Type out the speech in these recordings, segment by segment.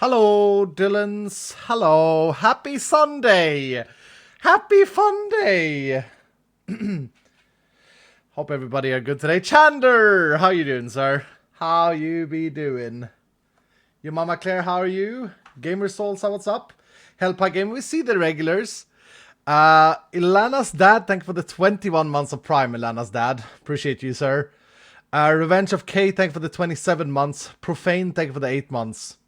Hello, Dylans. Hello. Happy Sunday. Happy fun day. Hope everybody are good today. Chander, how you doing, sir? How you be doing? Your mama Claire, how are you? Gamer Souls, what's up? Hellpie Game, we see the regulars. Ilana's dad, thank you for the 21 months of Prime, Ilana's dad. Appreciate you, sir. Revenge of K, thank you for the 27 months. Profane, thank you for the 8 months.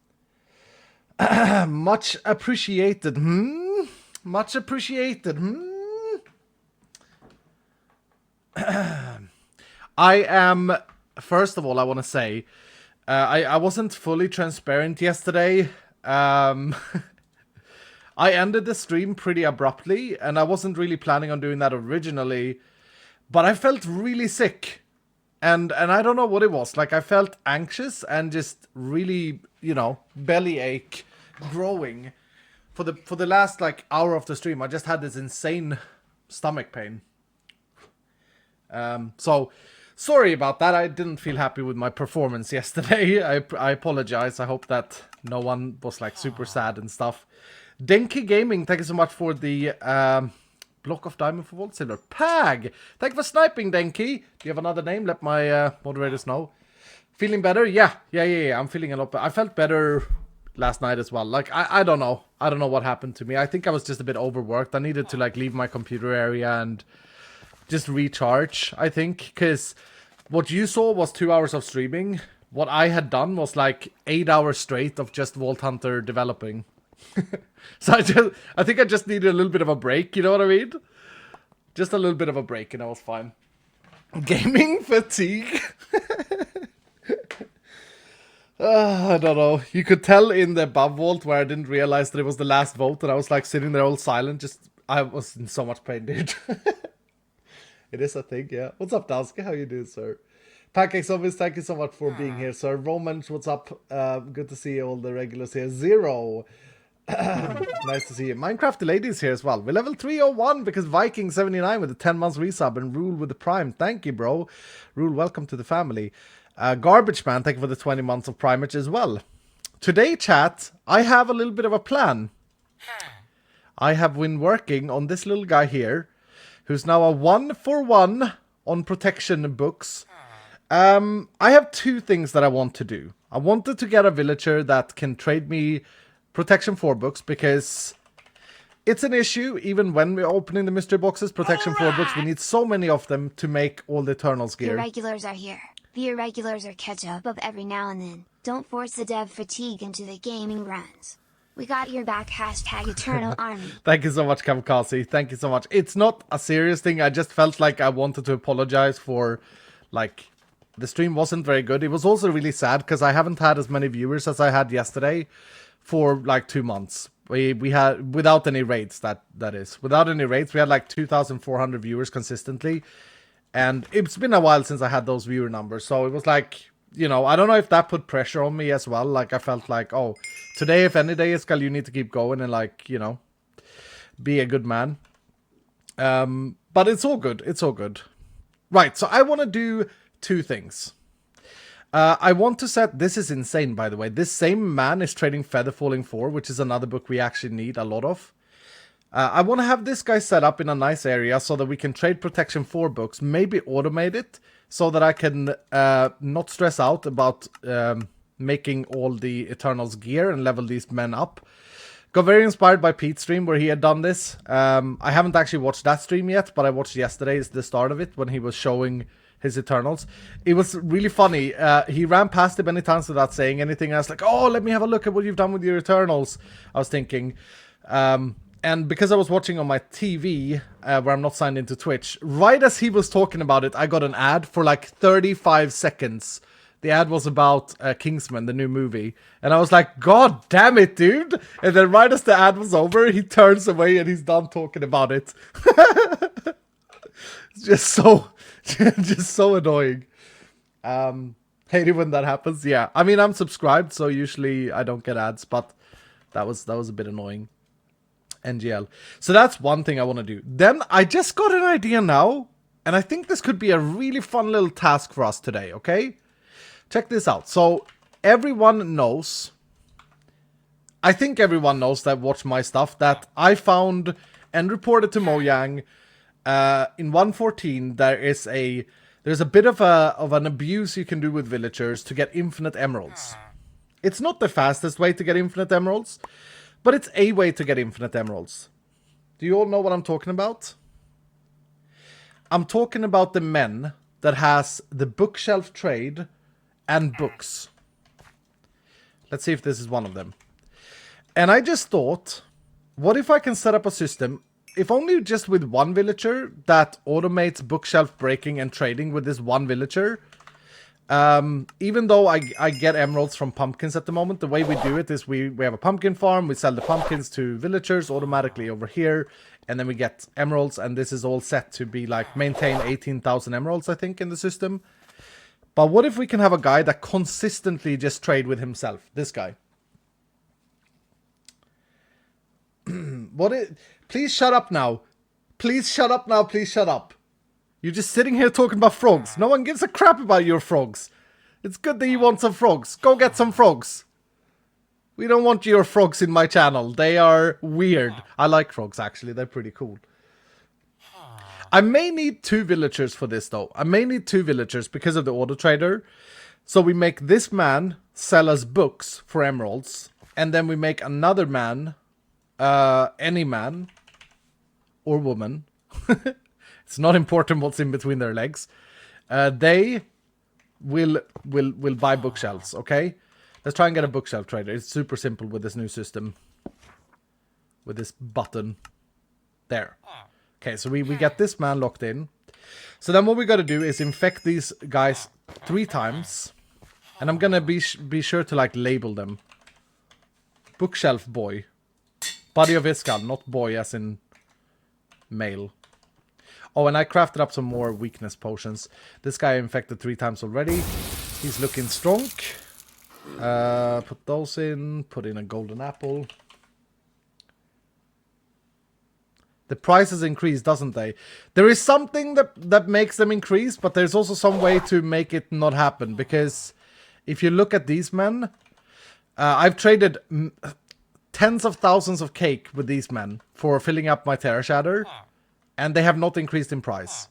Much appreciated. Much appreciated. I am, first of all, I want to say, I wasn't fully transparent yesterday. I ended the stream pretty abruptly, and I wasn't really planning on doing that originally, but I felt really sick. And I don't know what it was. Like, I felt anxious and just really, you know, bellyache growing. For the last, like, hour of the stream, I just had this insane stomach pain. So, sorry about that. I didn't feel happy with my performance yesterday. I apologize. I hope that no one was, like, super sad and stuff. Denki Gaming, thank you so much for the block of diamond for Vault Silver. Pag! Thank you for sniping, Denki. Do you have another name? Let my moderators know. Feeling better? Yeah. I'm feeling a lot better. I felt better last night as well. Like, I don't know. I don't know what happened to me. I think I was just a bit overworked. I needed to, like, leave my computer area and just recharge, I think. Because what you saw was 2 hours of streaming. What I had done was, like, 8 hours straight of just Vault Hunter developing. So I think I just needed a little bit of a break, you know what I mean? Just a little bit of a break and I was fine. Gaming fatigue? I don't know. You could tell in the above vault where I didn't realize that it was the last vote and I was like sitting there all silent, I was in so much pain, dude. It is a thing, yeah. What's up, Daske? How you doing, sir? Pancakes Office, thank you so much for being here, sir. Romans, what's up? Good to see all the regulars here. Zero. Nice to see you. Minecraft the ladies here as well. We're level 301 because Viking79 with the 10 months resub and Rule with the Prime. Thank you, bro. Rule, welcome to the family. Garbage Man, thank you for the 20 months of primage as well. Today, chat, I have a little bit of a plan. I have been working on this little guy here, who's now a 1-for-1 on protection books. I have two things that I want to do. I wanted to get a villager that can trade me Protection 4 books, because it's an issue even when we're opening the mystery boxes. Protection 4 books, we need so many of them to make all the Eternals gear. The irregulars are here. The irregulars are catch up every now and then. Don't force the dev fatigue into the gaming runs. We got your back, hashtag Eternal Army. Thank you so much, Kamikaze. Thank you so much. It's not a serious thing. I just felt like I wanted to apologize for, like, the stream wasn't very good. It was also really sad because I haven't had as many viewers as I had yesterday for like 2 months. We had, without any raids, that is. Without any raids, we had like 2,400 viewers consistently. And it's been a while since I had those viewer numbers. So it was like, you know, I don't know if that put pressure on me as well. Like, I felt like, oh, today, if any day, Iskall, you need to keep going and, like, you know, be a good man. But it's all good. It's all good. Right, so I want to do two things. I want to set... This is insane, by the way. This same man is trading Feather Falling 4, which is another book we actually need a lot of. I want to have this guy set up in a nice area so that we can trade Protection 4 books. Maybe automate it so that I can not stress out about making all the Eternals gear and level these men up. Got very inspired by Pete's stream where he had done this. I haven't actually watched that stream yet, but I watched yesterday's, the start of it, when he was showing his Eternals. It was really funny. He ran past it many times without saying anything. I was like, oh, let me have a look at what you've done with your Eternals. I was thinking. And because I was watching on my TV, where I'm not signed into Twitch, right as he was talking about it, I got an ad for like 35 seconds. The ad was about Kingsman, the new movie. And I was like, God damn it, dude. And then right as the ad was over, he turns away and he's done talking about it. It's just so... just so annoying. Hate it when that happens. Yeah, I mean, I'm subscribed, so usually I don't get ads, but that was a bit annoying. NGL. So that's one thing I want to do. Then I just got an idea now, and I think this could be a really fun little task for us today, okay? Check this out. So everyone knows I think everyone knows that watch my stuff that I found and reported to Mojang in 1.14 there's a bit of an abuse you can do with villagers to get infinite emeralds. It's not the fastest way to get infinite emeralds, but it's a way to get infinite emeralds. Do you all know what I'm talking about? I'm talking about the men that has the bookshelf trade and books. Let's see if this is one of them. And I just thought, what if I can set up a system, if only just with one villager, that automates bookshelf breaking and trading with this one villager. Even though I get emeralds from pumpkins at the moment, the way we do it is we have a pumpkin farm, we sell the pumpkins to villagers automatically over here, and then we get emeralds, and this is all set to be like maintain 18,000 emeralds, I think, in the system. But what if we can have a guy that consistently just trade with himself? This guy. Please shut up now. Please shut up now, please shut up. You're just sitting here talking about frogs. No one gives a crap about your frogs. It's good that you want some frogs. Go get some frogs. We don't want your frogs in my channel. They are weird. I like frogs, actually. They're pretty cool. I may need 2 villagers for this, though. I may need 2 villagers because of the auto trader. So we make this man sell us books for emeralds. And then we make another man, any man or woman. It's not important what's in between their legs. They will buy bookshelves, okay? Let's try and get a bookshelf trader. It's super simple with this new system. With this button. There. Okay, so we get this man locked in. So then what we got to do is infect these guys 3 times. And I'm going to be sure to like label them. Bookshelf boy. Body of iskall, not boy as in male. Oh, and I crafted up some more weakness potions. This guy infected 3 times already. He's looking strong. Put those in. Put in a golden apple. The prices increase, doesn't they? There is something that makes them increase, but there's also some way to make it not happen. Because if you look at these men, I've traded tens of thousands of cake with these men for filling up my Terra Shatter. And they have not increased in price.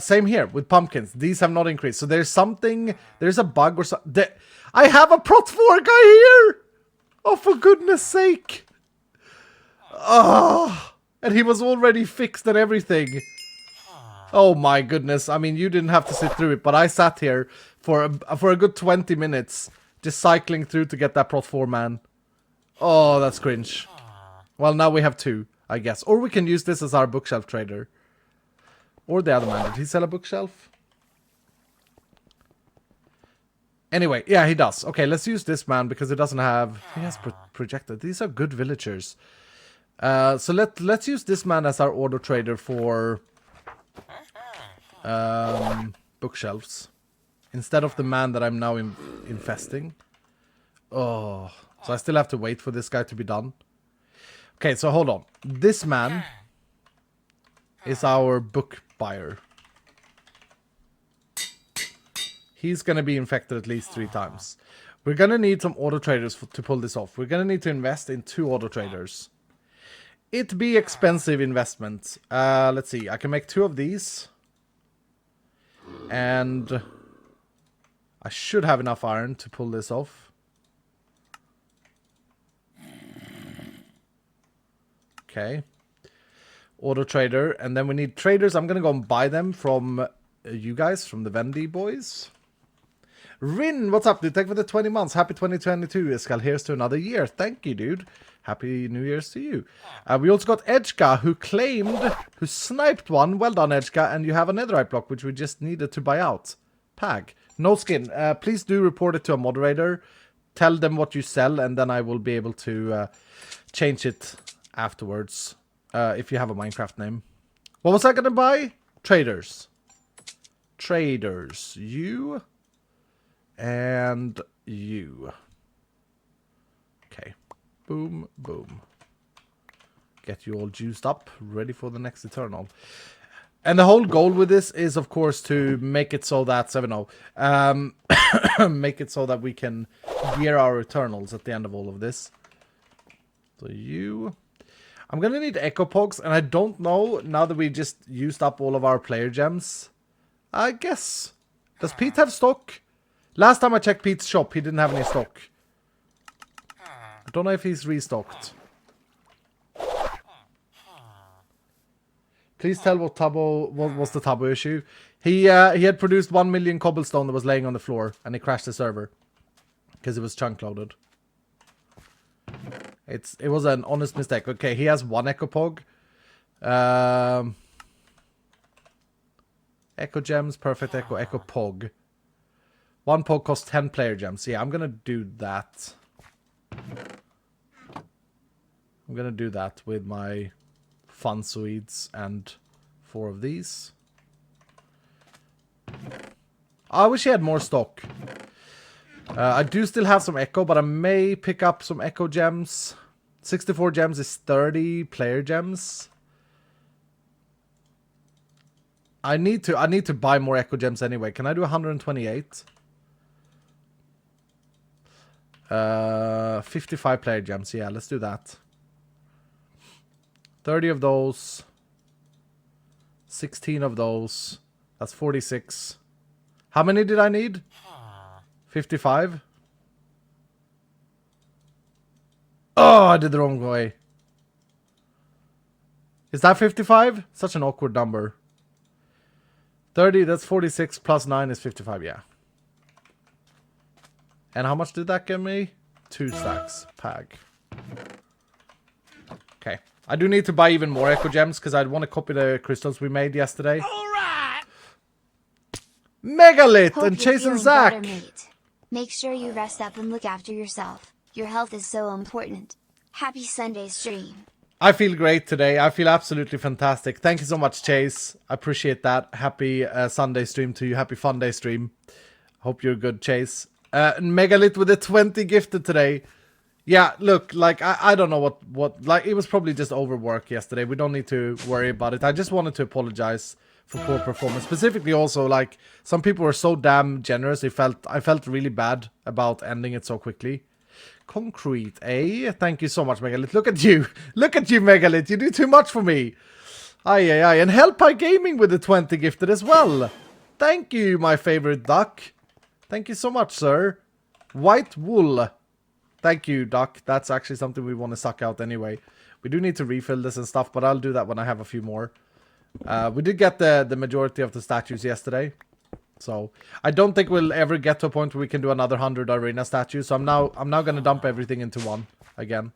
Same here with pumpkins. These have not increased. So there's something, there's a bug or something. I have a Prot 4 guy here! Oh, for goodness sake. Oh, and he was already fixed and everything. Oh my goodness. I mean, you didn't have to sit through it, but I sat here for a good 20 minutes just cycling through to get that Prot 4 man. Oh, that's cringe. Well, now we have 2. I guess. Or we can use this as our bookshelf trader. Or the other man. Did he sell a bookshelf? Anyway, yeah, he does. Okay, let's use this man because it doesn't have... He has projected. These are good villagers. So let's use this man as our auto trader for... bookshelves. Instead of the man that I'm now infesting. Oh. So I still have to wait for this guy to be done. Okay, so hold on. This man is our book buyer. He's going to be infected at least 3 times. We're going to need some auto traders to pull this off. We're going to need to invest in 2 auto traders. It'd be expensive investment. Let's see. I can make 2 of these. And I should have enough iron to pull this off. Okay. Auto trader. And then we need traders. I'm going to go and buy them from you guys, from the Vendy boys. Rin, what's up, dude? Thank you for the 20 months. Happy 2022, Iskall. Here's to another year. Thank you, dude. Happy New Year's to you. We also got Edgeka, who sniped one. Well done, Edgeka. And you have a netherite block, which we just needed to buy out. Pag. No skin. Please do report it to a moderator. Tell them what you sell, and then I will be able to change it afterwards. If you have a Minecraft name. What was I going to buy? Traders. Traders. You. And you. Okay. Boom, boom. Get you all juiced up, ready for the next Eternal. And the whole goal with this is, of course, to make it so that 7-0, make it so that we can gear our Eternals at the end of all of this. So you... I'm gonna need Echo Pogs, and I don't know, now that we just used up all of our player gems. I guess. Does Pete have stock? Last time I checked Pete's shop, he didn't have any stock. I don't know if he's restocked. Please tell what was the Tubbo issue. He had produced 1 million cobblestone that was laying on the floor, and he crashed the server. Because it was chunk loaded. It was an honest mistake. Okay, he has 1 Echo Pog. Echo Gems, Perfect Echo, Echo Pog. 1 Pog costs 10 player gems. Yeah, I'm gonna do that. I'm gonna do that with my fun Swedes and 4 of these. I wish he had more stock. I do still have some Echo, but I may pick up some Echo gems. 64 gems is 30 player gems. I need to buy more Echo gems anyway. Can I do 128? 55 player gems. Yeah, let's do that. 30 of those. 16 of those. That's 46. How many did I need? 55? Oh, I did the wrong way. Is that 55? Such an awkward number. 30, that's 46, plus 9 is 55, yeah. And how much did that give me? 2 stacks. Pag. Okay. I do need to buy even more Echo Gems, because I want to copy the crystals we made yesterday. Alright! Megalith Hope and you're Chase and feeling better, Zach. mate. Make sure you rest up and look after yourself. Your health is so important. Happy Sunday stream. I feel great today. I feel absolutely fantastic. Thank you so much, Chase. I appreciate that. Happy Sunday stream to you. Happy Fun Day stream. Hope you're good, Chase. Megalith with a 20 gifted today. Yeah, look, like, I don't know what, like, it was probably just overwork yesterday. We don't need to worry about it. I just wanted to apologize for poor performance. Specifically also, like, some people were so damn generous. I felt really bad about ending it so quickly. Concrete, eh? Thank you so much, Megalith. Look at you. Look at you, Megalith. You do too much for me. Aye, aye, aye. And Hellpie Gaming with the 20 gifted as well. Thank you, my favorite duck. Thank you so much, sir. White wool. Thank you, duck. That's actually something we want to suck out anyway. We do need to refill this and stuff, but I'll do that when I have a few more. We did get the majority of the statues yesterday. So, I don't think we'll ever get to a point where we can do another 100 arena statues. So, I'm now going to dump everything into one again.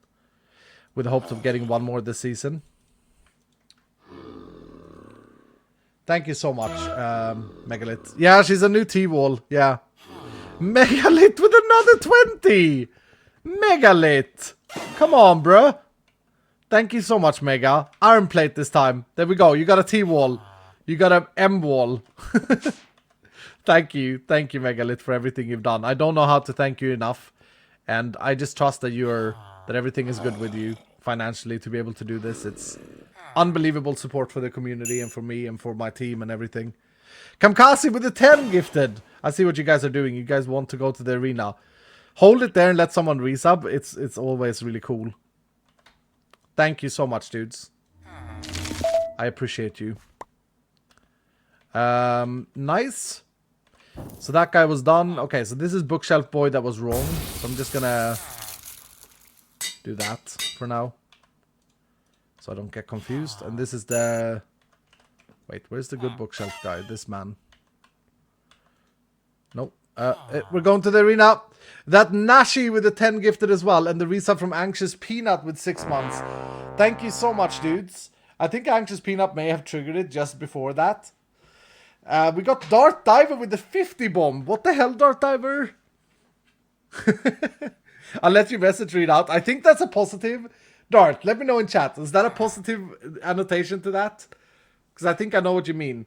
With the hopes of getting one more this season. Thank you so much, Megalith. Yeah, she's a new T-wall. Yeah. Megalith with another 20! Megalith! Come on, bruh. Thank you so much, Mega. Iron plate this time. There we go. You got a T-wall. You got a M-wall. Thank you, Megalith, for everything you've done. I don't know how to thank you enough, and I just trust that that everything is good with you financially to be able to do this. It's unbelievable support for the community and for me and for my team and everything. Kamkazi with the 10 gifted. I see what you guys are doing. You guys want to go to the arena. Hold it there and let someone resub. It's always really cool. Thank you so much, dudes. I appreciate you. Nice. So that guy was done. Okay, so this is Bookshelf Boy that was wrong. So I'm just gonna do that for now. So I don't get confused. And this is the... Wait, where's the good bookshelf guy? This man. Nope. We're going to the arena. That Nashi with the 10 gifted as well. And the resub from Anxious Peanut with 6 months. Thank you so much, dudes. I think Anxious Peanut may have triggered it just before that. We got Dart Diver with the 50 bomb. What the hell, Dart Diver? I'll let your message read out. I think that's a positive. Dart, let me know in chat. Is that a positive annotation to that? Because I think I know what you mean.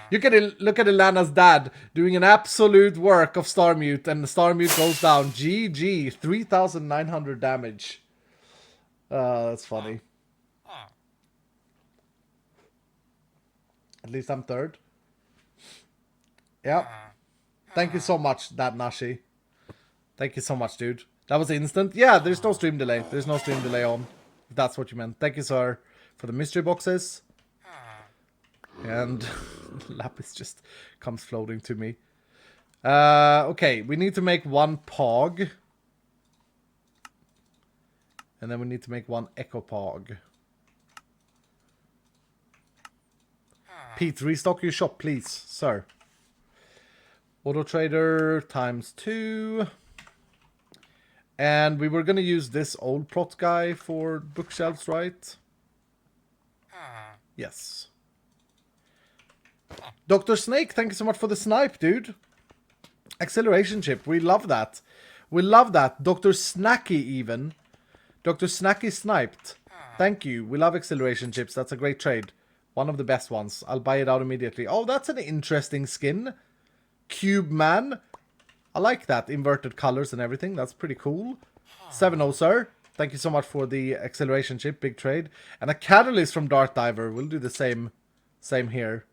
You can look at Ilana's dad doing an absolute work of Starmute, and the Starmute goes down. GG, 3,900 damage. That's funny. At least I'm third. Yeah. Thank you so much, that Nashi. Thank you so much, dude. That was instant. Yeah, there's no stream delay. There's no stream delay on. if that's what you meant. Thank you, sir, for the mystery boxes. And Lapis just comes floating to me. Okay, we need to make one Pog. And then we need to make one Echo Pog. Pete, restock your shop, please, sir. Auto Trader ×2. And we were going to use this old prot guy for bookshelves, right? Yes. Dr. Snake, thank you so much for the snipe, dude. Acceleration chip, we love that. We love that. Dr. Snacky even. Dr. Snacky sniped. Thank you. We love acceleration chips. That's a great trade. One of the best ones. I'll buy it out immediately. Oh, that's an interesting skin. Cube Man. I like that. Inverted colors and everything. That's pretty cool. 7-0, sir. Thank you so much for the acceleration chip. Big trade. And a catalyst from Dart Diver. We'll do the same here.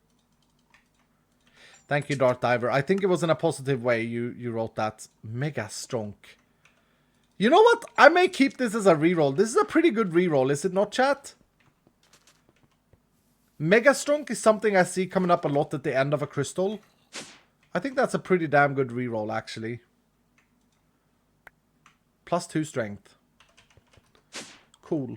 Thank you, Dart Diver. I think it was in a positive way you wrote that. Mega Stronk. You know what? I may keep this as a reroll. This is a pretty good reroll, is it not, chat? Mega Stronk is something I see coming up a lot at the end of a crystal. I think that's a pretty damn good reroll, actually. +2 strength. Cool.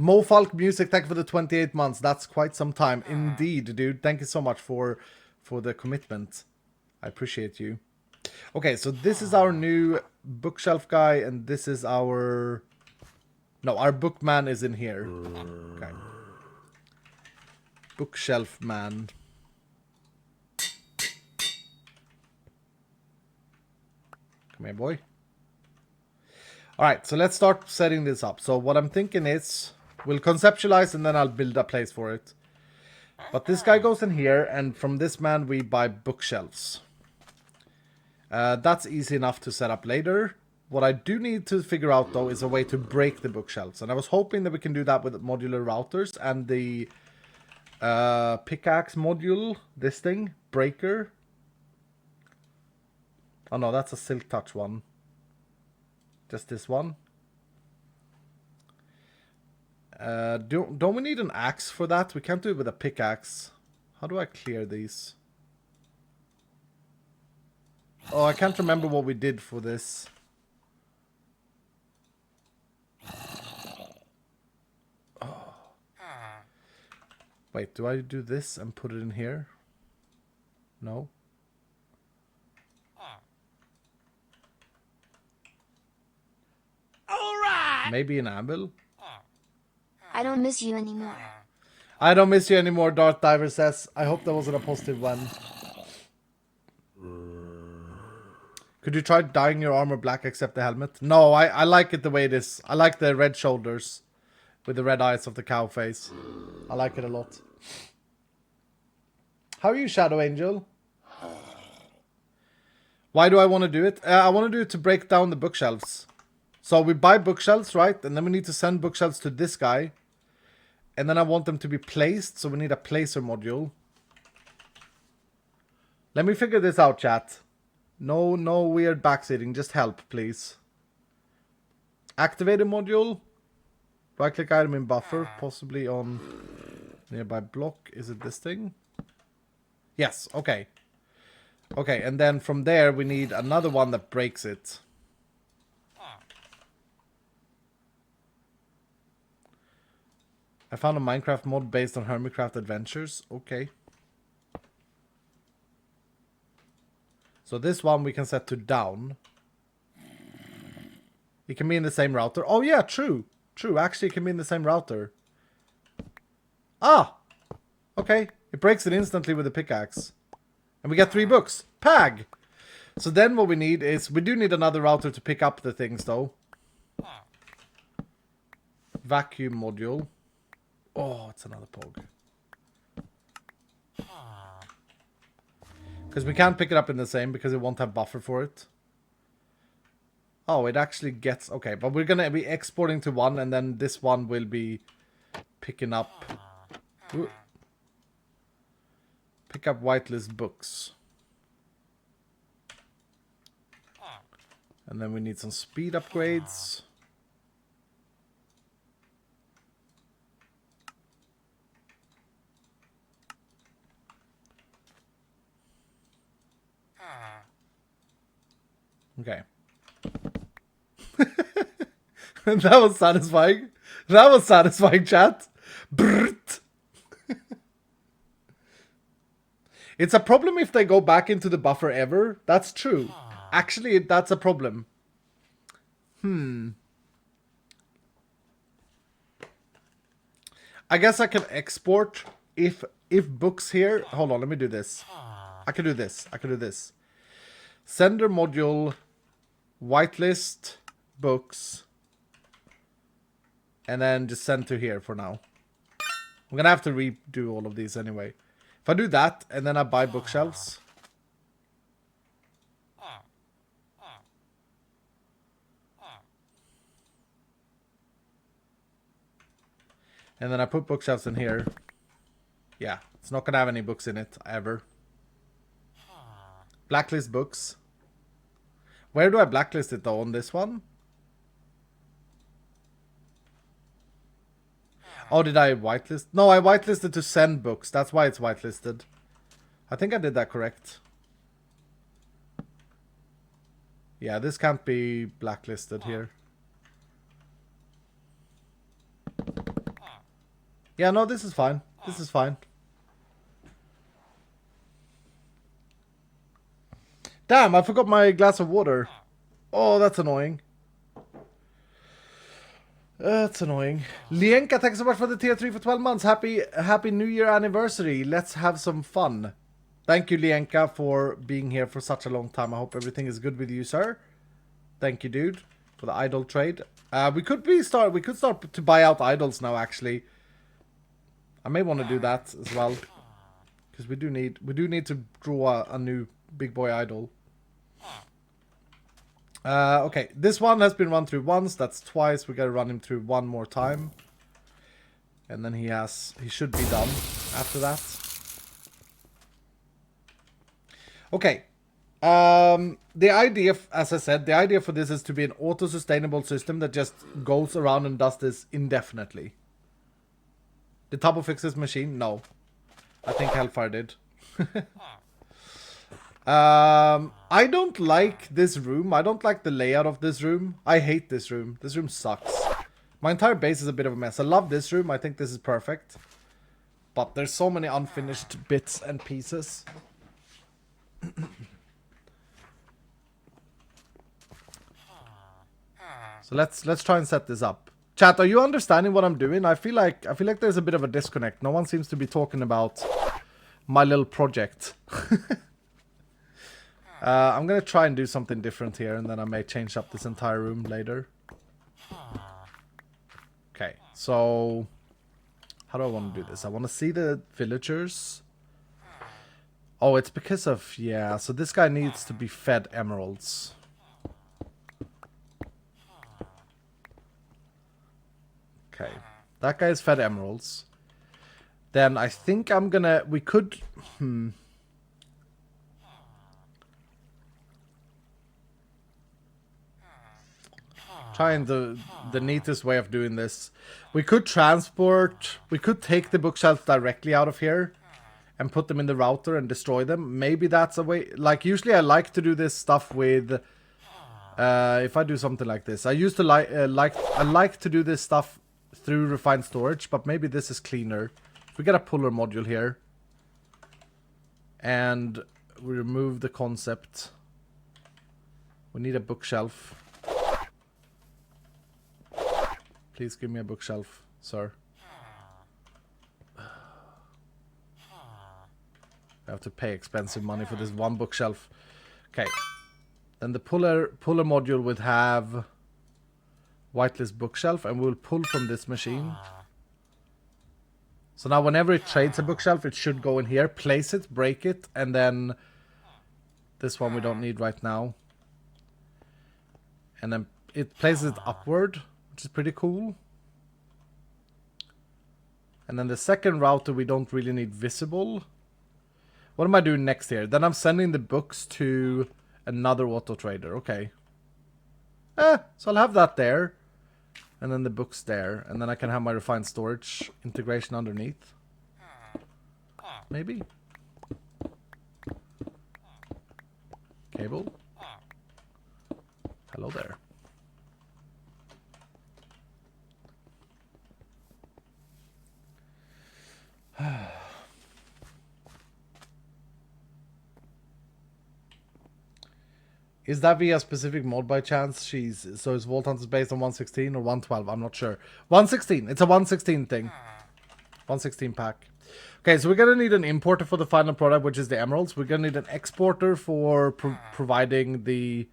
Mofalk Music, thank you for the 28 months. That's quite some time. Indeed, dude. Thank you so much for the commitment. I appreciate you. Okay, so this is our new bookshelf guy, and this is our... No, our bookman is in here. Okay. Bookshelf man. Come here, boy. Alright, so let's start setting this up. So what I'm thinking is, we'll conceptualize and then I'll build a place for it. But this guy goes in here, and from this man we buy bookshelves. That's easy enough to set up later. What I do need to figure out, though, is a way to break the bookshelves. And I was hoping that we can do that with modular routers and the pickaxe module, this thing, breaker. Oh no, that's a Silk Touch one. Just this one. Don't we need an axe for that? We can't do it with a pickaxe. How do I clear these? Oh, I can't remember what we did for this. Oh. Wait, do I do this and put it in here? No. Maybe an anvil? I don't miss you anymore. I don't miss you anymore, Dart Diver says. I hope that wasn't a positive one. Could you try dyeing your armor black except the helmet? No, I like it the way it is. I like the red shoulders with the red eyes of the cow face. I like it a lot. How are you, Shadow Angel? Why do I want to do it? I want to do it to break down the bookshelves. So we buy bookshelves, right? And then we need to send bookshelves to this guy. And then I want them to be placed, so we need a placer module. Let me figure this out, chat. No weird backseating, just help, please. Activated module. Right-click item in buffer, possibly on nearby block. Is it this thing? Yes, okay. Okay, and then from there we need another one that breaks it. I found a Minecraft mod based on Hermitcraft Adventures. Okay. So this one we can set to down. It can be in the same router. Oh yeah, true. True, actually it can be in the same router. Ah! Okay. It breaks it instantly with a pickaxe. And we get 3 books. Pag! So then what we need is... We do need another router to pick up the things though. Vacuum module. Oh, it's another pog. Because we can't pick it up in the same because it won't have buffer for it. Oh, it actually gets... Okay, but we're going to be exporting to one and then this one will be picking up... Ooh. Pick up whitelist books. And then we need some speed upgrades. Okay. That was satisfying. That was satisfying, chat. Brrrt. It's a problem if they go back into the buffer ever. That's true. Actually, that's a problem. I guess I can export if books here. Hold on, let me do this. I can do this. I can do this. Sender module, whitelist, books, and then just send to here for now. I'm gonna have to redo all of these anyway. If I do that, and then I buy bookshelves. And then I put bookshelves in here. Yeah, it's not gonna have any books in it, ever. Blacklist books. Where do I blacklist it though? On this one? Oh, did I whitelist? No, I whitelisted to send books. That's why it's whitelisted. I think I did that correct. Yeah, this can't be blacklisted here. Yeah, no, this is fine. This is fine. Damn, I forgot my glass of water. Oh, that's annoying. That's annoying. Lienka, thanks so much for the tier 3 for 12 months. Happy New Year anniversary. Let's have some fun. Thank you, Lienka, for being here for such a long time. I hope everything is good with you, sir. Thank you, dude, for the idol trade. We could start to buy out idols now, actually. I may want to do that as well, because we do need to draw a new big boy idol. Okay, this one has been run through once. That's twice. We gotta run him through one more time, and then he should be done after that. Okay. The idea, as I said, the idea for this is to be an auto-sustainable system that just goes around and does this indefinitely. Did Tubbo fix this machine? No. I think Hellfire did. I don't like this room. I don't like the layout of this room. I hate this room. This room sucks. My entire base is a bit of a mess. I love this room. I think this is perfect. But there's so many unfinished bits and pieces. So let's try and set this up. Chat, are you understanding what I'm doing? I feel like there's a bit of a disconnect. No one seems to be talking about my little project. I'm gonna try and do something different here, and then I may change up this entire room later. Okay, so how do I want to do this? I want to see the villagers. Oh, it's because of, yeah, so this guy needs to be fed emeralds. Okay, that guy is fed emeralds. Then I think I'm gonna, we could, trying the neatest way of doing this. We could take the bookshelves directly out of here and put them in the router and destroy them. Maybe that's a way. Like, usually I like to do this stuff with, if I do something like this. I used to I like to do this stuff through refined storage, but maybe this is cleaner. We get a puller module here. And we remove the concept. We need a bookshelf. Please give me a bookshelf, sir. I have to pay expensive money for this one bookshelf. Okay. Then the puller module would have whitelist bookshelf, and we'll pull from this machine. So now whenever it trades a bookshelf, it should go in here, place it, break it, and then this one we don't need right now. And then it places it upward, which is pretty cool. And then the second router we don't really need visible. What am I doing next here? Then I'm sending the books to another auto trader. Okay. So I'll have that there. And then the books there. And then I can have my refined storage integration underneath. Maybe. Cable. Hello there. Is that via specific mod by chance? So is Vault Hunters based on 116 or 112? I'm not sure. 116. It's a 116 thing. 116 pack. Okay, so we're going to need an importer for the final product, which is the emeralds. We're going to need an exporter for providing the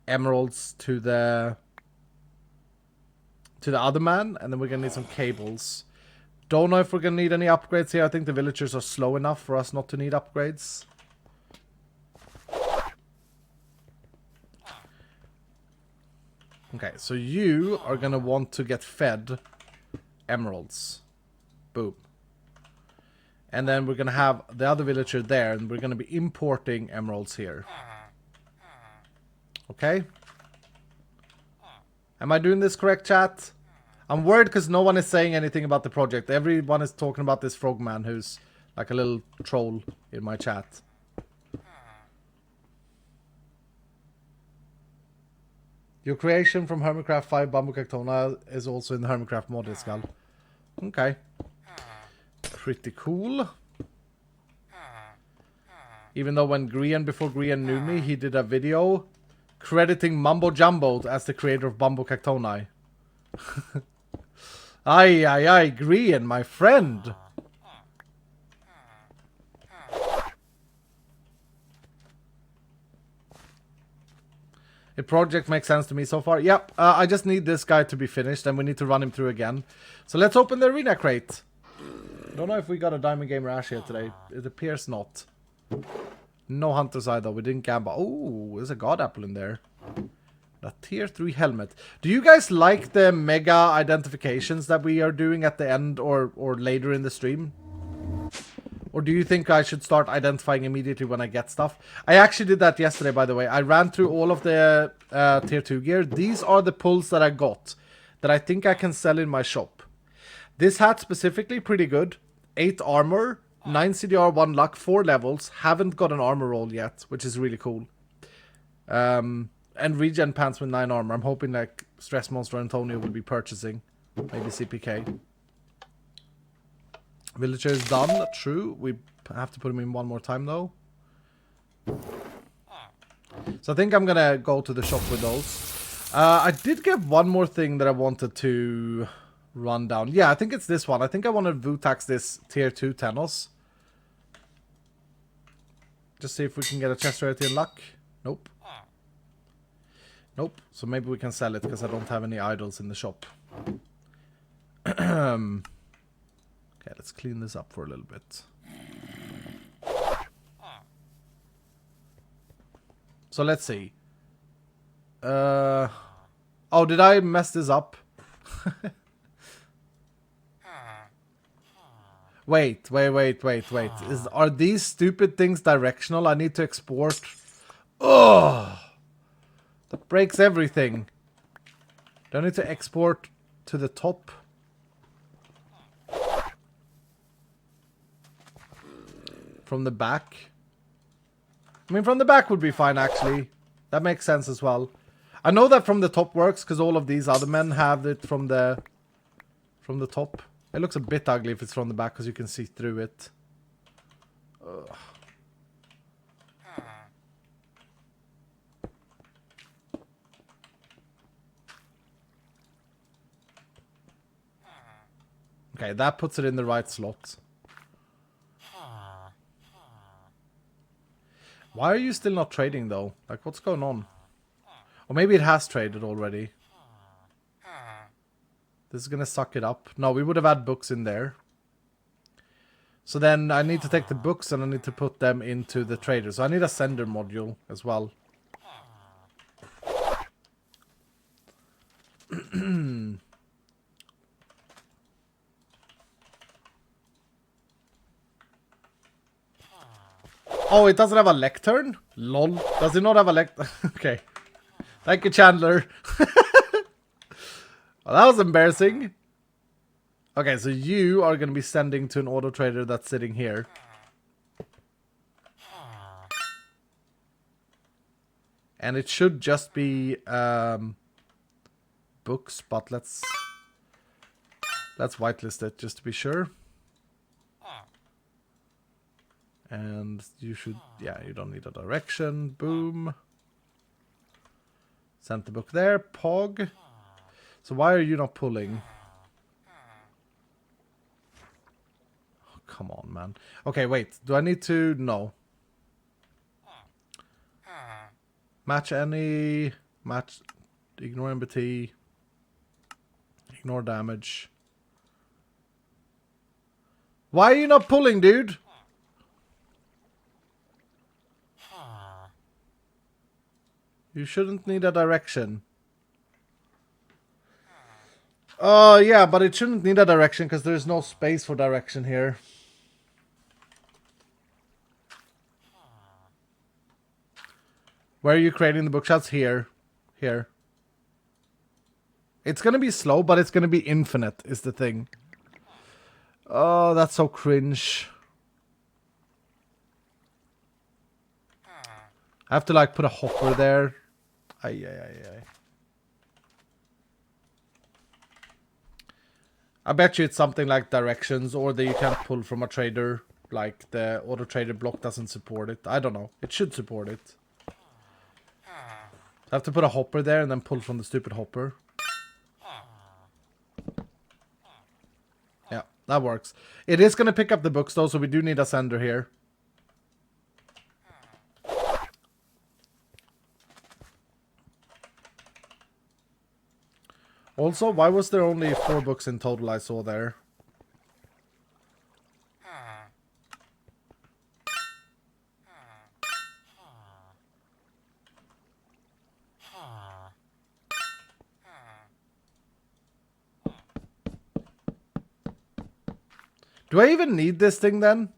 emeralds to the other man. And then we're going to need some cables. Don't know if we're going to need any upgrades here. I think the villagers are slow enough for us not to need upgrades. Okay, so you are going to want to get fed emeralds. Boom. And then we're going to have the other villager there, and we're going to be importing emeralds here. Okay? Am I doing this correct, chat? I'm worried because no one is saying anything about the project. Everyone is talking about this frogman who's like a little troll in my chat. Your creation from Hermitcraft 5 Bamboo Cactona is also in the Hermitcraft mod, iskall. Okay. Pretty cool. Even though when before Grian knew me, he did a video crediting Mumbo Jumbo as the creator of Bamboo Cactona. Aye, Grian, my friend. A project makes sense to me so far. Yep, I just need this guy to be finished, and we need to run him through again. So let's open the arena crate. Don't know if we got a Diamond Gamer Ash here today. It appears not. No Hunter's Eye though, we didn't gamble. Oh, there's a God Apple in there. A tier 3 helmet. Do you guys like the mega identifications that we are doing at the end or later in the stream? Or do you think I should start identifying immediately when I get stuff? I actually did that yesterday, by the way. I ran through all of the tier 2 gear. These are the pulls that I got that I think I can sell in my shop. This hat specifically, pretty good. 8 armor, 9 CDR, 1 luck, 4 levels. Haven't got an armor roll yet, which is really cool. And regen pants with 9 armor. I'm hoping like Stressmonster and Antonio will be purchasing. Maybe Seapeekay. Villager is done. True. We have to put him in one more time though. So I think I'm gonna go to the shop with those. I did get one more thing that I wanted to run down. Yeah, I think it's this one. I think I want to Vutax this tier 2 Tenos. Just see if we can get a chest rarity and luck. Nope. Nope. So maybe we can sell it because I don't have any idols in the shop. Okay, let's clean this up for a little bit. So let's see. Oh, did I mess this up? Wait. Are these stupid things directional? I need to export. Oh, that breaks everything. Do I need to export to the top? From the back? I mean, from the back would be fine, actually. That makes sense as well. I know that from the top works, because all of these other men have it from the top. It looks a bit ugly if it's from the back, because you can see through it. Ugh. Okay, that puts it in the right slot. Why are you still not trading though? Like, what's going on? Or maybe it has traded already. This is gonna suck it up. No, we would have had books in there. So then I need to take the books and I need to put them into the trader. So I need a sender module as well. Oh, it doesn't have a lectern? Lol. Does it not have a lectern? Okay. Thank you, Chandler. Well, that was embarrassing. Okay, so you are going to be sending to an auto trader that's sitting here. And it should just be books, but let's whitelist it just to be sure. And you should, yeah, you don't need a direction. Boom. Sent the book there. Pog. So why are you not pulling? Oh, come on, man. Okay, wait. Do I need to? No. Match any. Match. Ignore MBT. Ignore damage. Why are you not pulling, dude? You shouldn't need a direction. Oh, yeah, but it shouldn't need a direction because there's no space for direction here. Where are you creating the bookshelves? Here. Here. It's going to be slow, but it's going to be infinite, is the thing. Oh, that's so cringe. I have to, like, put a hopper there. Ay. I bet you it's something like directions, or that you can't pull from a trader. Like, the auto trader block doesn't support it. I don't know. It should support it. I have to put a hopper there and then pull from the stupid hopper. Yeah, that works. It is going to pick up the books, though, so we do need a sender here. Also, why was there only 4 books in total I saw there? Do I even need this thing then?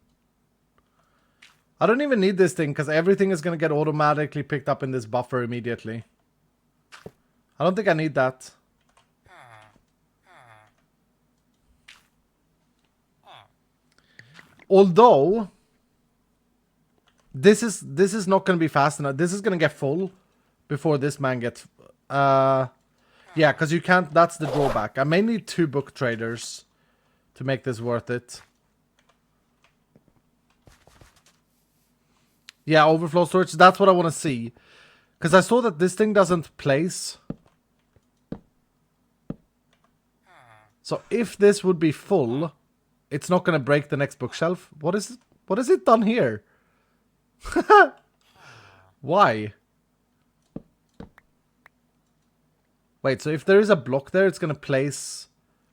I don't even need this thing because everything is going to get automatically picked up in this buffer immediately. I don't think I need that. Although this is not going to be fast enough. This is going to get full before this man gets yeah, because you can't. That's the drawback. I may need 2 book traders to make this worth it. Yeah, overflow storage. That's what I want to see. Because I saw that this thing doesn't place. So if this would be full, it's not going to break the next bookshelf. What is it? What has it done here? Why? Wait, so if there is a block there, it's going to place...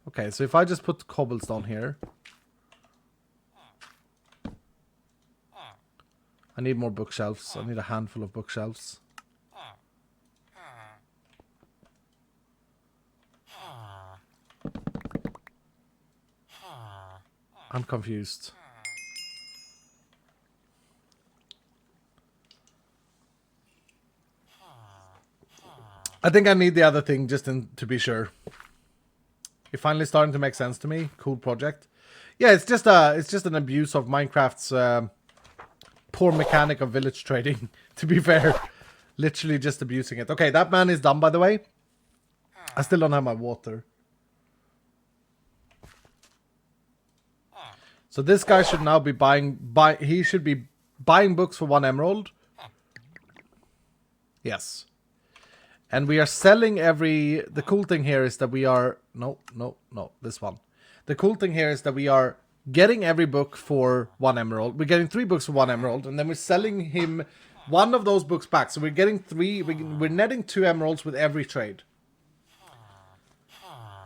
Okay, so if I just put cobblestone here... I need more bookshelves. I need a handful of bookshelves. I'm confused. I think I need the other thing just to be sure. It's finally starting to make sense to me. Cool project. Yeah, it's just an abuse of Minecraft's poor mechanic of village trading, to be fair. Literally just abusing it. Okay, that man is done, by the way. I still don't have my water. So this guy should now be he should be buying books for 1 emerald. Yes. And we are selling the cool thing here is that we are, no, this one. The cool thing here is that we are getting every book for 1 emerald. We're getting 3 books for 1 emerald, and then we're selling him 1 of those books back. So we're getting 3, we're netting 2 emeralds with every trade.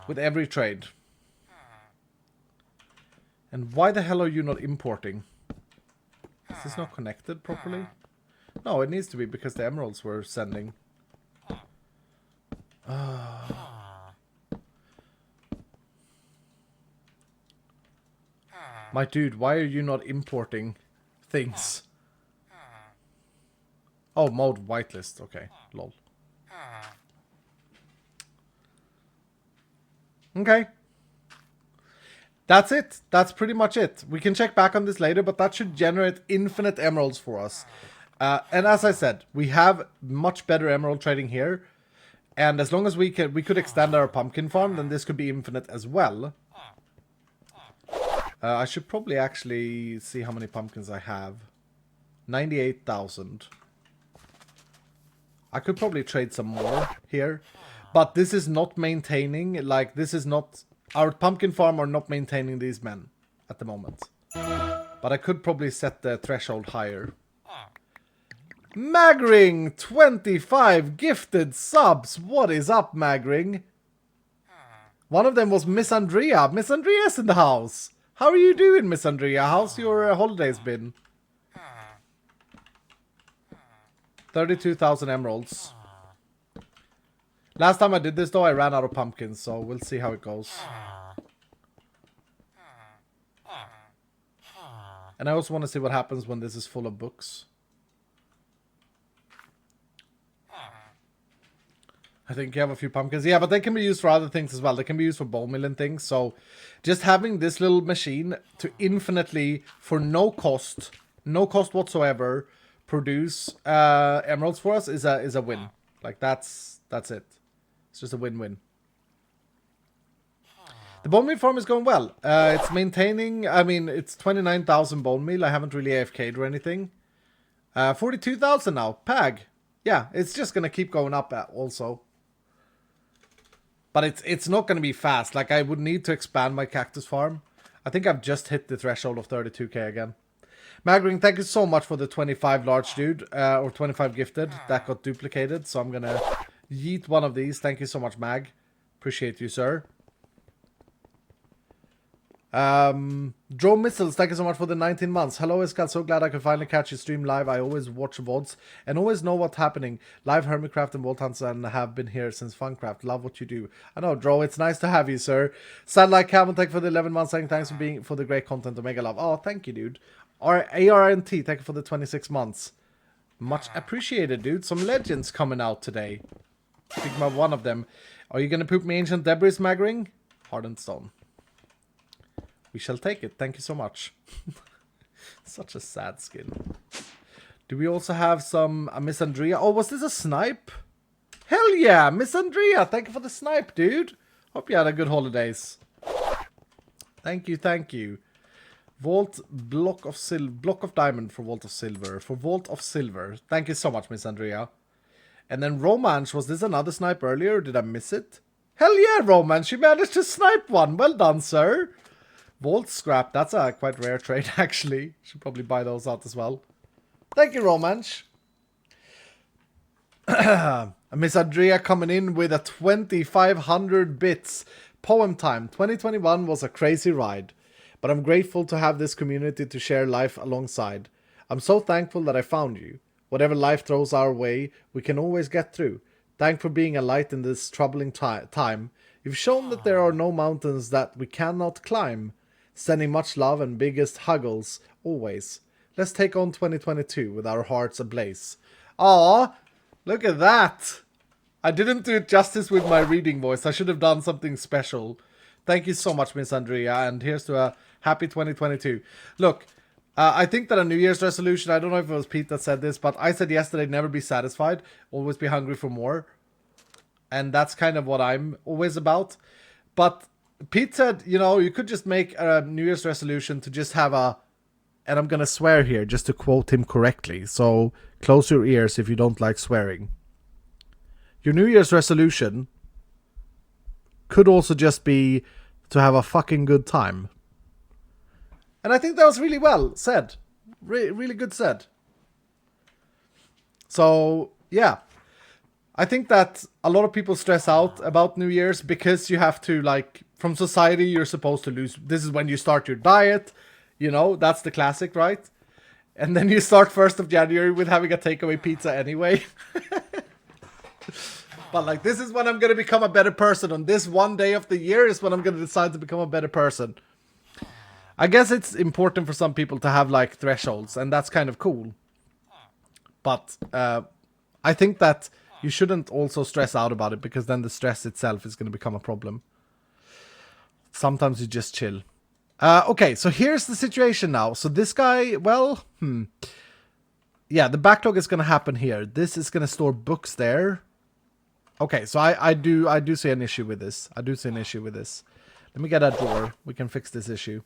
With every trade. And why the hell are you not importing? Is this not connected properly? No, it needs to be because the emeralds we're sending. My dude, why are you not importing things? Oh, mode whitelist. Okay, lol. Okay. That's it. That's pretty much it. We can check back on this later, but that should generate infinite emeralds for us. And as I said, we have much better emerald trading here. And as long as we could extend our pumpkin farm, then this could be infinite as well. I should probably actually see how many pumpkins I have. 98,000. I could probably trade some more here. But this is not maintaining, like, this is not... Our pumpkin farm are not maintaining these men at the moment. But I could probably set the threshold higher. Magring! 25 gifted subs! What is up, Magring? One of them was Miss Andrea. Miss Andrea's in the house! How are you doing, Miss Andrea? How's your holidays been? 32,000 emeralds. Last time I did this, though, I ran out of pumpkins, so we'll see how it goes. And I also want to see what happens when this is full of books. I think you have a few pumpkins. Yeah, but they can be used for other things as well. They can be used for bone meal and things. So just having this little machine to infinitely, for no cost whatsoever, produce emeralds for us is a win. Like, that's it. It's just a win-win. The bone meal farm is going well. It's maintaining, I mean, it's 29,000 bone meal. I haven't really AFK'd or anything. 42,000 now. Pag. Yeah, it's just going to keep going up also. But it's not going to be fast. Like, I would need to expand my cactus farm. I think I've just hit the threshold of 32k again. Magring, thank you so much for the 25 large dude. Or 25 gifted. That got duplicated. So I'm going to yeet one of these. Thank you so much, Mag. Appreciate you, sir. Drone Missiles, thank you so much for the 19 months. Hello, Iskall, so glad I could finally catch you stream live. I always watch VODs and always know what's happening. Live Hermitcraft and Vault Hunts and have been here since Funcraft. Love what you do. I know, Dro, it's nice to have you, sir. Satellite Camel, thank you for the 11 months. Saying thanks for the great content. Omega love. Oh, thank you, dude. ARNT, thank you for the 26 months. Much appreciated, dude. Some legends coming out today. Think about one of them. Are you gonna poop me ancient debris, Magring? Hardened stone. We shall take it. Thank you so much. Such a sad skin. Do we also have some Miss Andrea? Oh, was this a snipe? Hell yeah, Miss Andrea. Thank you for the snipe, dude. Hope you had a good holidays. Thank you, thank you. Vault block of diamond for Vault of Silver. For Vault of Silver. Thank you so much, Miss Andrea. And then Romance. Was this another snipe earlier? Or did I miss it? Hell yeah, Romance. You managed to snipe one. Well done, sir. Vault scrap, that's a quite rare trade, actually. Should probably buy those out as well. Thank you, Romanch. Miss Andrea coming in with a 2,500 bits. Poem time. 2021 was a crazy ride. But I'm grateful to have this community to share life alongside. I'm so thankful that I found you. Whatever life throws our way, we can always get through. Thank for being a light in this troubling time. You've shown that there are no mountains that we cannot climb. Sending much love and biggest huggles, always. Let's take on 2022 with our hearts ablaze. Aw, look at that. I didn't do it justice with my reading voice. I should have done something special. Thank you so much, Miss Andrea. And here's to a happy 2022. Look, I think that a New Year's resolution, I don't know if it was Pete that said this, but I said yesterday, never be satisfied. Always be hungry for more. And that's kind of what I'm always about. But Pete said, you know, you could just make a New Year's resolution to just have a, and I'm going to swear here just to quote him correctly. So close your ears if you don't like swearing. Your New Year's resolution could also just be to have a fucking good time. And I think that was really well said. Really good said. So, yeah. I think that a lot of people stress out about New Year's because you have to, like, from society, you're supposed to lose. This is when you start your diet. You know, that's the classic, right? And then you start 1st of January with having a takeaway pizza anyway. But, like, this is when I'm going to become a better person. On this one day of the year is when I'm going to decide to become a better person. I guess it's important for some people to have, like, thresholds. And that's kind of cool. But I think that You shouldn't also stress out about it, because then the stress itself is going to become a problem. Sometimes you just chill. Okay, so here's the situation now. So this guy, well, yeah, the backlog is going to happen here. This is going to store books there. Okay, so I do see an issue with this. I do see an issue with this. Let me get a drawer. We can fix this issue.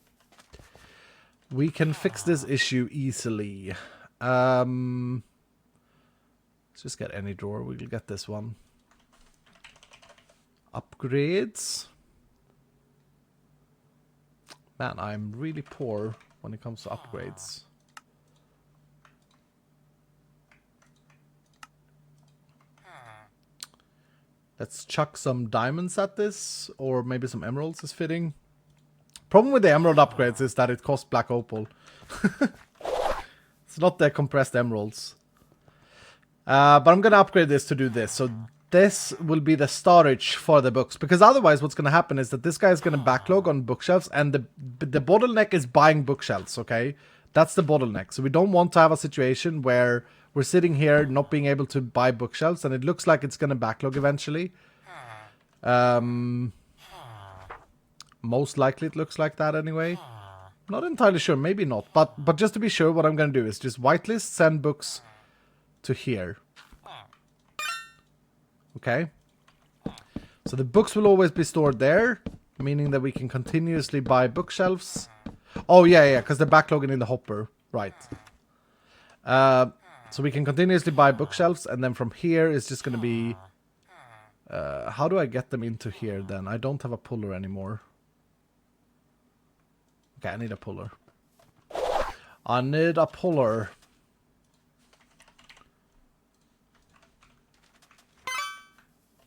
We can fix this issue easily. Let's just get any drawer. We'll get this one. Upgrades. Man, I'm really poor when it comes to upgrades. Let's chuck some diamonds at this, or maybe some emeralds is fitting. Problem with the emerald upgrades is that it costs black opal. It's not the compressed emeralds. But I'm gonna upgrade this to do this. So this will be the storage for the books, because otherwise what's gonna happen is that this guy is gonna backlog on bookshelves, and the bottleneck is buying bookshelves, okay? That's the bottleneck. So we don't want to have a situation where we're sitting here not being able to buy bookshelves, and it looks like it's gonna backlog eventually. Most likely it looks like that anyway. Not entirely sure, maybe not. But just to be sure, what I'm gonna do is just whitelist, send books to here. Okay. So the books will always be stored there, meaning that we can continuously buy bookshelves. Oh yeah, because they're backlogging in the hopper. Right. So we can continuously buy bookshelves, and then from here it's just gonna be... how do I get them into here then? I don't have a puller anymore. Okay, I need a puller. I need a puller.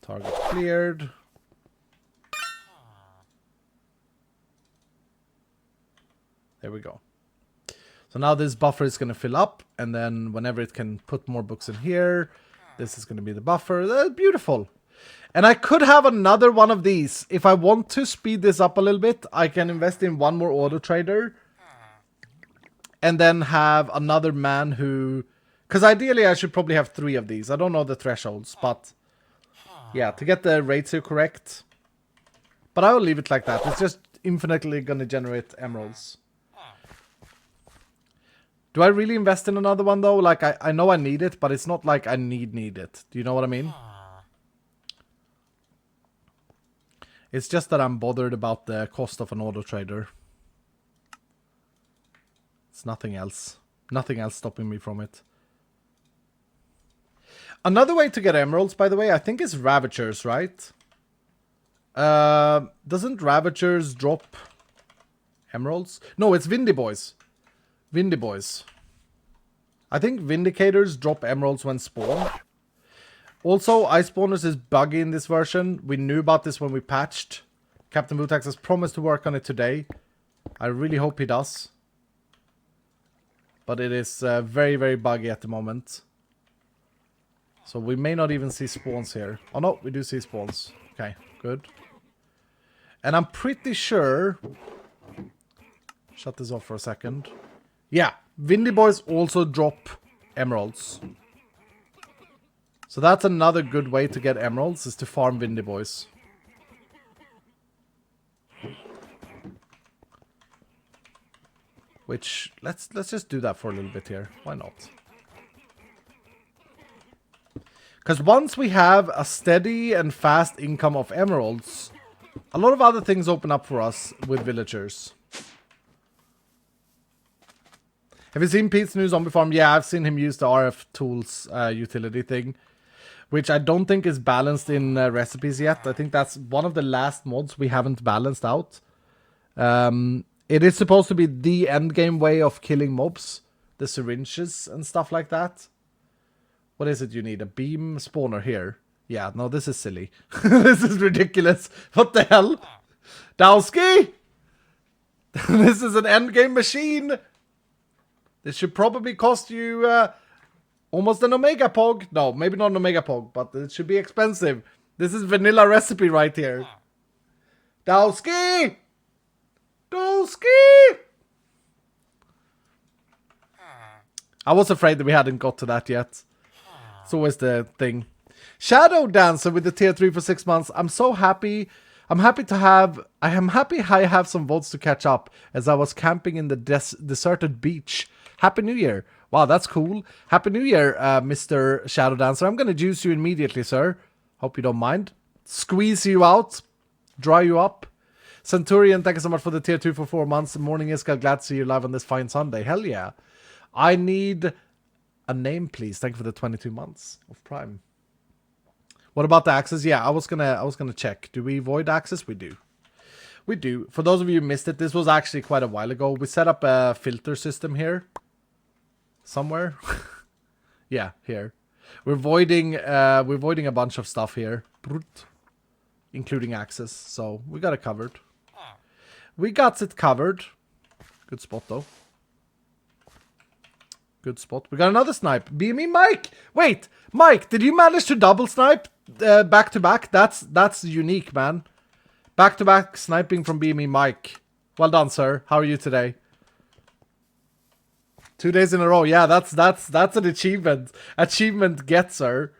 Target cleared. There we go. So now this buffer is going to fill up, and then whenever it can put more books in here, this is going to be the buffer. That's beautiful. And I could have another one of these. If I want to speed this up a little bit, I can invest in one more auto trader. And then have another man who... Because ideally I should probably have 3 of these. I don't know the thresholds, but... Yeah, to get the ratio correct. But I will leave it like that. It's just infinitely going to generate emeralds. Do I really invest in another one though? Like, I know I need it, but it's not like I need it. Do you know what I mean? It's just that I'm bothered about the cost of an auto trader. It's nothing else. Nothing else stopping me from it. Another way to get emeralds, by the way, I think is Ravagers, right? Doesn't Ravagers drop emeralds? No, it's Windy Boys. Windy Boys. I think Vindicators drop emeralds when spawned. Also, Ice Spawners is buggy in this version. We knew about this when we patched. Captain Bootax has promised to work on it today. I really hope he does. But it is very, very buggy at the moment. So we may not even see spawns here. Oh no, we do see spawns. Okay, good. And I'm pretty sure... Shut this off for a second. Yeah, Windy Boys also drop emeralds. So that's another good way to get emeralds, is to farm Windy Boys. Which, let's just do that for a little bit here. Why not? Because once we have a steady and fast income of emeralds, a lot of other things open up for us with villagers. Have you seen Pete's new zombie farm? Yeah, I've seen him use the RF tools utility thing. Which I don't think is balanced in recipes yet. I think that's one of the last mods we haven't balanced out. It is supposed to be the endgame way of killing mobs. The syringes and stuff like that. What is it you need? A beam spawner here. Yeah, no, this is silly. This is ridiculous. What the hell? Dowski? This is an endgame machine. This should probably cost you almost an Omega Pog. No, maybe not an Omega Pog, but it should be expensive. This is vanilla recipe right here. Dowski! Dowski! I was afraid that we hadn't got to that yet. It's always the thing. Shadow Dancer with the tier 3 for 6 months. I'm so happy. I am happy I have some votes to catch up as I was camping in the deserted beach. Happy New Year. Wow, that's cool. Happy New Year, Mr. Shadow Dancer. I'm going to juice you immediately, sir. Hope you don't mind. Squeeze you out. Dry you up. Centurion, thank you so much for the tier 2 for 4 months. Morning, Iskall. Glad to see you live on this fine Sunday. Hell yeah. I need a name, please. Thank you for the 22 months of Prime. What about the access? Yeah, I was gonna check. Do we void access? We do. We do. For those of you who missed it, this was actually quite a while ago. We set up a filter system here. Somewhere. Yeah, here. We're voiding a bunch of stuff here. Including access. So we got it covered. We got it covered. Good spot though. Good spot. We got another snipe. BME Mike! Wait! Mike, did you manage to double snipe back to back? That's unique, man. Back to back sniping from BME Mike. Well done, sir. How are you today? 2 days in a row. Yeah, that's an achievement. Achievement get, sir.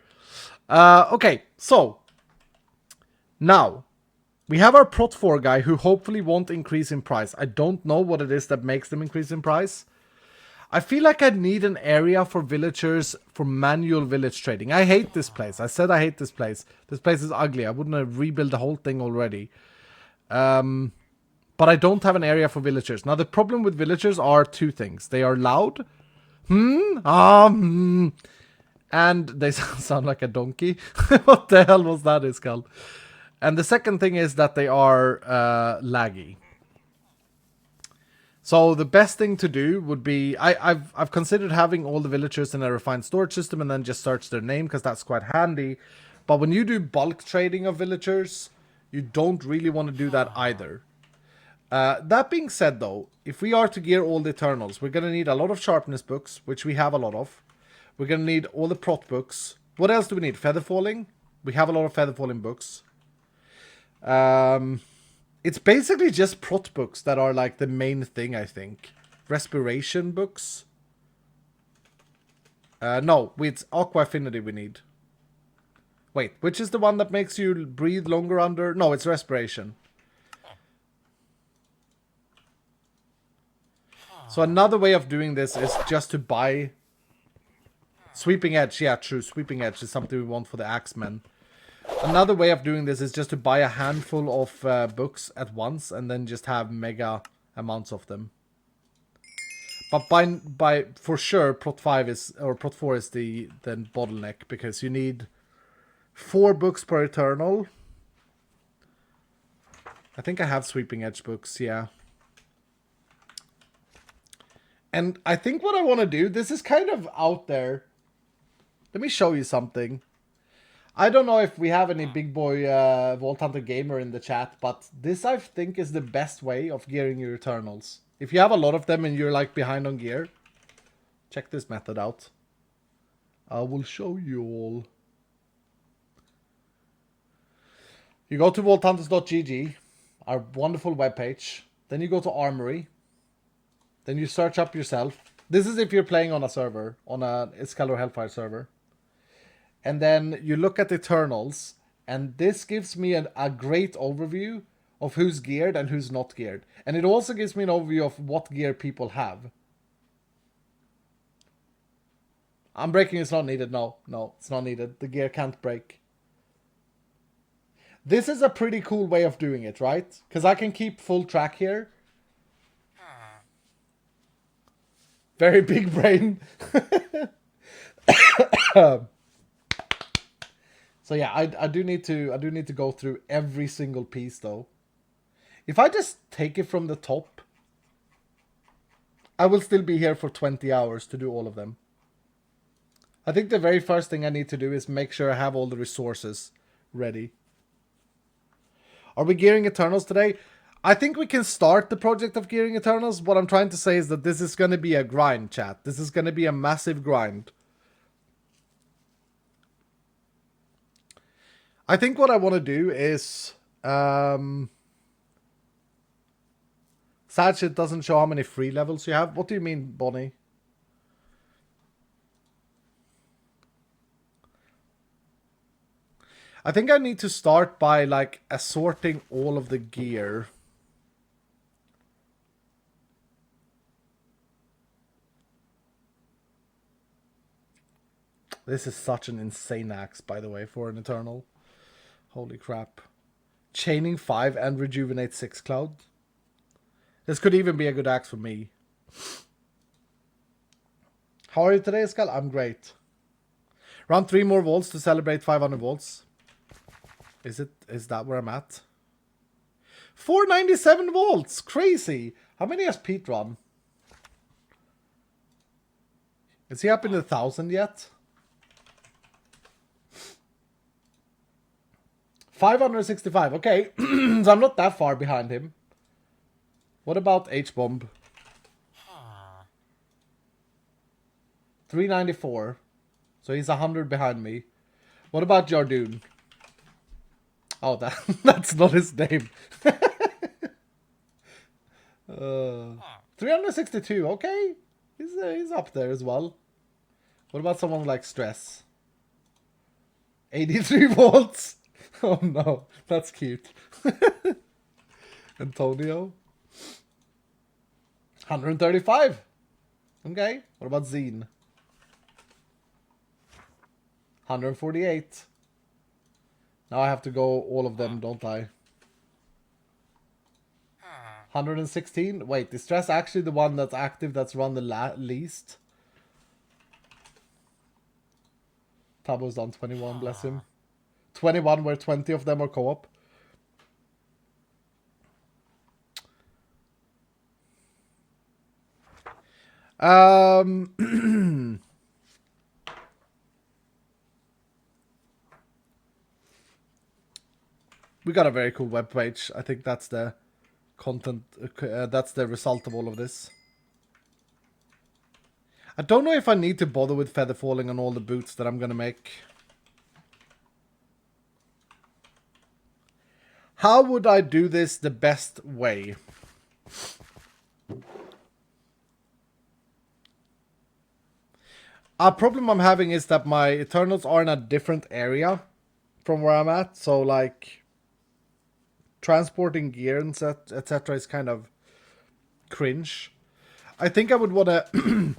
Okay, so now we have our Prot 4 guy who hopefully won't increase in price. I don't know what it is that makes them increase in price. I feel like I need an area for villagers for manual village trading. I hate this place. I said I hate this place. This place is ugly. I wouldn't have rebuilt the whole thing already. But I don't have an area for villagers. Now, the problem with villagers are two things. They are loud. And they sound like a donkey. What the hell was that, Iskall? And the second thing is that they are laggy. So the best thing to do would be, I've considered having all the villagers in a refined storage system and then just search their name because that's quite handy. But when you do bulk trading of villagers, you don't really want to do that either. That being said though, if we are to gear all the Eternals, we're going to need a lot of sharpness books, which we have a lot of. We're going to need all the prot books. What else do we need? Feather falling? We have a lot of feather falling books. It's basically just prot books that are like the main thing, I think. Respiration books. No, it's Aqua Affinity we need. Wait, which is the one that makes you breathe longer under? No, it's respiration. So another way of doing this is just to buy Sweeping Edge. Yeah, true. Sweeping Edge is something we want for the Axemen. Another way of doing this is just to buy a handful of books at once and then just have mega amounts of them. But by for sure, Prot 5 is, or Prot 4 is the bottleneck, because you need 4 books per Eternal. I think I have Sweeping Edge books, yeah. And I think what I want to do, this is kind of out there. Let me show you something. I don't know if we have any big boy Vault Hunter gamer in the chat, but this I think is the best way of gearing your Eternals. If you have a lot of them and you're like behind on gear, check this method out. I will show you all. You go to vaulthunters.gg, our wonderful webpage. Then you go to Armory. Then you search up yourself. This is if you're playing on a server, on a Iskall or Hellfire server. And then you look at Eternals, and this gives me a great overview of who's geared and who's not geared. And it also gives me an overview of what gear people have. Unbreaking is not needed. No, it's not needed. The gear can't break. This is a pretty cool way of doing it, right? Because I can keep full track here. Very big brain. So yeah, I do need to go through every single piece though. If I just take it from the top, I will still be here for 20 hours to do all of them. I think the very first thing I need to do is make sure I have all the resources ready. Are we gearing Eternals today? I think we can start the project of gearing Eternals. What I'm trying to say is that this is going to be a grind, chat. This is going to be a massive grind. I think what I want to do is... Sad shit doesn't show how many free levels you have. What do you mean, Bonnie? I think I need to start by like assorting all of the gear. This is such an insane axe, by the way, for an Eternal. Holy crap. Chaining 5 and rejuvenate 6 cloud. This could even be a good axe for me. How are you today, Iskall? I'm great. Round 3 more volts to celebrate 500 volts. Is that where I'm at? 497 volts! Crazy! How many has Pete run? Is he up in the 1,000 yet? 565, okay. So I'm not that far behind him. What about H-Bomb? 394. So he's 100 behind me. What about Jardoon? Oh, that's not his name. 362, okay. He's up there as well. What about someone like Stress? 83 volts. Oh no, that's cute. Antonio. 135. Okay, what about Zine? 148. Now I have to go all of them, don't I? 116. Wait, is Stress actually the one that's active that's run the least? Tubbo's done 21, bless him. 21 where 20 of them are co-op. We got a very cool web page. I think that's the content, that's the result of all of this. I don't know if I need to bother with feather falling on all the boots that I'm gonna make. How would I do this the best way? A problem I'm having is that my Eternals are in a different area from where I'm at. So, like, transporting gear and etc. is kind of cringe. I think I would want to...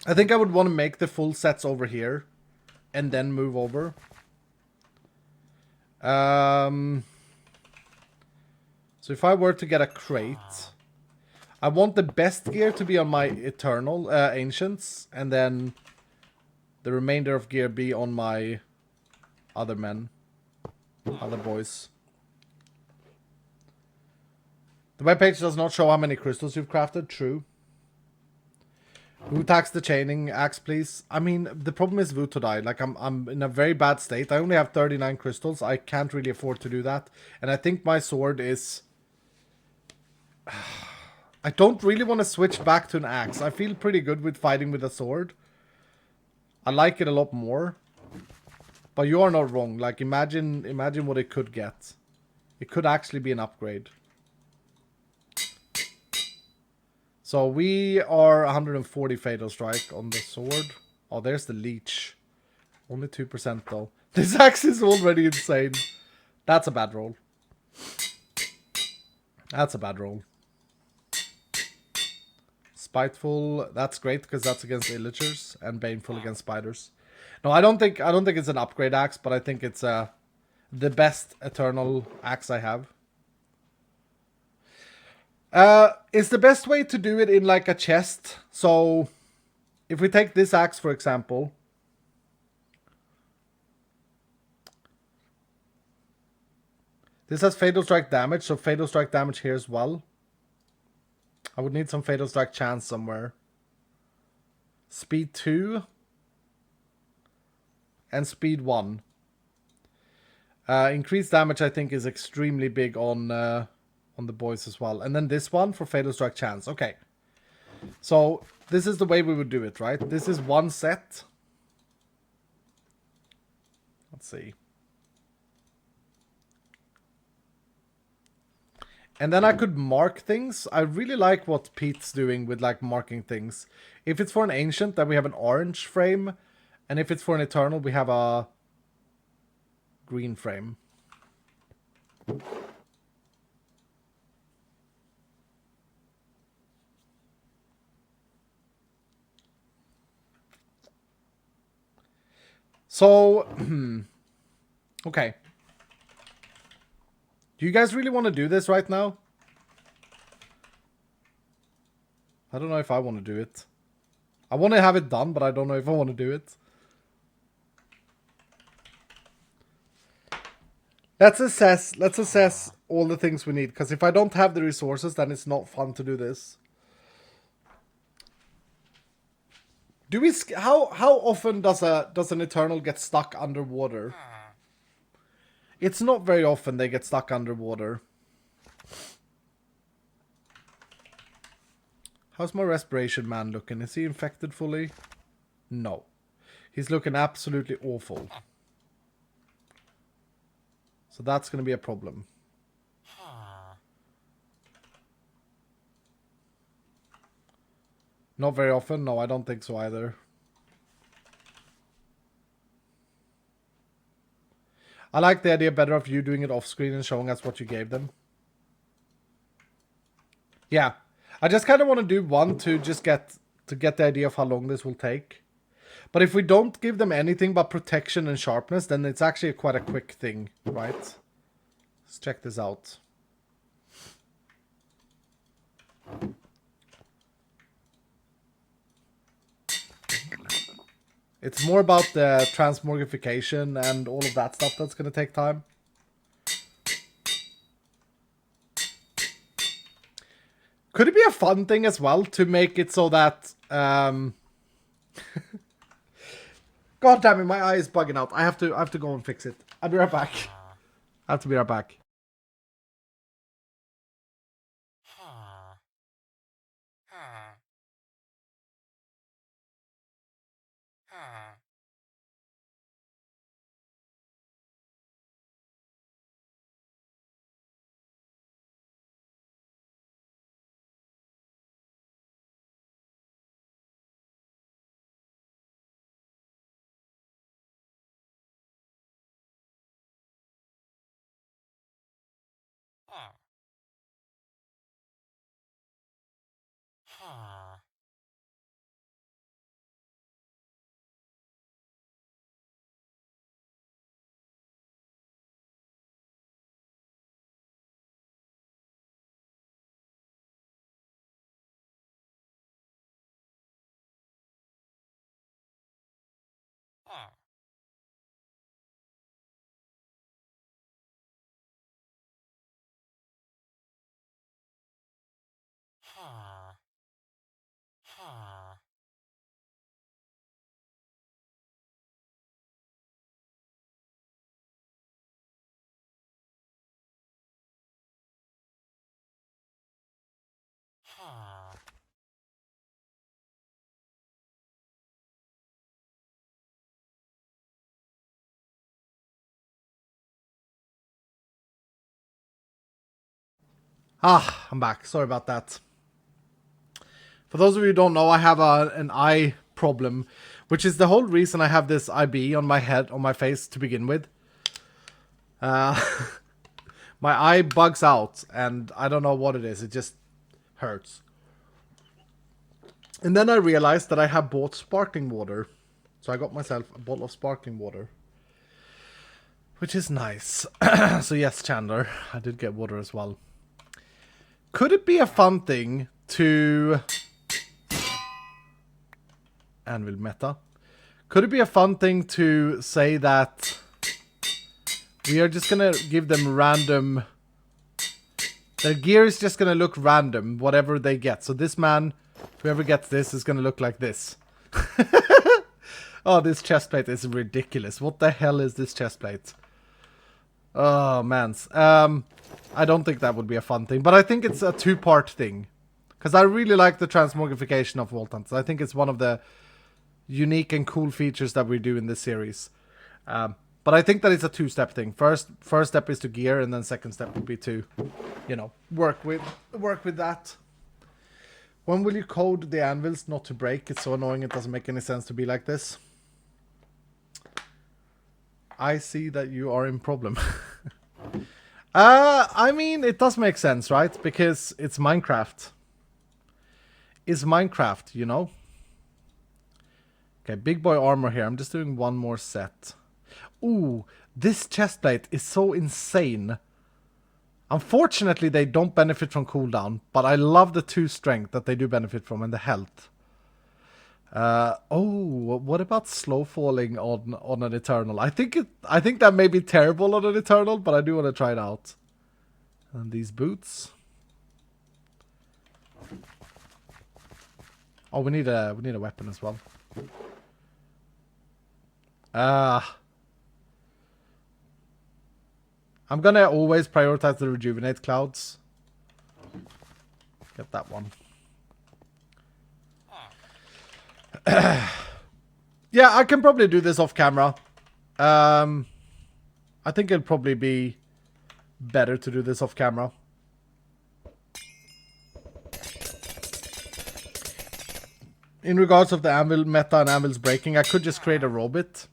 I think I would want to make the full sets over here. And then move over. So if I were to get a crate, I want the best gear to be on my Eternal Ancients, and then the remainder of gear be on my other men, other boys. The webpage does not show how many crystals you've crafted, true. Who tax the chaining axe, please? I mean, the problem is Vutodai. Like, I'm in a very bad state. I only have 39 crystals. I can't really afford to do that. And I think my sword is... I don't really want to switch back to an axe. I feel pretty good with fighting with a sword. I like it a lot more. But you are not wrong. Like, imagine what it could get. It could actually be an upgrade. So we are 140 Fatal Strike on the sword. Oh, there's the leech. Only 2% though. This axe is already insane. That's a bad roll. That's a bad roll. Spiteful, that's great because that's against illagers, and baneful against spiders. No, I don't think it's an upgrade axe, but I think it's the best Eternal axe I have. Is the best way to do it in like a chest. So if we take this axe for example, this has Fatal Strike damage, so Fatal Strike damage here as well. I would need some Fatal Strike chance somewhere. Speed 2 and Speed 1. Increased damage I think is extremely big on the boys as well. And then this one for Fatal Strike chance. Okay. So this is the way we would do it, right? This is one set. Let's see. And then I could mark things. I really like what Pete's doing with like marking things. If it's for an ancient, then we have an orange frame. And if it's for an eternal, we have a green frame. So, okay. Do you guys really want to do this right now? I don't know if I want to do it. I want to have it done, but I don't know if I want to do it. Let's assess all the things we need, because if I don't have the resources, then it's not fun to do this. Do we how often does an Eternal get stuck underwater? It's not very often they get stuck underwater. How's my respiration man looking? Is he infected fully? No. He's looking absolutely awful. So that's going to be a problem. Not very often. No, I don't think so either. I like the idea better of you doing it off screen and showing us what you gave them. Yeah. I just kind of want to do one to just get the idea of how long this will take. But if we don't give them anything but protection and sharpness, then it's actually quite a quick thing, right? Let's check this out. It's more about the transmogrification and all of that stuff that's going to take time. Could it be a fun thing as well to make it so that... God damn it, my eye is bugging out. I have to go and fix it. I'll be right back. I have to be right back. Ah, I'm back. Sorry about that. For those of you who don't know, I have an eye problem, which is the whole reason I have this IB on my head, on my face to begin with. My eye bugs out, and I don't know what it is. It just hurts. And then I realized that I have bought sparkling water. So I got myself a bottle of sparkling water. Which is nice. So yes, Chandler, I did get water as well. Could it be a fun thing to... Anvil meta. Could it be a fun thing to say that we are just gonna give them random... Their gear is just gonna look random, whatever they get. So this man, whoever gets this, is gonna look like this. Oh, this chest plate is ridiculous. What the hell is this chest plate? Oh, man. I don't think that would be a fun thing, but I think it's a two-part thing. Because I really like the transmogrification of Vault Hunters. I think it's one of the unique and cool features that we do in this series. But I think that it's a two-step thing. First step is to gear, and then second step would be to, you know, work with that. When will you code the anvils not to break? It's so annoying, it doesn't make any sense to be like this. I see that you are in problem. I mean, it does make sense, right? Because it's Minecraft. It's Minecraft, you know? Okay, big boy armor here. I'm just doing one more set. Ooh, this chestplate is so insane. Unfortunately, they don't benefit from cooldown, but I love the 2 strength that they do benefit from and the health. Oh, what about slow falling on an Eternal? I think that may be terrible on an Eternal, but I do want to try it out. And these boots. Oh, we need a weapon as well. I'm gonna always prioritize the rejuvenate clouds. Get that one. Yeah, I can probably do this off camera. I think it'll probably be better to do this off camera. In regards of the anvil meta and anvils breaking, I could just create a robot.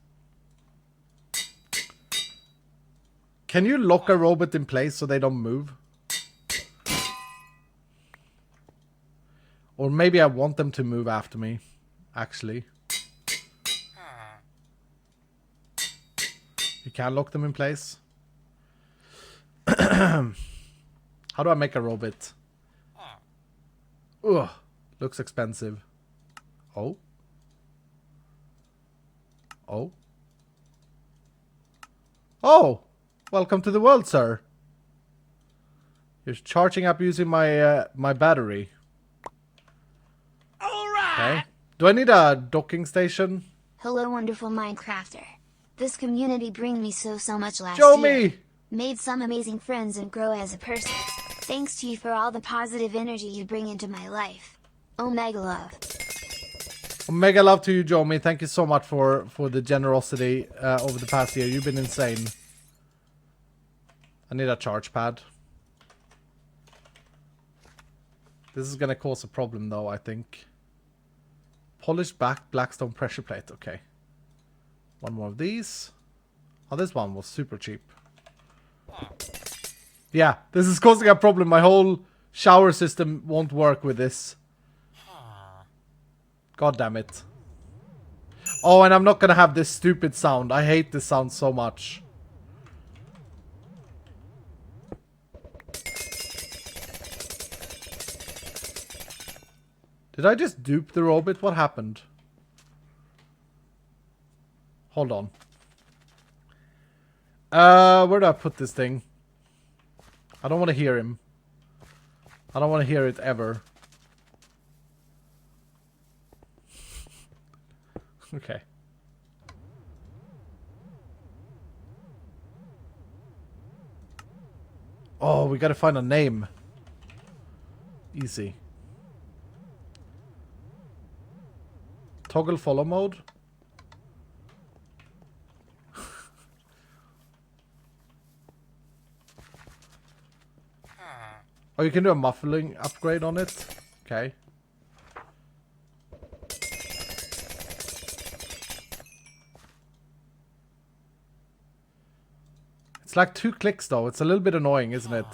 Can you lock a robot in place so they don't move? Or maybe I want them to move after me, actually. You can lock them in place. How do I make a robot? Ugh, looks expensive. Oh. Oh. Oh! Welcome to the world, sir. You're charging up using my my battery. Alright! Okay. Do I need a docking station? Hello wonderful Minecrafter. This community bring me so much last Show year. me! Made some amazing friends and grow as a person. Thanks to you for all the positive energy you bring into my life. Omega love. Mega love to you, Jomi. Thank you so much for the generosity over the past year. You've been insane. I need a charge pad. This is gonna cause a problem though, I think. Polished back Blackstone pressure plate. Okay. One more of these. Oh, this one was super cheap. Yeah, this is causing a problem. My whole shower system won't work with this. God damn it. Oh, and I'm not gonna have this stupid sound. I hate this sound so much. Did I just dupe the robot? What happened? Hold on. Where do I put this thing? I don't want to hear him. I don't want to hear it ever. Okay. Oh, we gotta find a name. Easy. Toggle follow mode. Oh, you can do a muffling upgrade on it. Okay. It's like 2 clicks though. It's a little bit annoying, isn't it?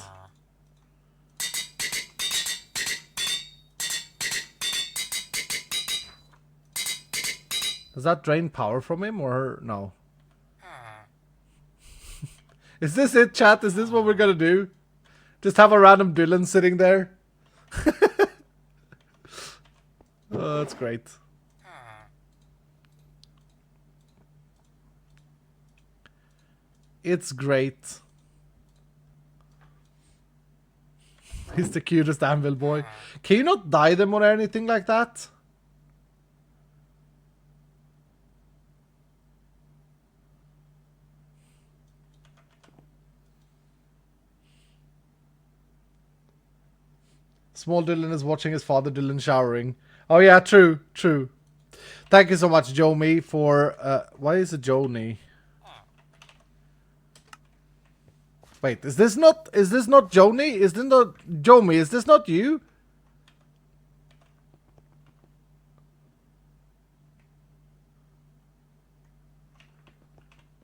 Does that drain power from him or no? Is this it, chat? Is this what we're gonna do? Just have a random Dylan sitting there? Oh, that's great. It's great. He's the cutest anvil boy. Can you not dye them or anything like that? Small Dylan is watching his father Dylan showering. Oh yeah, true, true. Thank you so much, Jomi, for why is it Joni? Wait, is this not Joni? Is this not Jomi? Is this not you?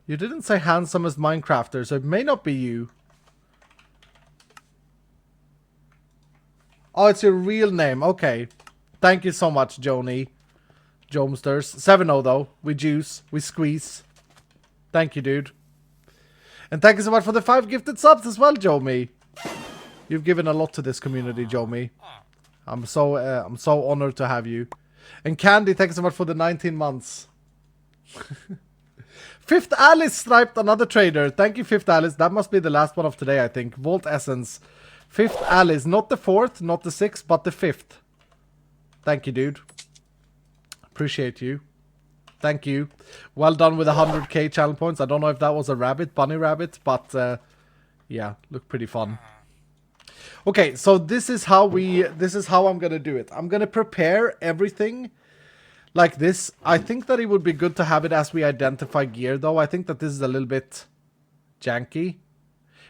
You didn't say handsomest Minecrafter, so it may not be you. Oh, it's your real name. Okay. Thank you so much, Joni. Jomsters. 7-0 though. We juice. We squeeze. Thank you, dude. And thank you so much for the 5 gifted subs as well, Jomi. You've given a lot to this community, Jomi. I'm so honored to have you. And Candy, thank you so much for the 19 months. Fifth Alice striped another trader. Thank you, Fifth Alice. That must be the last one of today, I think. Vault Essence. Fifth Alice. Not the 4th, not the 6th, but the 5th. Thank you, dude. Appreciate you. Thank you. Well done with 100k channel points. I don't know if that was a rabbit, bunny rabbit, but yeah, looked pretty fun. Okay, so this is how I'm gonna do it. I'm gonna prepare everything like this. I think that it would be good to have it as we identify gear, though. I think that this is a little bit janky.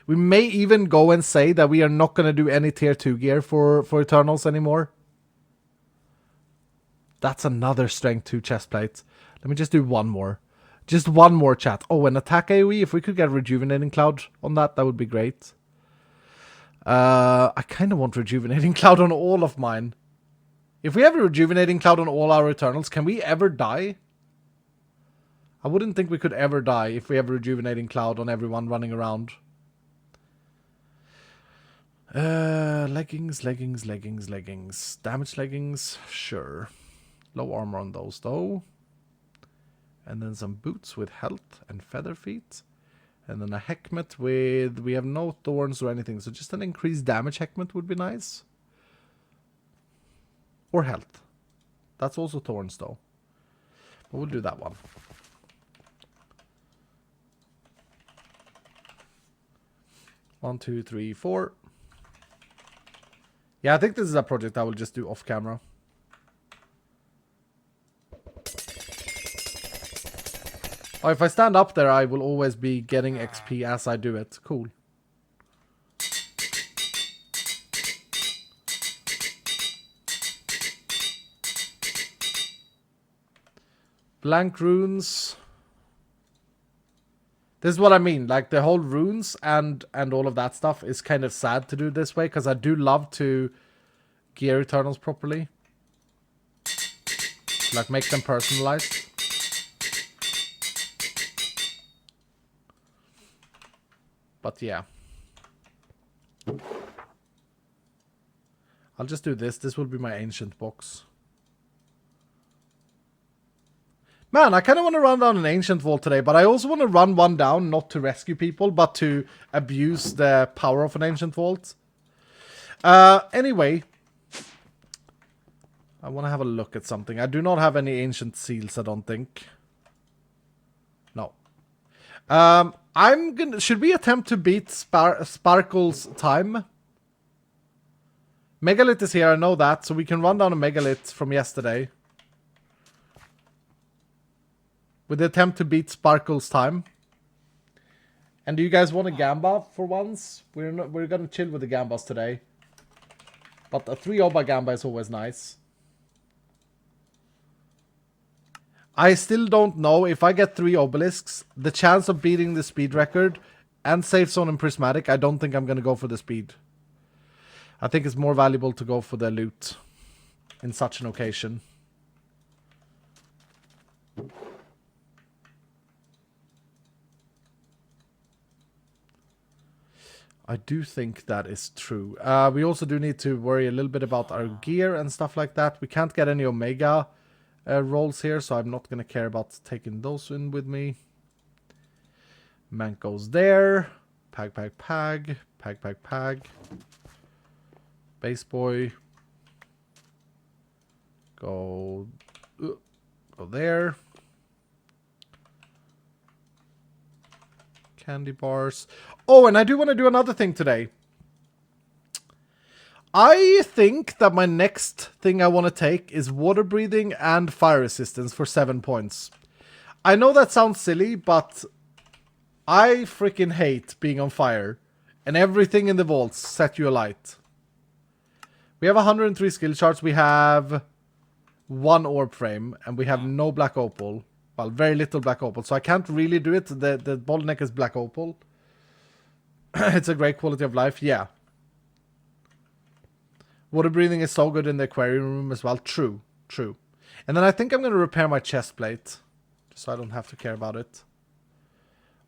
We may even go and say that we are not gonna do any tier 2 gear for Eternals anymore. That's another strength 2 chest plate. Let me just do one more. Just one more, chat. Oh, an attack AoE. If we could get Rejuvenating Cloud on that, that would be great. I kind of want Rejuvenating Cloud on all of mine. If we have a Rejuvenating Cloud on all our Eternals, can we ever die? I wouldn't think we could ever die if we have a Rejuvenating Cloud on everyone running around. Leggings. Damage leggings, sure. Low armor on those, though. And then some boots with health and feather feet. And then a Heckmet with... We have no thorns or anything, so just an increased damage Heckmet would be nice. Or health. That's also thorns, though. But we'll do that one. One, two, three, 4. Yeah, I think this is a project I will just do off camera. Oh, if I stand up there, I will always be getting XP as I do it. Cool. Blank runes. This is what I mean. Like, the whole runes and all of that stuff is kind of sad to do this way, because I do love to gear Eternals properly. Like, make them personalized. But yeah. I'll just do this. This will be my ancient box. Man, I kind of want to run down an ancient vault today, but I also want to run one down, not to rescue people, but to abuse the power of an ancient vault. Anyway. I want to have a look at something. I do not have any ancient seals, I don't think. No. Should we attempt to beat Sparkle's time? Megalith is here, I know that, so we can run down a Megalith from yesterday. With the attempt to beat Sparkle's time. And do you guys want a Gamba for once? We're gonna chill with the Gambas today. But a 3 Oba Gamba is always nice. I still don't know if I get 3 obelisks, the chance of beating the speed record and safe zone and prismatic, I don't think I'm going to go for the speed. I think it's more valuable to go for the loot in such an occasion. I do think that is true. We also do need to worry a little bit about our gear and stuff like that. We can't get any Omega rolls here, so I'm not going to care about taking those in with me. Mank goes there. Pag. Base boy. Go there. Candy bars. Oh, and I do want to do another thing today. I think that my next thing I want to take is water breathing and fire resistance for 7 points. I know that sounds silly, but I freaking hate being on fire. And everything in the vaults set you alight. We have 103 skill charts. We have 1 orb frame. And we have no black opal. Well, very little black opal, so I can't really do it. The bottleneck is black opal. It's a great quality of life, yeah. Water breathing is so good in the aquarium room as well. True, true. And then I think I'm going to repair my chest plate, just so I don't have to care about it.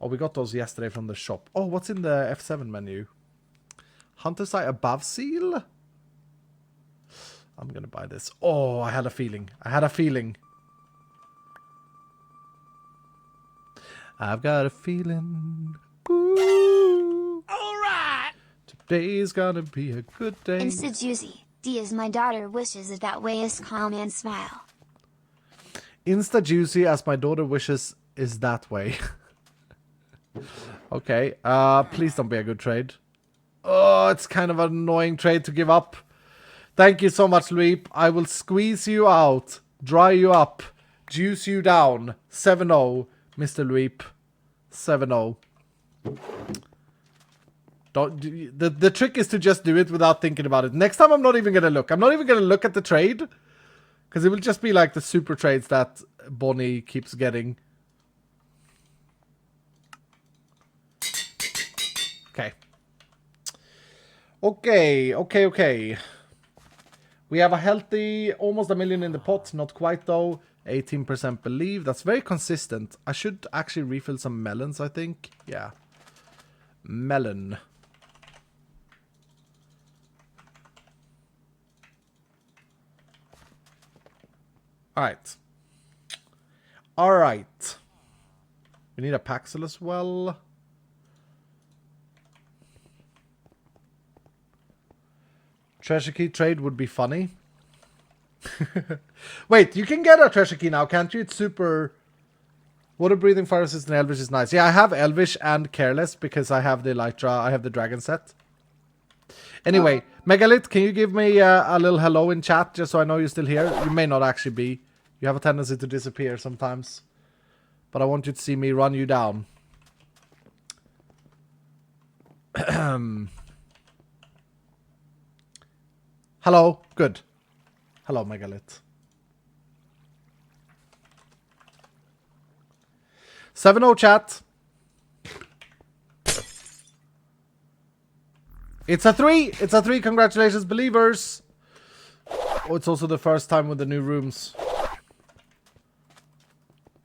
Oh, we got those yesterday from the shop. Oh, what's in the F7 menu? Hunter's Eye above seal? I'm going to buy this. Oh, I had a feeling. I had a feeling. I've got a feeling. Ooh. Alright! Today's gonna be a good day. Insta juicy. D as my daughter wishes it that way is calm and smile. Insta juicy as my daughter wishes is that way. Okay, please don't be a good trade. Oh, it's kind of an annoying trade to give up. Thank you so much, Leap. I will squeeze you out, dry you up, juice you down. 7-0, Mr. Leap. 7-0. The trick is to just do it without thinking about it. Next time I'm not even gonna look. I'm not even gonna look at the trade. Because it will just be like the super trades that Bonnie keeps getting. Okay. Okay. We have a healthy, almost 1 million in the pot. Not quite though. 18% believe. That's very consistent. I should actually refill some melons, I think. Yeah. Melon. Alright. We need a Paxel as well. Treasure key trade would be funny. Wait, you can get a treasure key now, can't you? It's super... Water breathing, fire resistant, Elvish is nice. Yeah, I have Elvish and Careless because I have the Elytra, I have the Dragon set. Anyway, Megalith, can you give me a little hello in chat just so I know you're still here? You may not actually be. You have a tendency to disappear sometimes. But I want you to see me run you down. Hello, good. Hello, Megalith. 7-0 chat. It's a 3. It's a 3. Congratulations, believers. Oh, it's also the first time with the new rooms.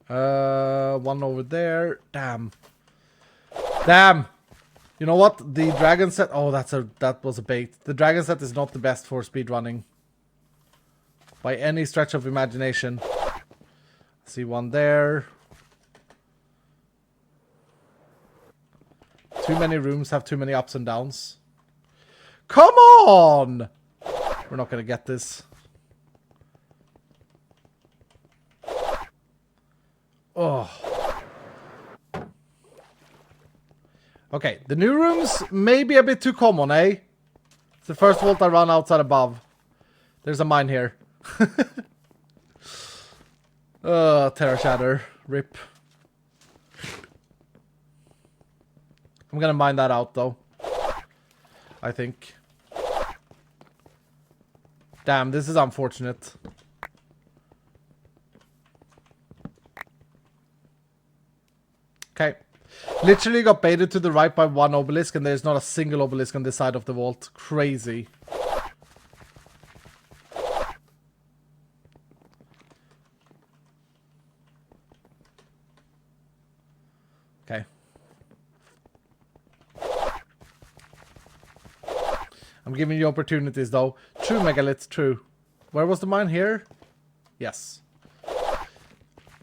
One over there. Damn. You know what? The dragon set. Oh, that was a bait. The dragon set is not the best for speedrunning. By any stretch of imagination. See one there. Too many rooms have too many ups and downs. Come on! We're not gonna get this. Oh. Okay, the new rooms may be a bit too common, eh? It's the first vault I run outside above. There's a mine here. Terra Shatter. Rip. I'm gonna mine that out, though. I think. Damn, this is unfortunate. Okay. Literally got baited to the right by one obelisk, and there's not a single obelisk on this side of the vault. Crazy. Okay. I'm giving you opportunities, though. True, Megalith, true. Where was the mine here? Yes.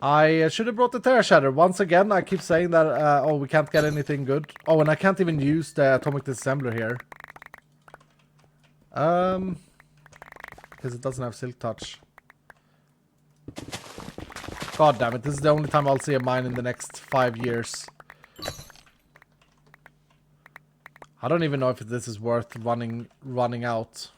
I should have brought the Terra Shatter. Once again, I keep saying that, oh, we can't get anything good. Oh, and I can't even use the Atomic Disassembler here. Because it doesn't have Silk Touch. God damn it, this is the only time I'll see a mine in the next 5 years. I don't even know if this is worth running out.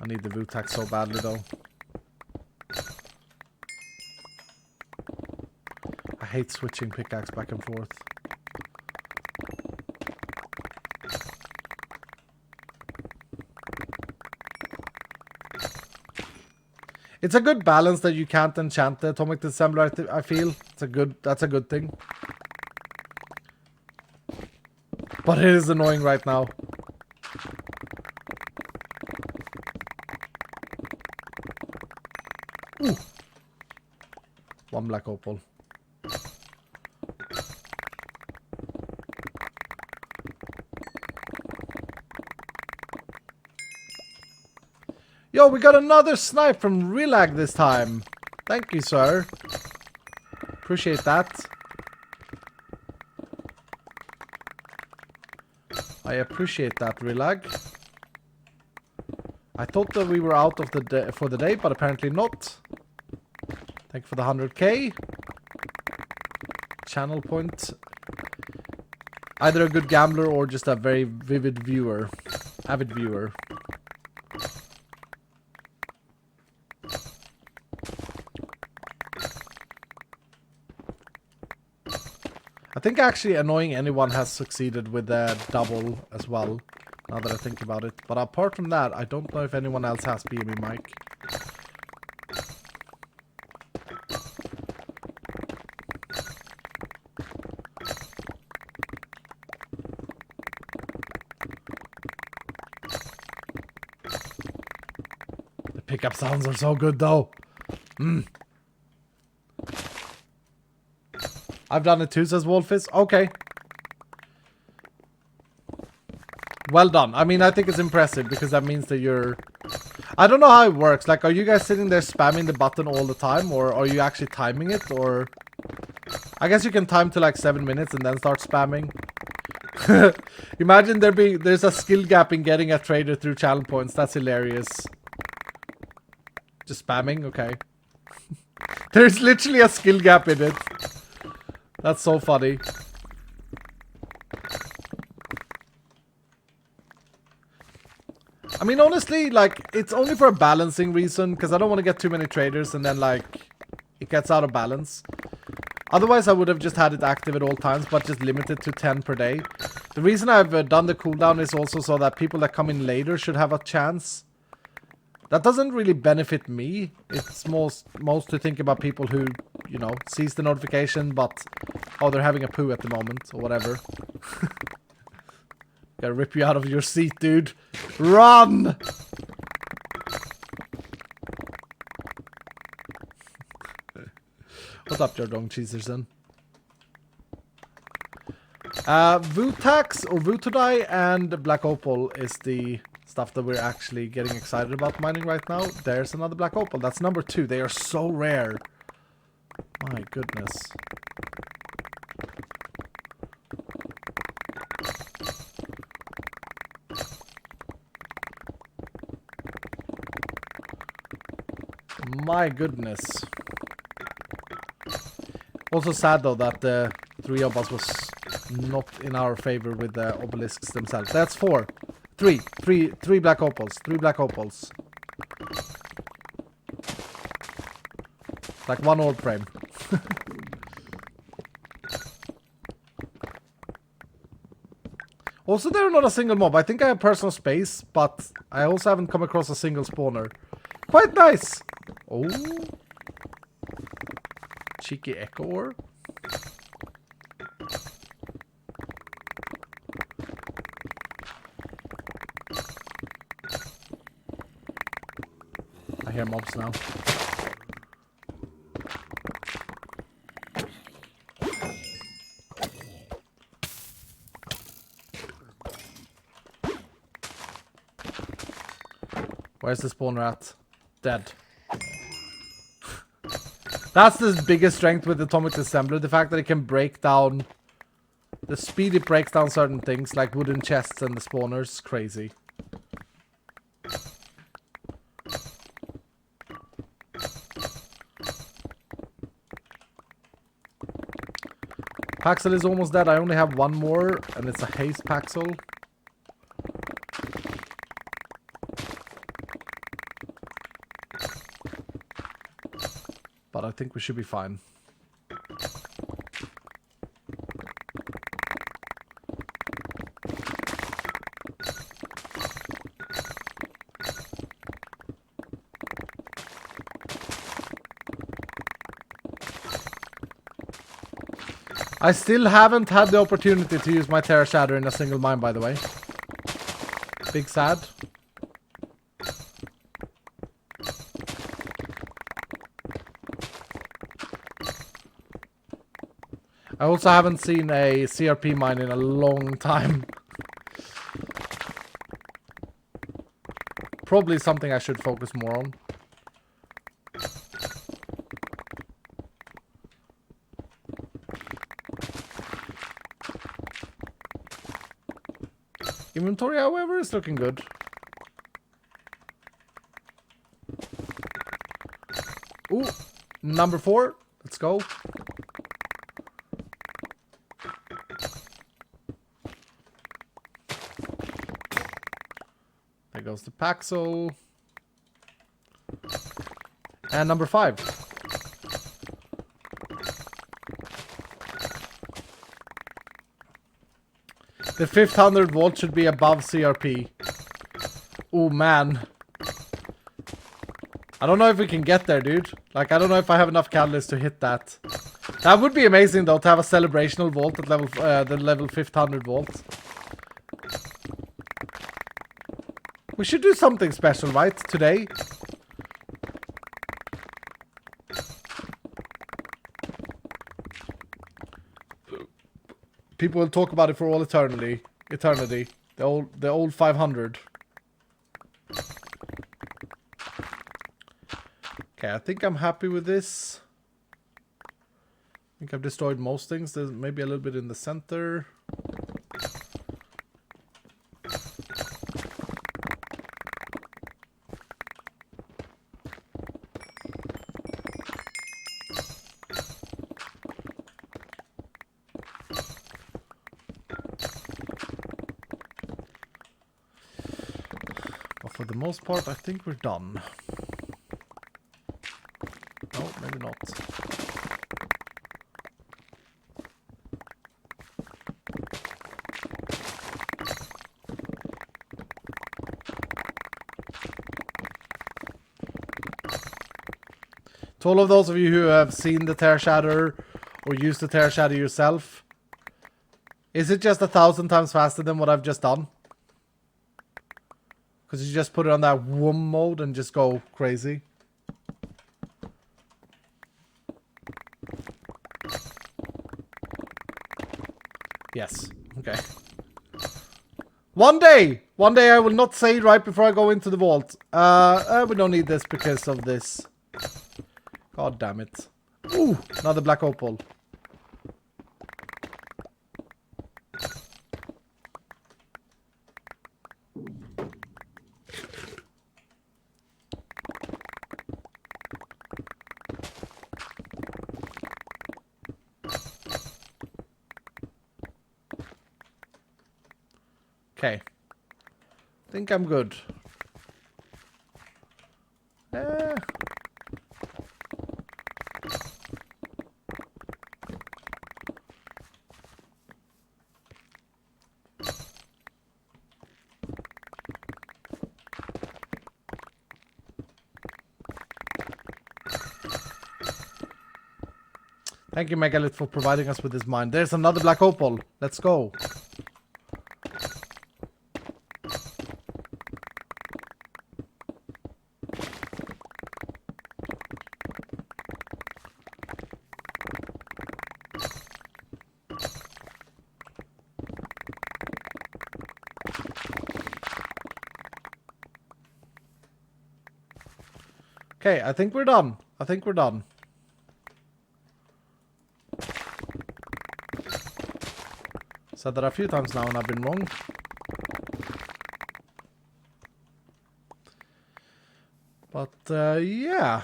I need the Vutax so badly, though. I hate switching pickaxe back and forth. It's a good balance that you can't enchant the atomic disassembler. I feel that's a good thing. But it is annoying right now. Ooh. One black opal. Yo, we got another snipe from Relag this time. Thank you, sir. Appreciate that. I appreciate that, Relag. I thought that we were out of the day for the day, but apparently not. Thank you for the 100k. Channel point. Either a good gambler or just a very vivid viewer. Avid viewer. I think actually annoying anyone has succeeded with the double as well, now that I think about it. But apart from that, I don't know if anyone else has BME mic. The pickup sounds are so good though. I've done it too, says Wolfis. Okay. Well done. I mean, I think it's impressive because that means that you're... I don't know how it works. Like, are you guys sitting there spamming the button all the time? Or are you actually timing it? Or... I guess you can time to like 7 minutes and then start spamming. Imagine there's a skill gap in getting a trader through channel points. That's hilarious. Just spamming? Okay. There's literally a skill gap in it. That's so funny. I mean, honestly, like, it's only for a balancing reason, because I don't want to get too many traders and then, like, it gets out of balance. Otherwise, I would have just had it active at all times, but just limited to 10 per day. The reason I've done the cooldown is also so that people that come in later should have a chance. That doesn't really benefit me. It's most to think about people who, you know, sees the notification, but, oh, they're having a poo at the moment, or whatever. Gotta rip you out of your seat, dude. Run! What's up, Jardong Cheeserson? Vutax or Vutodai and Black Opal is the stuff that we're actually getting excited about mining right now. There's another Black Opal. That's number 2. They are so rare. My goodness. My goodness. Also sad though that the 3 of us was not in our favor with the obelisks themselves. That's 4. 3 black opals. 3 black opals. Like one old frame. Also, they're not a single mob. I think I have personal space, but I also haven't come across a single spawner. Quite nice. Oh. Cheeky echo ore. I hear mobs now. Where's the spawner at? Dead. That's the biggest strength with the atomic disassembler. The fact that it can break down... The speed it breaks down certain things, like wooden chests and the spawners. Crazy. Paxel is almost dead. I only have one more, and it's a haste Paxel. But I think we should be fine. I still haven't had the opportunity to use my Terra Shatter in a single mine, by the way. Big sad. I also haven't seen a CRP mine in a long time. Probably something I should focus more on. Inventory, however, is looking good. Ooh, number 4. Let's go. There goes the Paxo. And number 5. The 500 volt should be above CRP. Oh man. I don't know if we can get there, dude. Like, I don't know if I have enough catalyst to hit that. That would be amazing, though, to have a celebrational volt at level, the level 500 volt. We should do something special, right? Today. People will talk about it for all eternity. The old 500. Okay, I think I'm happy with this. I think I've destroyed most things. There's maybe a little bit in the center. But for the most part, I think we're done. No, maybe not. To all of those of you who have seen the Terra Shatter or used the Terra Shatter yourself, is it just 1,000 times faster than what I've just done? Because you just put it on that womb mode and just go crazy. Yes. Okay. One day I will not say it right before I go into the vault. We don't need this because of this. God damn it. Ooh, another black opal. Okay. Think I'm good. Thank you, Megalith, for providing us with this mine. There's another black opal. Let's go. Okay, I think we're done. Said that a few times now and I've been wrong. But, yeah.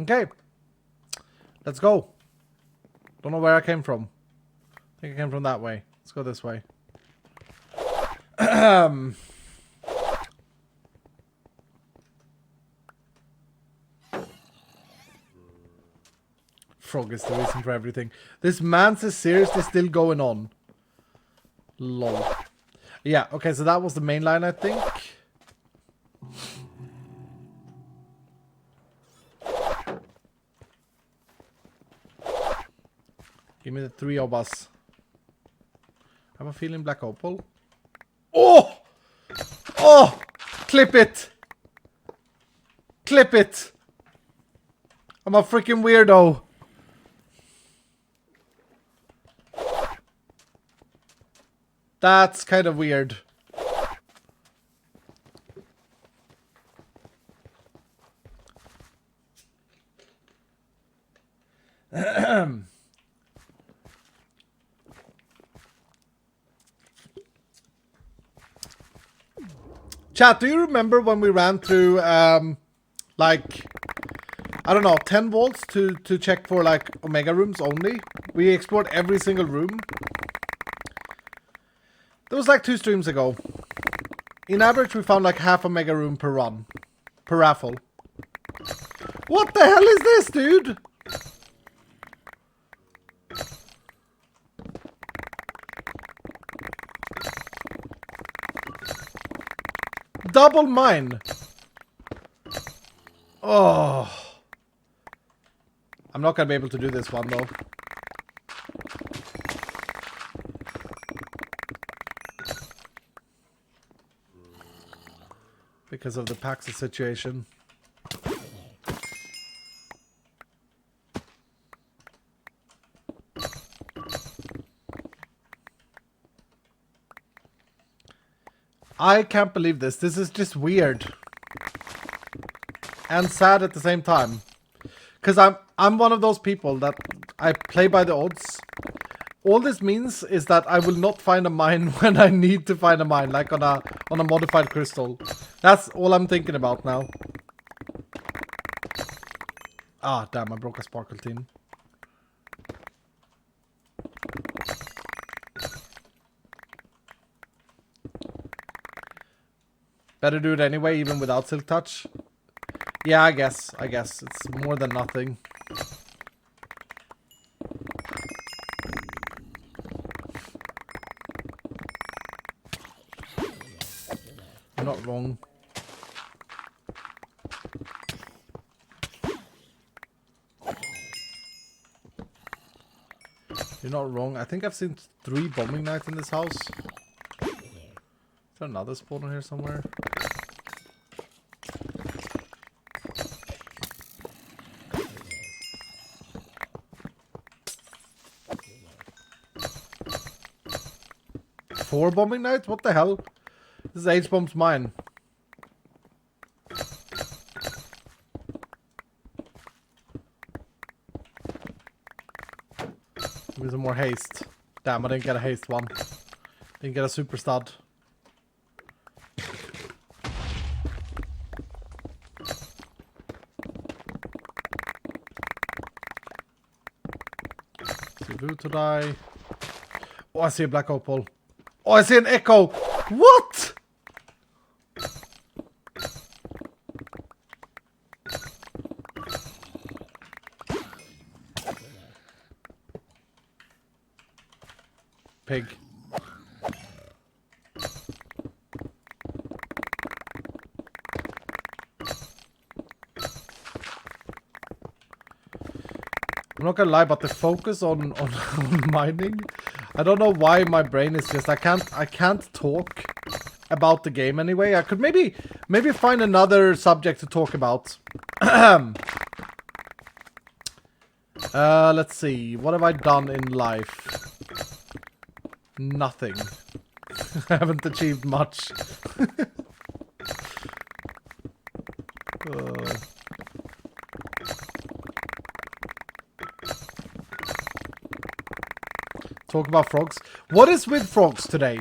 Okay. Let's go. Don't know where I came from. I think I came from that way. Let's go this way. Frog is the reason for everything. This man's is seriously still going on. Lol. Yeah, okay, so that was the main line, I think. Give me the 3 of us. I have a feeling Black Opal. Oh! Oh! Clip it! Clip it! I'm a freaking weirdo. That's kind of weird. Chat, do you remember when we ran through, like, I don't know, 10 volts to check for, like, Omega rooms only? We explored every single room. That was like 2 streams ago. In average, we found like half Omega room per run. Per raffle. What the hell is this, dude? Double mine. Oh. I'm not gonna be able to do this one though. Because of the Paxa situation. I can't believe this. This is just weird. And sad at the same time. Because I'm one of those people that I play by the odds. All this means is that I will not find a mine when I need to find a mine, like on a modified crystal. That's all I'm thinking about now. Ah, damn, I broke a sparkle tin. Better do it anyway, even without Silk Touch. Yeah, I guess. It's more than nothing. You're not wrong. You're not wrong. I think I've seen 3 bombing knights in this house. Is there another spawner here somewhere? Four bombing knights? What the hell? This is H-bomb's mine. Give me some more haste. Damn, I didn't get a haste one. Didn't get a super stud. See to die. Oh, I see a black opal. Oh, I see an echo. What? Pig. I'm not gonna lie, but the focus on mining, I don't know why my brain is just I can't talk about the game anyway. I could maybe find another subject to talk about. Let's see. What have I done in life? Nothing. I haven't achieved much. Talk about frogs. What is with frogs today?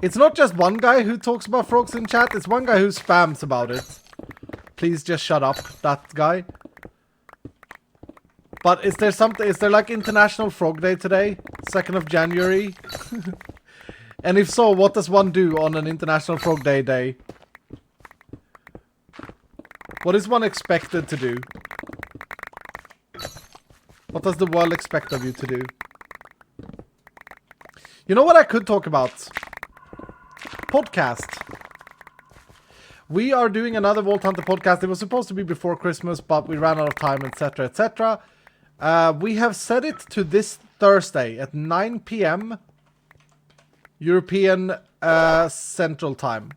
It's not just one guy who talks about frogs in chat. It's one guy who spams about it. Please just shut up, that guy. But is there something? Is there like International Frog Day today? 2nd of January? And if so, what does one do on an International Frog Day? What is one expected to do? What does the world expect of you to do? You know what I could talk about? Podcast. We are doing another Vault Hunter podcast. It was supposed to be before Christmas, but we ran out of time, etc., etc. We have set it to this Thursday at 9 p.m. European Central Time.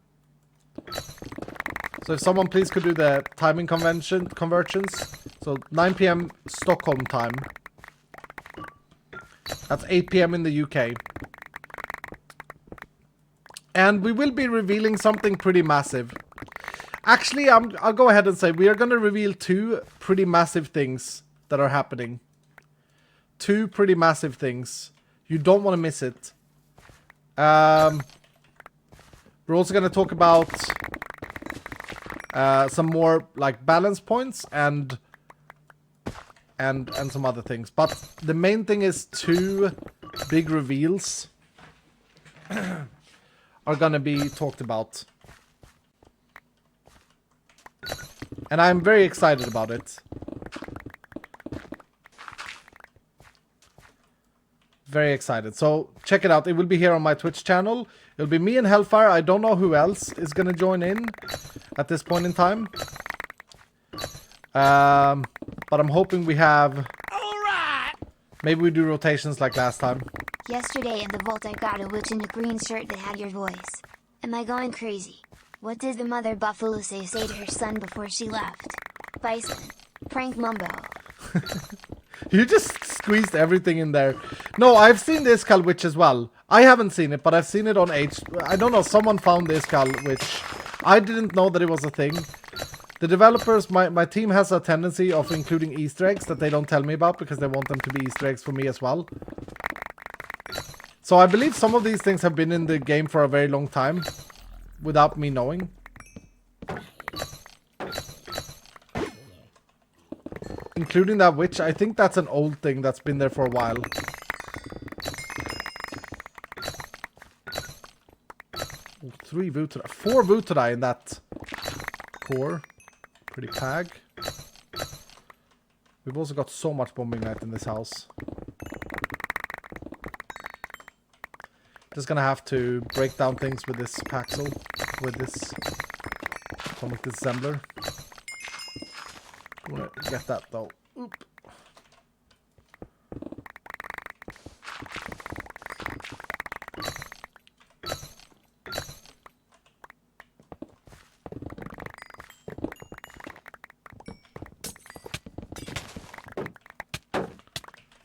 So if someone please could do the timing conversions. So 9 p.m. Stockholm time. That's 8 p.m. in the UK. And we will be revealing something pretty massive. Actually, I'll go ahead and say we are going to reveal two pretty massive things that are happening. Two pretty massive things. You don't want to miss it. We're also going to talk about some more like balance points and some other things. But the main thing is two big reveals are going to be talked about. And I'm very excited about it. Very excited. So check it out. It will be here on my Twitch channel. It'll be me and Hellfire. I don't know who else is going to join in at this point in time. But I'm hoping we have... Alright! Maybe we do rotations like last time. Yesterday in the vault I got a witch in a green shirt that had your voice. Am I going crazy? What did the mother buffalo say to her son before she left? Bison. Prank Mumbo. You just squeezed everything in there. No, I've seen the Iskall witch as well. I haven't seen it, but I've seen it on H. I don't know, someone found the Iskall witch. I didn't know that it was a thing. The developers, my team has a tendency of including Easter eggs that they don't tell me about because they want them to be Easter eggs for me as well. So I believe some of these things have been in the game for a very long time without me knowing. Including that witch. I think that's an old thing that's been there for a while. Ooh, 3 Vutodai. 4 Vutodai in that core. Pretty pag. We've also got so much bombing light in this house. Just gonna have to break down things with this Paxel. With this atomic disassembler. I wanna get that though. Oop.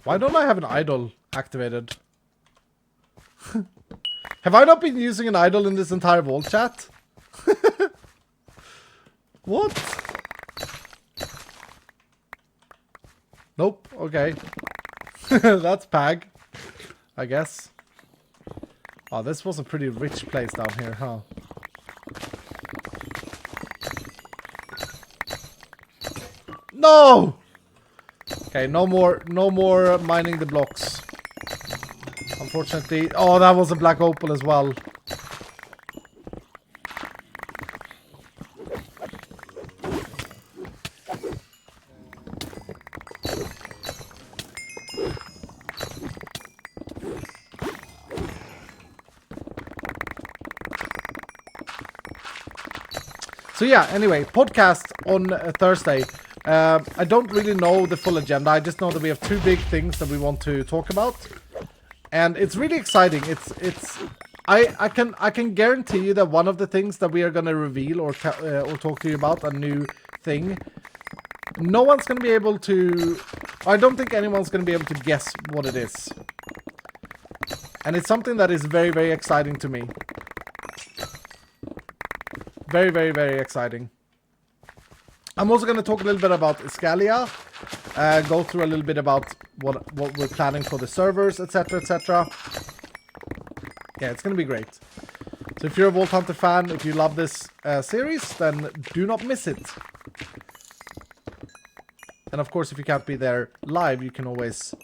Why don't I have an idol activated? Have I not been using an idol in this entire vault chat? What? Nope, okay. That's pag, I guess. Oh, this was a pretty rich place down here, huh? No! Okay, no more mining the blocks. Unfortunately. Oh, that was a black opal as well. So yeah, anyway, podcast on Thursday. I don't really know the full agenda. I just know that we have two big things that we want to talk about. And it's really exciting. I can guarantee you that one of the things that we are going to reveal or talk to you about, a new thing, no one's going to be able to... I don't think anyone's going to be able to guess what it is. And it's something that is very, very exciting to me. Very, very, very exciting. I'm also going to talk a little bit about Iskall, go through a little bit about what we're planning for the servers, etc., etc. Yeah, it's going to be great. So if you're a Vault Hunter fan, if you love this series, then do not miss it. And of course, if you can't be there live, you can always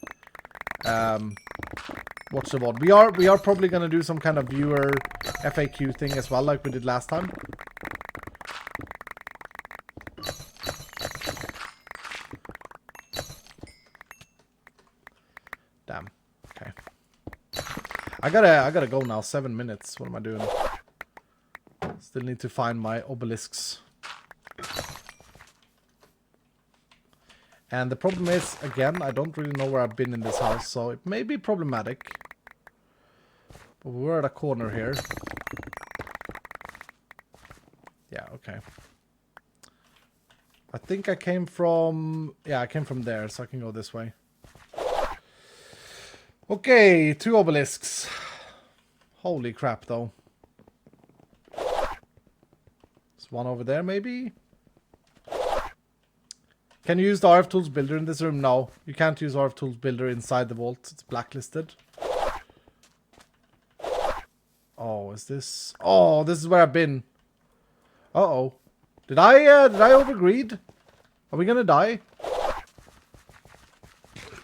watch the VOD. We are probably going to do some kind of viewer FAQ thing as well, like we did last time. Damn. Okay. I gotta go now. 7 minutes. What am I doing? Still need to find my obelisks. And the problem is, again, I don't really know where I've been in this house, so it may be problematic. But we're at a corner here. Yeah, okay. I think I came from... Yeah, I came from there, so I can go this way. Okay, 2 obelisks. Holy crap, though. There's one over there, maybe? Can you use the RF Tools Builder in this room? No, you can't use RF Tools Builder inside the vault. It's blacklisted. Oh, is this... Oh, this is where I've been. Uh-oh. Did I overgreed? Are we gonna die?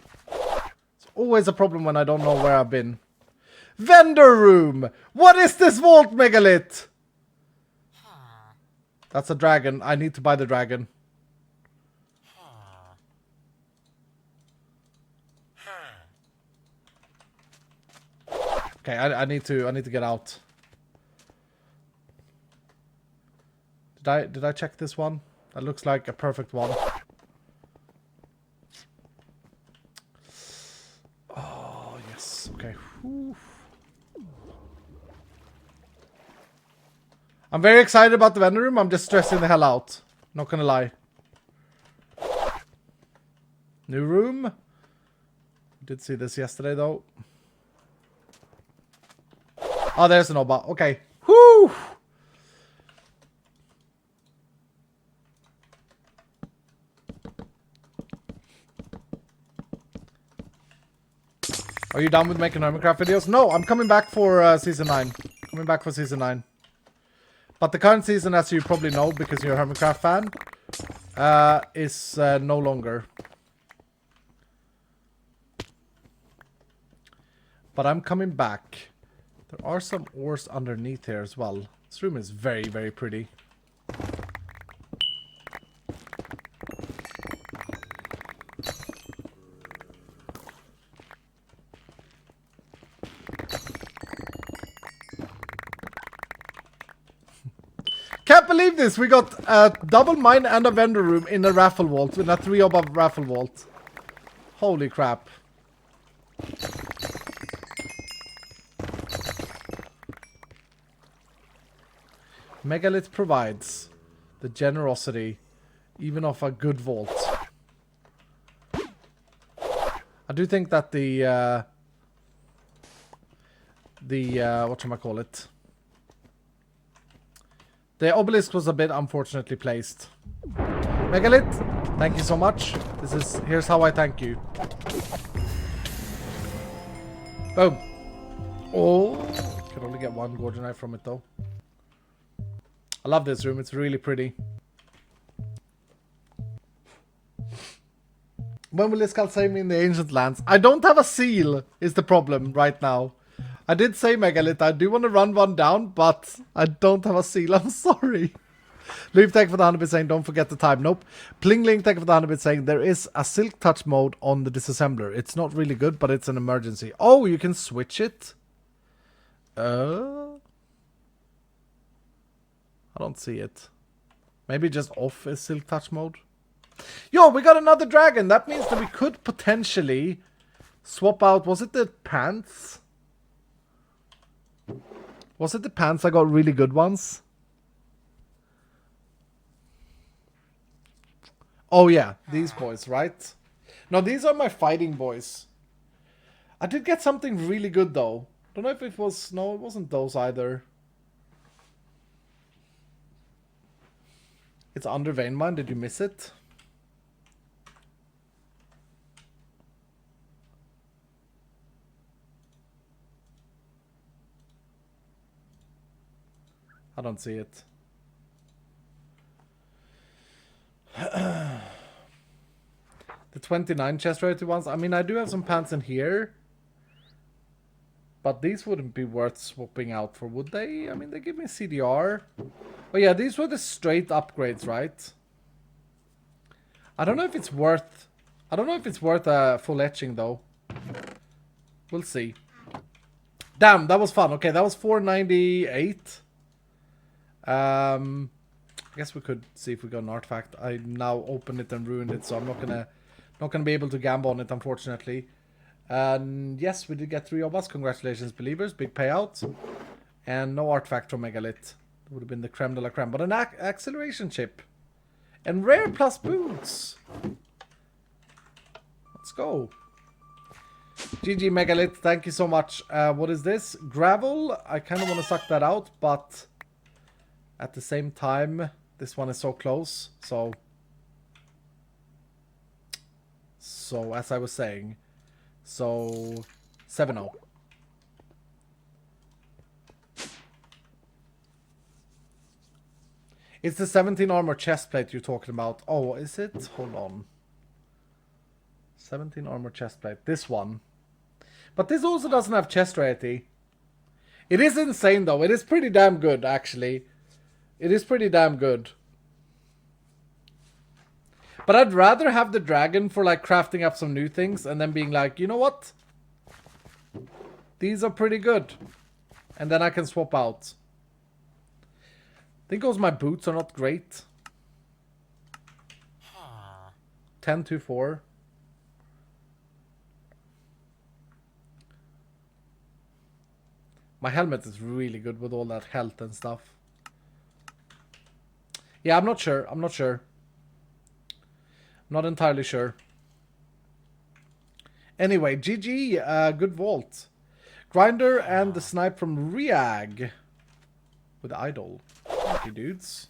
It's always a problem when I don't know where I've been. Vendor room! What is this vault, Megalith? That's a dragon. I need to buy the dragon. Okay, I need to get out. Did I check this one? That looks like a perfect one. Oh yes, okay. Whew. I'm very excited about the vendor room. I'm just stressing the hell out. Not gonna lie. New room. Did see this yesterday though. Oh, there's an Oba. Okay. Whoo! Are you done with making Hermitcraft videos? No, I'm coming back for season 9. Coming back for season 9. But the current season, as you probably know, because you're a Hermitcraft fan, is no longer. But I'm coming back. There are some ores underneath here as well. This room is very, very pretty. Can't believe this! We got a double mine and a vendor room in a raffle vault, in a 3 above raffle vault. Holy crap. Megalith provides the generosity even of a good vault. I do think that the whatchamacallit, the obelisk was a bit unfortunately placed. Megalith, thank you so much. Here's how I thank you. Boom. Oh, can only get 1 Gorgonite from it though. I love this room, it's really pretty. When will iskall save me in the ancient lands? I don't have a seal, is the problem right now. I did say, Megalith, I do want to run one down, but I don't have a seal, I'm sorry. Leaf, thank you for the 100 bit saying, don't forget the time. Nope. Plingling, thank you for the 100 bit saying, there is a silk touch mode on the disassembler. It's not really good, but it's an emergency. Oh, you can switch it? I don't see it. Maybe just off is silk touch mode. Yo, we got another dragon. That means that we could potentially swap out. Was it the pants? Was it the pants I got really good ones? Oh yeah, these boys, right? No, these are my fighting boys. I did get something really good though. Don't know if it was... No, it wasn't those either. It's under vein mine. Did you miss it? I don't see it. The 29 chest rarity ones. I mean, I do have some pants in here. But these wouldn't be worth swapping out for, would they? I mean, they give me CDR. Oh yeah, these were the straight upgrades, right? I don't know if it's worth... I don't know if it's worth a full etching, though. We'll see. Damn, that was fun. Okay, that was 498. I guess we could see if we got an artifact. I now opened it and ruined it, so I'm not gonna be able to gamble on it, unfortunately. And yes, we did get 3 of us. Congratulations, believers. Big payout. And no artifact from Megalith. It would have been the creme de la creme. But an acceleration chip. And rare plus boots. Let's go. GG Megalith, thank you so much. What is this? Gravel. I kind of want to suck that out, but at the same time, this one is so close. So as I was saying, so 7-0. It's the 17 armor chest plate you're talking about. Oh, is it? Hold on. 17 armor chest plate. This one. But this also doesn't have chest rarity. It is insane though. It is pretty damn good, actually. It is pretty damn good. But I'd rather have the dragon for like crafting up some new things and then being like, you know what? These are pretty good. And then I can swap out. I think also my boots are not great. 10-4. My helmet is really good with all that health and stuff. Yeah, I'm not sure. I'm not sure. Not entirely sure. Anyway, GG. Good vault. Grinder and the snipe from Reag. With Idol. Thank you, dudes.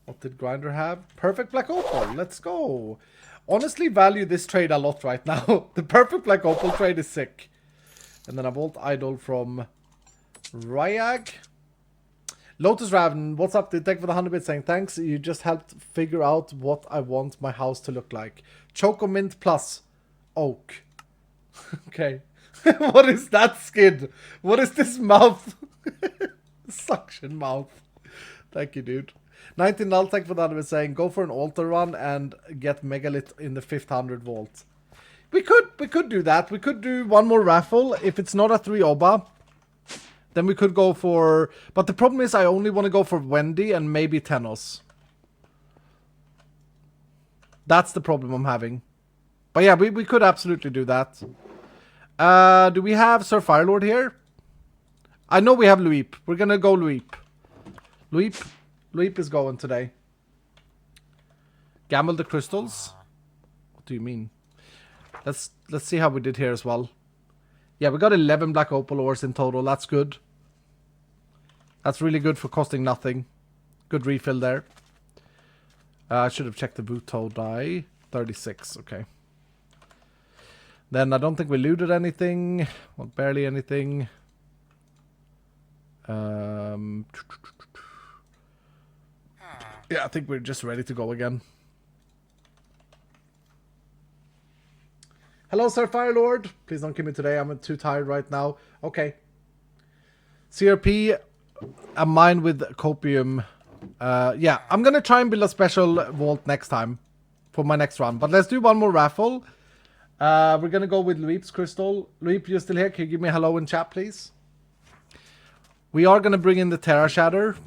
What did Grinder have? Perfect Black Opal. Let's go. Honestly value this trade a lot right now. The Perfect Black Opal trade is sick. And then a Vault Idol from Ryag. Lotus Raven, what's up dude? Thank you for the 100 bits saying thanks. You just helped figure out what I want my house to look like. Choco Mint plus oak. Okay. What is that skin? What is this mouth? Suction mouth. Thank you, dude. 19 null, thank you for the 100 bits saying go for an altar run and get Megalith in the 500 vault. We could do that. We could do one more raffle. If it's not a 3 Oba, then we could go for... But the problem is I only want to go for Wendy and maybe Tenos. That's the problem I'm having. But yeah, we could absolutely do that. Do we have Sir Firelord here? I know we have Luip. We're going to go Luip. Luip is going today. Gamble the crystals? What do you mean? Let's see how we did here as well. Yeah, we got 11 black opal ores in total. That's good. That's really good for costing nothing. Good refill there. I should have checked the boot toe die. 36, okay. Then I don't think we looted anything. Well, barely anything. Yeah, I think we're just ready to go again. Hello, Sir Firelord. Please don't kill me today. I'm too tired right now. Okay. CRP, a mine with copium. Yeah, I'm going to try and build a special vault next time for my next run. But let's do one more raffle. We're going to go with Luip's crystal. Luip, you're still here. Can you give me a hello in chat, please? We are going to bring in the Terra Shatter.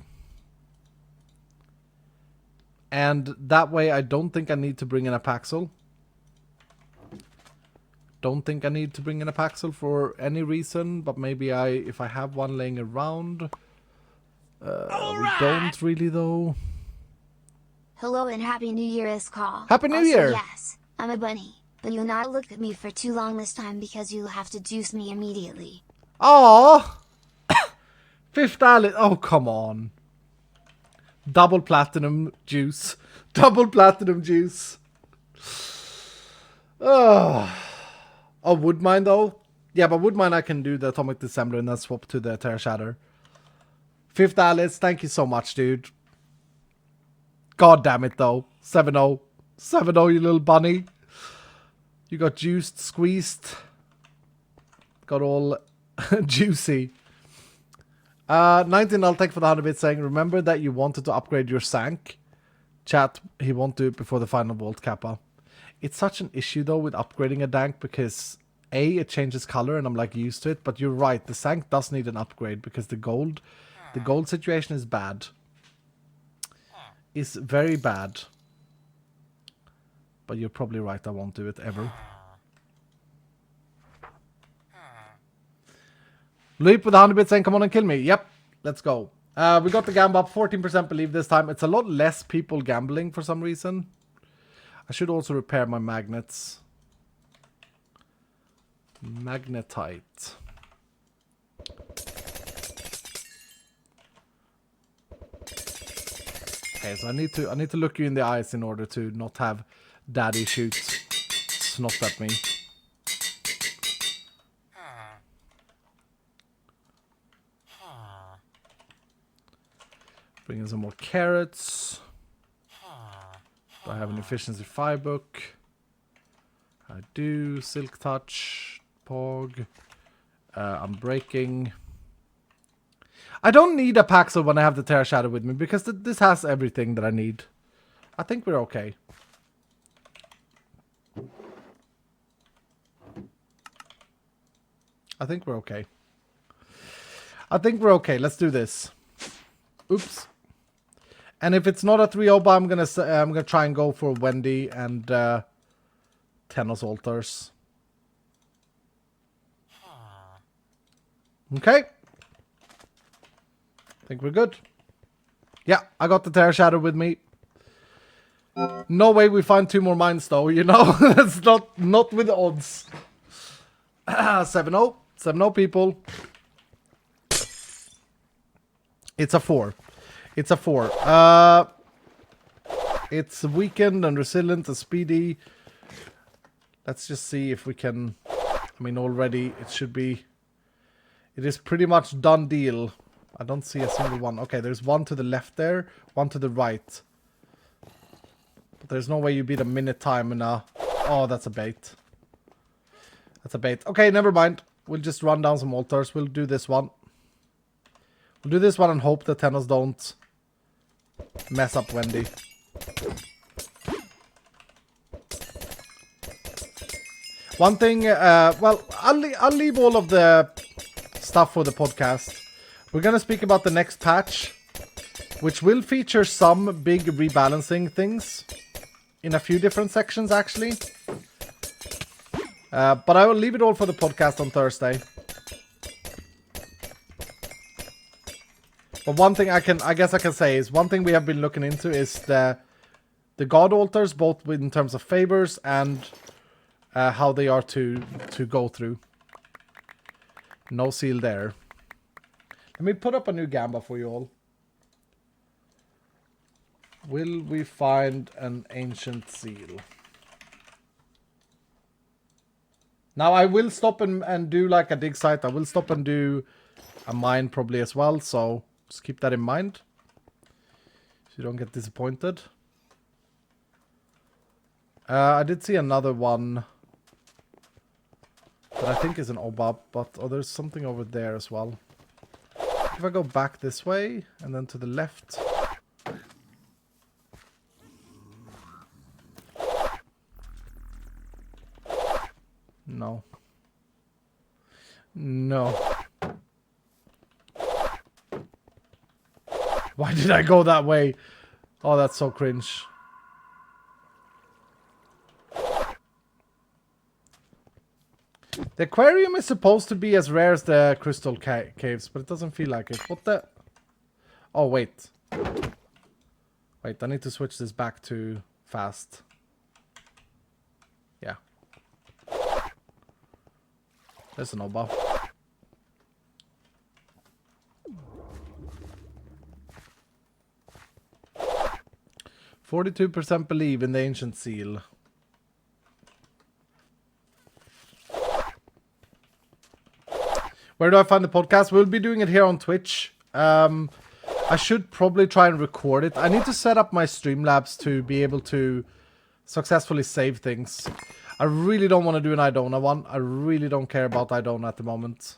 And that way I don't think I need to bring in a Paxel. Don't think I need to bring in a Paxel for any reason, but maybe if I have one laying around. We don't really though. Hello and Happy New Year, Iskall. Happy New Year! Yes, I'm a bunny, but you'll not look at me for too long this time because you'll have to juice me immediately. Aww! 5th Alice. Oh, come on. Double platinum juice. Double platinum juice. Oh. Oh, Woodmine though? Yeah, but Woodmine I can do the Atomic Dissembler and then swap to the Terra Shatter. 5th Alice, thank you so much, dude. God damn it though. 7-0. 7-0, you little bunny. You got juiced, squeezed. Got all juicy. 19, I'll take for the 100 bits saying, remember that you wanted to upgrade your Sank? Chat, he won't do it before the final vault, Kappa. It's such an issue though with upgrading a dank because it changes color and I'm like used to it. But you're right, the Sank does need an upgrade because the gold situation is bad. Is very bad. But you're probably right, I won't do it ever. Leap with 100 bits saying, come on and kill me. Yep, let's go. We got the gamble up, 14% believe this time. It's a lot less people gambling for some reason. I should also repair my magnets. Magnetite. Okay, so I need to look you in the eyes in order to not have daddy shoot snot at me. Bring in some more carrots. Do I have an efficiency 5 book? I do. Silk touch. Pog. I'm breaking. I don't need a Paxo when I have the Terra Shadow with me because this has everything that I need. I think we're okay. I think we're okay. I think we're okay. Let's do this. Oops. And if it's not a 3 Oba, I'm gonna try and go for Wendy and Tenos Altars. Okay. I think we're good. Yeah, I got the Terra Shadow with me. No way we find 2 more mines though, you know? That's not with the odds. 7-0. 7-0 people. It's a 4. It's a 4. It's weakened and resilient and speedy. Let's just see if we can... I mean, already it should be... It is pretty much done deal. I don't see a single one. Okay, there's one to the left there, one to the right. But there's no way you beat a minute time in a... Oh, that's a bait. That's a bait. Okay, never mind. We'll just run down some altars. We'll do this one. We'll do this one and hope the Tenos don't mess up Wendy. One thing, well, I'll leave all of the stuff for the podcast. We're gonna speak about the next patch, which will feature some big rebalancing things in a few different sections, actually. But I will leave it all for the podcast on Thursday. But one thing I guess I can say is one thing we have been looking into is the god altars, both in terms of favors and how they are to go through. No seal there. Let me put up a new gamba for you all. Will we find an ancient seal? Now I will stop and do like a dig site. I will stop and do a mine probably as well. So just keep that in mind. So you don't get disappointed. I did see another one that I think is an Obab, but there's something over there as well. If I go back this way and then to the left. No. No. Why did I go that way? Oh, that's so cringe. The aquarium is supposed to be as rare as the crystal caves, but it doesn't feel like it. What the? Oh, wait. Wait, I need to switch this back to fast. Yeah. There's an Oba. %42% believe in the ancient seal. Where do I find the podcast? We'll be doing it here on Twitch. I should probably try and record it. I need to set up my Streamlabs to be able to successfully save things. I really don't want to do an Idona one. I really don't care about Idona at the moment.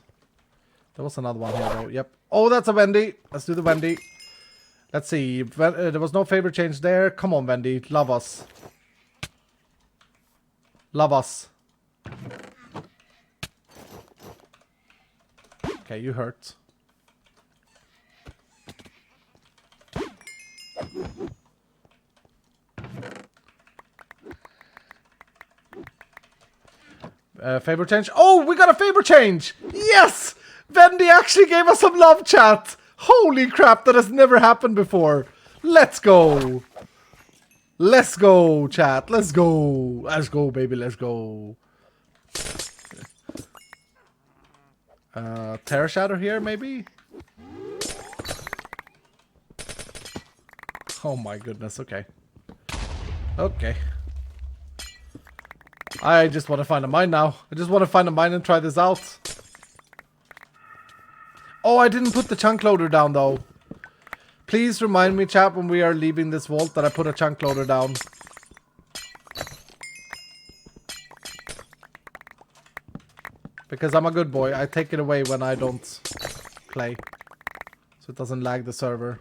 There was another one here though. Yep. Oh, that's a Wendy. Let's do the Wendy. Let's see. There was no favor change there. Come on, Wendy. Love us. Love us. Okay, you hurt. Favor change. Oh, we got a favor change! Yes! Vendy actually gave us some love, chat! Holy crap, that has never happened before. Let's go! Let's go, chat. Let's go. Let's go, baby. Let's go. Terror Shadow here, maybe? Oh my goodness, okay. Okay. I just want to find a mine now. I just want to find a mine and try this out. Oh, I didn't put the chunk loader down though. Please remind me, chat, when we are leaving this vault that I put a chunk loader down. Because I'm a good boy. I take it away when I don't play. So it doesn't lag the server.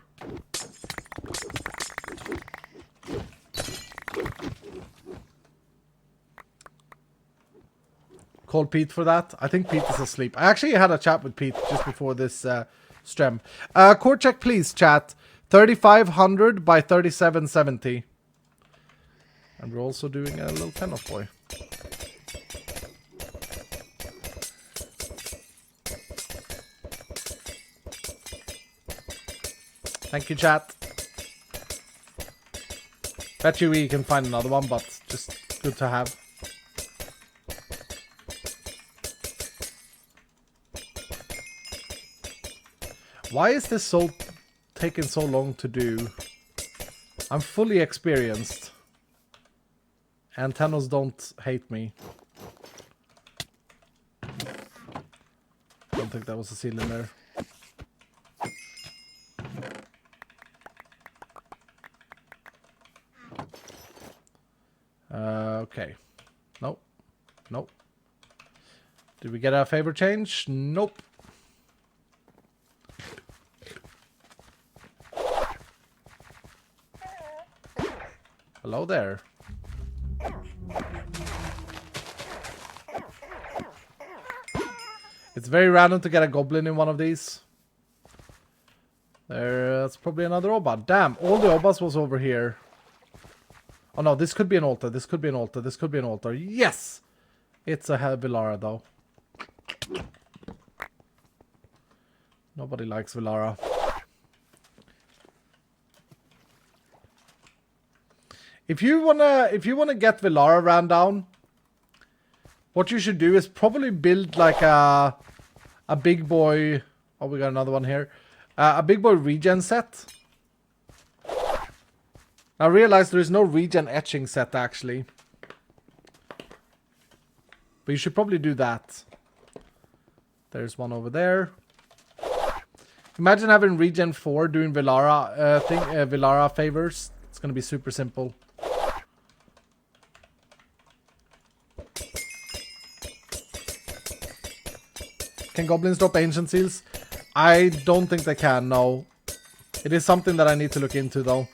Call Pete for that. I think Pete is asleep. I actually had a chat with Pete just before this stream. Core check, please, chat. 3500 by 3770. And we're also doing a little pen off boy. Thank you, chat. Bet you we can find another one, but just good to have. Why is this taking so long to do? I'm fully experienced. Antennas don't hate me. Don't think that was a seal in there. Okay. Nope. Nope. Did we get a favor change? Nope. Hello there. It's very random to get a goblin in one of these. That's probably another Oba. Damn, all the Obas was over here. Oh no, this could be an altar. This could be an altar. This could be an altar. Yes! It's a Villara though. Nobody likes Villara. If you wanna get Villara ran down, what you should do is probably build like a big boy. Oh, we got another one here. A big boy regen set. I realize there is no regen etching set actually, but you should probably do that. There's one over there. Imagine having regen 4 doing Villara Villara favors. It's gonna be super simple. Can goblins drop ancient seals? I don't think they can, no. It is something that I need to look into though.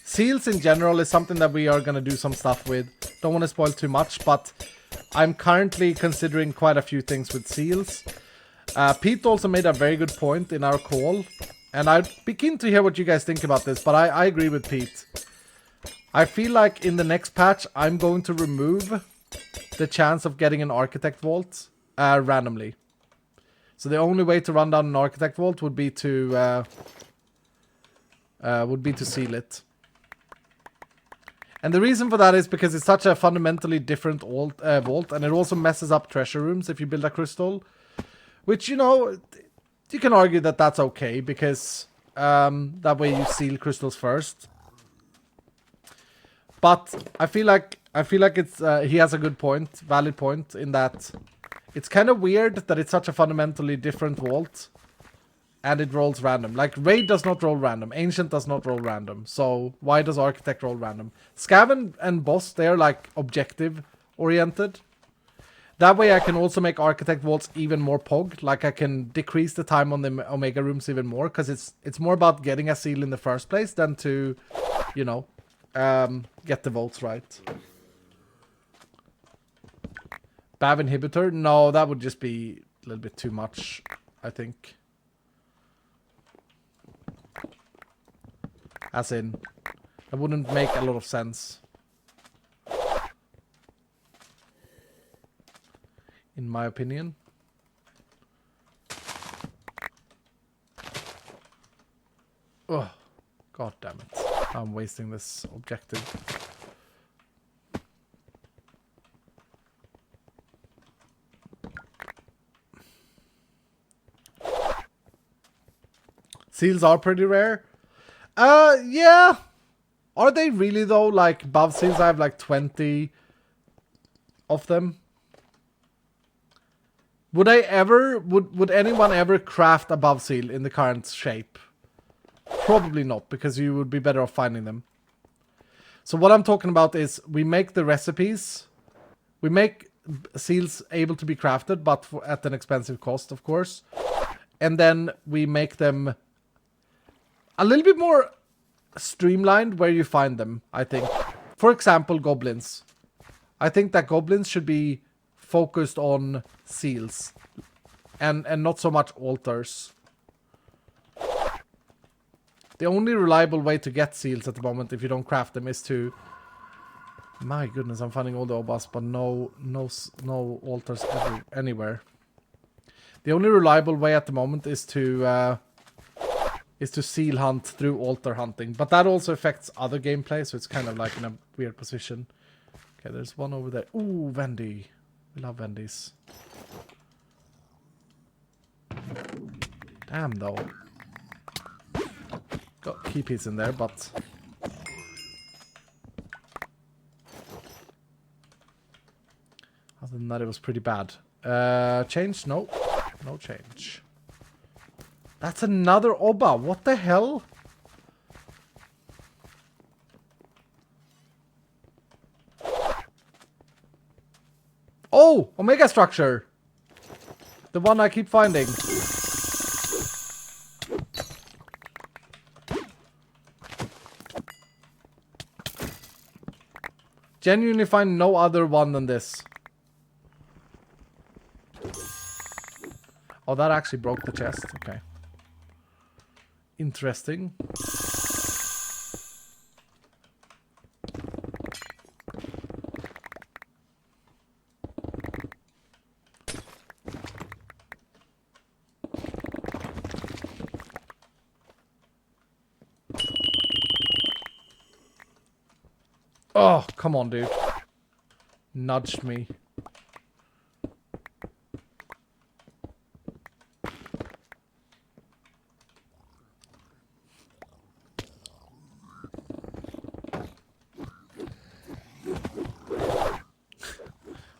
Seals in general is something that we are going to do some stuff with. Don't want to spoil too much, but I'm currently considering quite a few things with seals. Pete also made a very good point in our call, and I'd be keen to hear what you guys think about this, but I agree with Pete. I feel like in the next patch, I'm going to remove the chance of getting an architect vault randomly. So the only way to run down an architect vault would be to seal it. And the reason for that is because it's such a fundamentally different vault, and it also messes up treasure rooms if you build a crystal. Which, you know, you can argue that that's okay, because that way you seal crystals first. But I feel like it's he has a good point, valid point, in that it's kind of weird that it's such a fundamentally different vault. And it rolls random. Like, Raid does not roll random. Ancient does not roll random. So, why does Architect roll random? Scav and Boss, they're, like, objective-oriented. That way I can also make Architect vaults even more pog. Like, I can decrease the time on the Omega rooms even more. Because it's more about getting a seal in the first place than to, you know, get the votes right. Bav inhibitor? No, that would just be a little bit too much. I think. As in, it wouldn't make a lot of sense. In my opinion. Oh, god damn it. I'm wasting this objective. Seals are pretty rare. Yeah. Are they really though? Like, buff seals, I have like 20 of them. Would anyone ever craft a buff seal in the current shape? Probably not, because you would be better off finding them. So what I'm talking about is we make the recipes. We make seals able to be crafted, but at an expensive cost, of course. And then we make them a little bit more streamlined where you find them, I think. For example, goblins. I think that goblins should be focused on seals and not so much altars. The only reliable way to get seals at the moment, if you don't craft them, is to... My goodness, I'm finding all the obas, but no altars anywhere. The only reliable way at the moment is to seal hunt through altar hunting, but that also affects other gameplay, so it's kind of like in a weird position. Okay, there's one over there. Ooh, Vendy. We love Vendys. Damn, though. Got key piece in there, but... Other than that, it was pretty bad. Change? No. No change. That's another Oba. What the hell? Oh! Omega structure! The one I keep finding. Genuinely find no other one than this. Oh, that actually broke the chest. Okay. Interesting. Oh, come on, dude. Nudged me.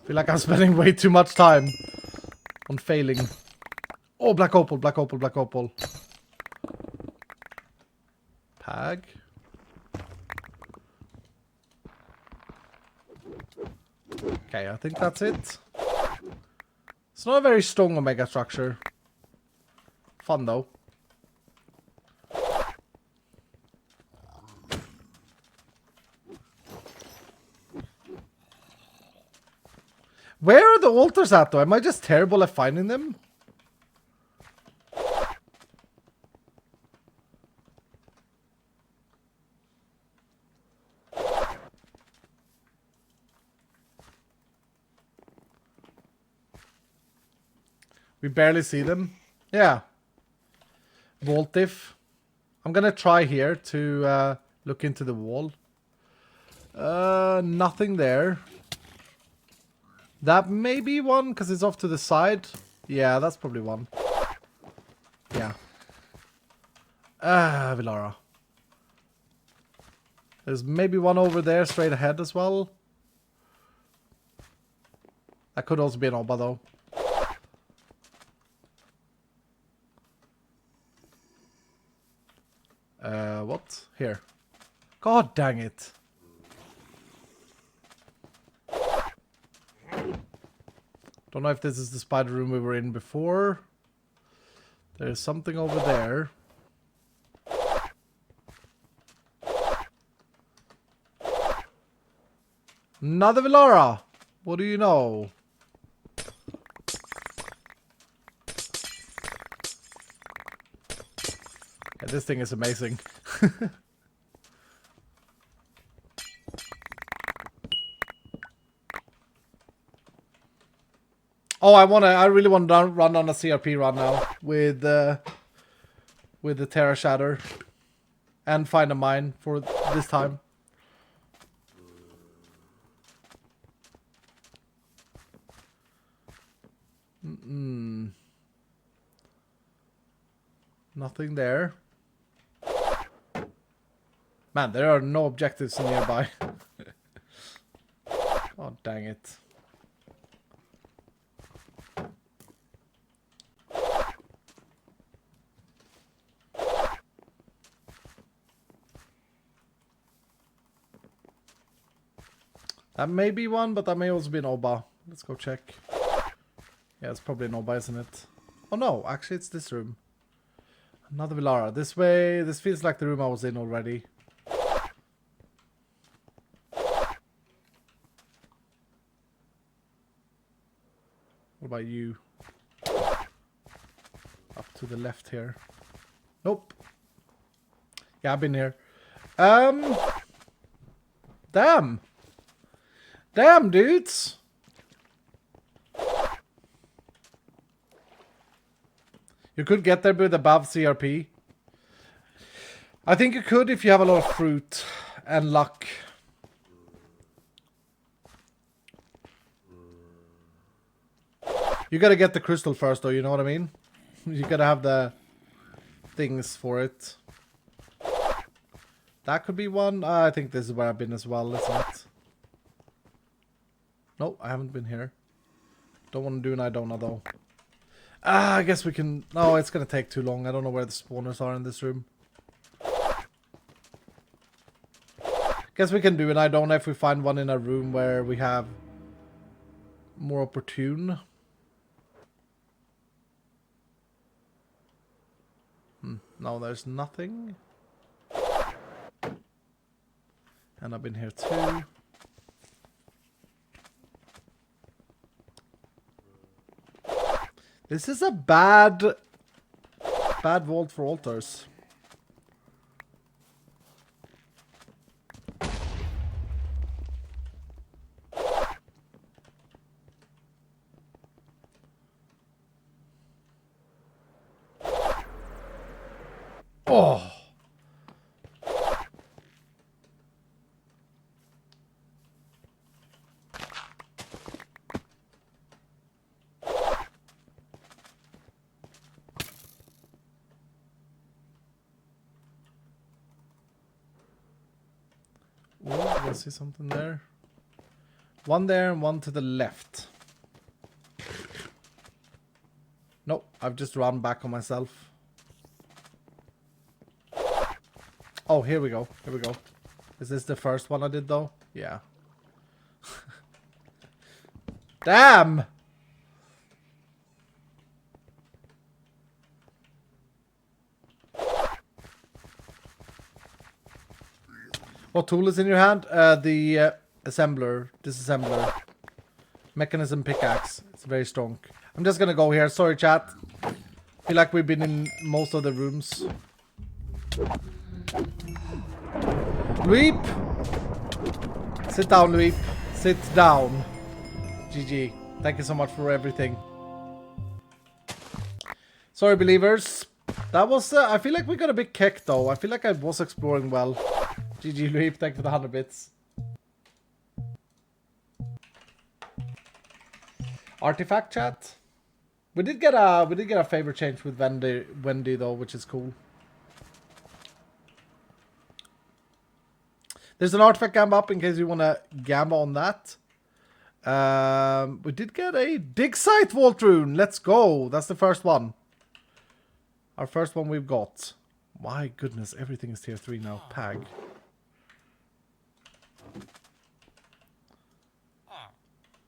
Feel like I'm spending way too much time on failing. Oh, black opal, black opal, black opal. Pag. Okay, I think that's it. It's not a very strong omega structure. Fun though. Where are the altars at though? Am I just terrible at finding them? We barely see them. Yeah. Voltif. I'm gonna try here to look into the wall. Nothing there. That may be one, because it's off to the side. Yeah, that's probably one. Yeah. Villara. There's maybe one over there straight ahead as well. That could also be an Oba though. What? Here. God dang it. Don't know if this is the spider room we were in before. There's something over there. Another Villara! What do you know? Yeah, this thing is amazing. Oh, I really want to run on a CRP run now with the Terra Shatter and find a mine for this time. Nothing there. Man, there are no objectives nearby. Oh, dang it. That may be one, but that may also be an Oba. Let's go check. Yeah, it's probably an Oba, isn't it? Oh no, actually it's this room. Another Villara. This way, this feels like the room I was in already. What about you? Up to the left here. Nope. Yeah, I've been here. Damn. Damn, dudes. You could get there with above CRP. I think you could if you have a lot of fruit and luck. You gotta get the crystal first though, you know what I mean? You gotta have the things for it. That could be one. I think this is where I've been as well, isn't it? No, I haven't been here. Don't want to do an Idona though. I guess we can... No, it's gonna take too long. I don't know where the spawners are in this room. Guess we can do an Idona if we find one in a room where we have more opportune. No, there's nothing. And I've been here too. This is a bad vault for altars. Oh. I see something there. One there and one to the left. Nope, I've just run back on myself. Oh, here we go. Here we go. Is this the first one I did though? Yeah. Damn! What tool is in your hand? The assembler, disassembler. Mechanism pickaxe. It's very strong. I'm just gonna go here. Sorry, chat. Feel like we've been in most of the rooms. Leap! Sit down, Leap. Sit down. GG. Thank you so much for everything. Sorry, believers. That was... I feel like we got a bit kicked, though. I feel like I was exploring well. GG, Leap. Thank you for the 100 bits. Artifact chat. We did get a favor change with Wendy though, which is cool. There's an artifact gamba up in case you want to gamba on that. We did get a dig site vault rune. Let's go. That's the first one. Our first one we've got. My goodness, everything is tier 3 now. Pag.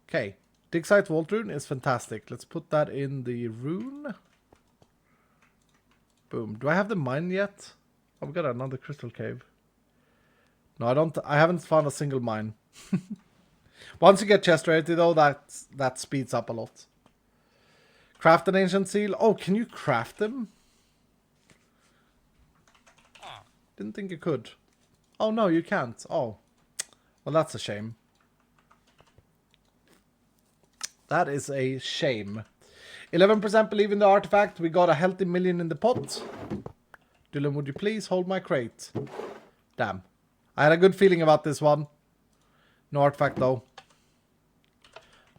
Okay. Dig site vault rune is fantastic. Let's put that in the rune. Boom. Do I have the mine yet? Oh, we got another crystal cave. No, I don't. I haven't found a single mine. Once you get chest rarity though, that speeds up a lot. Craft an ancient seal. Oh, can you craft them? Didn't think you could. Oh no, you can't. Oh. Well, that's a shame. That is a shame. 11% believe in the artifact. We got a healthy million in the pot. Dylan, would you please hold my crate? Damn. I had a good feeling about this one. No artifact though.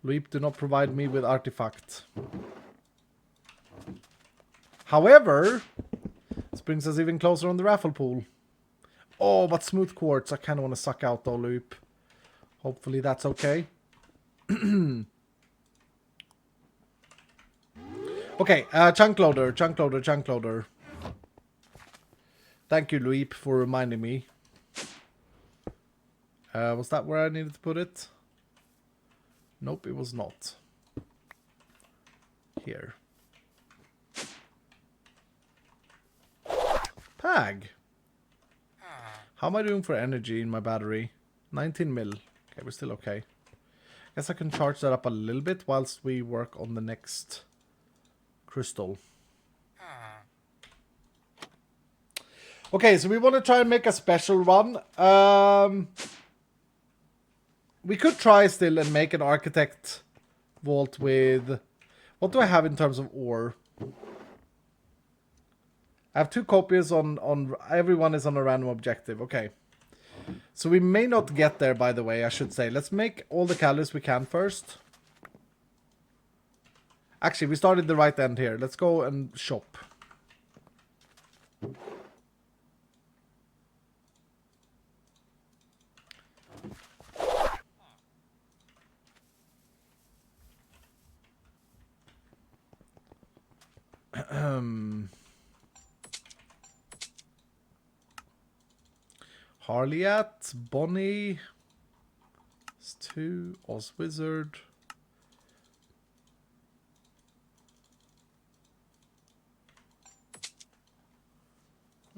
Leap do not provide me with artifact. However, this brings us even closer on the raffle pool. Oh, but smooth quartz. I kind of want to suck out though, Loop. Hopefully that's okay. Okay, chunk loader, chunk loader, chunk loader. Thank you, Loop, for reminding me. Was that where I needed to put it? Nope, it was not. Here. Pag. How am I doing for energy in my battery? 19 mil. Okay, we're still okay. Guess I can charge that up a little bit whilst we work on the next crystal. Okay, so we want to try and make a special one. We could try still and make an architect vault with... What do I have in terms of ore? I have 2 copies on everyone is on a random objective. Okay. So we may not get there, by the way, I should say. Let's make all the calories we can first. Actually, we started the right end here. Let's go and shop. Harliat, Bonnie, S2, Oz Wizard.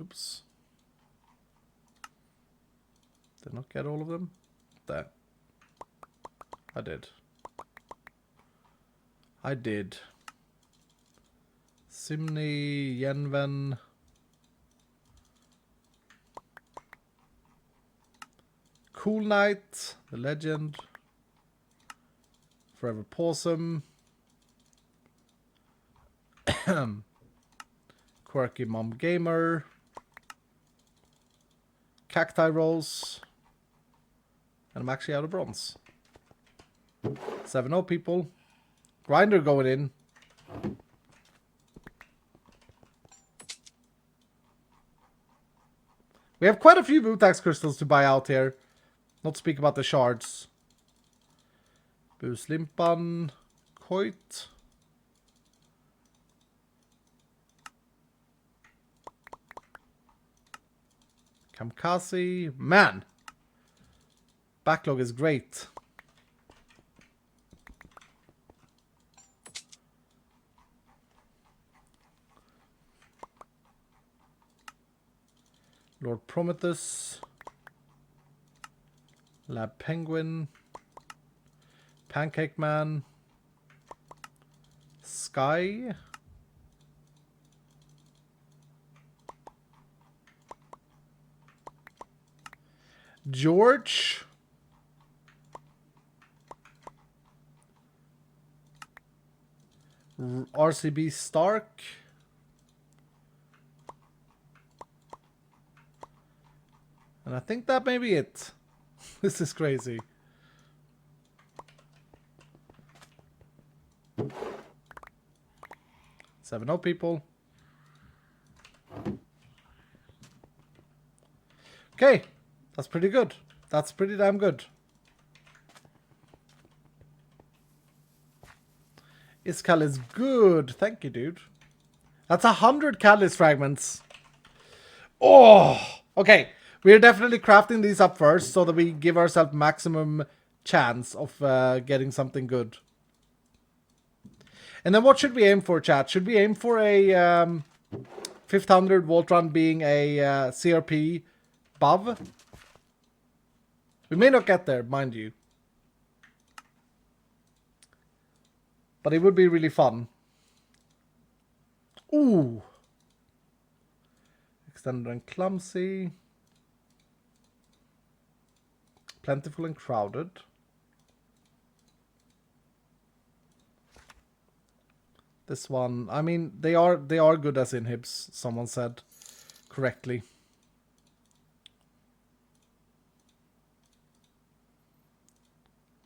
Oops. Did not get all of them? There. I did. I did. Simni, Yenven. Cool Knight, the legend. Forever Possum. Quirky Mom Gamer. Cacti Rose. And I'm actually out of bronze. 7-0 people. Grinder going in. We have quite a few Vutax crystals to buy out here. Not to speak about the shards. Buslimpan. Koit. Kamkazi. Man! Backlog is great. Lord Prometheus. Lab Penguin. Pancake Man. Sky. George. RCB Stark. And I think that may be it. This is crazy. 7-0 people. Okay. That's pretty good. That's pretty damn good. Iskall is good. Thank you, dude. That's 100 catalyst fragments. Oh! Okay. We're definitely crafting these up first so that we give ourselves maximum chance of getting something good. And then what should we aim for, chat? Should we aim for a 500 Volt Run being a CRP BAV? We may not get there, mind you. But it would be really fun. Ooh. Extended and clumsy. Plentiful and crowded. This one, I mean, they are good as inhibs, someone said correctly.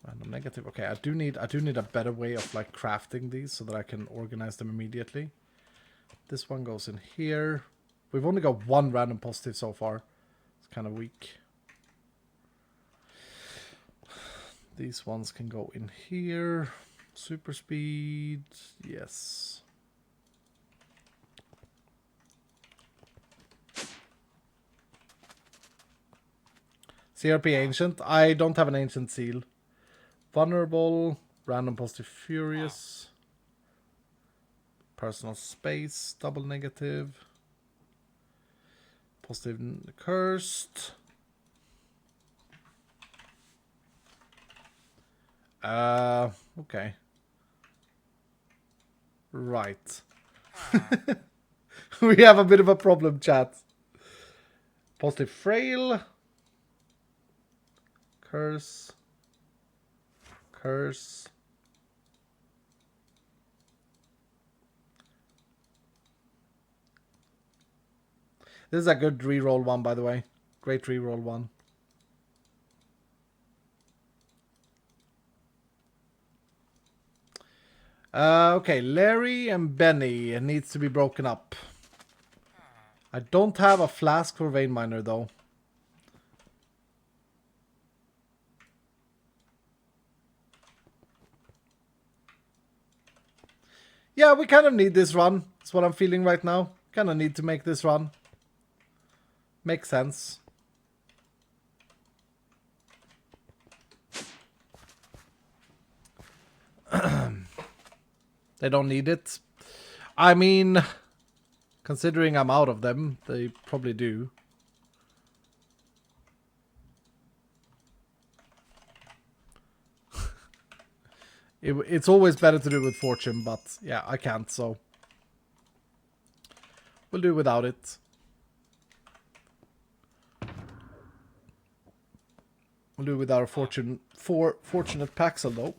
Random negative. Okay, I do need a better way of like crafting these so that I can organize them immediately. This one goes in here. We've only got one random positive so far. It's kind of weak. These ones can go in here. Super speed, yes. CRP ancient. I don't have an ancient seal. Vulnerable, random positive furious. Personal space, double negative. Positive cursed. Okay. Right. We have a bit of a problem, chat. Positive frail. Curse. Curse. This is a good reroll one, by the way. Great reroll one. Okay, Larry and Benny needs to be broken up. I don't have a flask for vein miner though. Yeah, we kind of need this run. That's what I'm feeling right now. Kind of need to make this run. Makes sense. They don't need it. I mean, considering I'm out of them, they probably do. It's always better to do with fortune, but yeah, I can't, so we'll do without it. We'll do with our fortunate Paxel though.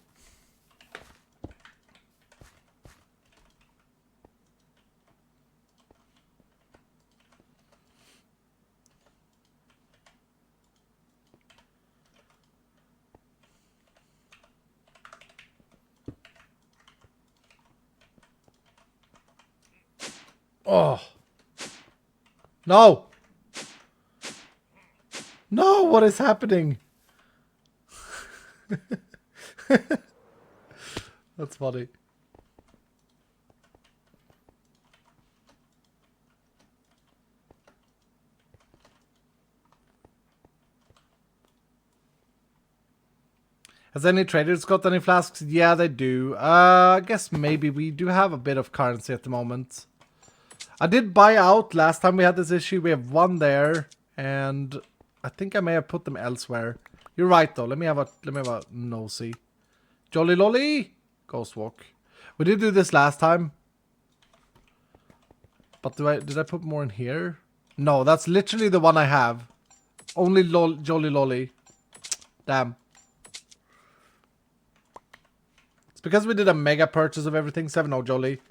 Oh. No. No, what is happening? That's funny. Has any traders got any flasks? Yeah, they do. I guess maybe we do have a bit of currency at the moment. I did buy out last time we had this issue. We have one there, and I think I may have put them elsewhere. You're right though. Let me have a nosy. Jolly lolly, ghost walk. We did do this last time, but did I put more in here? No, that's literally the one I have. Only jolly lolly. Damn. It's because we did a mega purchase of everything. 7-0 jolly.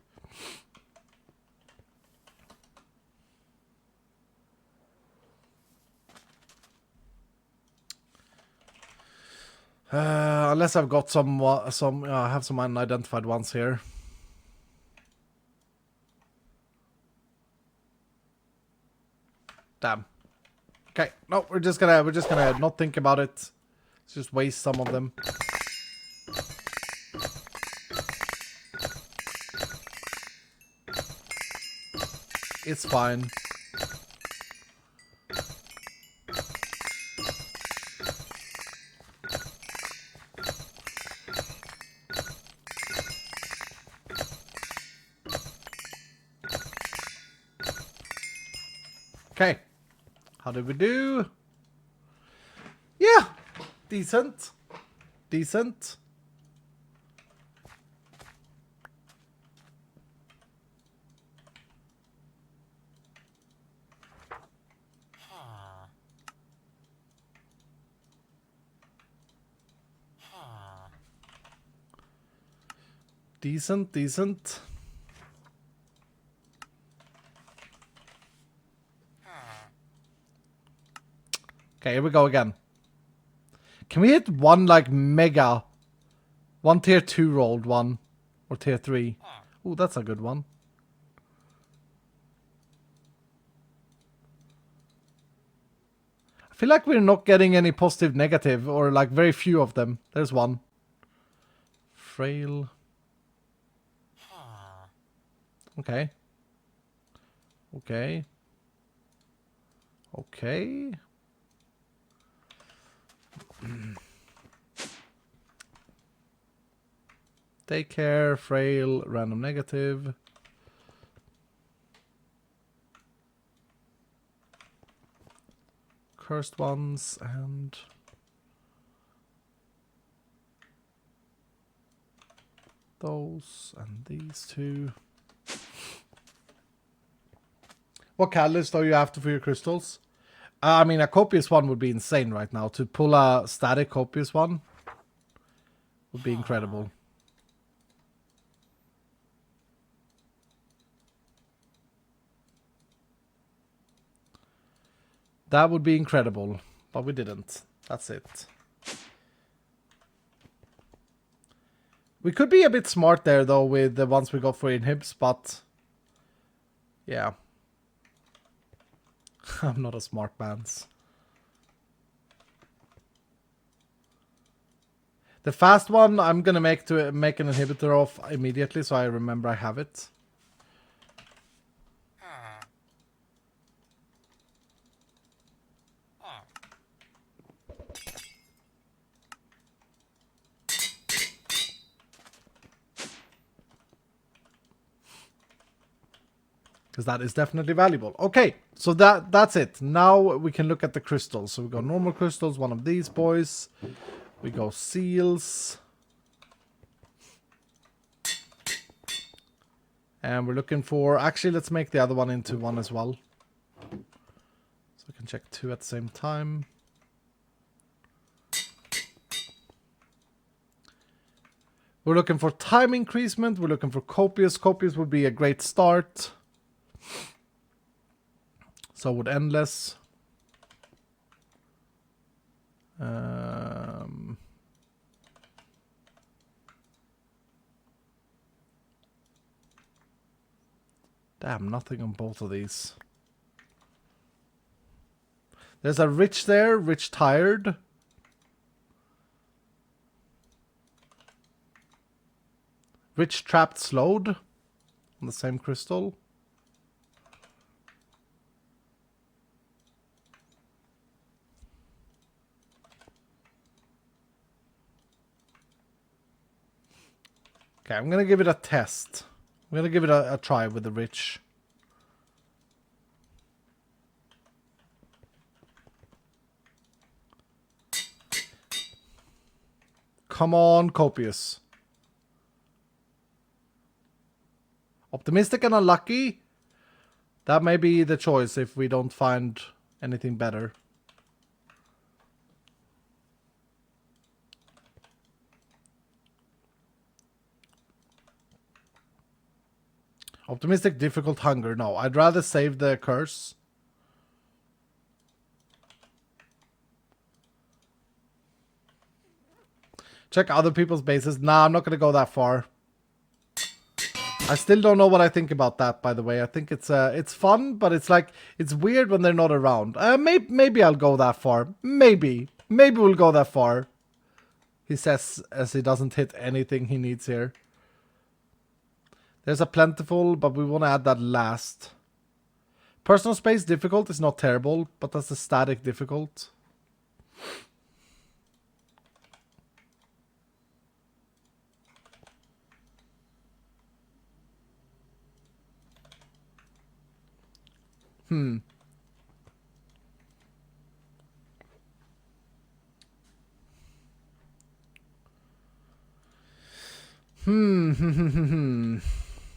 Unless I've got some I have some unidentified ones here. Damn. Okay, no, we're just gonna not think about it. Let's just waste some of them. It's fine. Okay. How did we do? Yeah. Decent. Decent. Decent, decent. Okay, here we go again. Can we hit one like mega? One tier 2 rolled one. Or tier 3. Ooh, that's a good one. I feel like we're not getting any positive negative, or like very few of them. There's one. Frail. Okay. Okay. Okay. Daycare, frail, random negative. Cursed ones and those and these two. What catalyst are you after for your crystals? I mean, a copious one would be insane right now. To pull a static copious one would be incredible. That would be incredible, but we didn't. That's it. We could be a bit smart there, though, with the ones we got for inhibs, but yeah. I'm not a smart man. The fast one I'm gonna make an inhibitor of immediately, so I remember I have it. Because that is definitely valuable. Okay, so that's it. Now we can look at the crystals. So we got normal crystals, one of these boys. We go seals. And we're looking for... Actually, let's make the other one into one as well. So we can check two at the same time. We're looking for time increasement. We're looking for copious. Copious would be a great start. So would endless. Damn, nothing on both of these. There's a rich there, rich tired. Rich trapped slowed on the same crystal. Okay, I'm gonna give it a test. I'm gonna give it a try with the rich. Come on, copious. Optimistic and unlucky. That may be the choice if we don't find anything better. Optimistic, difficult, hunger. No, I'd rather save the curse. Check other people's bases. Nah, I'm not going to go that far. I still don't know what I think about that, by the way. I think it's fun, but it's like, it's weird when they're not around. Maybe I'll go that far. Maybe we'll go that far. He says as he doesn't hit anything he needs here. There's a plentiful, but we want to add that last. Personal space difficult is not terrible, but that's the static difficult.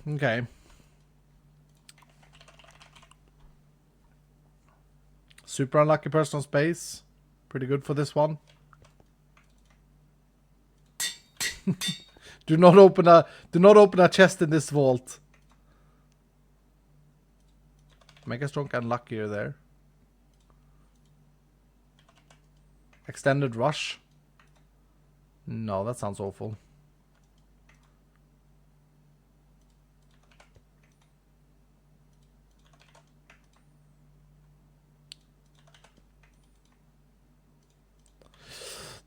Okay. Super unlucky personal space. Pretty good for this one. Do not open a chest in this vault. Mega strong and luckier there. Extended rush. No, that sounds awful.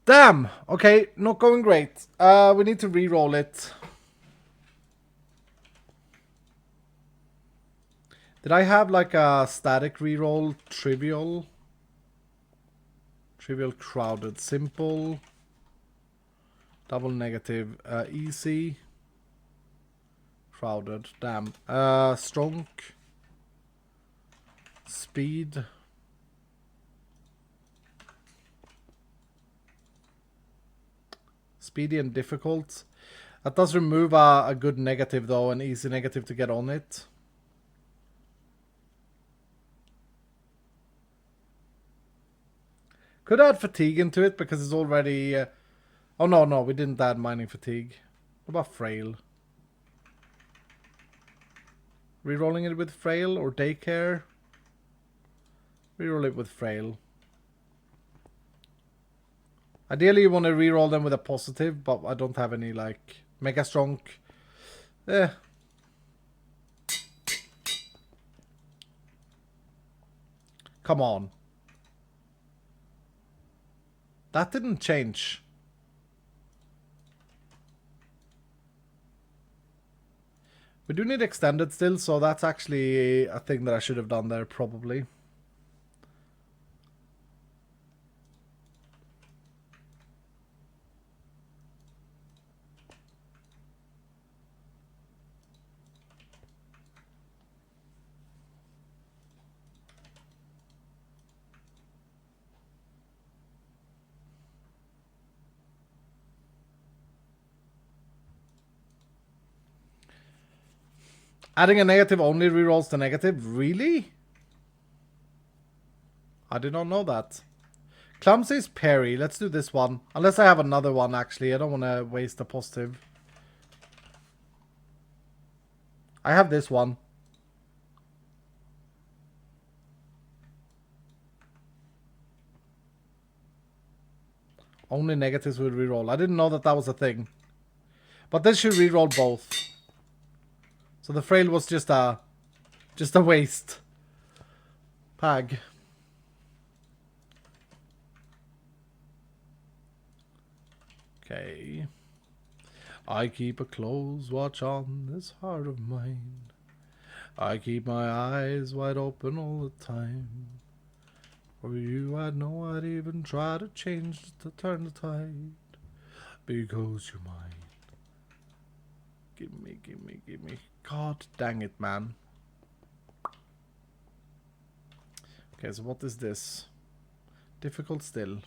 Damn! Okay, not going great. We need to re-roll it. Did I have like a static re-roll? Trivial? Trivial, crowded, simple. Double negative, easy. Crowded, damn. Strong. Speed. Speedy and difficult. That does remove a good negative though, an easy negative to get on it. Could add fatigue into it because it's already... oh no, we didn't add mining fatigue. What about frail? Rerolling it with frail or daycare? Reroll it with frail. Ideally, you want to reroll them with a positive, but I don't have any, like, mega strong. Come on. That didn't change. We do need extended still, so that's actually a thing that I should have done there, probably. Adding a negative only rerolls the negative? Really? I did not know that. Clumsy is parry. Let's do this one. Unless I have another one, actually. I don't want to waste a positive. I have this one. Only negatives will reroll. I didn't know that that was a thing. But this should reroll both. So the frail was just a waste. Pag. Okay. I keep a close watch on this heart of mine. I keep my eyes wide open all the time. For you I know I'd even try to change to turn the tide. Because you're mine. Gimme, gimme, gimme. God dang it, man. Okay, so what is this? Difficult still.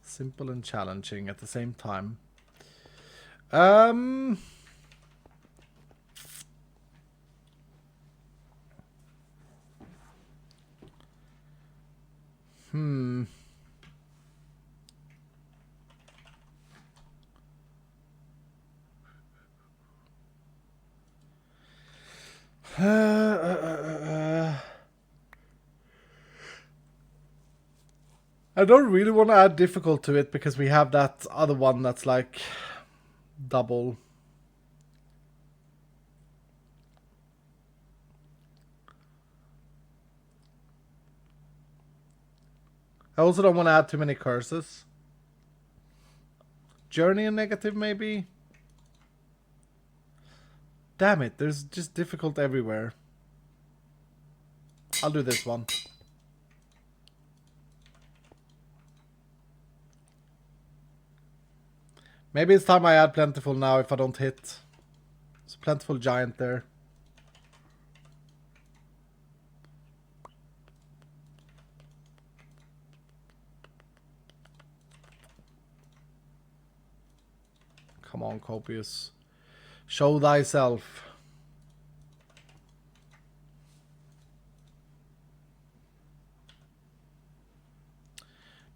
Simple and challenging at the same time. I don't really want to add difficult to it because we have that other one that's like double. I also don't want to add too many curses. Journey and negative maybe? Damn it, there's just difficult everywhere. I'll do this one. Maybe it's time I add Plentiful now if I don't hit. It's a Plentiful Giant there. Come on, Copious. Show thyself.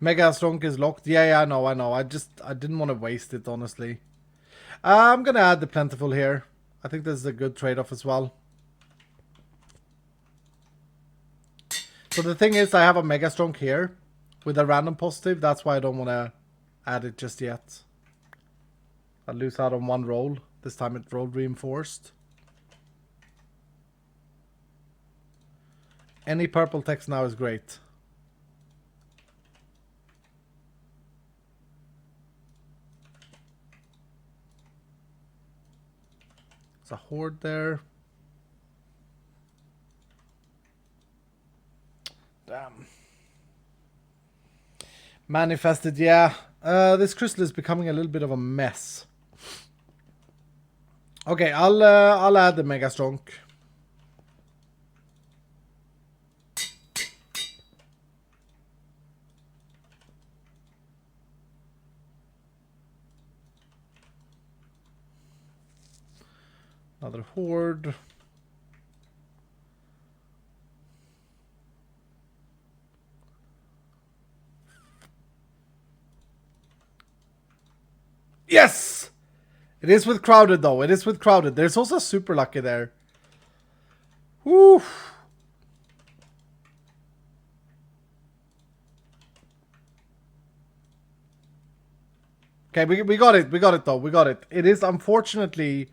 Mega Strong is locked. Yeah, I know. I didn't want to waste it, honestly. I'm gonna add the Plentiful here. I think this is a good trade-off as well. So the thing is, I have a Mega Strong here with a random positive. That's why I don't want to add it just yet. I'll lose out on one roll. This time it rolled reinforced. Any purple text now is great. There's a horde there. Damn. Manifested, yeah. This crystal is becoming a little bit of a mess. Okay, I'll add the Mega Strong. Another horde. Yes! It is with crowded though. It is with crowded. There's also super lucky there. Woo! Okay, we got it. We got it though. We got it. It is unfortunately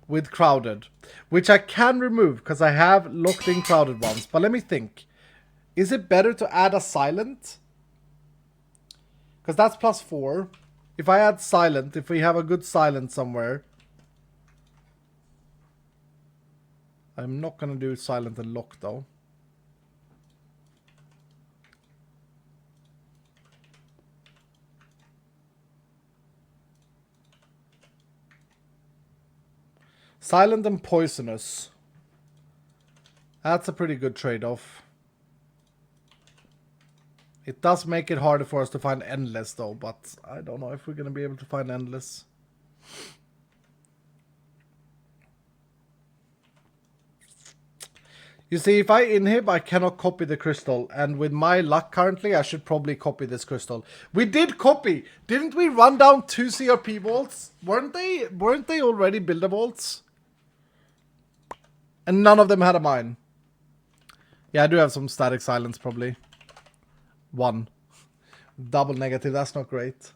with crowded, which I can remove because I have locked in crowded ones. But let me think. Is it better to add a silent? Because that's +4. If I add silent, if we have a good silent somewhere. I'm not going to do silent and lock though. Silent and poisonous. That's a pretty good trade-off. It does make it harder for us to find endless though, but I don't know if we're going to be able to find endless. You see, if I inhib, I cannot copy the crystal. And with my luck currently, I should probably copy this crystal. We did copy! Didn't we run down 2 CRP vaults? Weren't they already builder vaults? And none of them had a mine. Yeah, I do have some static silence probably. 1. Double negative, that's not great.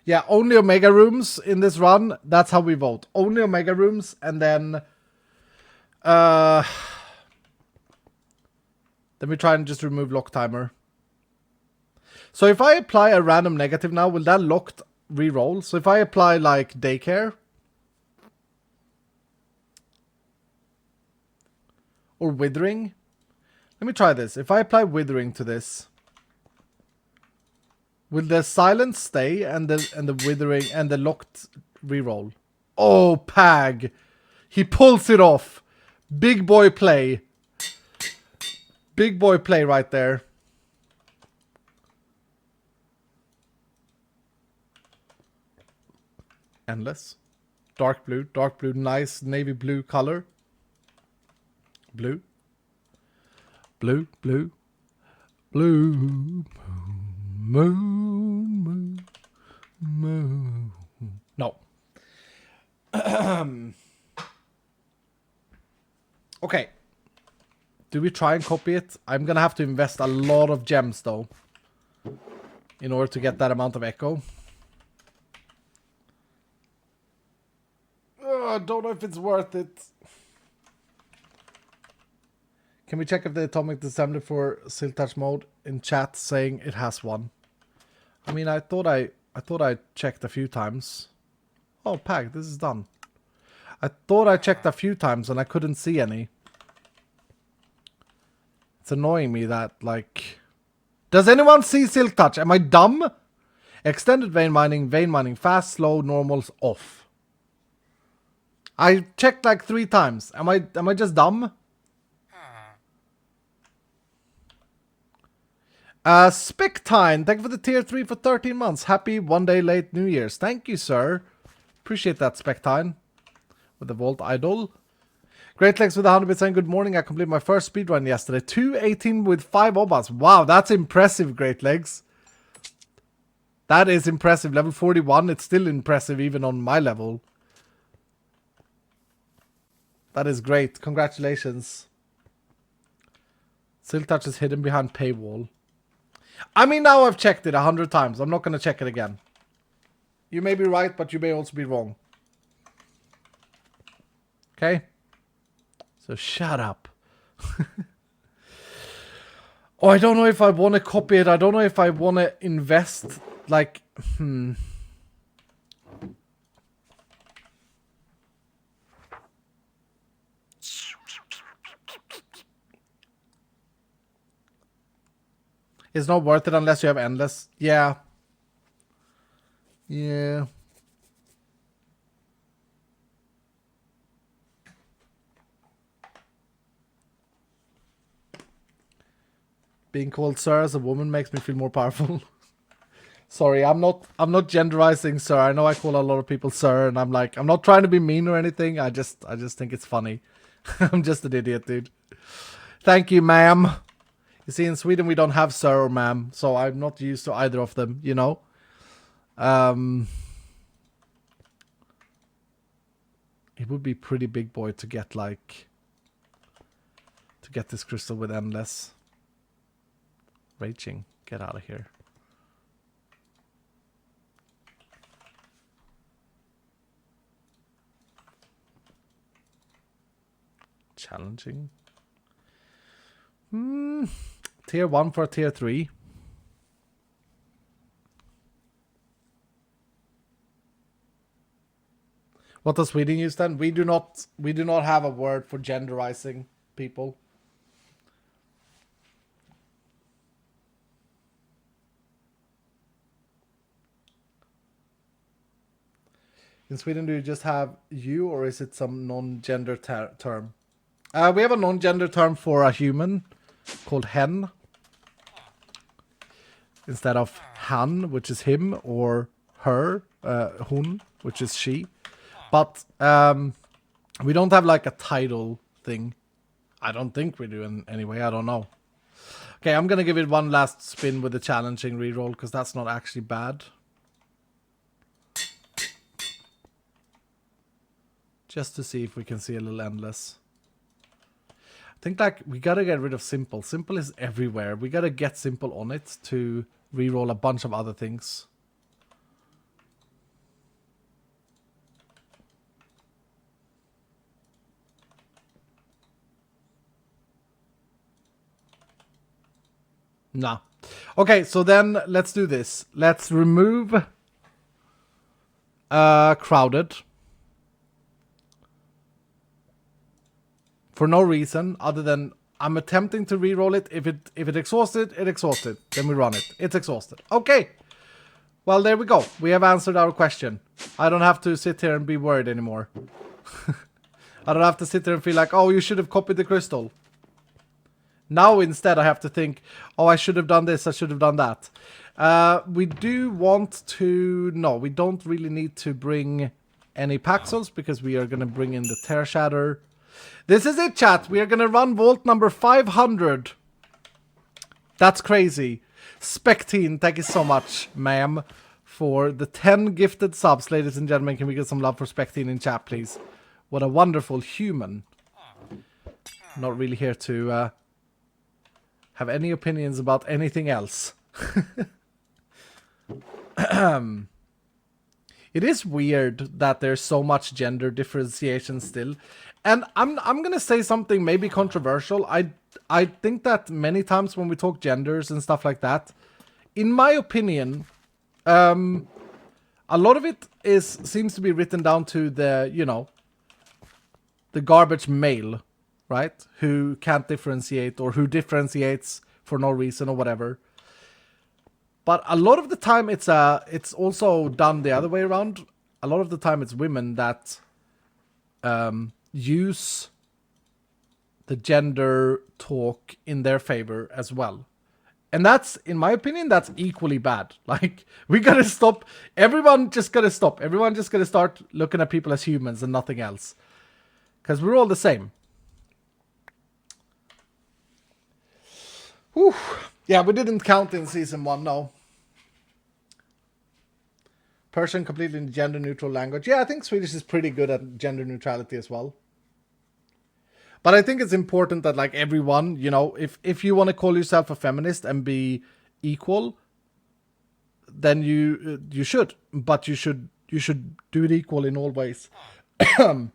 Yeah, only Omega rooms in this run. That's how we vote. Only Omega rooms, and then we try and just remove lock timer. So if I apply a random negative now, will that locked reroll? So if I apply like daycare or withering, let me try this. If I apply withering to this, will the silence stay and the withering and the locked reroll? Oh, Pag. He pulls it off. Big boy play. Big boy play right there. Endless. Dark blue, nice navy blue color. Blue. Blue, blue. Blue. Moon. No. Okay. Do we try and copy it? I'm gonna have to invest a lot of gems though, in order to get that amount of echo. I don't know if it's worth it. Can we check if the atomic disassembly for Silk Touch mode in chat saying it has one? I mean, I thought I checked a few times. Oh, Pag, this is done. I thought I checked a few times and I couldn't see any. It's annoying me that, like... Does anyone see Silk Touch? Am I dumb? Extended vein mining fast, slow, normals, off. I checked like 3 times. Am I just dumb? Spectine, thank you for the tier 3 for 13 months. Happy 1 day late New Year's. Thank you, sir. Appreciate that, Spectine. With the Vault Idol. Great Legs with 100% good morning. I completed my first speedrun yesterday. 2:18 with 5 obas. Wow, that's impressive, Great Legs. That is impressive. Level 41, it's still impressive even on my level. That is great. Congratulations. Silk Touch is hidden behind paywall. I mean, now I've checked it 100 times. I'm not going to check it again. You may be right, but you may also be wrong. Okay? So shut up. Oh, I don't know if I want to copy it. I don't know if I want to invest. Like, It's not worth it unless you have endless. Yeah. Yeah. Being called sir as a woman makes me feel more powerful. Sorry, I'm not genderizing sir. I know I call a lot of people sir, and I'm not trying to be mean or anything. I just think it's funny. I'm just an idiot, dude. Thank you, ma'am. You see, in Sweden we don't have sir or ma'am, so I'm not used to either of them, you know? It would be pretty big boy to get this crystal with endless. Raging, get out of here. Challenging. Tier 1 for tier 3. What does Sweden use then? We do not have a word for genderizing people. In Sweden, do you just have you, or is it some non-gender term? We have a non-gender term for a human called hen. Instead of han, which is him, or her, hun, which is she. But we don't have like a title thing. I don't think we do anyway. I don't know. Okay, I'm going to give it one last spin with the challenging reroll, because that's not actually bad. Just to see if we can see a little endless. I think like we gotta get rid of simple. Simple is everywhere. We gotta get simple on it to reroll a bunch of other things. Nah. Okay, so then let's do this. Let's remove crowded. For no reason other than I'm attempting to reroll it. If it exhausted, it exhausted. Then we run it. It's exhausted. Okay. Well, there we go. We have answered our question. I don't have to sit here and be worried anymore. I don't have to sit there and feel like, oh, you should have copied the crystal. Now instead I have to think, oh, I should have done this, I should have done that. We do want to... No, we don't really need to bring any Paxos because we are going to bring in the Tear Shatter. This is it, chat. We are going to run vault number 500. That's crazy. Spectine, thank you so much, ma'am, for the 10 gifted subs. Ladies and gentlemen, can we get some love for Spectine in chat, please? What a wonderful human. Not really here to have any opinions about anything else. It is weird that there's so much gender differentiation still. And I'm going to say something maybe controversial. I think that many times when we talk genders and stuff like that, in my opinion, a lot of it seems to be written down to the, you know, the garbage male, right? Who can't differentiate or who differentiates for no reason or whatever. But a lot of the time it's also done the other way around. A lot of the time it's women that use the gender talk in their favor as well. And that's, in my opinion, that's equally bad. Like, we gotta stop. Everyone just gotta stop. Everyone just gotta start looking at people as humans and nothing else. Because we're all the same. Whew. Yeah, we didn't count in season 1, no. Persian completely in gender neutral language. Yeah, I think Swedish is pretty good at gender neutrality as well. But I think it's important that like everyone, you know, if you want to call yourself a feminist and be equal, then you should. But you should do it equal in all ways. I'm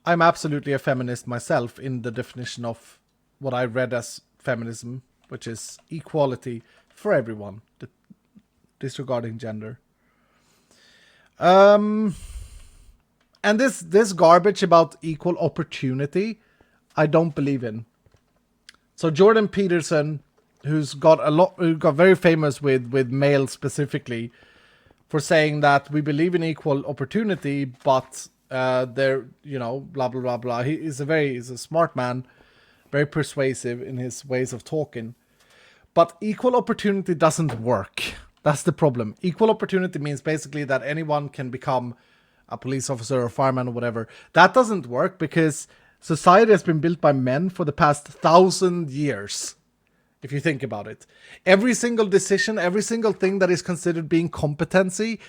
absolutely a feminist myself in the definition of what I read as feminism, which is equality for everyone, disregarding gender. And this garbage about equal opportunity, I don't believe in. So Jordan Peterson, who got very famous with males specifically, for saying that we believe in equal opportunity, but they're, you know, blah blah blah blah. He's a smart man, very persuasive in his ways of talking. But equal opportunity doesn't work. That's the problem. Equal opportunity means basically that anyone can become a police officer or fireman or whatever. That doesn't work because society has been built by men for the past 1,000 years. If you think about it, every single decision, every single thing that is considered being competency,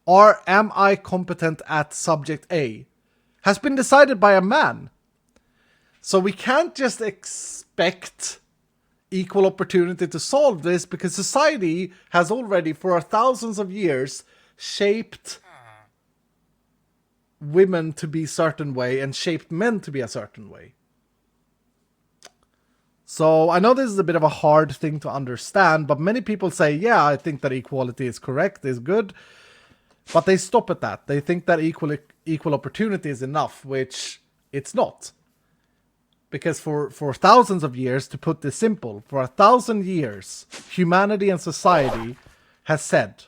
or am I competent at subject A, has been decided by a man. So we can't just expect equal opportunity to solve this, because society has already for thousands of years shaped women to be a certain way and shaped men to be a certain way. So I know this is a bit of a hard thing to understand, but many people say, yeah, I think that equality is correct, is good. But they stop at that. They think that equal opportunity is enough, which it's not. Because for thousands of years, to put this simple, for 1,000 years, humanity and society has said,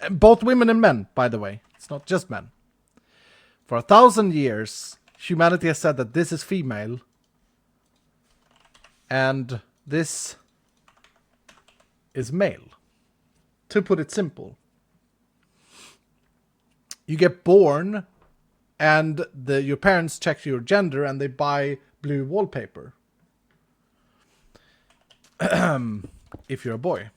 both women and men, by the way, it's not just men. For 1,000 years, humanity has said that this is female, and this is male. To put it simple. You get born and your parents check your gender and they buy blue wallpaper. If you're a boy.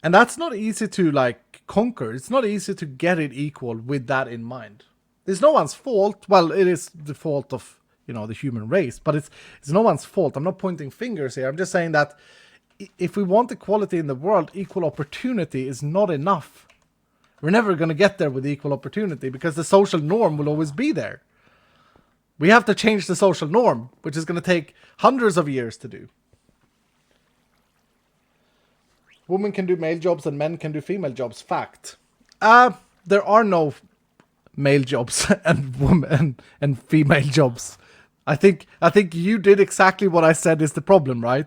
And that's not easy to like conquer. It's not easy to get it equal with that in mind. It's no one's fault. Well, it is the fault of, you know, the human race, but it's no one's fault. I'm not pointing fingers here. I'm just saying that if we want equality in the world, equal opportunity is not enough. We're never going to get there with equal opportunity because the social norm will always be there. We have to change the social norm, which is going to take hundreds of years to do. Women can do male jobs and men can do female jobs. Fact. There are no male jobs and women and female jobs. I think you did exactly what I said is the problem, right?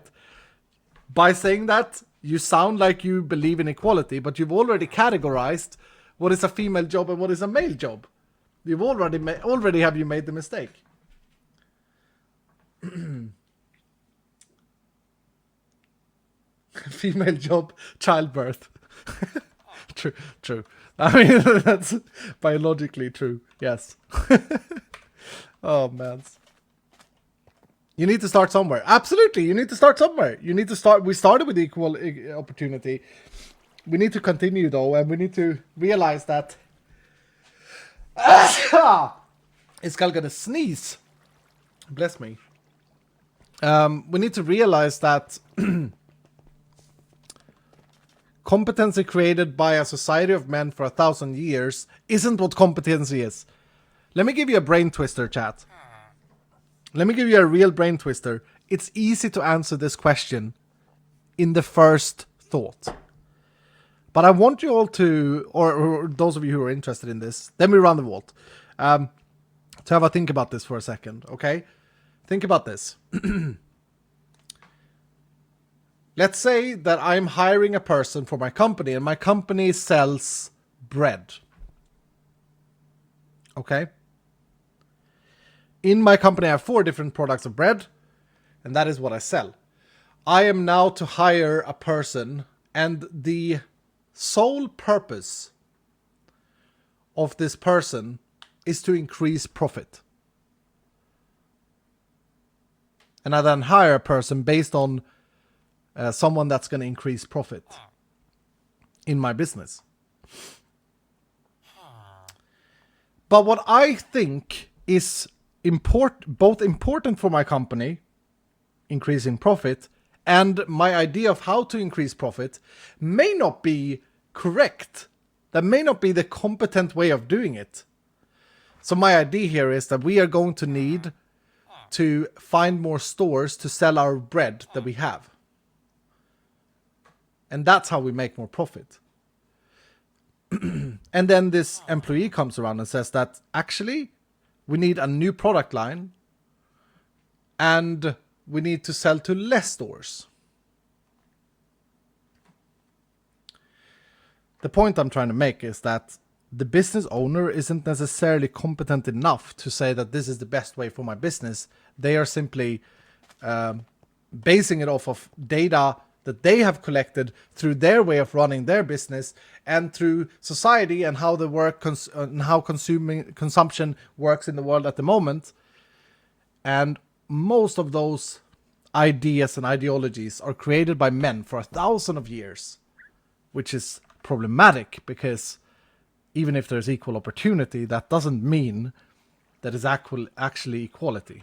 By saying that, you sound like you believe in equality, but you've already categorized what is a female job and what is a male job. You've already have you made the mistake. Female job, childbirth. True. I mean, that's biologically true. Yes. Oh, man. You need to start somewhere. Absolutely, you need to start somewhere. You need to start. We started with equal opportunity. We need to continue, though, and we need to realize that... Iskall gonna sneeze. Bless me. We need to realize that competency created by a society of men for 1,000 years isn't what competency is. Let me give you a brain twister, chat. Let me give you a real brain twister. It's easy to answer this question in the first thought. But I want you all to, or those of you who are interested in this, then we run the vault. To have a think about this for a second, okay? Think about this. Let's say that I'm hiring a person for my company and my company sells bread. Okay? In my company, I have 4 different products of bread, and that is what I sell. I am now to hire a person, and the sole purpose of this person is to increase profit. And I then hire a person based on someone that's going to increase profit in my business. But what I think is both important for my company, increasing profit, and my idea of how to increase profit may not be correct. That may not be the competent way of doing it. So my idea here is that we are going to need to find more stores to sell our bread that we have. And that's how we make more profit. And then this employee comes around and says that actually we need a new product line and we need to sell to less stores. The point I'm trying to make is that the business owner isn't necessarily competent enough to say that this is the best way for my business. They are simply basing it off of data that they have collected through their way of running their business and through society and how the work and how consumption works in the world at the moment. And most of those ideas and ideologies are created by men for 1,000 years, which is problematic because even if there's equal opportunity, that doesn't mean that it's actually equality.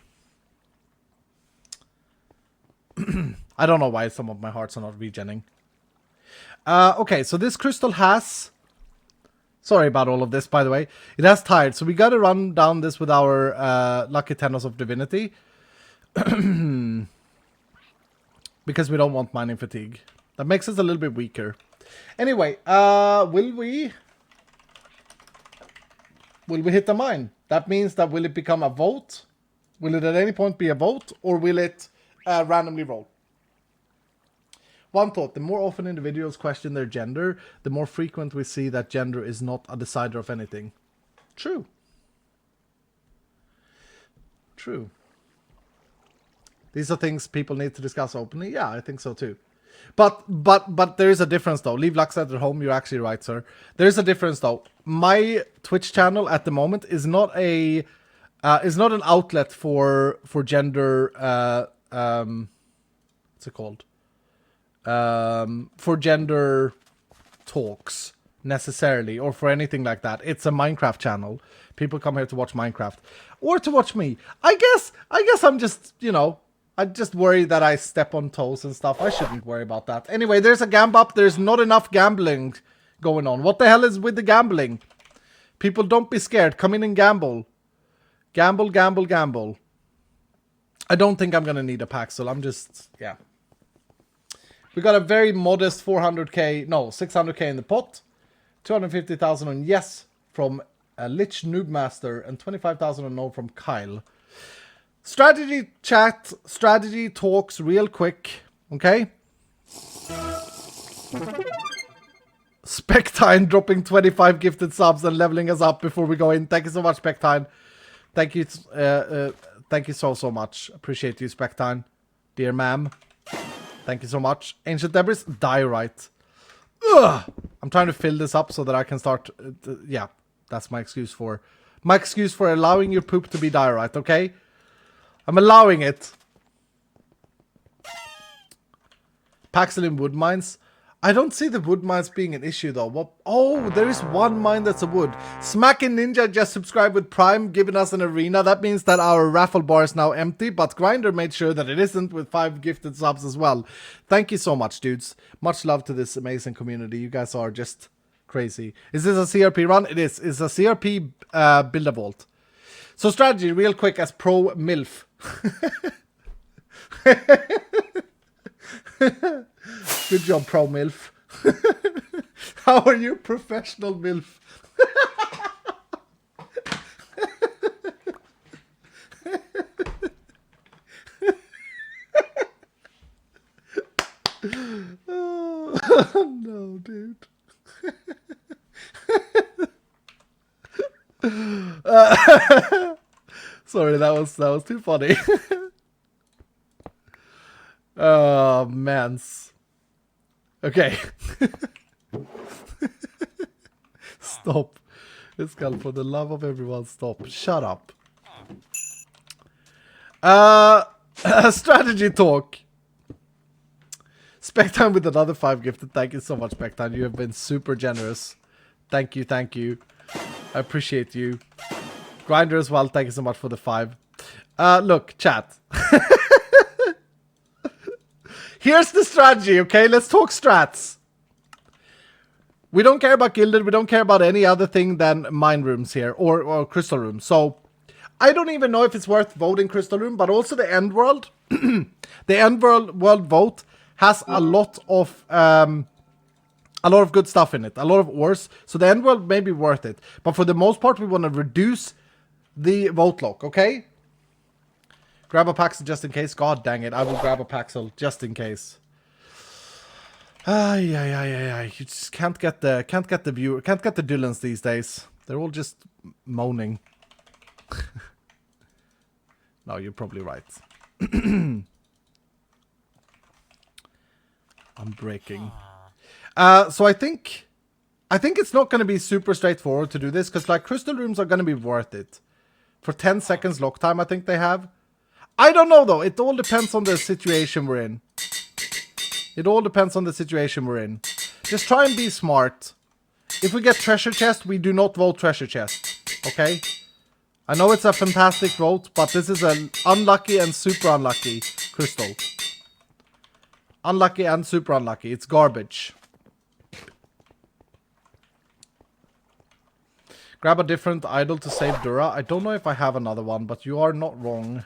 I don't know why some of my hearts are not regenning. Okay, so this crystal has... Sorry about all of this, by the way. It has tired, so we gotta run down this with our Lucky Tenors of Divinity. Because we don't want mining fatigue. That makes us a little bit weaker. Anyway, will we hit the mine? That means that will it become a vote? Will it at any point be a vote? Or will it randomly roll? One thought, the more often individuals question their gender, the more frequent we see that gender is not a decider of anything. True. True. These are things people need to discuss openly. Yeah, I think so too. But there is a difference though. Leave Lux at home. You're actually right, sir. There is a difference though. My Twitch channel at the moment is not an outlet for gender. What's it called? For gender talks necessarily, or for anything like that. It's a Minecraft channel. People come here to watch Minecraft or to watch me. I guess I'm just, you know, I just worry that I step on toes and stuff. I shouldn't worry about that. Anyway, there's a gamb up. There's not enough gambling going on. What the hell is with the gambling? People, don't be scared. Come in and gamble. Gamble, gamble, gamble. I don't think I'm gonna need a Paxel. I'm just, yeah. We got a very modest 600k in the pot. 250,000 on yes from Lich Noobmaster and 25,000 on no from Kyle. Strategy chat, strategy talks real quick, okay? Spectine dropping 25 gifted subs and leveling us up before we go in. Thank you so much, Spectine. Thank you so much. Appreciate you, Spectine. Dear ma'am. Thank you so much. Ancient Debris, diorite. Ugh! I'm trying to fill this up so that I can start... yeah, that's my excuse for allowing your poop to be diorite, okay? I'm allowing it. Paxel in wood mines. I don't see the wood mines being an issue though. What? Oh, there is one mine that's a wood. Smackin' Ninja just subscribed with Prime, giving us an arena. That means that our raffle bar is now empty, but Grinder made sure that it isn't with 5 gifted subs as well. Thank you so much, dudes. Much love to this amazing community. You guys are just crazy. Is this a CRP run? It is. It's a CRP build a vault. So strategy, real quick, as pro MILF. Good job, pro MILF. How are you, professional MILF? Oh, no, dude. Sorry, that was too funny. Oh, mans. Okay. Stop. Iskall, for the love of everyone, stop. Shut up. Strategy talk. Spectime with another 5 gifted. Thank you so much, Spectime. You have been super generous. Thank you, thank you. I appreciate you. Grinder as well, thank you so much for the 5. Look, chat. Here's the strategy, okay? Let's talk strats. We don't care about Gilded. We don't care about any other thing than mine rooms here. Or crystal rooms. So, I don't even know if it's worth voting crystal room. But also the end world. The end world vote has a lot of good stuff in it. A lot of ores. So the end world may be worth it. But for the most part, we want to reduce the vote lock, okay? Grab a Paxel just in case. God dang it, I will grab a Paxel just in case. You just can't get the Dylans these days. They're all just moaning. No, you're probably right. I'm breaking. So I think it's not going to be super straightforward to do this because like crystal rooms are going to be worth it. For 10 seconds lock time, I think they have. I don't know though. It all depends on the situation we're in. It all depends on the situation we're in. Just try and be smart. If we get treasure chest, we do not vote treasure chest. Okay? I know it's a fantastic vote, but this is an unlucky and super unlucky crystal. Unlucky and super unlucky. It's garbage. Grab a different idol to save Dura. I don't know if I have another one, but you are not wrong.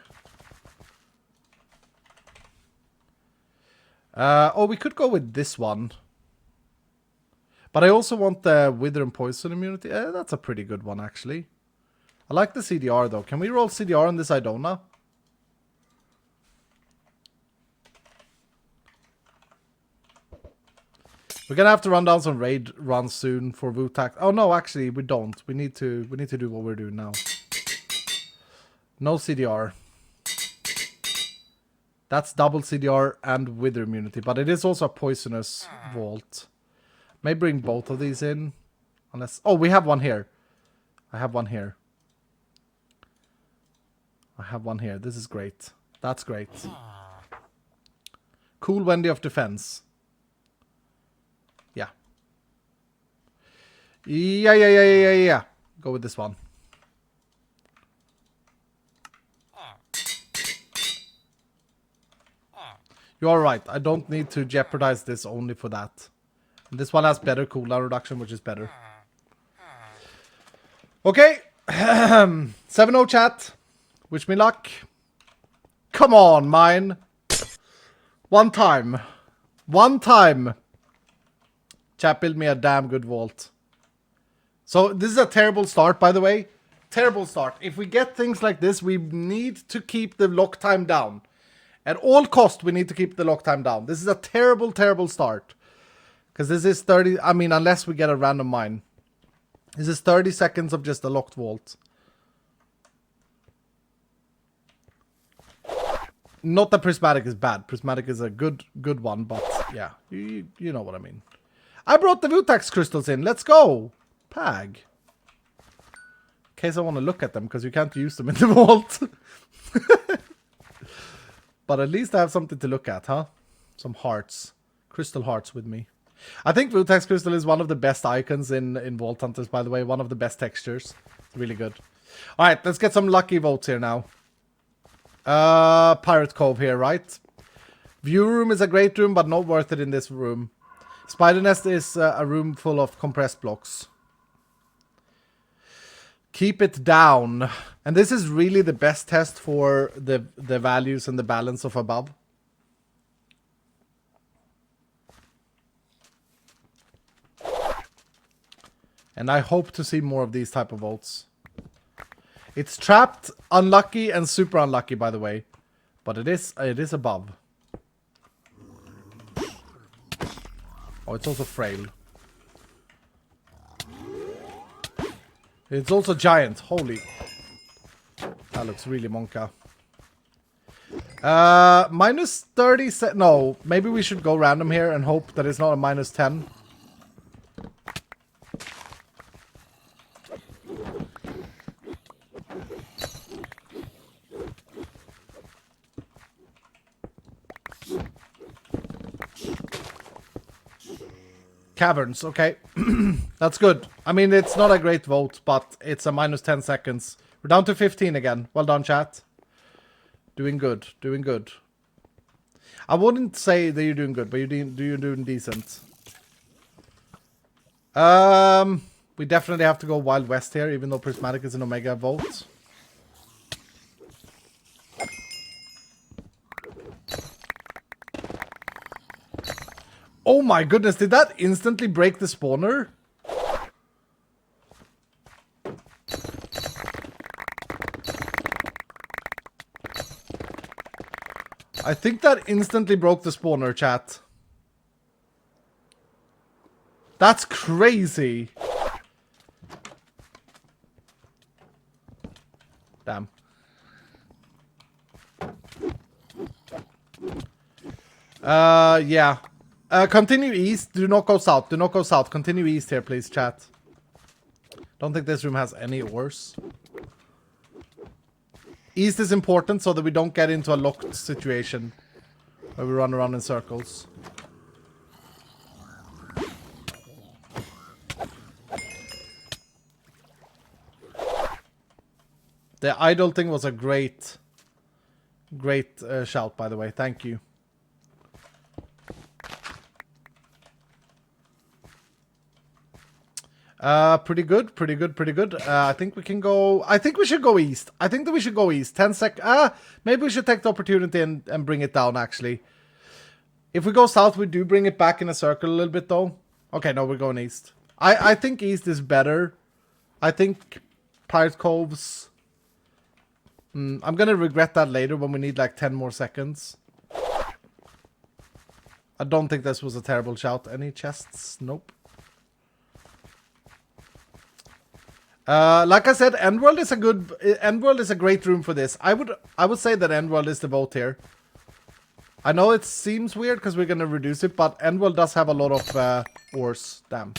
Oh, we could go with this one. But I also want the Wither and Poison immunity. That's a pretty good one, actually. I like the CDR, though. Can we roll CDR on this Idona? We're gonna have to run down some raid runs soon for Wutak. Oh no, actually we don't. We need to do what we're doing now. No CDR. That's double CDR and Wither immunity, but it is also a poisonous vault. May bring both of these in. Unless we have one here. I have one here. I have one here. This is great. That's great. Cool Wendy of Defense. Yeah. Yeah. Go with this one. You are right. I don't need to jeopardize this only for that. And this one has better cooldown reduction, which is better. Okay. 7-0 chat. Wish me luck. Come on, mine. One time. One time. Chat build me a damn good vault. So this is a terrible start, by the way. Terrible start. If we get things like this, we need to keep the lock time down. At all cost, we need to keep the lock time down. This is a terrible, terrible start. Because this is 30... I mean, unless we get a random mine. This is 30 seconds of just a locked vault. Not that Prismatic is bad. Prismatic is a good one, but yeah. You know what I mean. I brought the Vutax crystals in. Let's go. Pag. In case I want to look at them, because you can't use them in the vault. But at least I have something to look at, huh? Some hearts. Crystal hearts with me. I think Vutax Crystal is one of the best icons in Vault Hunters, by the way. One of the best textures. It's really good. Alright, let's get some lucky votes here now. Pirate Cove here, right? View room is a great room, but not worth it in this room. Spider Nest is a room full of compressed blocks. Keep it down. And this is really the best test for the values and the balance of above. And I hope to see more of these type of votes. It's trapped, unlucky, and super unlucky, by the way. But it is above. Oh, it's also frail. It's also giant. Holy. That looks really monka. Minus 30... No, maybe we should go random here and hope that it's not a minus 10. caverns, okay. That's good. I mean, it's not a great vote, but it's a minus 10 seconds. We're down to 15 again. Well done, chat. Doing good, doing good. I wouldn't say that you're doing good, but you're doing decent. We definitely have to go Wild West here, even though Prismatic is an Omega vote. Oh my goodness, did that instantly break the spawner? I think that instantly broke the spawner, chat. That's crazy. Damn. Yeah. Continue east. Do not go south. Do not go south. Continue east here, please, chat. Don't think this room has any ores. East is important so that we don't get into a locked situation where we run around in circles. The idle thing was a great shout, by the way. Thank you. Pretty good, pretty good, pretty good. I think we can go... I think we should go east. I think that we should go east. 10 sec... maybe we should take the opportunity and bring it down, actually. If we go south, we do bring it back in a circle a little bit, though. Okay, no, we're going east. I think east is better. I think Pirate Coves... I'm gonna regret that later when we need like 10 more seconds. I don't think this was a terrible shout. Any chests? Nope. Like I said, Endworld is a good... Endworld is a great room for this. I would say that Endworld is the vote here. I know it seems weird because we're gonna reduce it, but Endworld does have a lot of ores. Damn.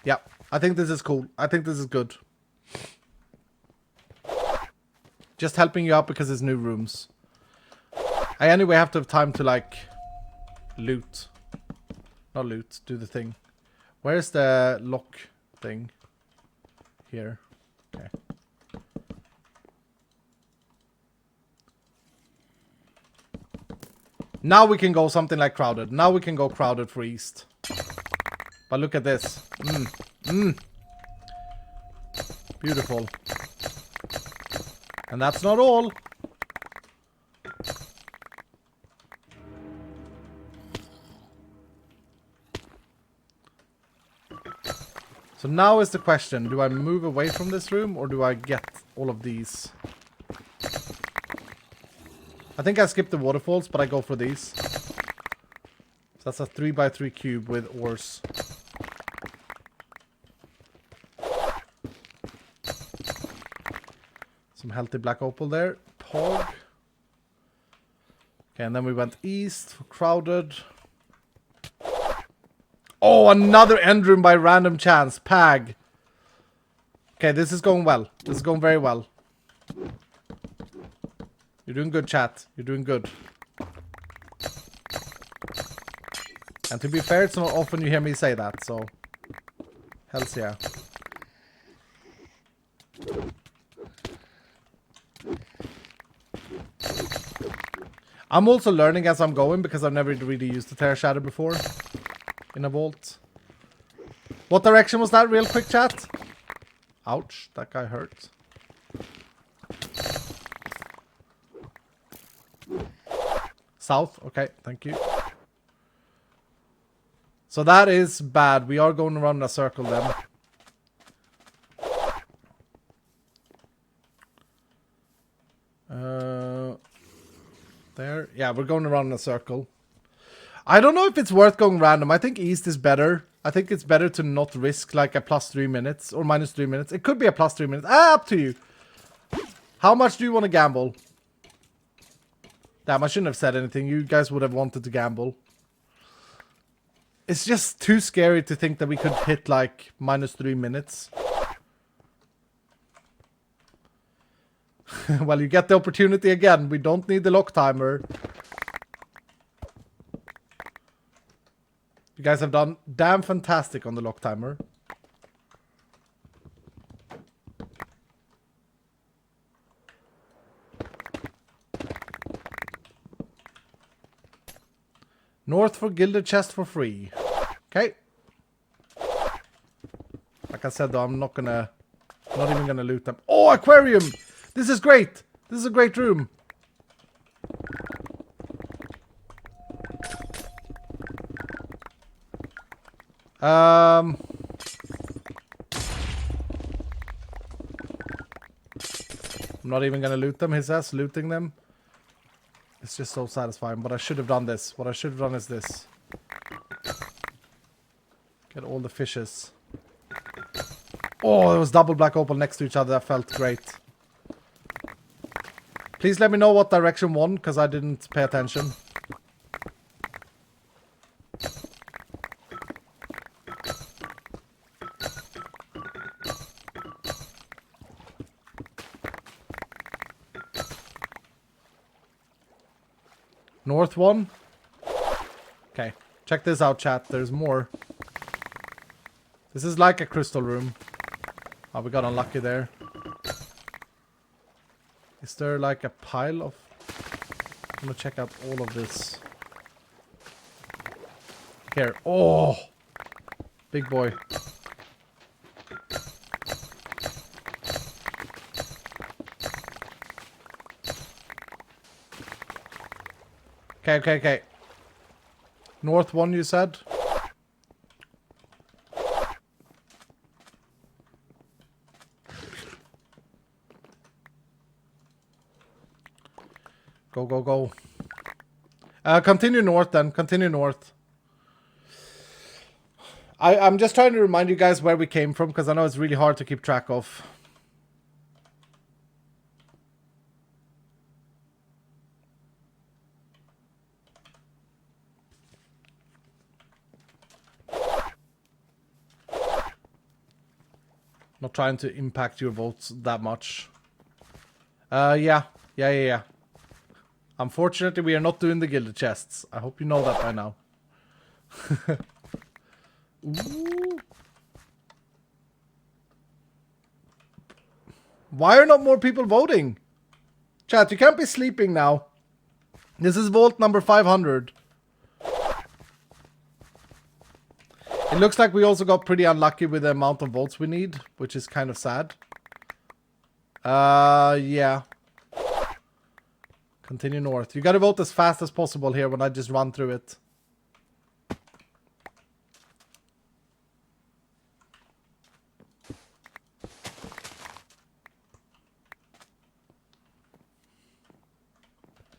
Yeah, I think this is cool. I think this is good. Just helping you out because it's new rooms. I anyway have to have time to like loot. Not loot, do the thing. Where's the lock thing? Here. Okay. Now we can go something like crowded. Now we can go crowded for east. But look at this. Beautiful. And that's not all. So now is the question, do I move away from this room or do I get all of these? I think I skipped the waterfalls, but I go for these. So that's a 3x3 cube with ores. Some healthy black opal there. Pog. Okay, and then we went east for crowded. Oh, another end room by random chance. Pag. Okay, this is going well. This is going very well. You're doing good, chat. You're doing good. And to be fair, it's not often you hear me say that, so... Hells yeah. I'm also learning as I'm going because I've never really used the Terra Shadow before. In a vault. What direction was that, real quick, chat? Ouch, that guy hurt. South, okay, thank you. So that is bad. We are going around in a circle then. There. Yeah, we're going around in a circle. I don't know if it's worth going random. I think east is better. I think it's better to not risk like a +3 minutes or -3 minutes. It could be a +3 minutes. Up to you. How much do you want to gamble? Damn, I shouldn't have said anything. You guys would have wanted to gamble. It's just too scary to think that we could hit like -3 minutes. Well, you get the opportunity again. We don't need the lock timer. You guys have done damn fantastic on the lock timer. North for gilded chest for free. Okay. Like I said though, I'm not even gonna loot them. Oh, aquarium! This is great! This is a great room. I'm not even gonna loot them. His ass looting them. It's just so satisfying. But I should have done this. What I should have done is this. Get all the fishes. Oh, there was double black opal next to each other. That felt great. Please let me know what direction won, because I didn't pay attention. North one. Okay. Check this out, chat. There's more. This is like a crystal room. Oh, we got unlucky there. Is there like a pile of... I'm gonna check out all of this. Here. Oh! Big boy. Okay. North one, you said? Go. Continue north then. Continue north. I'm just trying to remind you guys where we came from, because I know it's really hard to keep track of. Not trying to impact your votes that much. Yeah. Unfortunately, we are not doing the gilded chests. I hope you know that by now. Ooh. Why are not more people voting? Chat, you can't be sleeping now. This is vault number 500. It looks like we also got pretty unlucky with the amount of votes we need, which is kind of sad. Yeah. Continue north. You gotta vote as fast as possible here when I just run through it.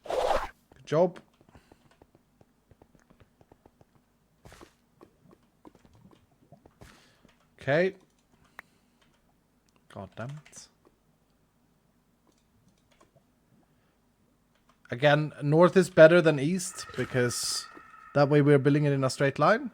Good job. Okay. God damn it. Again, north is better than east, because that way we're building it in a straight line.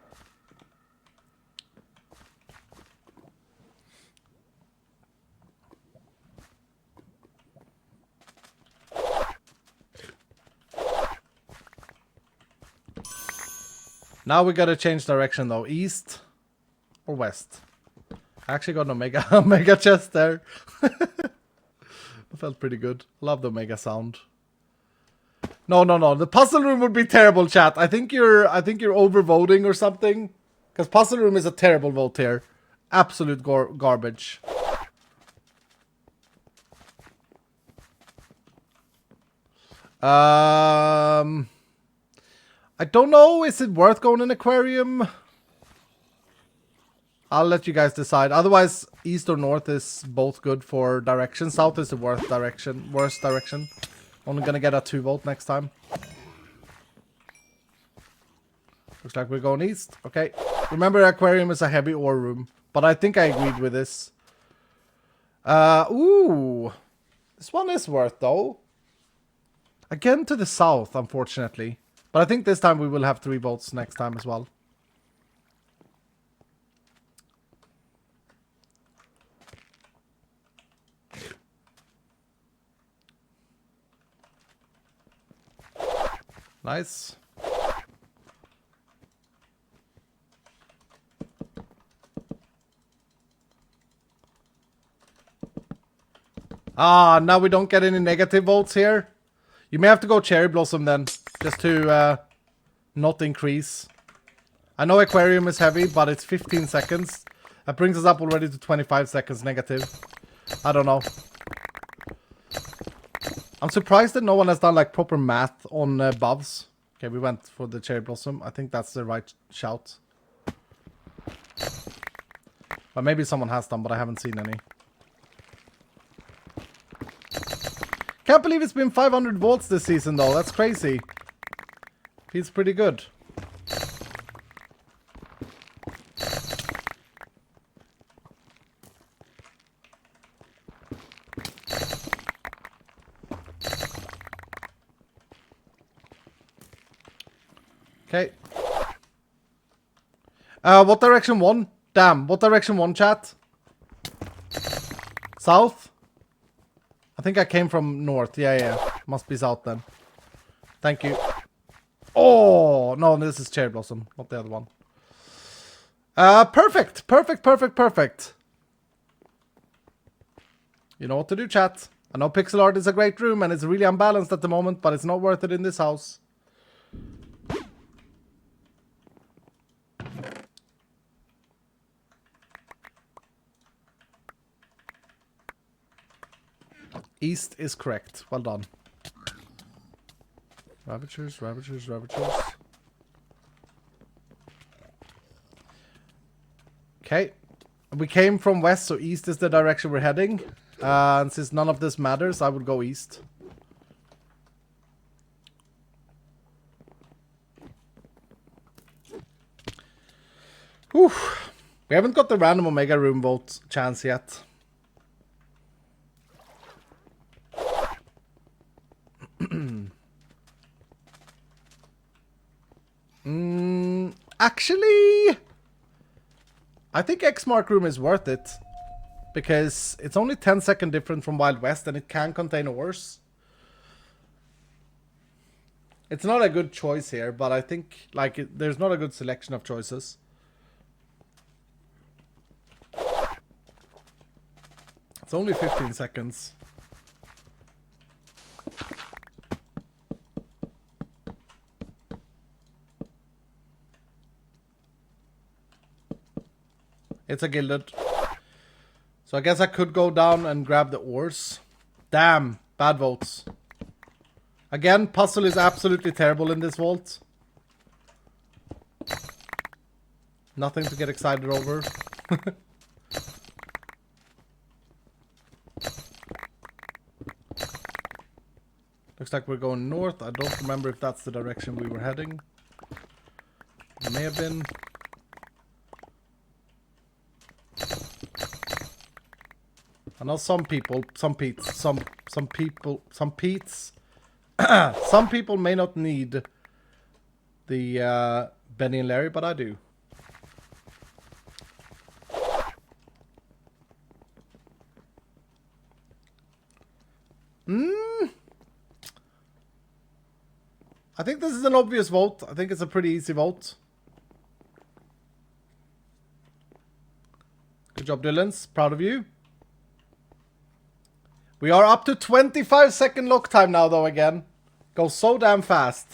Now we gotta change direction though. East or west? I actually got an omega chest there. That felt pretty good. Love the omega sound. No. The puzzle room would be terrible, chat. I think you're overvoting or something. Because puzzle room is a terrible vote here. Absolute garbage. I don't know. Is it worth going in aquarium? I'll let you guys decide. Otherwise, east or north is both good for direction. South is the worst direction. Only gonna get a 2 vote next time. Looks like we're going east. Okay. Remember, aquarium is a heavy ore room. But I think I agreed with this. Ooh. This one is worth, though. Again to the south, unfortunately. But I think this time we will have 3 votes next time as well. Nice. Ah, now we don't get any negative votes here. You may have to go Cherry Blossom then, just to not increase. I know Aquarium is heavy, but it's 15 seconds. That brings us up already to 25 seconds negative. I don't know. I'm surprised that no one has done like proper math on buffs. Okay, we went for the Cherry Blossom. I think that's the right shout. But maybe someone has done, but I haven't seen any. Can't believe it's been 500 volts this season though. That's crazy. Feels pretty good. Okay. What direction one? Damn, what direction one, chat? South? I think I came from north. Yeah. Must be south then. Thank you. Oh, no, this is Cherry Blossom, not the other one. Perfect. You know what to do, chat. I know pixel art is a great room and it's really unbalanced at the moment, but it's not worth it in this house. East is correct. Well done. Ravagers. Okay. We came from west, so east is the direction we're heading. And since none of this matters, I would go east. Whew. We haven't got the random Omega room vote chance yet. Actually, I think X-Mark room is worth it. Because it's only 10-second different from Wild West and it can contain ores. It's not a good choice here, but I think like there's not a good selection of choices. It's only 15 seconds. It's a gilded. So I guess I could go down and grab the ores. Damn, bad votes. Again, puzzle is absolutely terrible in this vault. Nothing to get excited over. Looks like we're going north. I don't remember if that's the direction we were heading. It may have been. I know some people may not need the Benny and Larry, but I do. I think this is an obvious vote. I think it's a pretty easy vote. Good job, Dylans. Proud of you. We are up to 25-second lock time now, though, again. Goes so damn fast.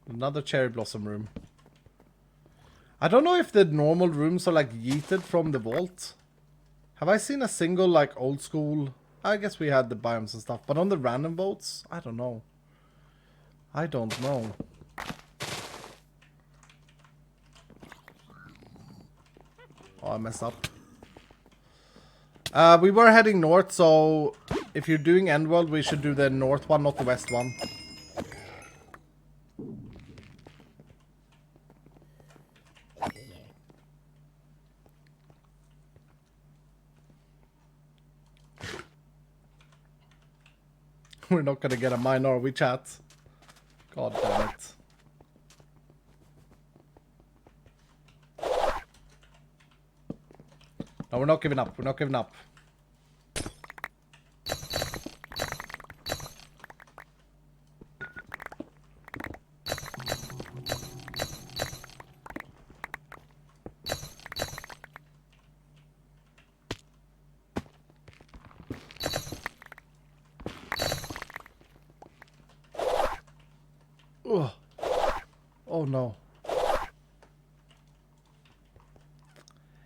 Another Cherry Blossom room. I don't know if the normal rooms are, like, yeeted from the vault. Have I seen a single, like, old school... I guess we had the biomes and stuff. But on the random votes? I don't know. I don't know. Oh, I messed up. We were heading north, so if you're doing Endworld, we should do the north one, not the west one. We're not gonna get a mine, are we, chat? God damn it. No, we're not giving up. We're not giving up. no.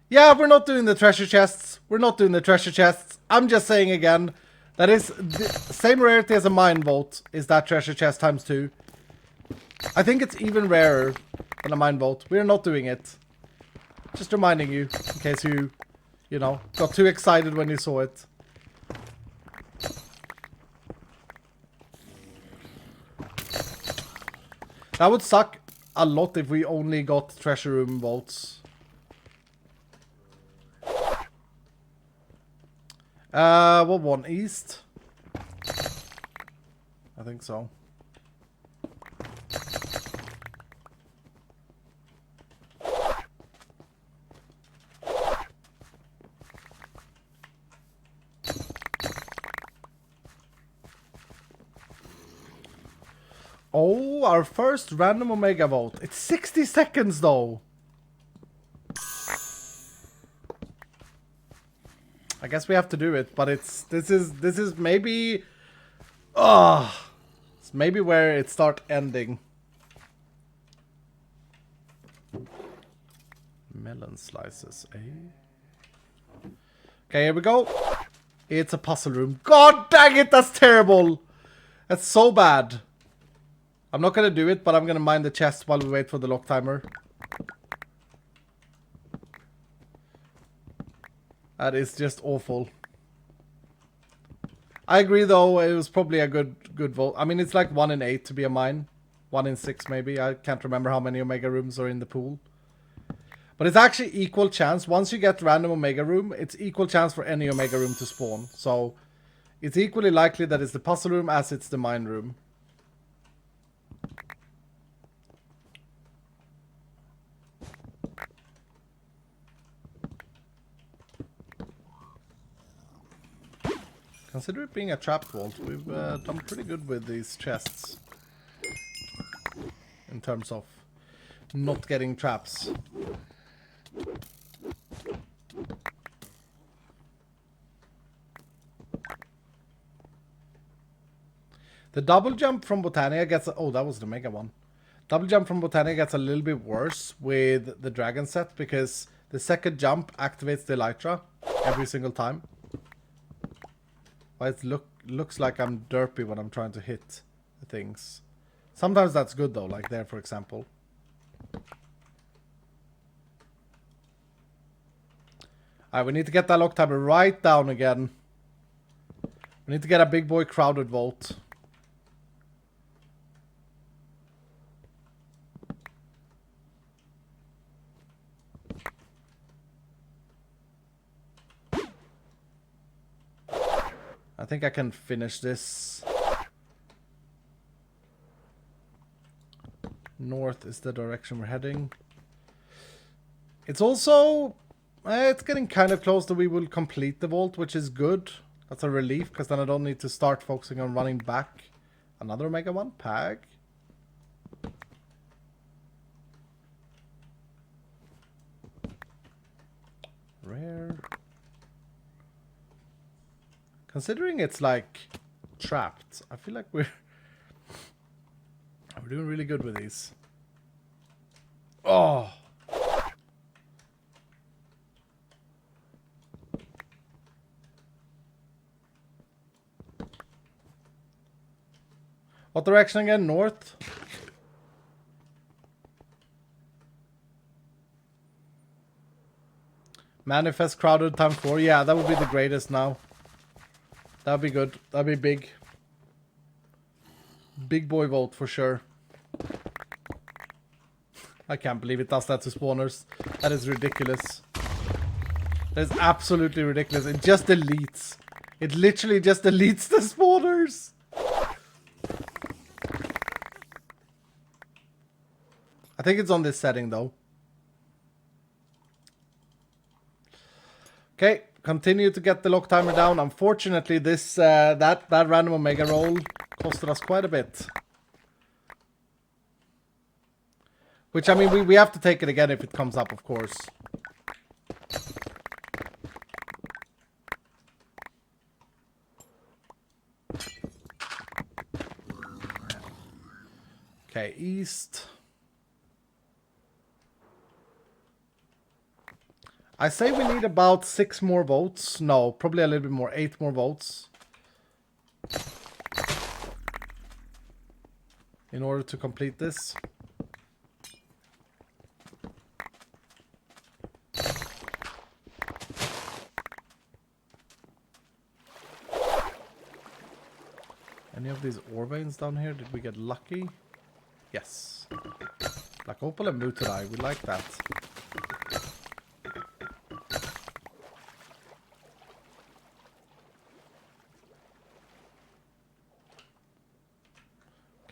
Yeah, we're not doing the treasure chests. We're not doing the treasure chests. I'm just saying again, that is the same rarity as a mine vault is that treasure chest times 2. I think it's even rarer than a mine vault. We're not doing it. Just reminding you, in case you know, got too excited when you saw it. That would suck a lot if we only got treasure room vaults. What one? East? I think so. Oh, our first random Omega vote. It's 60 seconds though. I guess we have to do it, but this is maybe it's maybe where it start ending. Melon slices, eh? Okay, here we go. It's a puzzle room. God dang it, that's terrible. That's so bad. I'm not gonna do it, but I'm gonna mine the chest while we wait for the lock timer. That is just awful. I agree though, it was probably a good vote. I mean, it's like 1 in 8 to be a mine. 1 in 6 maybe. I can't remember how many Omega rooms are in the pool. But it's actually equal chance. Once you get random Omega room, it's equal chance for any Omega room to spawn. So it's equally likely that it's the puzzle room as it's the mine room. Consider it being a trap vault, we've done pretty good with these chests. In terms of not getting traps. The double jump from Botania gets... Oh, that was the mega one. Double jump from Botania gets a little bit worse with the dragon set because the second jump activates the Elytra every single time. But it looks like I'm derpy when I'm trying to hit the things. Sometimes that's good though, like there for example. Alright, we need to get that lock timer right down again. We need to get a big boy crowded vault. I think I can finish this. North is the direction we're heading. It's also... it's getting kind of close that we will complete the vault, which is good. That's a relief, because then I don't need to start focusing on running back. Another Omega one? Pag? Rare. Considering it's like trapped, I feel like we're doing really good with these. Oh! What direction again? North? Manifest crowded time 4. Yeah, that would be the greatest now. That would be good. That would be big. Big boy vote for sure. I can't believe it does that to spawners. That is ridiculous. That is absolutely ridiculous. It just deletes. It literally just deletes the spawners. I think it's on this setting though. Okay, continue to get the lock timer down. Unfortunately, this that random Omega roll costed us quite a bit. Which, I mean, we have to take it again if it comes up, of course. Okay, east. I say we need about 6 more votes. No, probably a little bit more. 8 more votes. In order to complete this. Any of these ore veins down here? Did we get lucky? Yes. Black opal and mutai. We like that.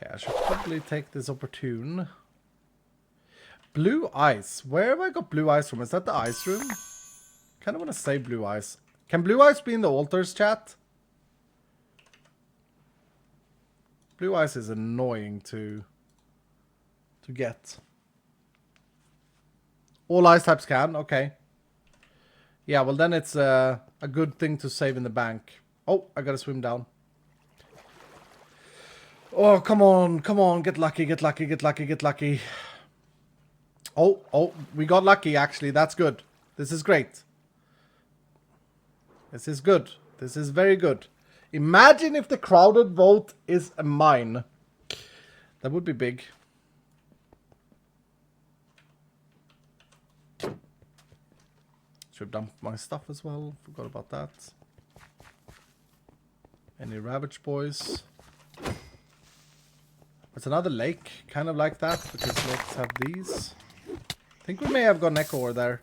Okay, I should probably take this opportune. Blue ice. Where have I got blue ice from? Is that the ice room? Kind of want to say blue ice. Can blue ice be in the altars, chat? Blue ice is annoying to get. All ice types can? Okay. Yeah, well then it's a good thing to save in the bank. Oh, I gotta swim down. Oh, come on, come on. Get lucky, get lucky, get lucky, get lucky. Oh, we got lucky actually. That's good. This is great. This is good. This is very good. Imagine if the crowded vote is a mine. That would be big. Should dump my stuff as well. Forgot about that. Any Ravage boys? There's another lake, kind of like that, because lakes have these. I think we may have got Echo ore there.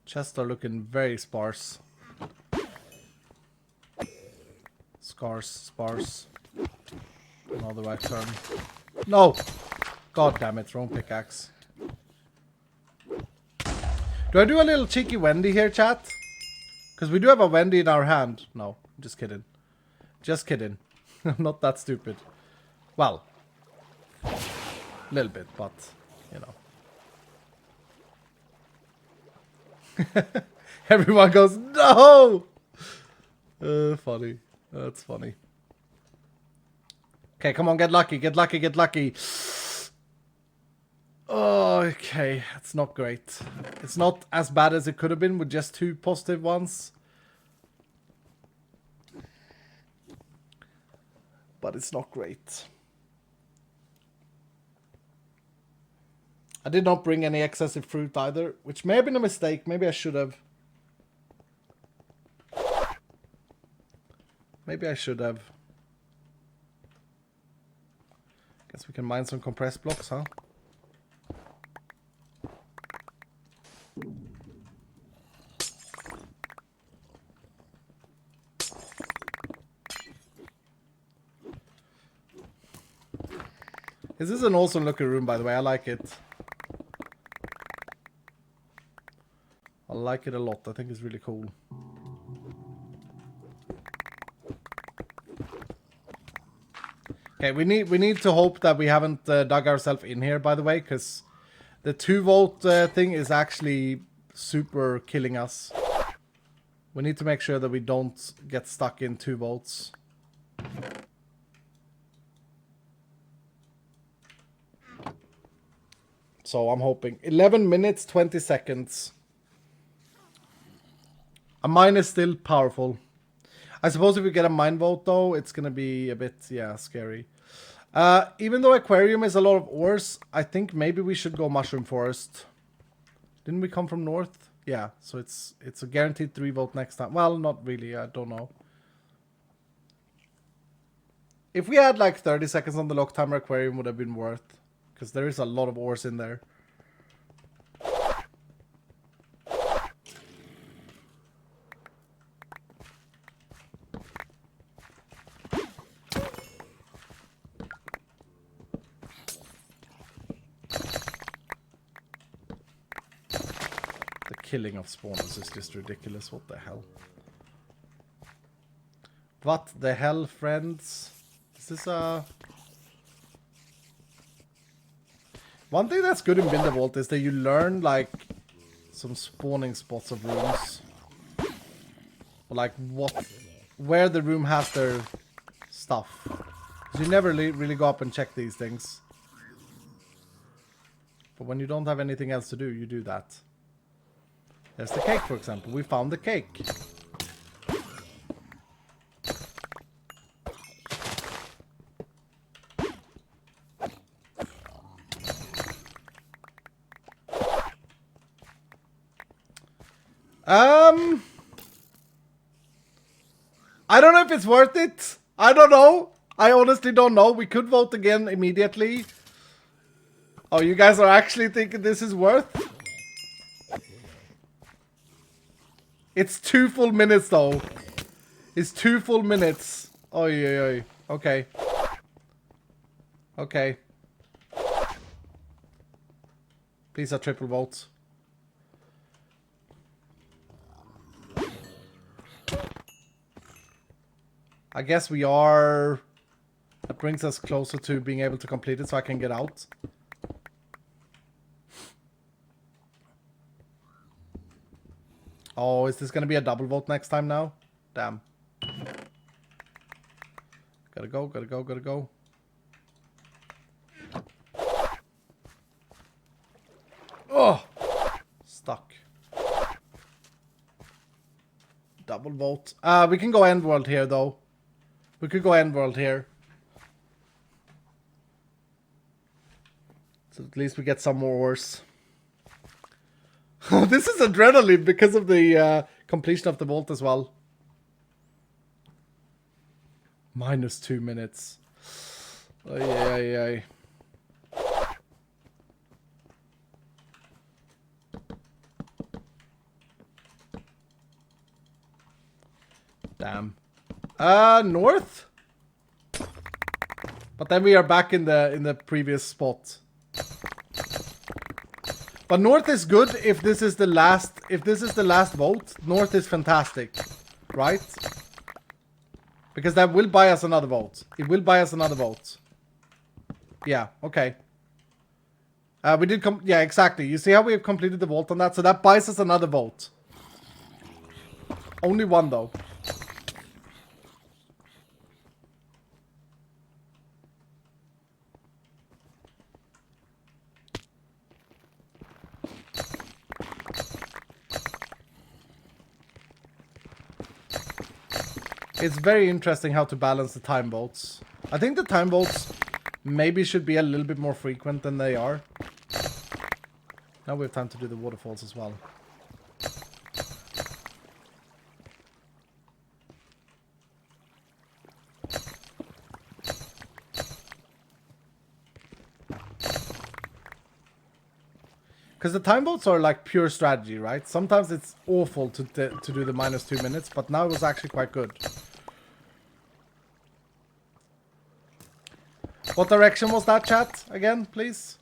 Chests are looking very sparse. Sparse. Not the right turn. No! God damn it, wrong pickaxe. Do I do a little cheeky Wendy here, chat? Because we do have a Wendy in our hand. No, just kidding. Just kidding. I'm not that stupid. Well, a little bit, but, you know. Everyone goes, no! Funny. That's funny. Okay, come on, get lucky, get lucky, get lucky. Oh, okay, it's not great. It's not as bad as it could have been with just 2 positive ones. But it's not great. I did not bring any excessive fruit either, which may have been a mistake. Maybe I should have. Maybe I should have. Guess we can mine some compressed blocks, huh? This is an awesome looking room, by the way. I like it. I like it a lot. I think it's really cool. Okay, we need to hope that we haven't dug ourselves in here, by the way, because the 2 volt thing is actually super killing us. We need to make sure that we don't get stuck in 2 volts. So I'm hoping 11 minutes 20 seconds. A mine is still powerful. I suppose if we get a mine vote though, it's gonna be a bit, yeah, scary. Even though aquarium is a lot of ores, I think maybe we should go mushroom forest. Didn't we come from north? Yeah, so it's a guaranteed 3 vote next time. Well, not really, I don't know. If we had like 30 seconds on the lock timer, aquarium would have been worth. Because there is a lot of ores in there. Killing of spawners is just ridiculous. What the hell? What the hell, friends? This is a... One thing that's good in Build a Vault is that you learn, like, some spawning spots of rooms. Or, like, where the room has their stuff. You never really go up and check these things. But when you don't have anything else to do, you do that. There's the cake, for example. We found the cake. I don't know if it's worth it. I don't know. I honestly don't know. We could vote again immediately. Oh, you guys are actually thinking this is worth? It's 2 full minutes though. It's 2 full minutes. Oy, oy, oy. Okay. Okay. Please have triple votes. I guess we are... That brings us closer to being able to complete it so I can get out. Oh, is this going to be a double vote next time now? Damn. Gotta go, gotta go, gotta go. Oh! Stuck. Double vote. We can go end world here though. We could go end world here. So at least we get some more ores. This is adrenaline because of the completion of the vault as well. Minus 2 minutes. Ay, ay, ay. Damn. North? But then we are back in the previous spot. But north is good if this is the last vote. North is fantastic. Right? Because that will buy us another vote. It will buy us another vote. Yeah, okay. We did yeah, exactly. You see how we have completed the vault on that? So that buys us another vote. Only one though. It's very interesting how to balance the time votes. I think the time votes maybe should be a little bit more frequent than they are. Now we have time to do the waterfalls as well. Because the time votes are like pure strategy, right? Sometimes it's awful to do the minus 2 minutes, but now it was actually quite good. What direction was that, chat? Again, please.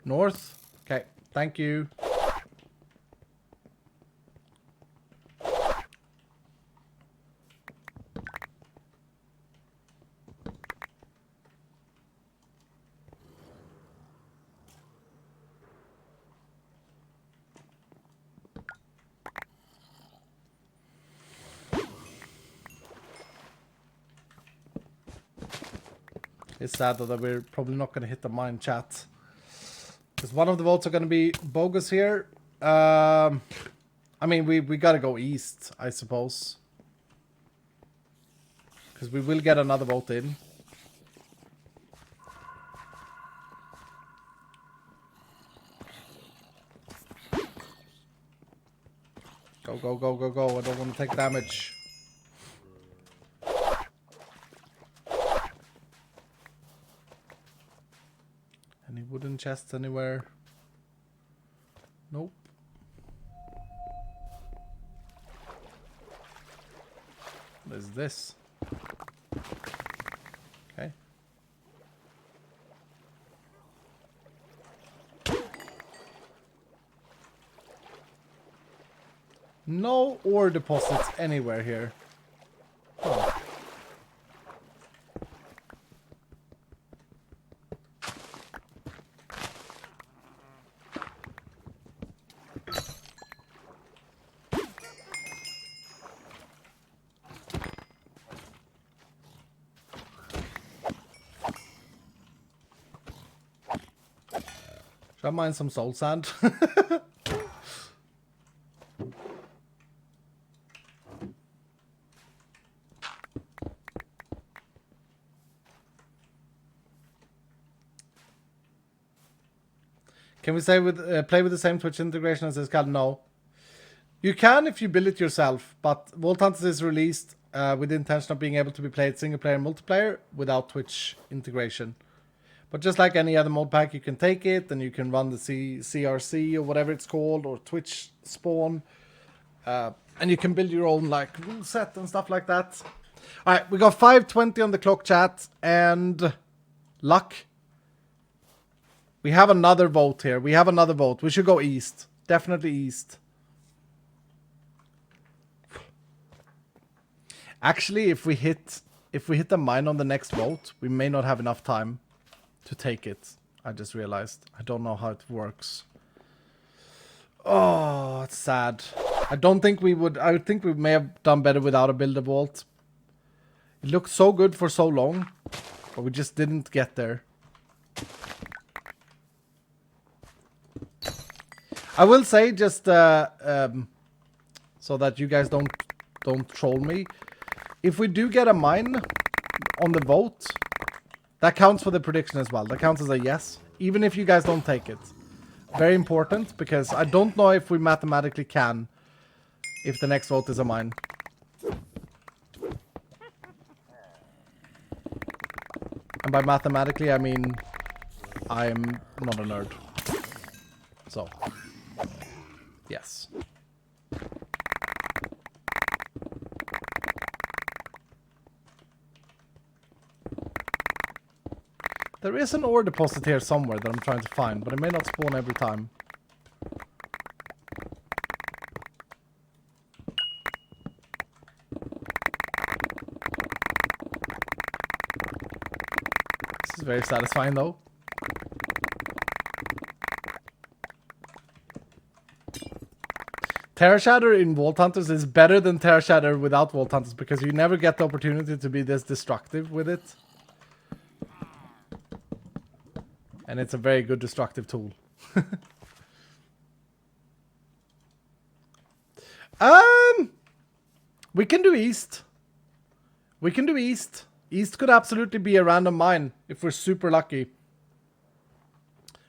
North? Okay, thank you. It's sad though that we're probably not going to hit the mine, chat. Because one of the votes are going to be bogus here. I mean, we got to go east, I suppose. Because we will get another vote in. Go, go, go, go, go. I don't want to take damage. Any wooden chests anywhere? Nope. What is this? Okay. No ore deposits anywhere here. Huh. Should I mine some soul sand? Can we say play with the same Twitch integration as iskall? No. You can if you build it yourself, but Vault Hunters is released with the intention of being able to be played single player and multiplayer without Twitch integration. But just like any other mod pack, you can take it and you can run the CRC or whatever it's called, or Twitch spawn, and you can build your own like rule set and stuff like that. All right, we got 5:20 on the clock, chat, and luck. We have another vote here. We have another vote. We should go east. Definitely east. Actually, if we hit the mine on the next vote, we may not have enough time to take it. I just realized. I don't know how it works. Oh, it's sad. I don't think we would. I would think we may have done better without a builder vault. It looked so good for so long, but we just didn't get there. I will say, just so that you guys don't troll me, if we do get a mine on the vote, that counts for the prediction as well. That counts as a yes, even if you guys don't take it. Very important, because I don't know if we mathematically can if the next vote is a mine. And by mathematically, I mean I'm not a nerd. So, yes. There is an ore deposit here somewhere that I'm trying to find, but it may not spawn every time. This is very satisfying though. Terra Shatter in Vault Hunters is better than Terra Shatter without Vault Hunters, because you never get the opportunity to be this destructive with it. And it's a very good destructive tool. We can do east. We can do east. East could absolutely be a random mine if we're super lucky.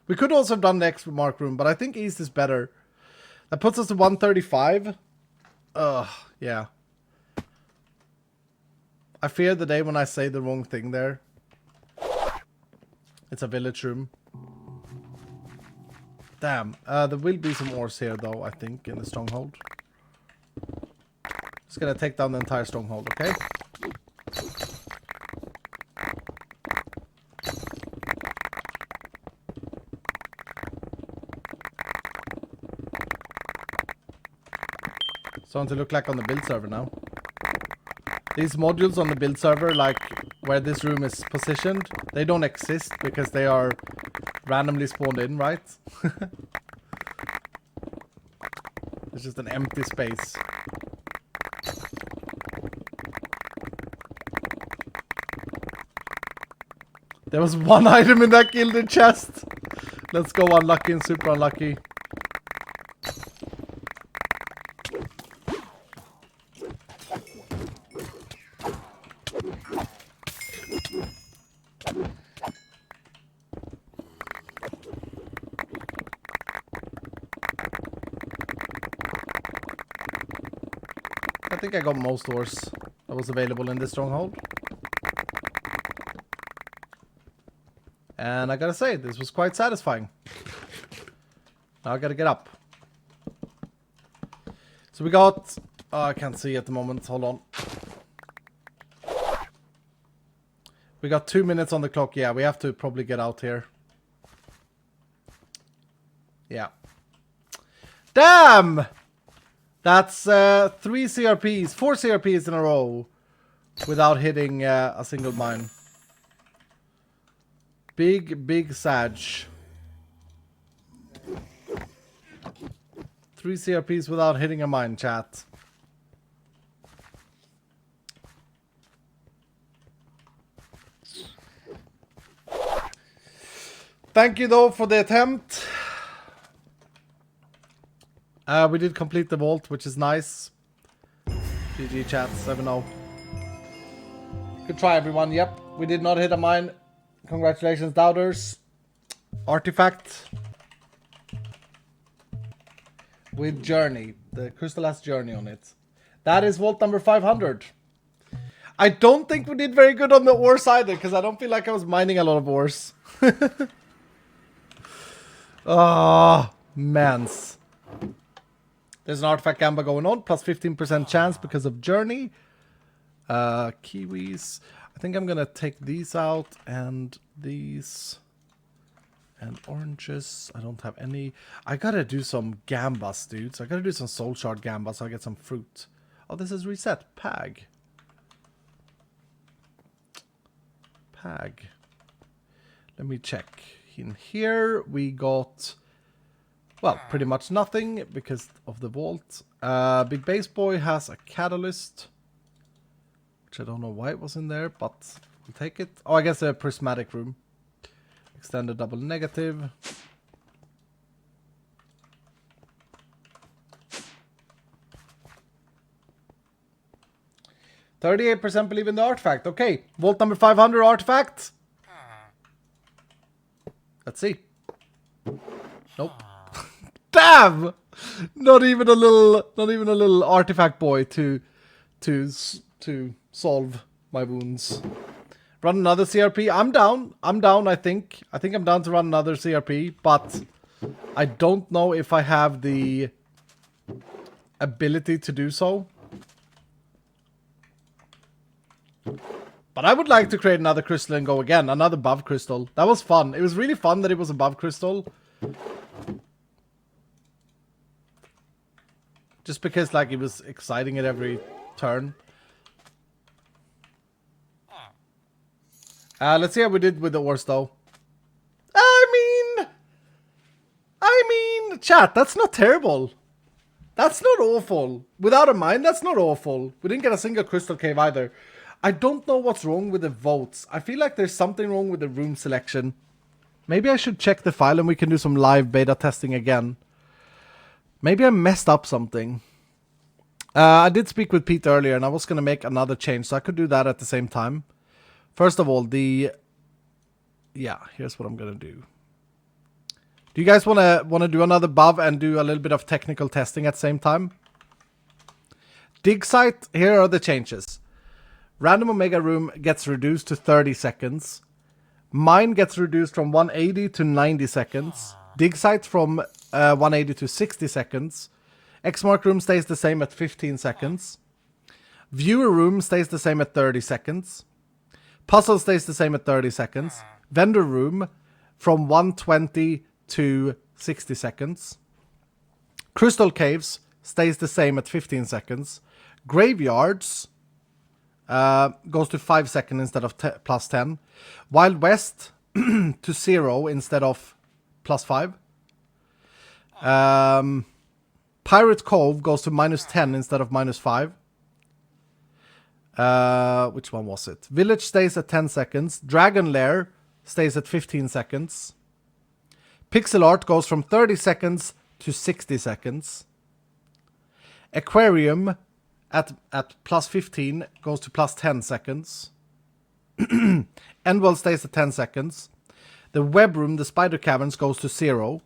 We could also have done the X mark room, but I think east is better. That puts us to 135. Ugh, yeah. I fear the day when I say the wrong thing there. It's a village room. Damn. There will be some ores here, though, I think, in the stronghold. Just gonna take down the entire stronghold, okay? Starting to look like on the build server now. These modules on the build server, like where this room is positioned, they don't exist because they are randomly spawned in, right? It's just an empty space. There was one item in that gilded chest. Let's go unlucky and super unlucky. I think I got most ores that was available in this stronghold. And I gotta say, this was quite satisfying. Now I gotta get up. So we got... Oh, I can't see at the moment. Hold on. We got 2 minutes on the clock. Yeah, we have to probably get out here. Yeah. Damn! That's 3 CRPs, 4 CRPs in a row without hitting a single mine. Big Sag. 3 CRPs without hitting a mine, chat. Thank you though for the attempt. We did complete the vault, which is nice. GG chat, 7-0. Good try, everyone. Yep, we did not hit a mine. Congratulations, doubters. Artifact. With Journey. The crystal has Journey on it. That is vault number 500. I don't think we did very good on the ores either, because I don't feel like I was mining a lot of ores. Oh, mans. There's an artifact gamba going on, plus 15% chance because of Journey. Kiwis. I think I'm gonna take these out and these. And oranges. I don't have any. I gotta do some gambas, dudes. I gotta do some soul shard gambas so I get some fruit. Oh, this is reset. Pag. Pag. Let me check. In here we got, well, pretty much nothing because of the vault. Big Base Boy has a catalyst, which I don't know why it was in there, but we'll take it. Oh, I guess a prismatic room. Extended double negative. %38 believe in the artifact. Okay, vault number 500 artifact. Let's see. Nope. Damn! Not even a little artifact boy to solve my wounds. Run another CRP. I'm down. I think I'm down to run another CRP, but I don't know if I have the ability to do so. But I would like to create another crystal and go again. Another above crystal. That was fun. It was really fun that it was above crystal. Just because, like, it was exciting at every turn. Let's see how we did with the ores, though. I mean, chat, that's not terrible. That's not awful. Without a mine, that's not awful. We didn't get a single crystal cave either. I don't know what's wrong with the votes. I feel like there's something wrong with the room selection. Maybe I should check the file and we can do some live beta testing again. Maybe I messed up something. I did speak with Pete earlier and I was going to make another change, so I could do that at the same time. First of all, yeah, here's what I'm going to do. Do you guys want to do another buff and do a little bit of technical testing at the same time? Dig site, here are the changes. Random Omega Room gets reduced to 30 seconds. Mine gets reduced from 180 to 90 seconds. Dig site from 180 to 60 seconds. Xmark Room stays the same at 15 seconds. Viewer Room stays the same at 30 seconds. Puzzle stays the same at 30 seconds. Vendor Room from 120 to 60 seconds. Crystal Caves stays the same at 15 seconds. Graveyards goes to 5 seconds instead of plus 10. Wild West to 0 instead of plus 5. Pirate Cove goes to minus 10 instead of minus 5. Which one was it? Village stays at 10 seconds. Dragon Lair stays at 15 seconds. Pixel Art goes from 30 seconds to 60 seconds. Aquarium at plus 15 goes to plus 10 seconds. Endwell stays at 10 seconds. The Web Room, the Spider Caverns, goes to 0.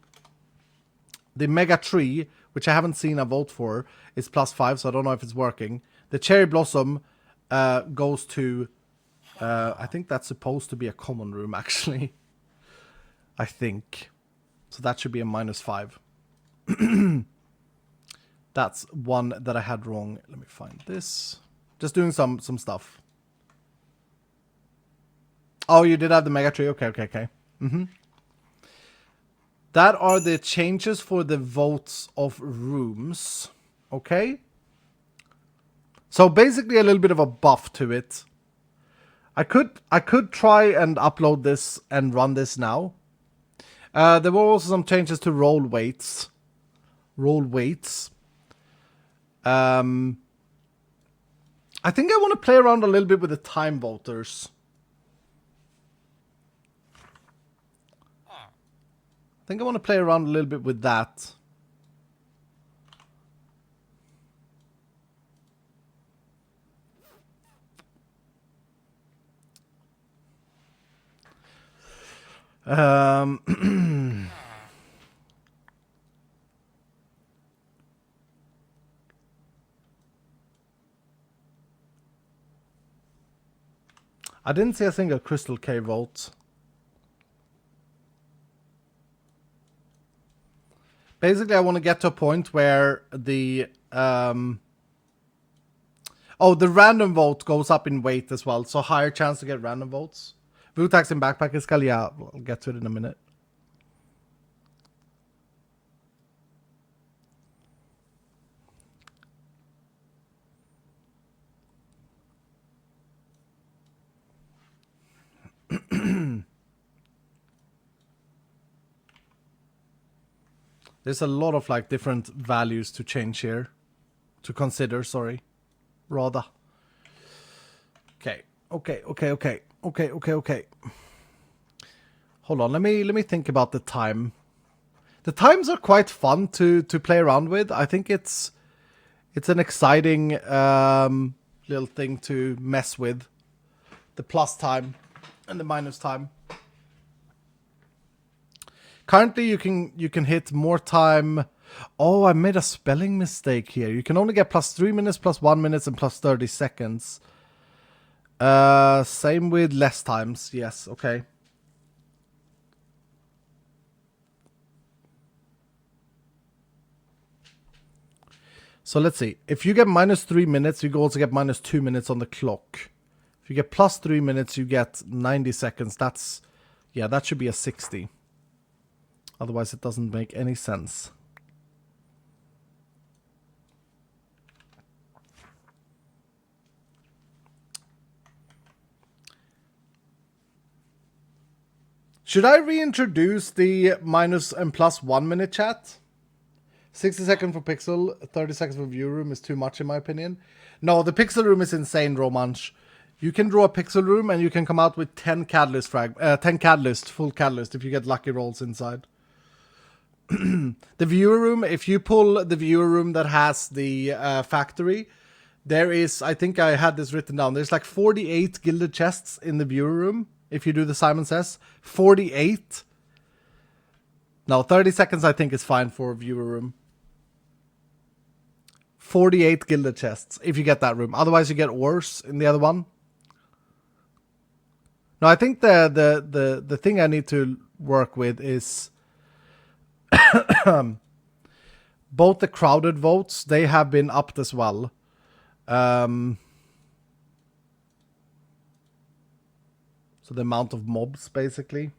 The Mega Tree, which I haven't seen a vote for, is plus 5, so I don't know if it's working. The Cherry Blossom goes to... I think that's supposed to be a common room, actually. I think. So that should be a minus 5. That's one that I had wrong. Let me find this. Just doing some stuff. Oh, you did have the Mega Tree. Okay. That are the changes for the votes of rooms. Okay. So basically a little bit of a buff to it. I could try and upload this and run this now. There were also some changes to roll weights. I think I want to play around a little bit with the time voters. I think I want to play around a little bit with that. I didn't see a single Crystal K vote. Basically, I want to get to a point where the the random vote goes up in weight as well, so higher chance to get random votes. Vutax in backpack iskall, yeah, I'll get to it in a minute. There's a lot of like different values to change here. To consider, sorry. Rather. Okay. Hold on, let me think about the time. The times are quite fun to play around with. I think it's an exciting little thing to mess with. The plus time and the minus time. Currently, you can hit more time. Oh, I made a spelling mistake here. You can only get plus 3 minutes, plus 1 minute, and plus 30 seconds. Same with less times. Yes, okay. So let's see. If you get minus 3 minutes, you also get minus 2 minutes on the clock. If you get plus 3 minutes, you get 90 seconds. That's, yeah, that should be a 60. Otherwise, it doesn't make any sense. Should I reintroduce the minus and plus 1 minute chat? 60 seconds for Pixel, 30 seconds for View Room is too much in my opinion. No, the Pixel Room is insane, Romanch. You can draw a Pixel Room and you can come out with 10 catalyst full catalyst if you get lucky rolls inside. The Viewer Room, if you pull the Viewer Room that has the factory, there is, I think I had this written down, there's like 48 gilded chests in the Viewer Room. If you do the Simon Says, 48. No, 30 seconds I think is fine for Viewer Room. 48 gilded chests, if you get that room. Otherwise you get ores in the other one. No, I think the thing I need to work with is both the crowded votes, they have been upped as well. So the amount of mobs, basically.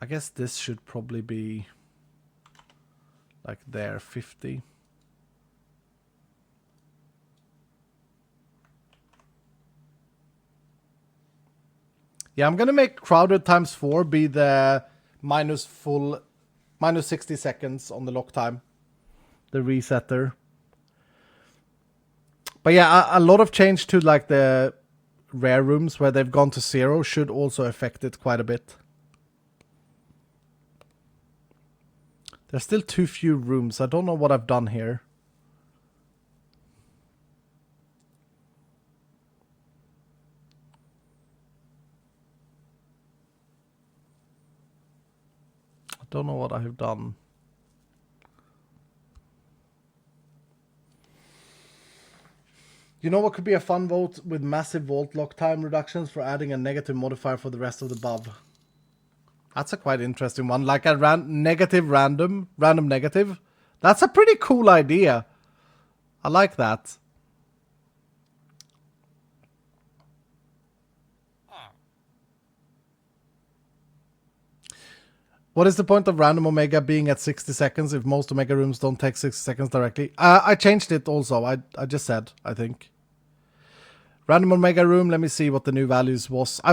I guess this should probably be like there, 50. Yeah, I'm gonna make crowded times 4 be the minus 60 seconds on the lock time. The resetter. But yeah, a lot of change to like the rare rooms where they've gone to 0 should also affect it quite a bit. There's still too few rooms. I don't know what I've done here. I don't know what I have done. You know what could be a fun vote with massive vault lock time reductions for adding a negative modifier for the rest of the above? That's a quite interesting one. Like a negative random negative. That's a pretty cool idea. I like that. What is the point of random Omega being at 60 seconds if most Omega rooms don't take 60 seconds directly? I changed it also. I just said, I think. Random Omega room, let me see what the new values was. I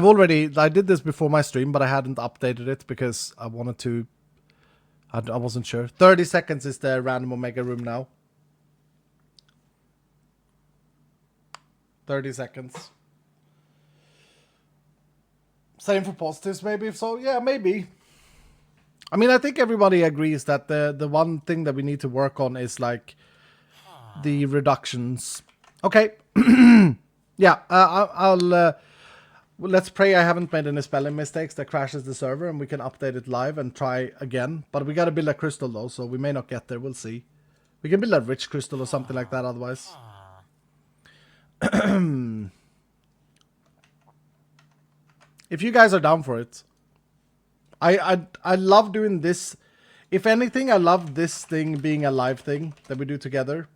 did this before my stream, but I hadn't updated it because I wanted to. I wasn't sure. 30 seconds is the random Omega room now. 30 seconds. Same for positives, maybe. So, yeah, maybe. I mean, I think everybody agrees that the one thing that we need to work on is like the reductions Okay. Yeah, I'll let's pray I haven't made any spelling mistakes that crashes the server and we can update it live and try again. But we gotta build a crystal though, so we may not get there. We'll see. We can build a rich crystal or something like that otherwise. If you guys are down for it. I love doing this. If anything, I love this thing being a live thing that we do together.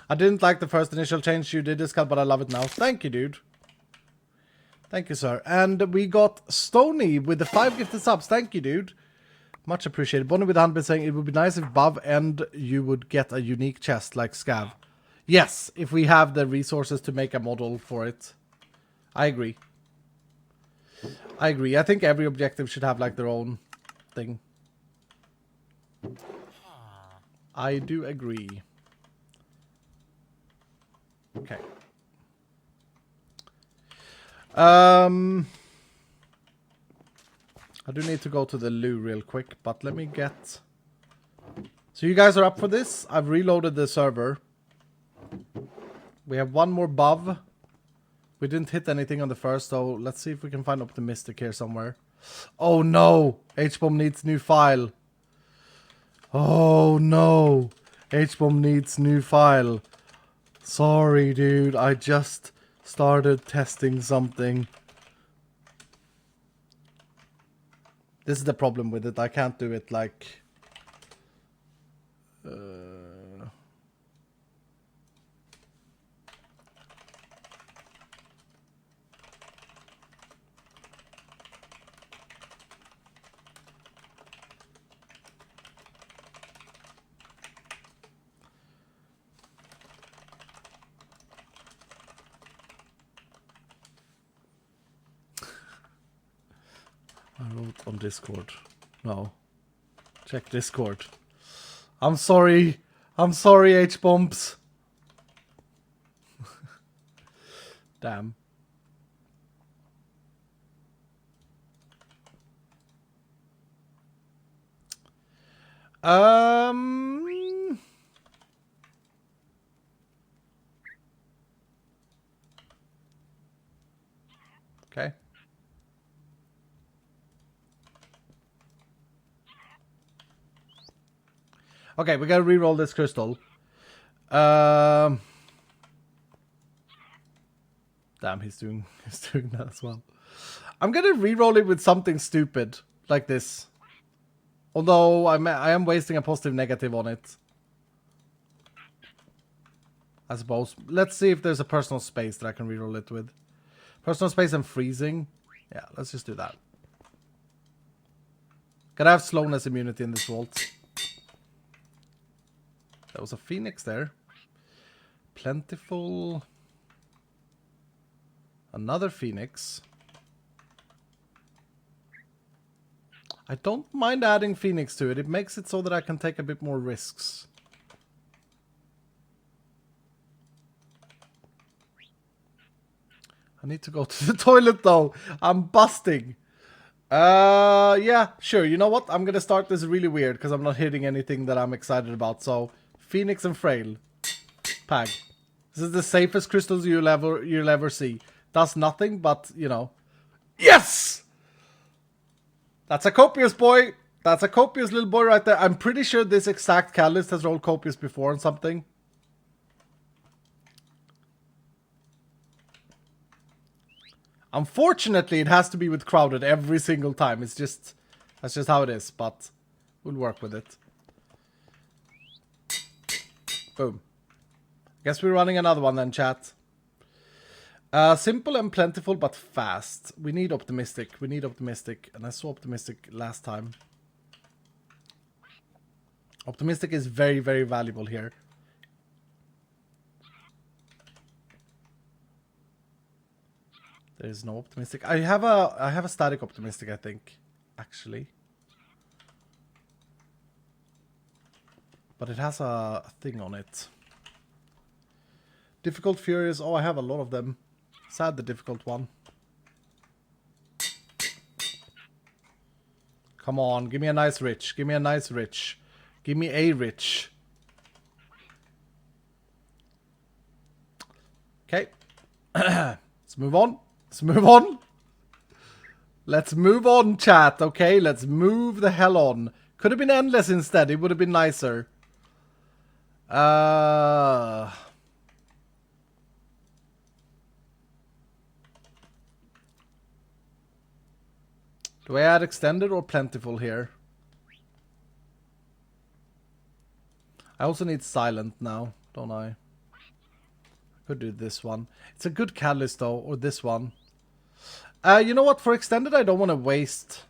I didn't like the first initial change you did, Iskall, but I love it now. Thank you, dude. Thank you, sir. And we got Stony with the 5 gifted subs. Thank you, dude. Much appreciated. Bonnie with 100 saying it would be nice if above end you would get a unique chest like Scav. Yes, if we have the resources to make a model for it. I agree. I agree. I think every objective should have like their own thing. I do agree. Okay. I do need to go to the loo real quick, but let me get... So you guys are up for this? I've reloaded the server. We have one more buv. We didn't hit anything on the first, so let's see if we can find optimistic here somewhere. Oh no! H-bomb needs new file. Oh no! H-bomb needs new file. Sorry, dude. I just started testing something. This is the problem with it. I can't do it like... I wrote on Discord. No. Check Discord. I'm sorry. I'm sorry, H-bombs. Damn. Okay. Okay, we gotta re-roll this crystal. Damn, he's doing that as well. I'm gonna re-roll it with something stupid like this. Although I am wasting a positive negative on it. I suppose. Let's see if there's a personal space that I can re-roll it with. Personal space and freezing. Yeah, let's just do that. Gotta have slowness immunity in this vault. There was a phoenix there. Plentiful. Another phoenix. I don't mind adding phoenix to it. It makes it so that I can take a bit more risks. I need to go to the toilet though. I'm busting. Yeah, sure. You know what? I'm gonna start this really weird because I'm not hitting anything that I'm excited about. So, Phoenix and Frail. Pag. This is the safest crystals you'll ever see. Does nothing, but, you know. Yes! That's a copious boy. That's a copious little boy right there. I'm pretty sure this exact catalyst has rolled copious before on something. Unfortunately, it has to be with crowded every single time. It's just... That's just how it is, but we'll work with it. Boom. Guess we're running another one then, chat. Simple and plentiful, but fast. We need optimistic. We need optimistic. And I saw optimistic last time. Optimistic is very, very valuable here. There is no optimistic. I have a static optimistic, I think, actually. But it has a thing on it. Difficult Furious. Oh, I have a lot of them. Sad the difficult one. Come on, give me a nice rich. Give me a nice rich. Give me a rich. Okay. Let's move on. Let's move on. Let's move on, chat. Okay, let's move the hell on. Could have been endless instead. It would have been nicer. Do I add extended or plentiful here? I also need silent now, don't I? Could do this one. It's a good catalyst though, or this one. You know what? For extended, I don't want to waste.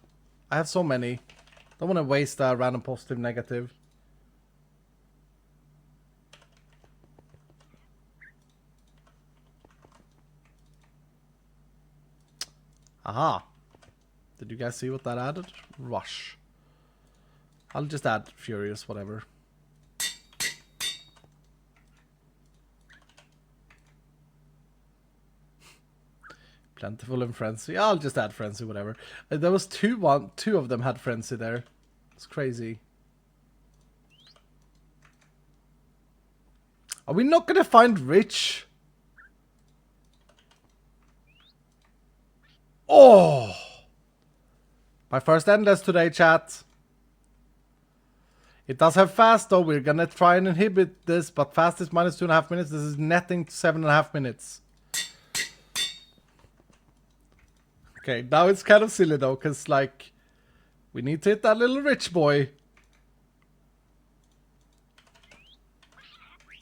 I have so many. Don't want to waste a random positive negative. Aha. Did you guys see what that added? Rush. I'll just add furious, whatever. Plentiful and frenzy. I'll just add frenzy, whatever. There was two of them had frenzy there. It's crazy. Are we not gonna find rich? Oh! My first endless today, chat. It does have fast though. We're gonna try and inhibit this, but fast is minus 2.5 minutes. This is netting 7.5 minutes. Okay, now it's kind of silly though, because like, we need to hit that little rich boy.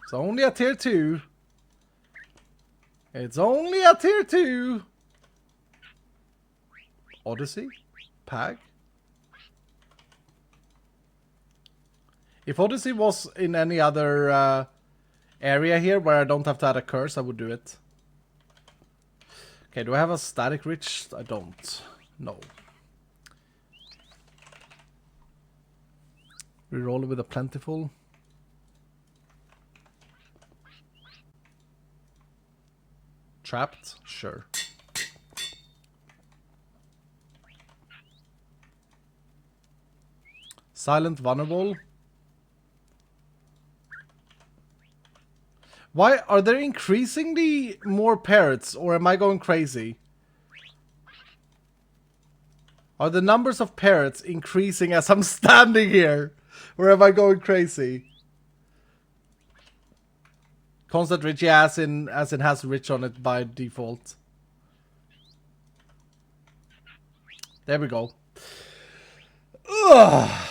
It's only a tier 2. It's only a tier 2. Odyssey? Pag? If Odyssey was in any other area here where I don't have to add a curse, I would do it. Okay, do I have a static rich? I don't. No. Reroll it with a plentiful. Trapped? Sure. Silent vulnerable. Why are there increasingly more parrots, or am I going crazy? Are the numbers of parrots increasing as I'm standing here? Or am I going crazy? Constant rich, yeah, as in has rich on it by default. There we go. Ugh.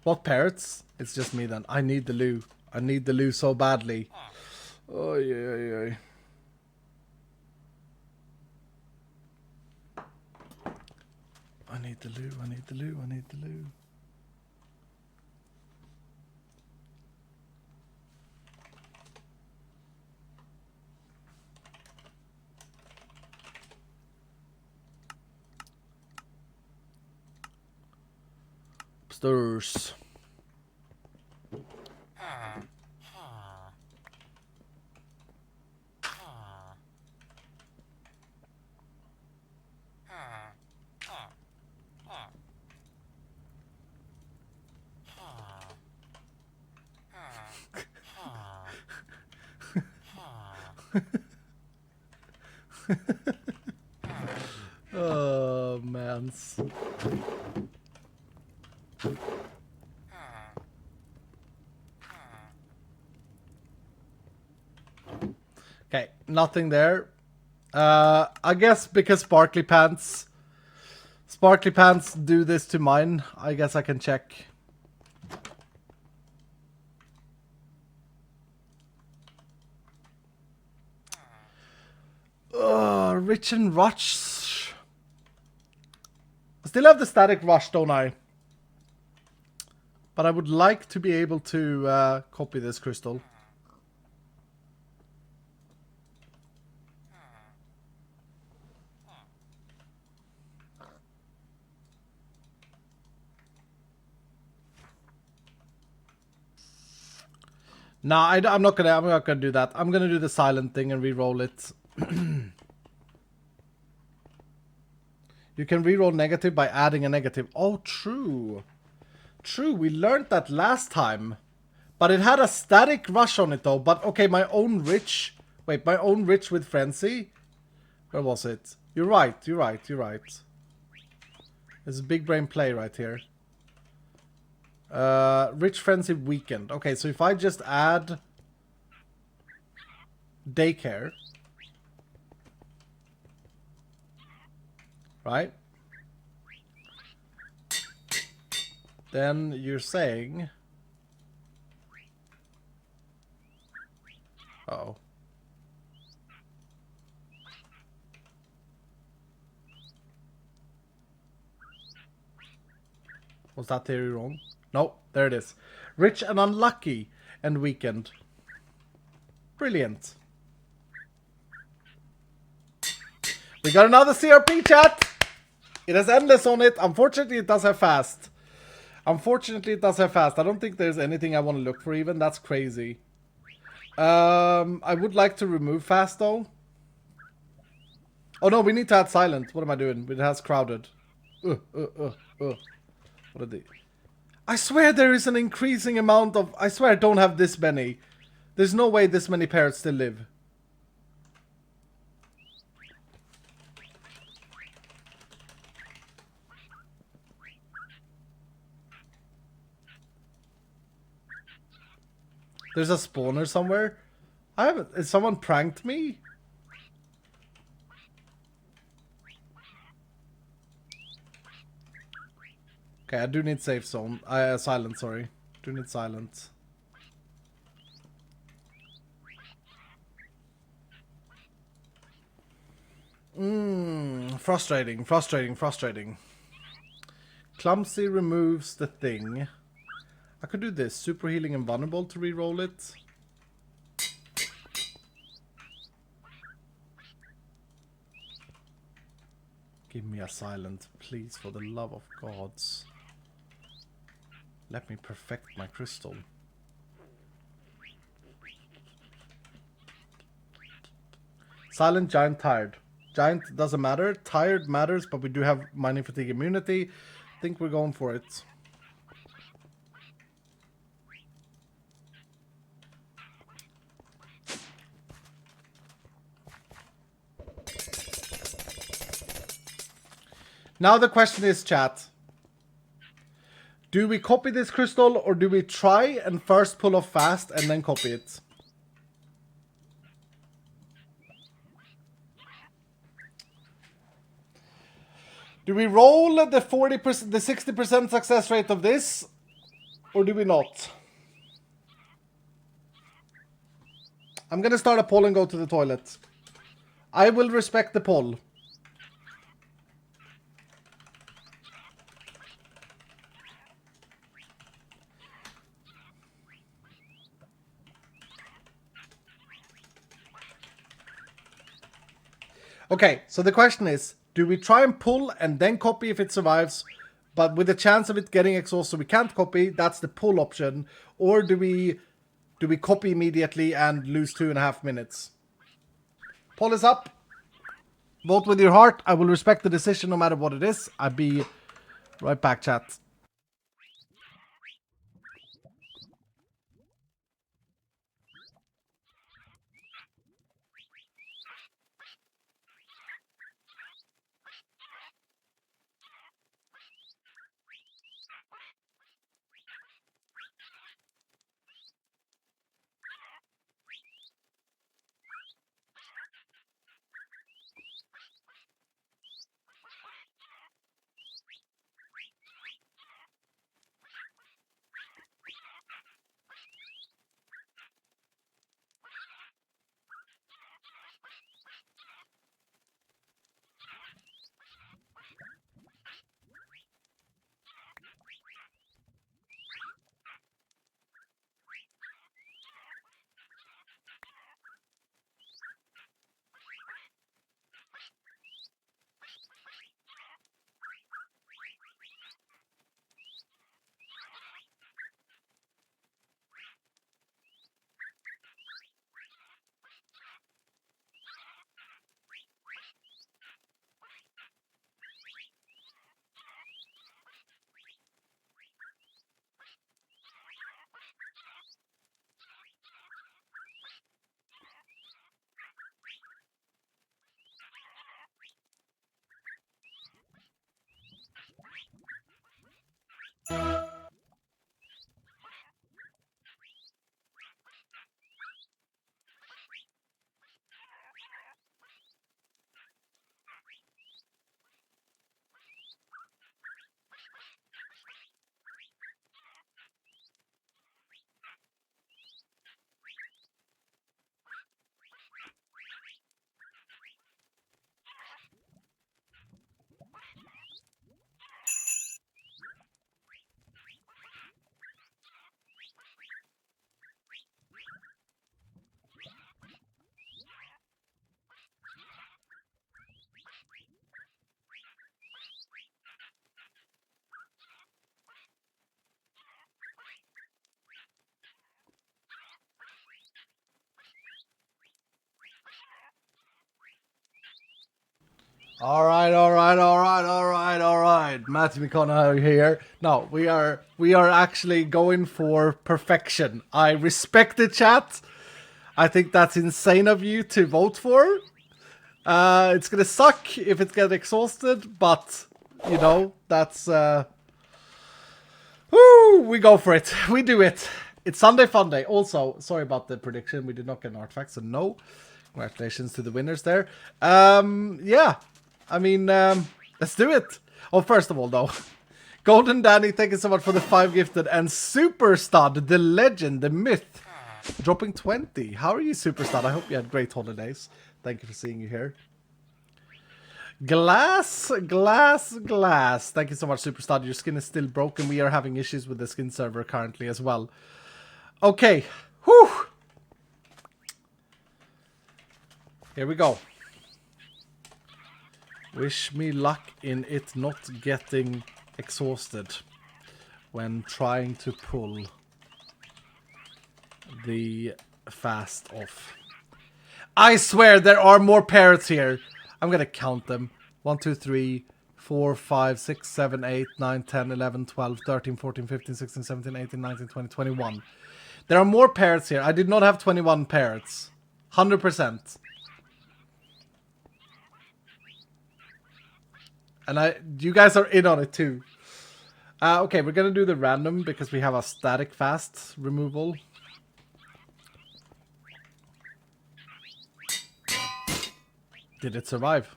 What parrots? It's just me then. I need the loo. I need the loo so badly. Oh yeah. I need the loo. I need the loo. I need the loo. Upstairs. Oh, man. Okay, nothing there. I guess because Sparkly Pants do this to mine, I guess I can check. Rich and Rush. I still have the static rush, don't I? But I would like to be able to copy this crystal. No, I'm not gonna do that. I'm gonna do the silent thing and re-roll it. You can reroll negative by adding a negative. Oh, true. True, we learned that last time. But it had a static rush on it though. But okay, my own rich. Wait, my own rich with frenzy. Where was it? You're right, you're right, you're right. There's a big brain play right here. Rich frenzy weekend. Okay, so if I just add daycare. Right? Then you're saying... Uh-oh. Was that theory wrong? No, there it is. Rich and unlucky and weekend. Brilliant. We got another CRP chat. It has endless on it. Unfortunately, it does have fast. Unfortunately, it does have fast. I don't think there's anything I want to look for even. That's crazy. I would like to remove fast though. Oh no, we need to add silent. What am I doing? It has crowded. What are they? I swear there is an increasing amount of... I swear I don't have this many. There's no way this many parrots still live. There's a spawner somewhere. I haven't... Is someone pranked me? Okay, I do need safe zone. Silent, sorry. Do need silent. Frustrating, frustrating, frustrating. Clumsy removes the thing. I could do this. Super healing and vulnerable to reroll it. Give me a silent, please, for the love of gods. Let me perfect my crystal. Silent, giant, tired. Giant doesn't matter. Tired matters, but we do have mining fatigue immunity. I think we're going for it. Now the question is, chat. Do we copy this crystal or do we try and first pull off fast and then copy it? Do we roll the 40%, the 60% success rate of this, or do we not? I'm gonna start a poll and go to the toilet. I will respect the poll. Okay, so the question is, do we try and pull and then copy if it survives, but with the chance of it getting exhausted we can't copy, that's the pull option, or do we copy immediately and lose 2.5 minutes? Poll is up. Vote with your heart. I will respect the decision no matter what it is. I'll be right back, chat. Alright. Matthew McConaughey here. No, we are actually going for perfection. I respect the chat. I think that's insane of you to vote for. It's gonna suck if it gets exhausted, but you know, that's woo, we go for it. We do it. It's Sunday Fun Day. Also, sorry about the prediction. We did not get an artifact, so no. Congratulations to the winners there. Yeah. I mean, let's do it. Oh, first of all, though, Golden Danny, thank you so much for the 5 gifted, and Super Stud, the legend, the myth, dropping 20. How are you, Super Stud? I hope you had great holidays. Thank you for seeing you here. Glass. Thank you so much, Super Stud. Your skin is still broken. We are having issues with the skin server currently as well. Okay. Whew. Here we go. Wish me luck in it not getting exhausted when trying to pull the fast off. I swear there are more parrots here. I'm gonna count them. 1, 2, 3, 4, 5, 6, 7, 8, 9, 10, 11, 12, 13, 14, 15, 16, 17, 18, 19, 20, 21. There are more parrots here. I did not have 21 parrots. 100%. And you guys are in on it too. Okay, we're gonna do the random because we have a static fast removal. Did it survive?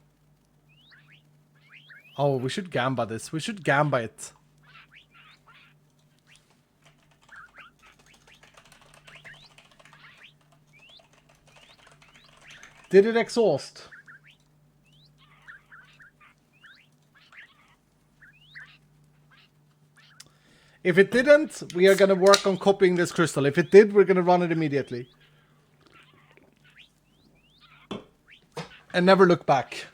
Oh, we should gamba this. We should gamba it. Did it exhaust? If it didn't, we are going to work on copying this crystal. If it did, we're going to run it immediately. And never look back.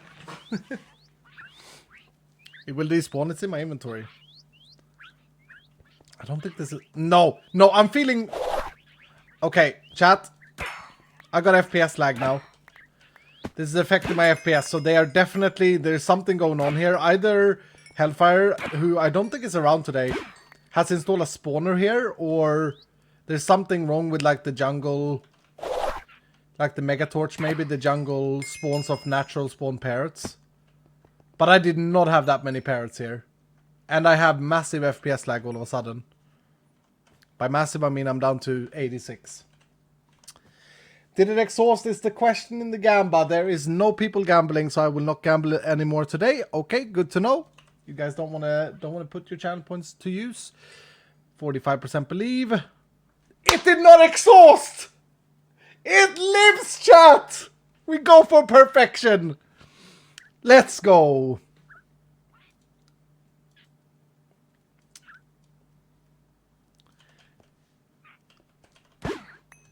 It will despawn. It's in my inventory. I don't think this is... No, I'm feeling... Okay, chat. I got FPS lag now. This is affecting my FPS, so they are definitely... There's something going on here. Either Hellfire, who I don't think is around today, has installed a spawner here, or there's something wrong with like the jungle, like the mega torch maybe, the jungle spawns of natural spawn parrots. But I did not have that many parrots here. And I have massive FPS lag all of a sudden. By massive I mean I'm down to 86. Did it exhaust is the question in the gamba. There is no people gambling, so I will not gamble anymore today. Okay, good to know. You guys don't want to put your channel points to use. 45% believe. It did not exhaust. It lives, chat. We go for perfection. Let's go.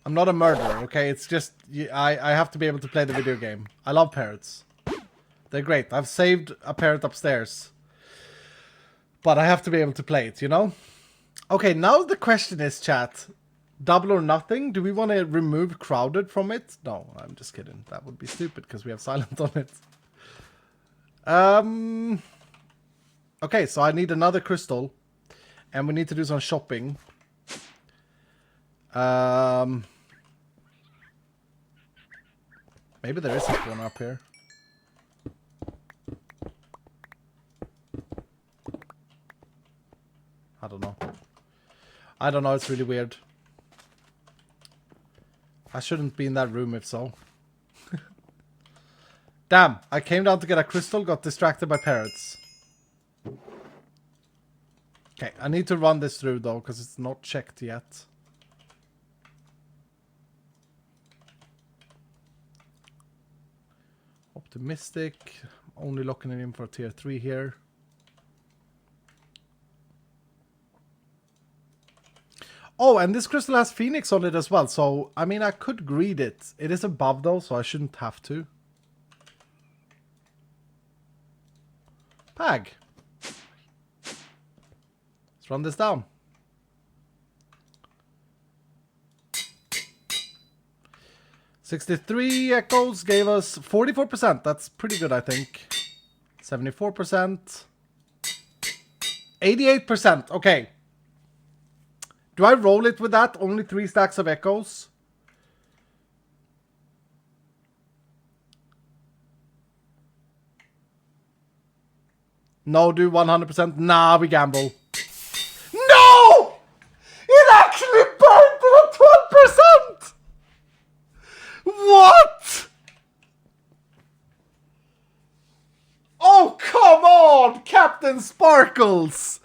I'm not a murderer, okay? It's just I have to be able to play the video game. I love parrots. They're great. I've saved a parrot upstairs. But I have to be able to play it, you know? Okay, now the question is, chat. Double or nothing? Do we want to remove crowded from it? No, I'm just kidding. That would be stupid because we have silent on it. Okay, so I need another crystal. And we need to do some shopping. Maybe there is a spawner up here. I don't know, it's really weird. I shouldn't be in that room if so. Damn, I came down to get a crystal, got distracted by parrots. Okay, I need to run this through though, because it's not checked yet. Optimistic. Only locking it in for tier 3 here. Oh, and this crystal has Phoenix on it as well. So, I mean, I could greed it. It is above though, so I shouldn't have to. Pag. Let's run this down. $63 echoes gave us 44%. That's pretty good, I think. 74%. 88%. Okay. Do I roll it with that? Only 3 stacks of echoes? No, do 100%. Nah, we gamble. No! It actually burned it at 12%! What? Oh, come on, CaptainSparklez!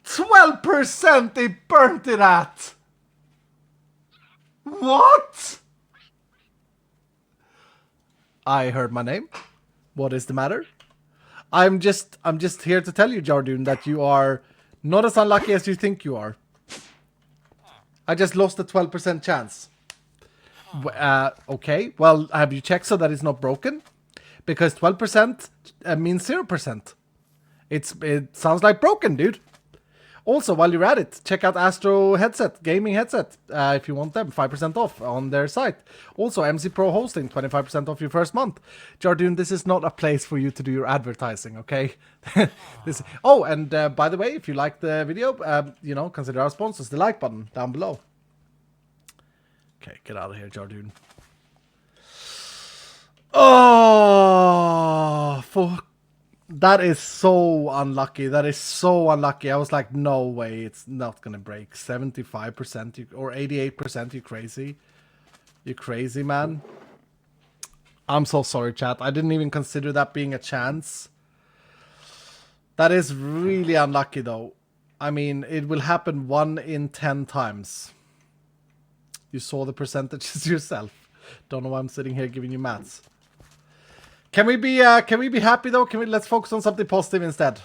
12% it burnt it at! What? I heard my name. What is the matter? I'm just here to tell you, Jardoon, that you are not as unlucky as you think you are. I just lost a 12% chance. Okay, well, have you checked so that it's not broken? Because 12% means 0%. It sounds like broken, dude. Also, while you're at it, check out Astro headset, gaming headset, if you want them, 5% off on their site. Also, MC Pro hosting, 25% off your first month. Jardoon, this is not a place for you to do your advertising, okay? Oh, and by the way, if you like the video, you know, consider our sponsors, the like button down below. Okay, get out of here, Jardoon. Oh, fuck. That is so unlucky. That is so unlucky. I was like, no way, it's not gonna break. 75% or 88%, you crazy. You crazy, man. I'm so sorry, chat. I didn't even consider that being a chance. That is really unlucky, though. I mean, it will happen 1 in 10 times. You saw the percentages yourself. Don't know why I'm sitting here giving you maths. Can we be happy though? Let's focus on something positive instead.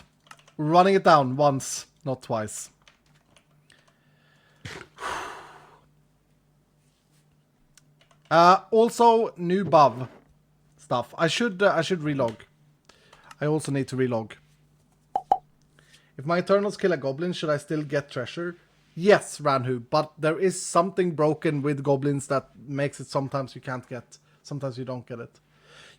Running it down once, not twice. Also new buff stuff. I should relog. I also need to relog. If my Eternals kill a goblin, should I still get treasure? Yes, Ranhu, but there is something broken with goblins that makes it sometimes you can't get, sometimes you don't get it.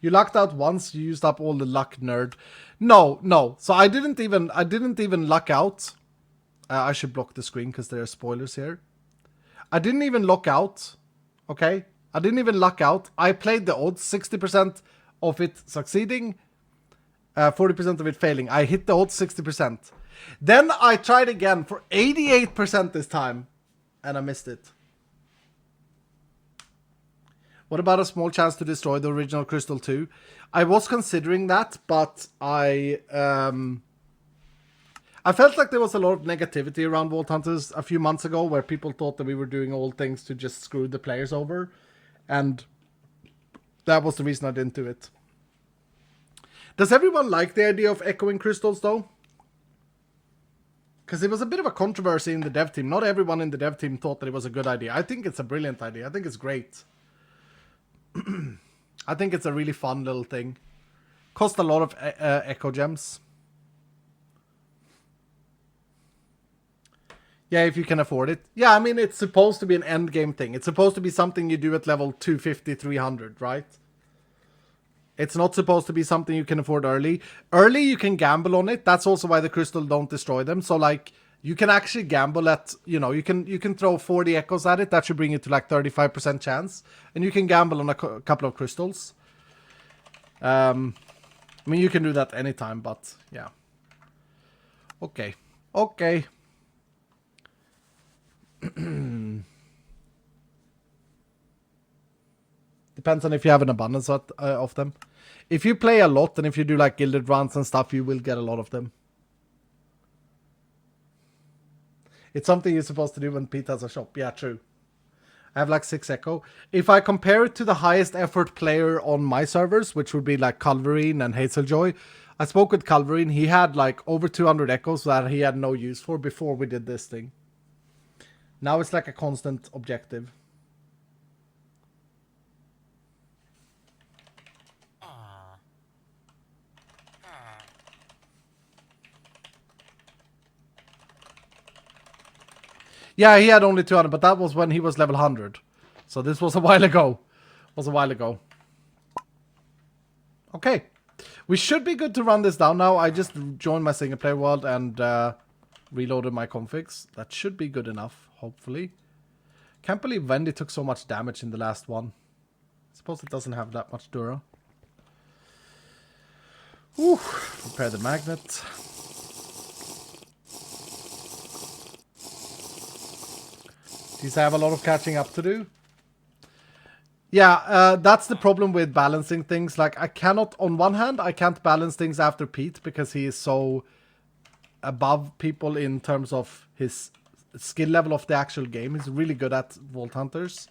You lucked out once, you used up all the luck, nerd. No. So I didn't even luck out. I should block the screen because there are spoilers here. I didn't even luck out. Okay? I didn't even luck out. I played the odds, 60% of it succeeding, 40% of it failing. I hit the odds 60%. Then I tried again for 88% this time, and I missed it. What about a small chance to destroy the original Crystal 2? I was considering that, but I felt like there was a lot of negativity around Vault Hunters a few months ago, where people thought that we were doing all things to just screw the players over, and that was the reason I didn't do it. Does everyone like the idea of echoing crystals, though? Because it was a bit of a controversy in the dev team. Not everyone in the dev team thought that it was a good idea. I think it's a brilliant idea. I think it's great. I think it's a really fun little thing. Cost a lot of echo gems. Yeah, if you can afford it. Yeah, I mean, it's supposed to be an end game thing. It's supposed to be something you do at level 250, 300, right? It's not supposed to be something you can afford early. Early, you can gamble on it. That's also why the crystal don't destroy them. So, like, you can actually gamble at, you know, you can throw 40 echoes at it. That should bring it to like 35% chance. And you can gamble on a couple of crystals. I mean, you can do that anytime, but yeah. Okay. Okay. Depends on if you have an abundance of them. If you play a lot and if you do like gilded runs and stuff, you will get a lot of them. It's something you're supposed to do when Pete has a shop. Yeah, true. I have like 6 echo. If I compare it to the highest effort player on my servers, which would be like Calverine and Hazeljoy, I spoke with Calverine. He had like over 200 echoes that he had no use for before we did this thing. Now it's like a constant objective. Yeah, he had only 200, but that was when he was level 100. So this was a while ago. Okay. We should be good to run this down now. I just joined my single player world and reloaded my configs. That should be good enough, hopefully. Can't believe Vendy took so much damage in the last one. Suppose it doesn't have that much Dura. Whew. Repair the magnet. These have a lot of catching up to do. Yeah, that's the problem with balancing things. Like, I cannot, on one hand, I can't balance things after Pete because he is so above people in terms of his skill level of the actual game. He's really good at Vault Hunters.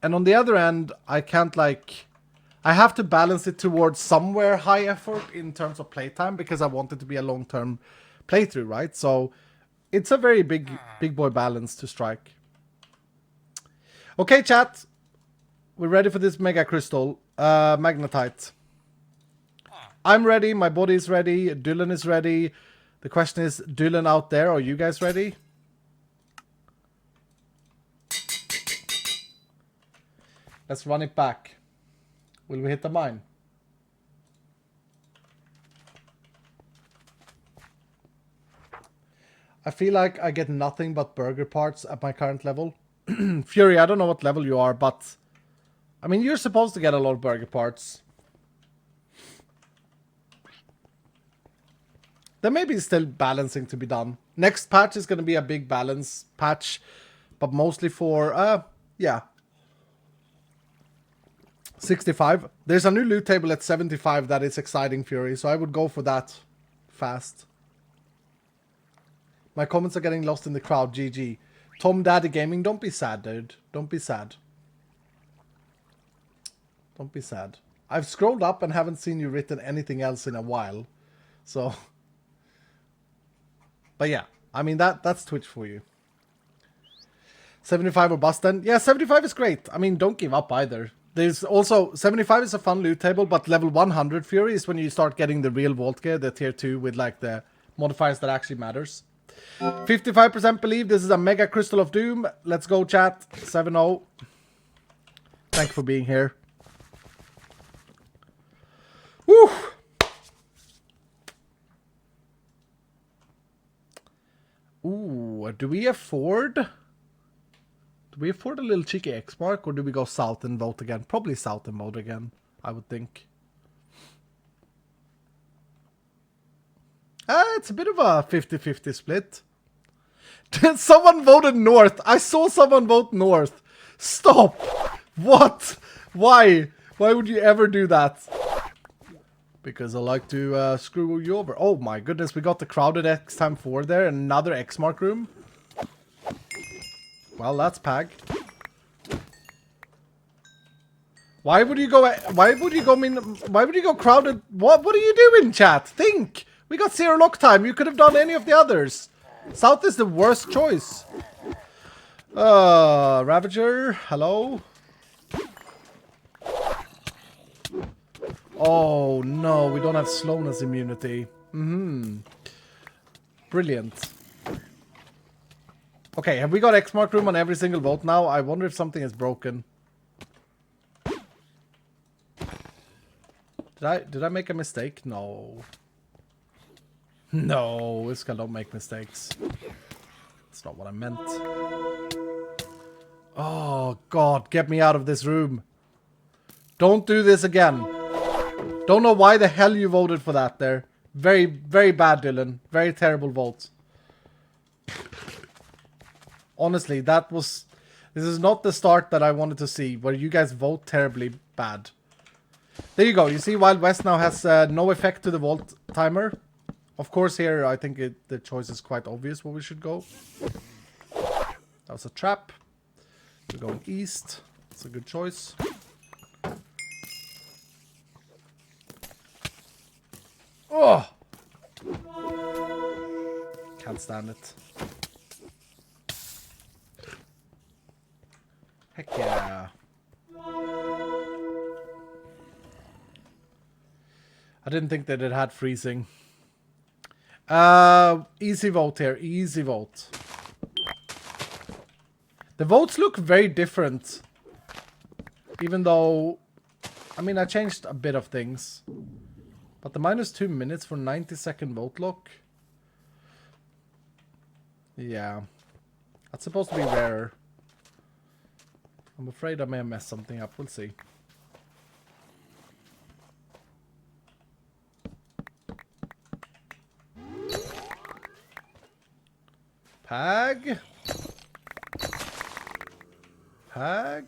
And on the other end, I can't, like, I have to balance it towards somewhere high effort in terms of playtime because I want it to be a long-term playthrough, right? So it's a very big boy balance to strike. Okay, chat. We're ready for this Mega Crystal. Magnetite. I'm ready. My body is ready. Dylan is ready. The question is, Dylan out there, are you guys ready? Let's run it back. Will we hit the mine? I feel like I get nothing but burger parts at my current level. Fury, I don't know what level you are, but I mean, you're supposed to get a lot of burger parts. There may be still balancing to be done. Next patch is going to be a big balance patch, but mostly for, yeah. 65. There's a new loot table at 75 that is exciting, Fury, so I would go for that fast. My comments are getting lost in the crowd, GG. Tom Daddy Gaming, don't be sad, dude. Don't be sad. Don't be sad. I've scrolled up and haven't seen you written anything else in a while. So. But yeah, I mean, that's Twitch for you. 75 or bust then? Yeah, 75 is great. I mean, don't give up either. There's also, 75 is a fun loot table, but level 100 Fury is when you start getting the real vault gear, the tier 2 with like the modifiers that actually matters. 55% believe this is a Mega Crystal of Doom. Let's go, chat. 7-0. Thank you for being here. Woo! Ooh, do we afford a little cheeky X mark, or do we go south and vote again? Probably south and vote again, I would think. It's a bit of a 50-50 split. Someone voted north. I saw someone vote north. Stop. What? Why? Why would you ever do that? Because I like to screw you over. Oh my goodness, we got the crowded X-4 there. Another X-mark room. Well, that's Pag. Why would you go crowded? What are you doing, chat? Think. We got 0 lock time. You could have done any of the others. South is the worst choice. Ravager, hello. Oh no, we don't have slowness immunity. Brilliant. Okay, have we got X mark room on every single vote now? I wonder if something is broken. Did I make a mistake? No. No, iskall don't make mistakes. That's not what I meant. Oh god, get me out of this room. Don't do this again. Don't know why the hell you voted for that there. Very, very bad, Dylan. Very terrible vote. Honestly, this is not the start that I wanted to see, where you guys vote terribly bad. There you go. You see, Wild West now has no effect to the vault timer. Of course, here, I think the choice is quite obvious where we should go. That was a trap. We're going east. It's a good choice. Oh! Can't stand it. Heck yeah. I didn't think that it had freezing. Easy vote here. Easy vote. The votes look very different. Even though, I mean, I changed a bit of things. But the -2 minutes for 90-second vote lock. Yeah. That's supposed to be rarer. I'm afraid I may have messed something up. We'll see. Pag. Pag.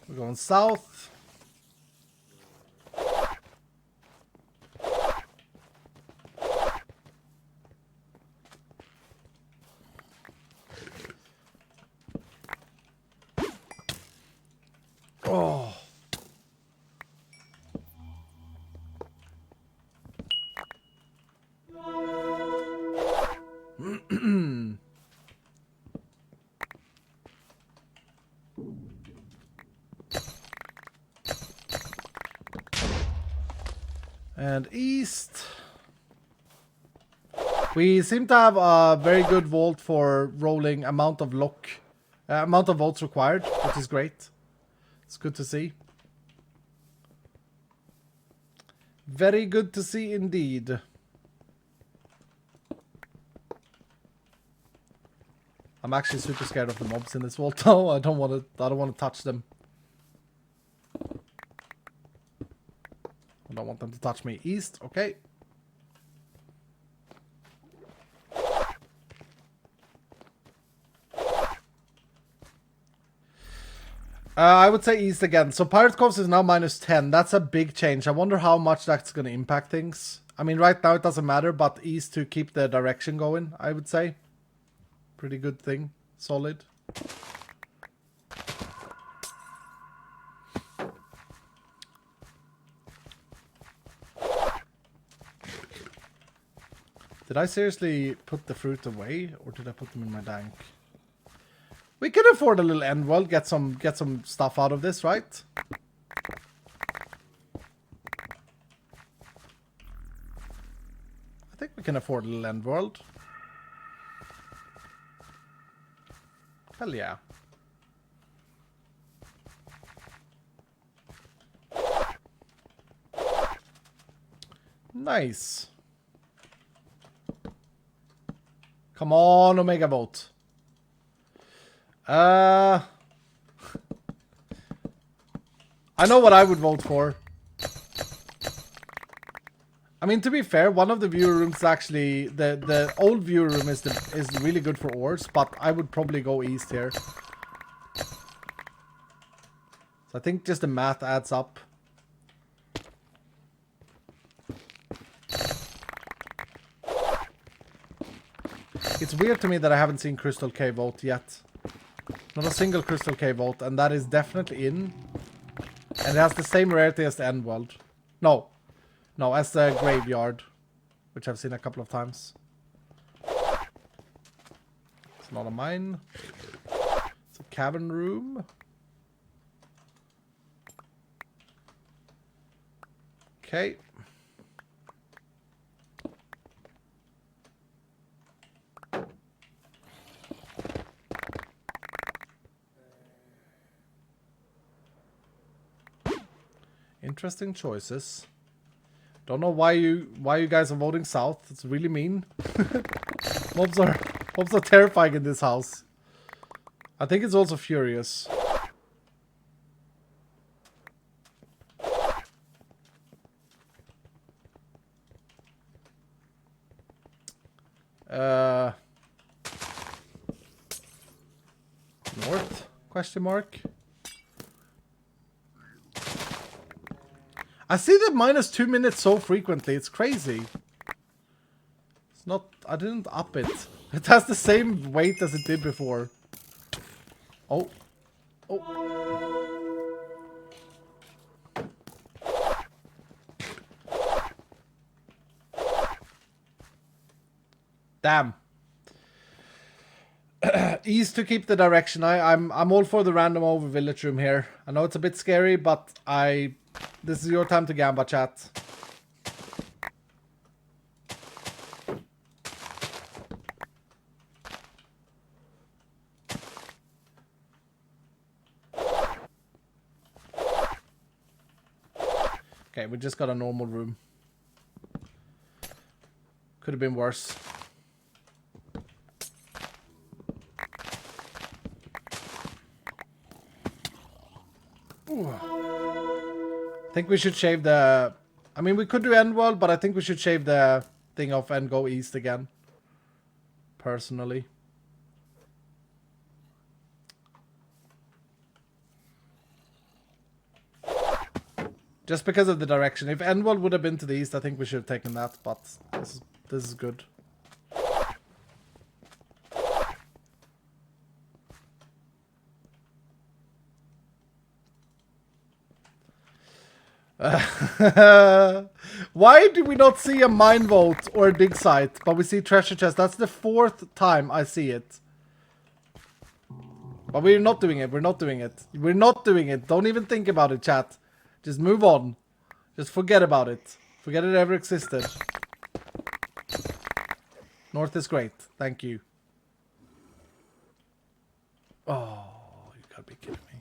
We're going south. Oh. And east. We seem to have a very good vault for rolling amount of luck, amount of votes required, which is great. It's good to see. Very good to see indeed. I'm actually super scared of the mobs in this vault though. I don't want to touch them. I don't want them to touch me. East, okay. I would say east again. So Pirate Coves is now -10. That's a big change. I wonder how much that's going to impact things. I mean, right now it doesn't matter, but east to keep the direction going, I would say. Pretty good thing. Solid. Did I seriously put the fruit away, or did I put them in my dank? We can afford a little end world, get some stuff out of this, right? I think we can afford a little end world. Hell yeah. Nice. Come on, Omega Boat. I know what I would vote for. I mean, to be fair, one of the viewer rooms actually, the old viewer room is really good for ores, but I would probably go east here. So I think just the math adds up. It's weird to me that I haven't seen Crystal Cave vote yet. Not a single Crystal Cave vote, and that is definitely in. And it has the same rarity as the End World. No, as the Graveyard, which I've seen a couple of times. It's not a mine. It's a cabin room. Okay. Interesting choices. Don't know why you guys are voting south. It's really mean. mobs are terrifying in this house. I think it's also furious. North? Question mark. I see the -2 minutes so frequently, it's crazy. It's not, I didn't up it. It has the same weight as it did before. Oh. Oh. Damn. East to keep the direction. I'm all for the random over village room here. I know it's a bit scary, but this is your time to gamba, chat. Okay, we just got a normal room. Could have been worse. Ooh. I think we should shave the... I mean, we could do end world, but I think we should shave the thing off and go east again. Personally. Just because of the direction. If end world would have been to the east, I think we should have taken that, but this is good. Why do we not see a mine vault or a dig site, but we see treasure chest? That's the 4th time I see it. But we're not doing it. We're not doing it. We're not doing it. Don't even think about it, chat. Just move on. Just forget about it. Forget it ever existed. North is great. Thank you. Oh, you gotta be kidding me.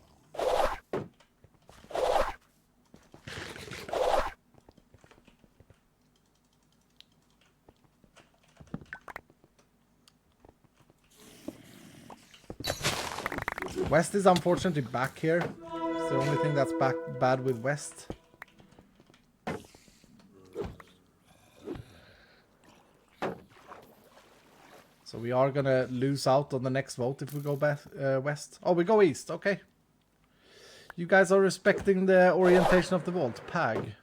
West is unfortunately back here. It's the only thing that's bad with West. So we are gonna lose out on the next vote if we go west. Oh, we go east. Okay. You guys are respecting the orientation of the vault. Pag.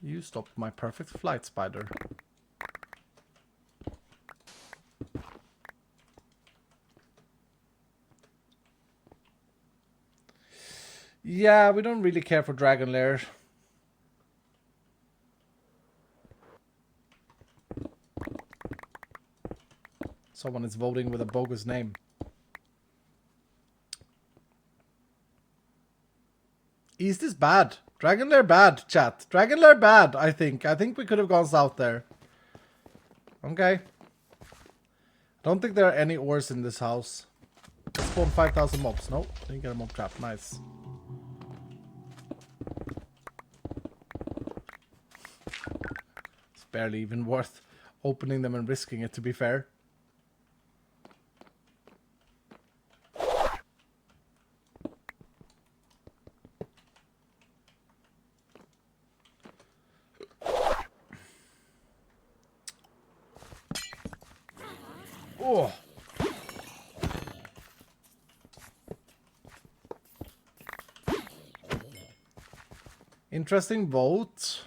You stopped my perfect flight, spider. Yeah, we don't really care for Dragon Lair. Someone is voting with a bogus name. East is bad. Dragon Lair bad, chat. Dragon Lair bad, I think. I think we could have gone south there. Okay. I don't think there are any ores in this house. Spawn 5,000 mobs. No, didn't get a mob trap. Nice. It's barely even worth opening them and risking it, to be fair. Oh. Interesting vote.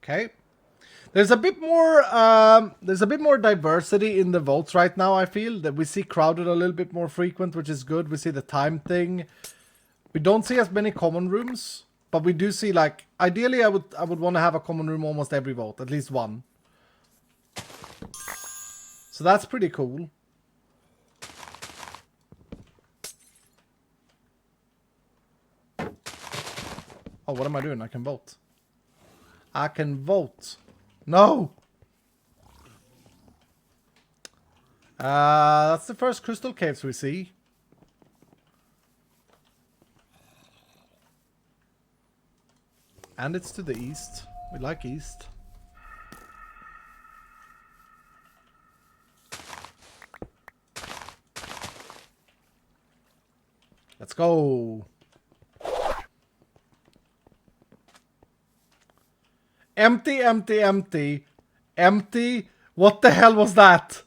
Okay. There's a bit more diversity in the votes right now, I feel. That we see crowded a little bit more frequent, which is good. We see the time thing. We don't see as many common rooms, but we do see, like, ideally I would want to have a common room almost every vote, at least one. So that's pretty cool. Oh, what am I doing? I can vote. I can vote. No! That's the first crystal caves we see. And it's to the east. We like east. Let's go. Empty, empty, empty. Empty. What the hell was that?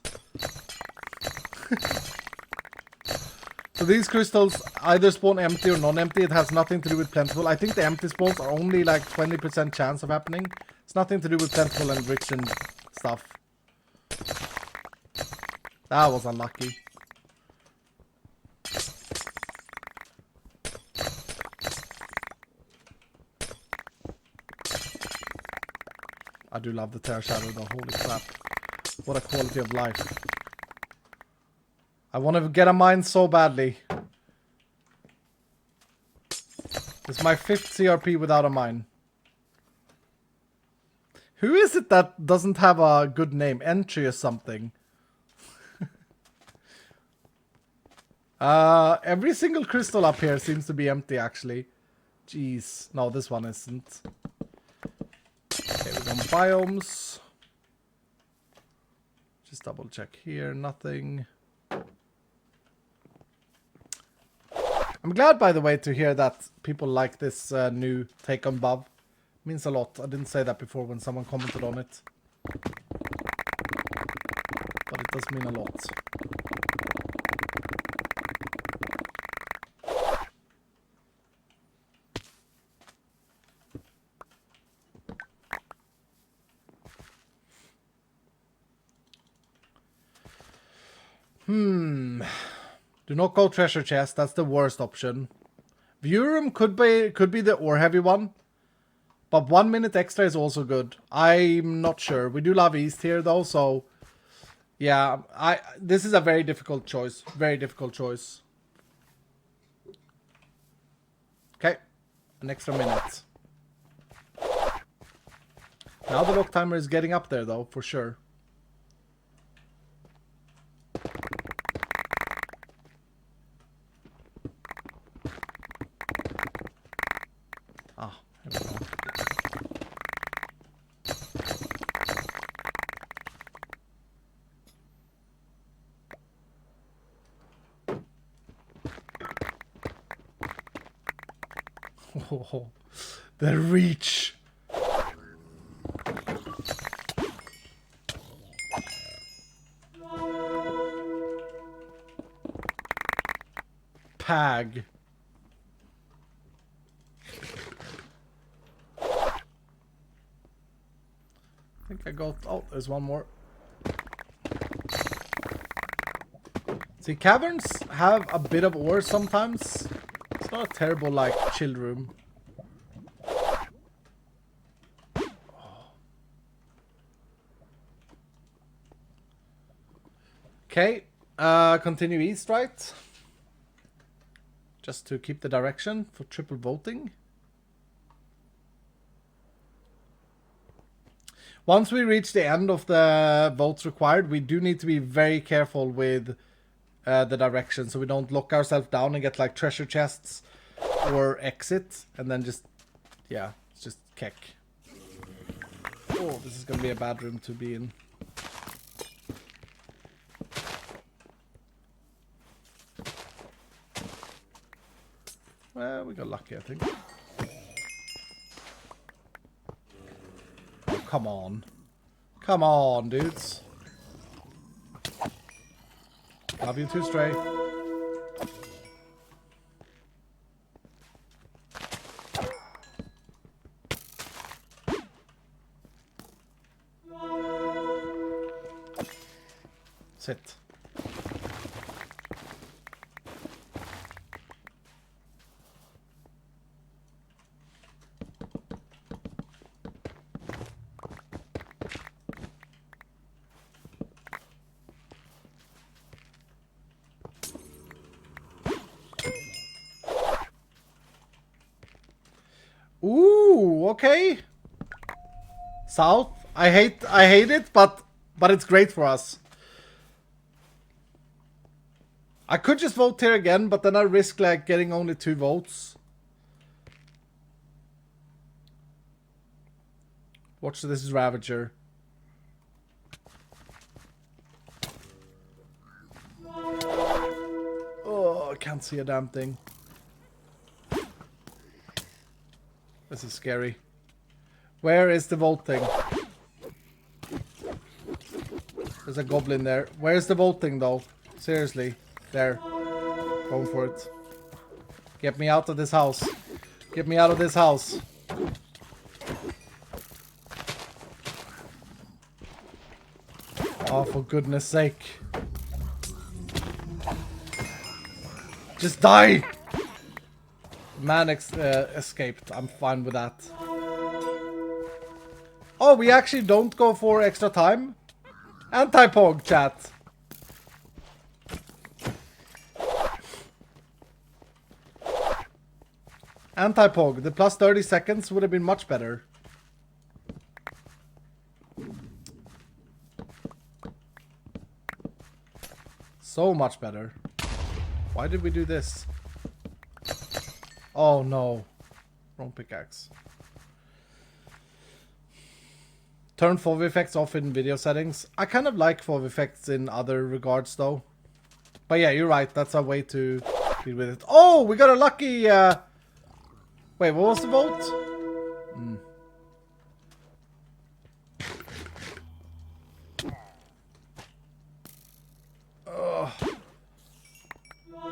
So these crystals either spawn empty or non-empty. It has nothing to do with plentiful. I think the empty spawns are only like 20% chance of happening. It's nothing to do with plentiful and rich and stuff. That was unlucky. I do love the Terra Shadow though, holy crap. What a quality of life. I want to get a mine so badly. It's my 5th CRP without a mine. Who is it that doesn't have a good name? Entry or something? Every single crystal up here seems to be empty, actually. Jeez. No, this one isn't. Okay, we're on biomes. Just double check here. Nothing. I'm glad, by the way, to hear that people like this new take on Buv. Means a lot. I didn't say that before when someone commented on it. But it does mean a lot. Do not go treasure chest. That's the worst option. View room could be the ore heavy one. But 1 minute extra is also good. I'm not sure. We do love east here though, so yeah, this is a very difficult choice. Very difficult choice. Okay. An extra minute. Now the lock timer is getting up there though, for sure. Ah, here we go. Oh, the reach. Pag. I think I got... Oh, there's one more. See, caverns have a bit of ore sometimes. It's not a terrible, like, chill room. Okay, continue east, right? Just to keep the direction for triple voting. Once we reach the end of the votes required, we do need to be very careful with the direction, so we don't lock ourselves down and get like treasure chests or exit, and then just, yeah, it's just keck. Oh, this is gonna be a bad room to be in. Well, we got lucky, I think. Oh, come on. Come on, dudes. Love you too, Stray. Sit. Ooh, okay. South. I hate it, but it's great for us. I could just vote here again, but then I risk like getting only 2 votes. Watch this is Ravager. Oh, I can't see a damn thing. This is scary. Where is the vote thing? There's a goblin there. Where's the vote thing though? Seriously. There. Going for it. Get me out of this house. Get me out of this house. Oh, for goodness sake. Just die! Man escaped. I'm fine with that. Oh, we actually don't go for extra time? Anti-pog, chat. Anti-pog. The plus 30 seconds would have been much better. So much better. Why did we do this? Oh no. Wrong pickaxe. Turn FOV effects off in video settings. I kind of like FOV effects in other regards though. But yeah, you're right. That's a way to deal with it. Oh, we got a lucky... Wait, what was the vote?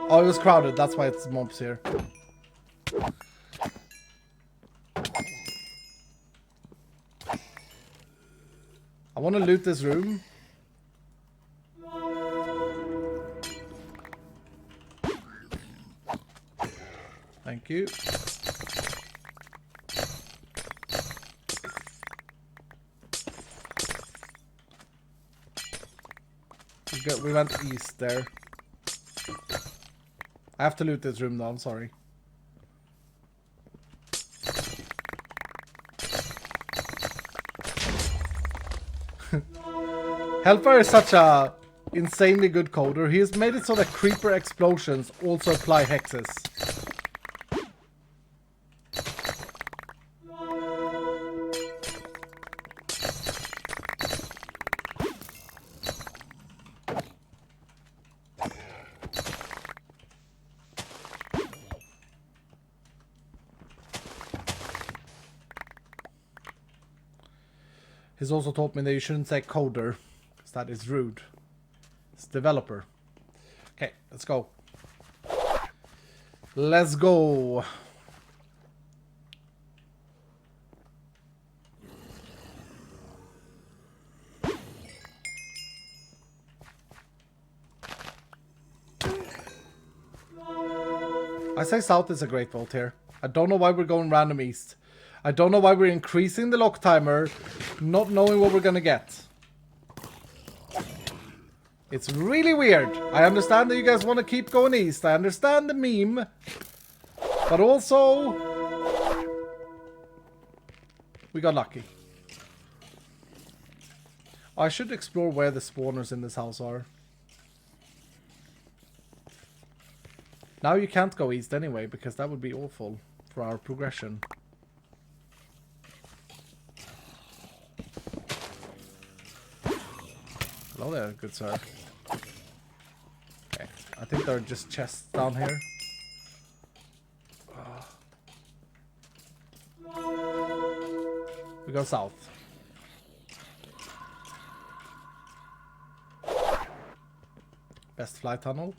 Oh, it was crowded. That's why it's mobs here. I want to loot this room. Thank you. We went east there. I have to loot this room though, I'm sorry. Hellfire is such a insanely good coder. He has made it so that creeper explosions also apply hexes. He's also taught me that you shouldn't say coder, because that is rude. It's developer. Okay, let's go. Let's go. I say south is a great vote here. I don't know why we're going random east. I don't know why we're increasing the lock timer, not knowing what we're gonna get. It's really weird. I understand that you guys want to keep going east. I understand the meme. But also... we got lucky. I should explore where the spawners in this house are. Now you can't go east anyway, because that would be awful for our progression. Hello there, good sir. Okay, I think there are just chests down here. We go south. Best flight tunnel.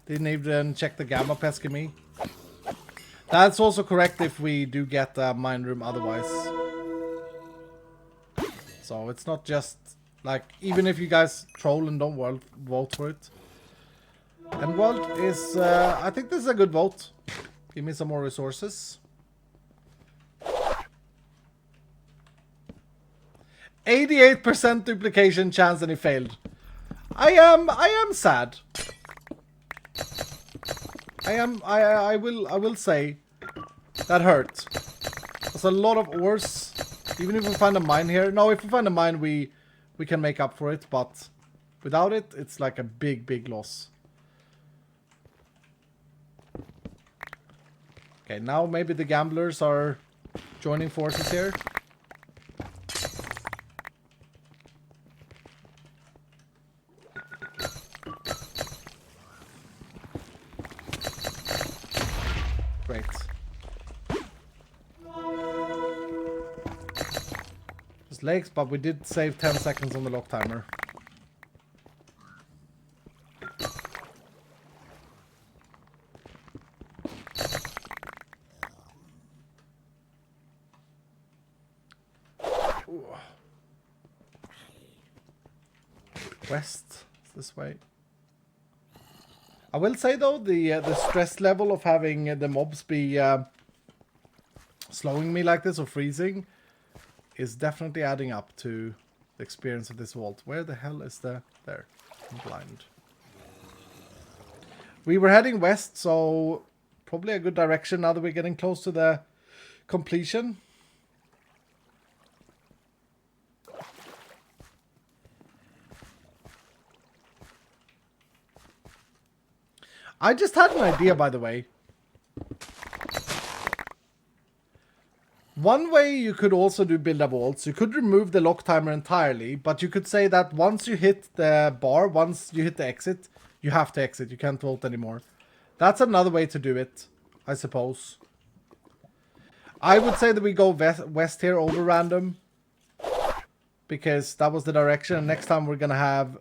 Didn't even check the gamma pescamy. That's also correct if we do get a mine room otherwise. So it's not just like, even if you guys troll and don't vote for it. And world is, I think this is a good vote. Give me some more resources. 88% duplication chance and he failed. I am sad. I will say that hurt. There's a lot of ores. Even if we find a mine here. No, if we find a mine we can make up for it, but without it it's like a big loss. Okay, now maybe the gamblers are joining forces here. Great. There's lakes, but we did save 10 seconds on the lock timer. Ooh. West, this way. I will say though, the stress level of having the mobs be slowing me like this or freezing is definitely adding up to the experience of this vault. Where the hell is the... there. I'm blind. We were heading west, so probably a good direction now that we're getting close to the completion. I just had an idea, by the way. One way you could also do build a vault, you could remove the lock timer entirely, but you could say that once you hit the bar, once you hit the exit, you have to exit. You can't vote anymore. That's another way to do it, I suppose. I would say that we go west here over random, because that was the direction. And next time we're gonna have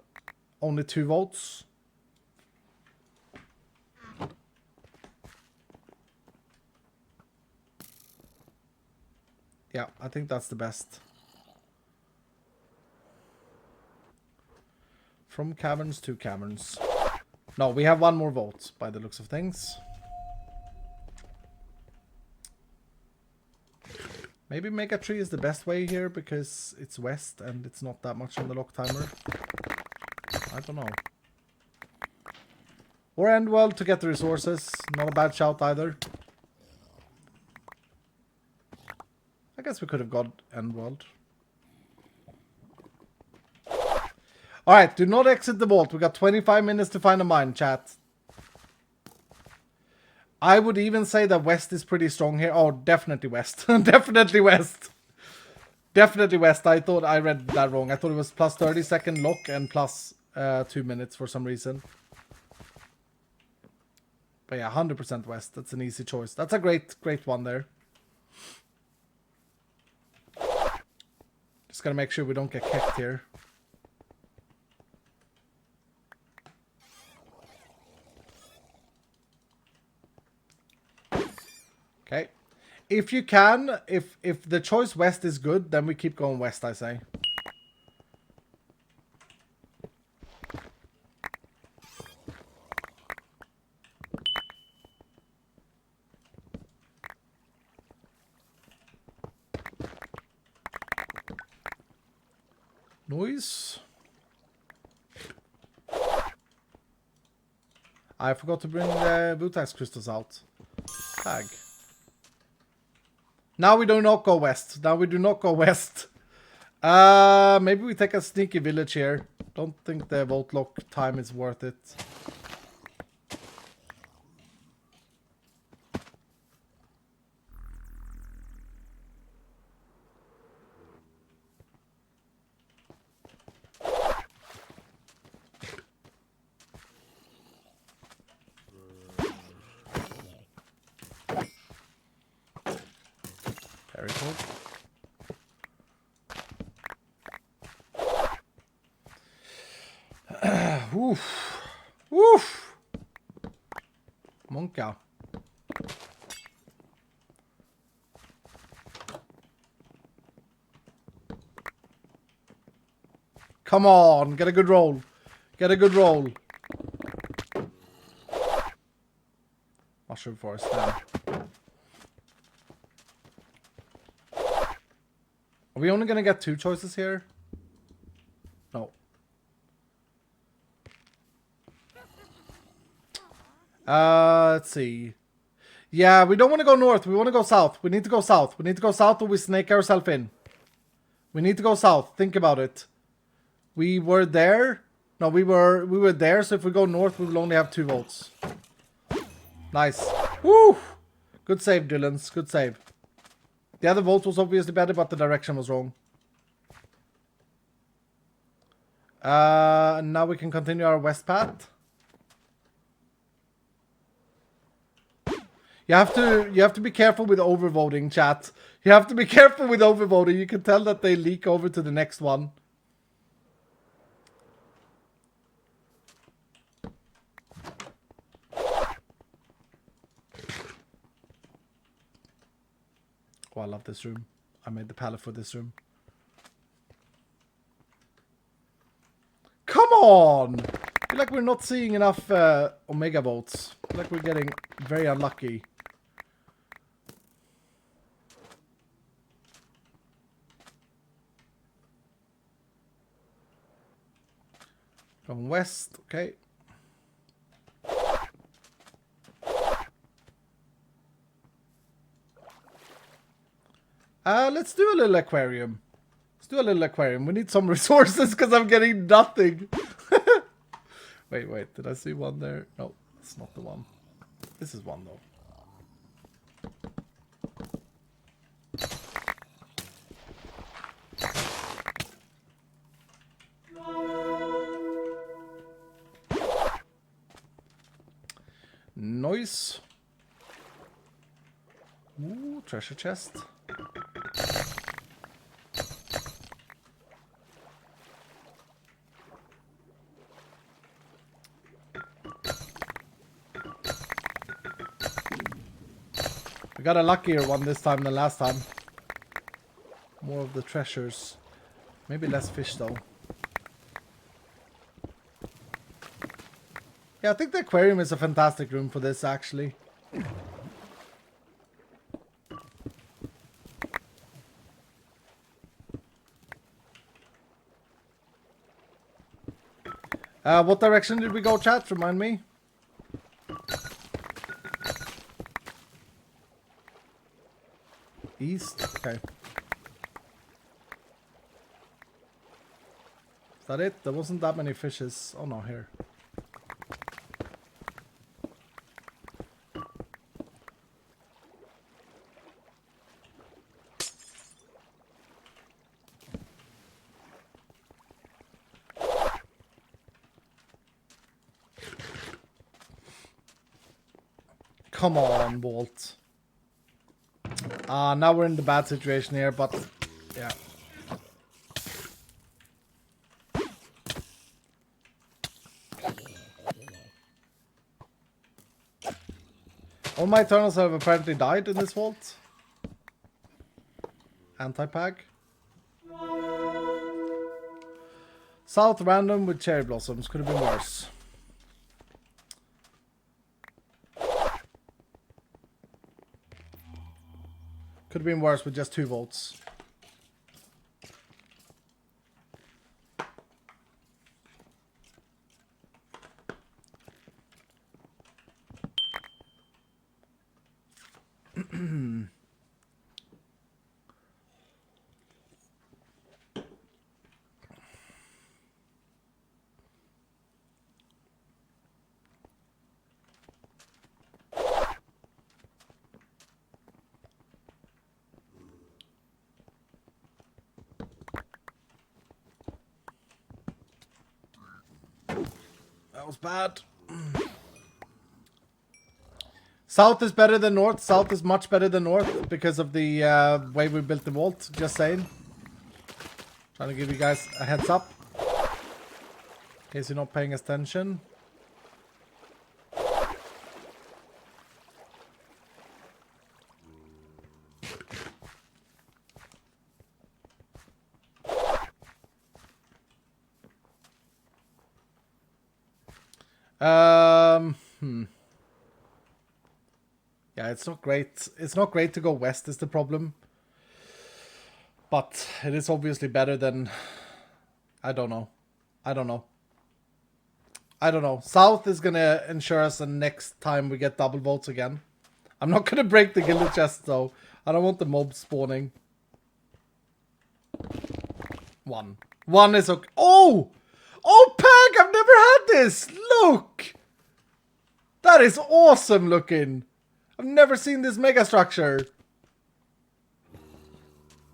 only 2 votes. Yeah, I think that's the best. From caverns to caverns. No, we have 1 more vote by the looks of things. Maybe Mega Tree is the best way here because it's west and it's not that much on the lock timer. I don't know. Or End World to get the resources. Not a bad shout either. I guess we could have got End World. Alright, do not exit the vault. We got 25 minutes to find a mine, chat. I would even say that west is pretty strong here. Oh, definitely west. Definitely west. Definitely west. I thought I read that wrong. I thought it was plus 30-second lock and plus 2 minutes for some reason. But yeah, 100% west. That's an easy choice. That's a great one there. Just gotta make sure we don't get kicked here. Okay. If you can, if the choice west is good, then we keep going west, I say. Noise. I forgot to bring the VODs crystals out. Tag. Now we do not go west. Now we do not go west. Maybe we take a sneaky village here. Don't think the vote lock time is worth it. Very cool. Oof. Oof. Monka. Come on, get a good roll. Get a good roll. Mushroom forest now. Are we only gonna get 2 choices here? No. Let's see. Yeah, we don't want to go north. We want to go south. We need to go south. We need to go south or we snake ourselves in. We need to go south. Think about it. We were there. No, we were there. So if we go north, we will only have 2 votes. Nice. Woo! Good save, Dylans. Good save. The other vote was obviously better, but the direction was wrong. And now we can continue our west path. You have to be careful with overvoting, chat. You have to be careful with overvoting. You can tell that they leak over to the next one. Oh, I love this room. I made the palette for this room. Come on! I feel like we're not seeing enough Omega votes. I feel like we're getting very unlucky. Going west, okay. Let's do a little aquarium. Let's do a little aquarium. We need some resources because I'm getting nothing. Wait, did I see one there? No, That's not the one. This is one though. Noise. Ooh, treasure chest. We got a luckier one this time than last time. More of the treasures. Maybe less fish though. Yeah, I think the aquarium is a fantastic room for this actually. What direction did we go, chat? Remind me. East? Okay. Is that it? There wasn't that many fishes. Oh no, here. Come on, Walt. Now we're in the bad situation here, but yeah. All my Eternals have apparently died in this vault. Anti-pack. South random with cherry blossoms. Could have been worse. Could have been worse with just 2 votes. That was bad. South is better than north. South is much better than north because of the way we built the vault. Just saying. Trying to give you guys a heads up. In case you're not paying attention. Yeah, it's not great. It's not great to go west is the problem. But it is obviously better than... I don't know. South is gonna ensure us the next time we get double votes again. I'm not gonna break the gilded chest though. I don't want the mobs spawning. 1. 1 is okay. Oh! Oh, Peg! I've never had this! Look! That is awesome looking! I've never seen this mega structure.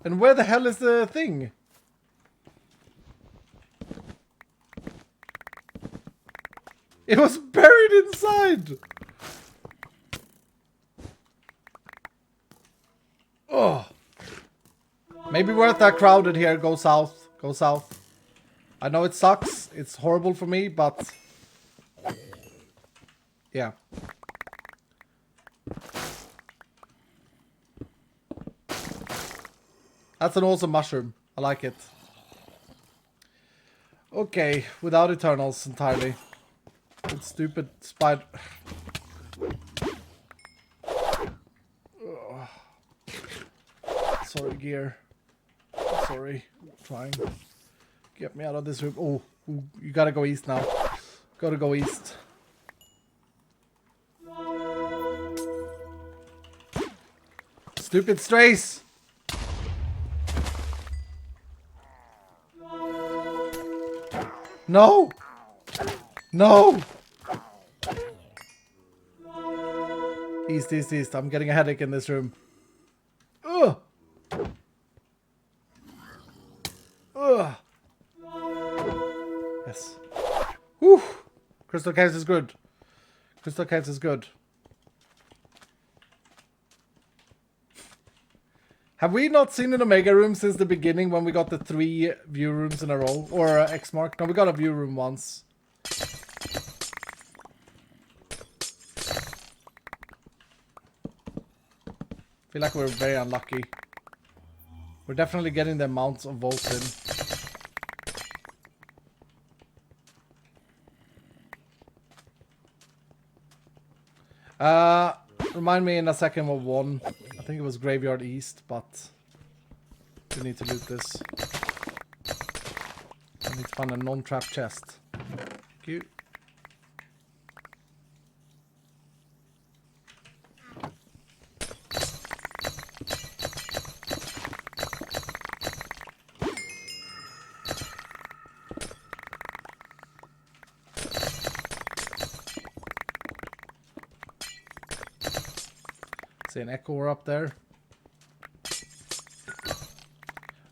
And where the hell is the thing? It was buried inside! Oh. Maybe we're that crowded here. Go south. Go south. I know it sucks. It's horrible for me, but... yeah. That's an awesome mushroom. I like it. Okay, without Eternals entirely. With stupid spider... Sorry, gear. Sorry. Trying. Get me out of this room. Oh, you gotta go east now. Gotta go east. Stupid strays! No! No! East, east, east. I'm getting a headache in this room. Ugh. Ugh. Yes. Whew. Crystal caves is good. Crystal caves is good. Have we not seen an Omega room since the beginning when we got the 3 view rooms in a row? Or X mark? No, we got a view room once. Feel like we're very unlucky. We're definitely getting the amounts of votes in. Remind me in a second what won. I think it was Graveyard East, but we need to loot this. I need to find a non-trap chest. Thank you. See an echo up there.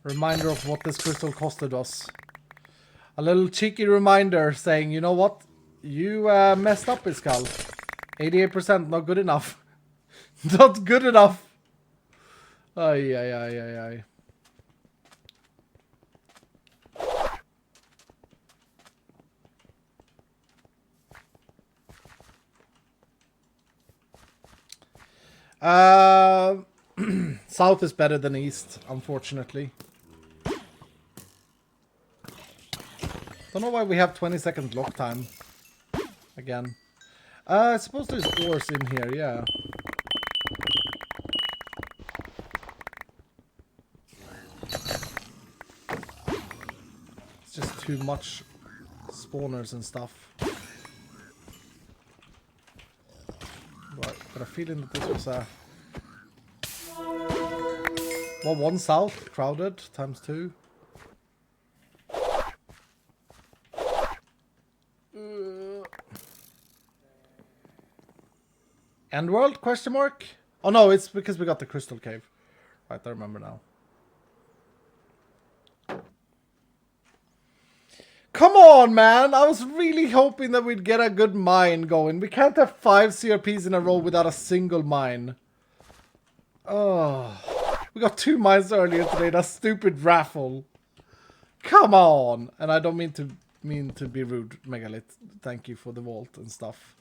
Reminder of what this crystal costed us. A little cheeky reminder saying, you know what? You messed up, iskall. 88%, not good enough. Not good enough. Ay, ay, ay, ay, ay. South is better than east, unfortunately. Don't know why we have 20-second lock time. Again. I suppose there's ores in here, yeah. It's just too much spawners and stuff. Right, got a feeling that this was a... Well, 1 south, crowded, ×2. End world? Question mark? Oh no, it's because we got the crystal cave. Right, I remember now. Come on, man! I was really hoping that we'd get a good mine going. We can't have 5 CRPs in a row without a single mine. Oh, we got 2 mines earlier today. That stupid raffle. Come on! And I don't mean to be rude, Megalith. Thank you for the vault and stuff.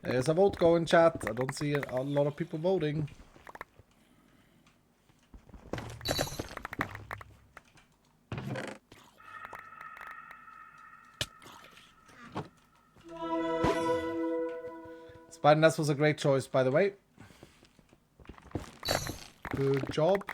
There's a vote going, chat. I don't see a lot of people voting. Spider Nest was a great choice, by the way. Good job.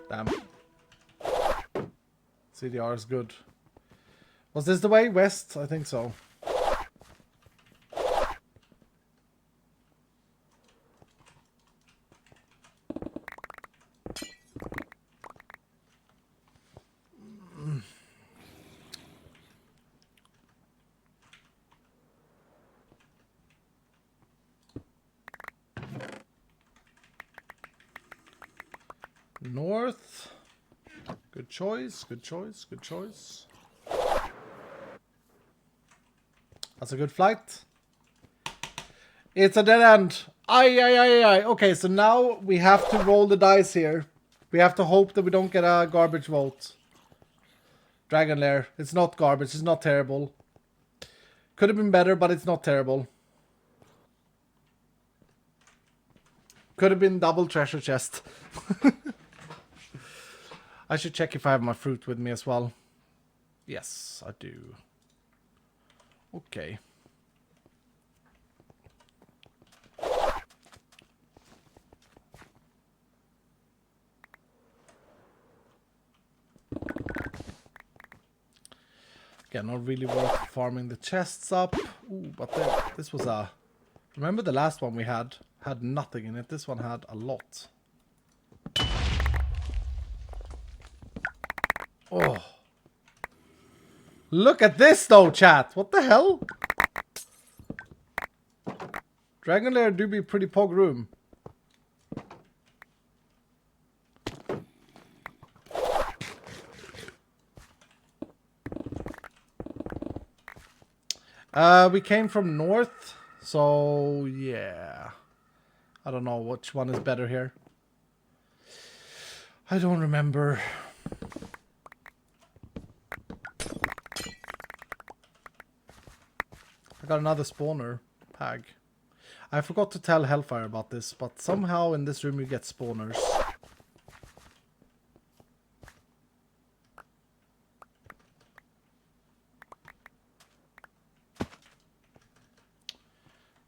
Damn. CDR is good. Was this the way? West? I think so. North. Good choice, good choice, good choice. That's a good flight. It's a dead end. Aye, aye, aye, aye. Okay, so now we have to roll the dice here. We have to hope that we don't get a garbage vote. Dragon Lair. It's not garbage. It's not terrible. Could have been better, but it's not terrible. Could have been double treasure chest. I should check if I have my fruit with me as well. Yes, I do. Okay. Yeah, not really worth farming the chests up. Ooh, but this was a... Remember the last one we had nothing in it. This one had a lot. Oh. Look at this though, chat. What the hell? Dragon Lair do be pretty pog room. We came from north, so yeah. I don't know which one is better here. I don't remember. I got another spawner pag. I forgot to tell Hellfire about this, but somehow in this room you get spawners.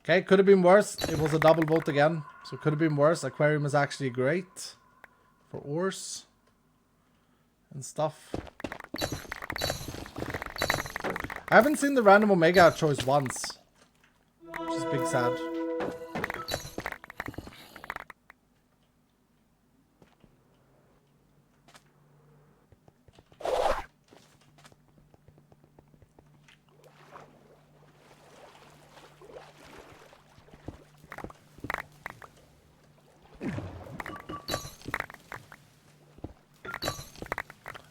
Okay, could have been worse. It was a double vote again, so it could have been worse. Aquarium is actually great for ores and stuff. I haven't seen the random Omega choice once, which is big sad.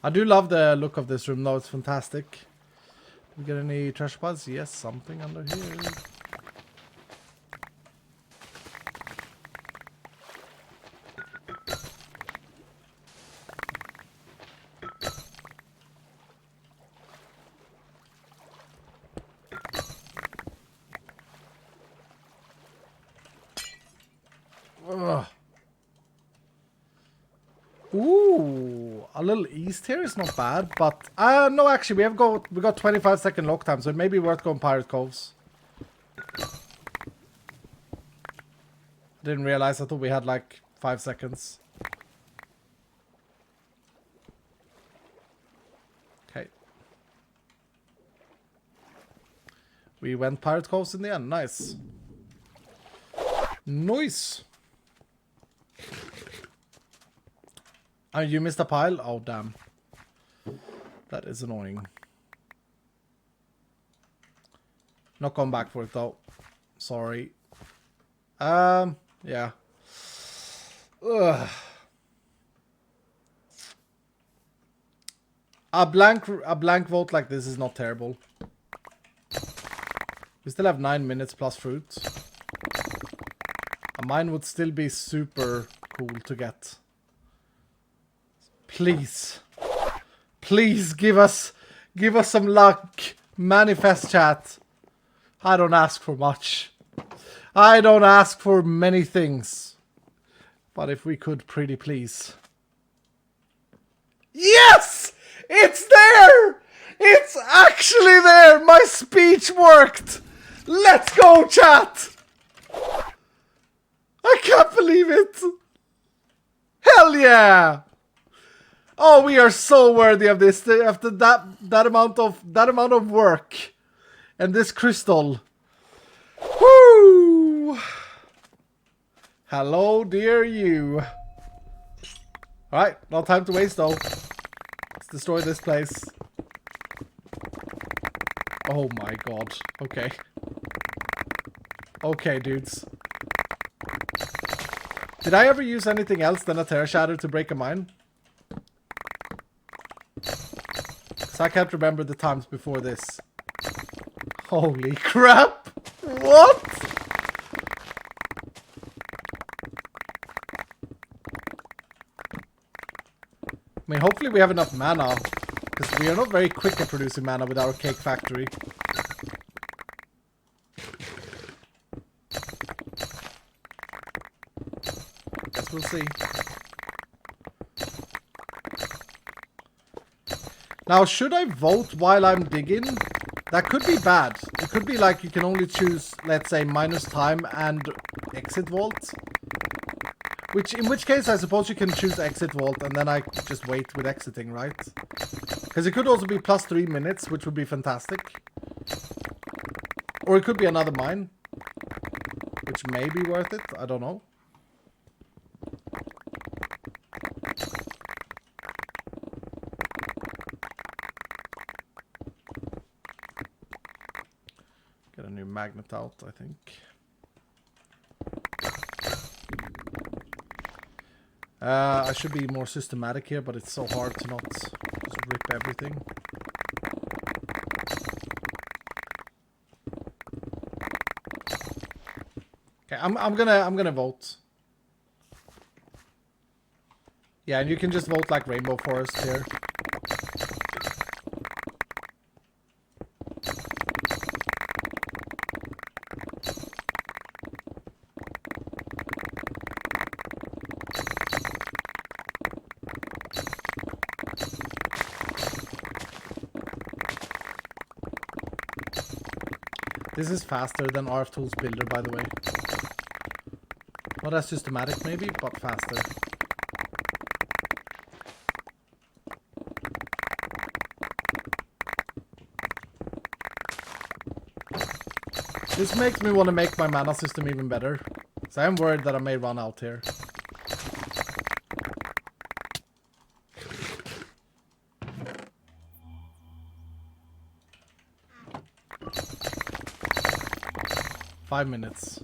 I do love the look of this room though, it's fantastic. We get any trash piles? Yes, something under here. Ugh. Ooh, a little east here is not bad, but no, actually we got 25-second lock time, so it may be worth going Pirate Coves. Didn't realize, I thought we had like 5 seconds. Okay. We went Pirate Coves in the end, nice. Nice. Oh, you missed a pile? Oh, damn. That is annoying. Not going back for it, though. Sorry. Yeah. Ugh. A blank vote like this is not terrible. We still have 9 minutes plus fruit. A mine would still be super cool to get. Please. Please give us some luck. Manifest, chat. I don't ask for much. I don't ask for many things. But if we could, pretty please. Yes! It's there! It's actually there! My speech worked! Let's go, chat! I can't believe it! Hell yeah! Oh, we are so worthy of this after that amount of work and this crystal. Woo! Hello, dear you. All right, no time to waste though. Let's destroy this place. Oh my god. Okay. Okay, dudes. Did I ever use anything else than a Terra Shatter to break a mine? So I can't remember the times before this. Holy crap! What? I mean, hopefully we have enough mana, because we are not very quick at producing mana with our cake factory. Guess we'll see. Now, should I vote while I'm digging? That could be bad. It could be like you can only choose, let's say, minus time and exit vault. In which case, I suppose you can choose exit vault, and then I just wait with exiting, right? Because it could also be plus 3 minutes, which would be fantastic. Or it could be another mine, which may be worth it. I don't know. Get a new magnet out, I think. I should be more systematic here, but it's so hard to not just rip everything. Okay, I'm gonna vote. Yeah, and you can just vote like Rainbow Forest here. This is faster than RF Tools Builder, by the way. Not as systematic maybe, but faster. This makes me want to make my mana system even better. So I'm worried that I may run out here. Five minutes.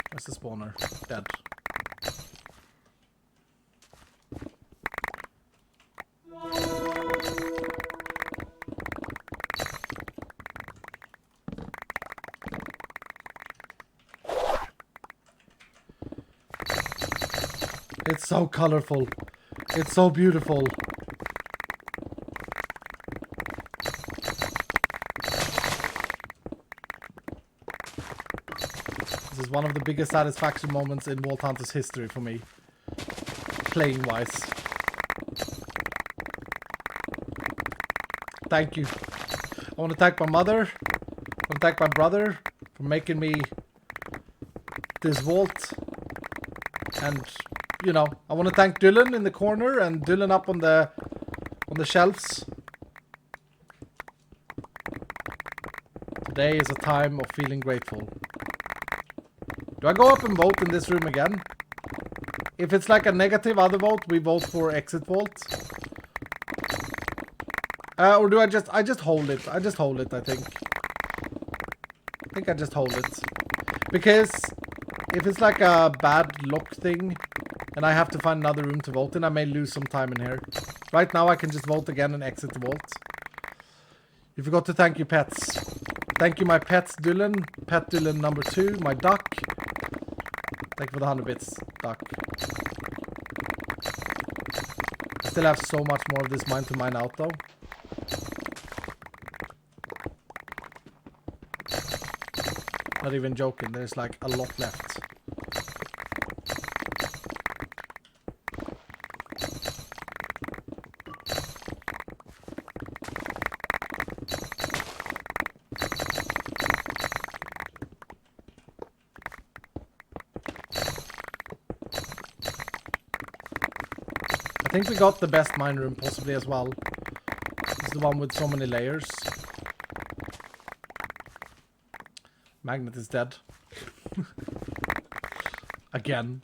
Where's the spawner? Dead. It's so colorful. It's so beautiful. This is one of the biggest satisfaction moments in Vault Hunter's history for me. Playing wise. Thank you. I want to thank my mother. I want to thank my brother for making me this vault. And, you know, I want to thank Dylan in the corner and Dylan up on the shelves. Today is a time of feeling grateful. Do I go up and vote in this room again? If it's like a negative other vote, we vote for exit vault. Or do I just hold it? I just hold it, I think. I think I just hold it. Because if it's like a bad luck thing, and I have to find another room to vote in, I may lose some time in here. Right now I can just vote again and exit the vault. You forgot to thank your pets. Thank you my pets, Dylan. Pet Dylan number 2, my duck. Thank you for the 100 bits, duck. I still have so much more of this mine to mine out though. Not even joking, there's like a lot left. I think we got the best mine room possibly as well. It's the one with so many layers. Magnet is dead. Again.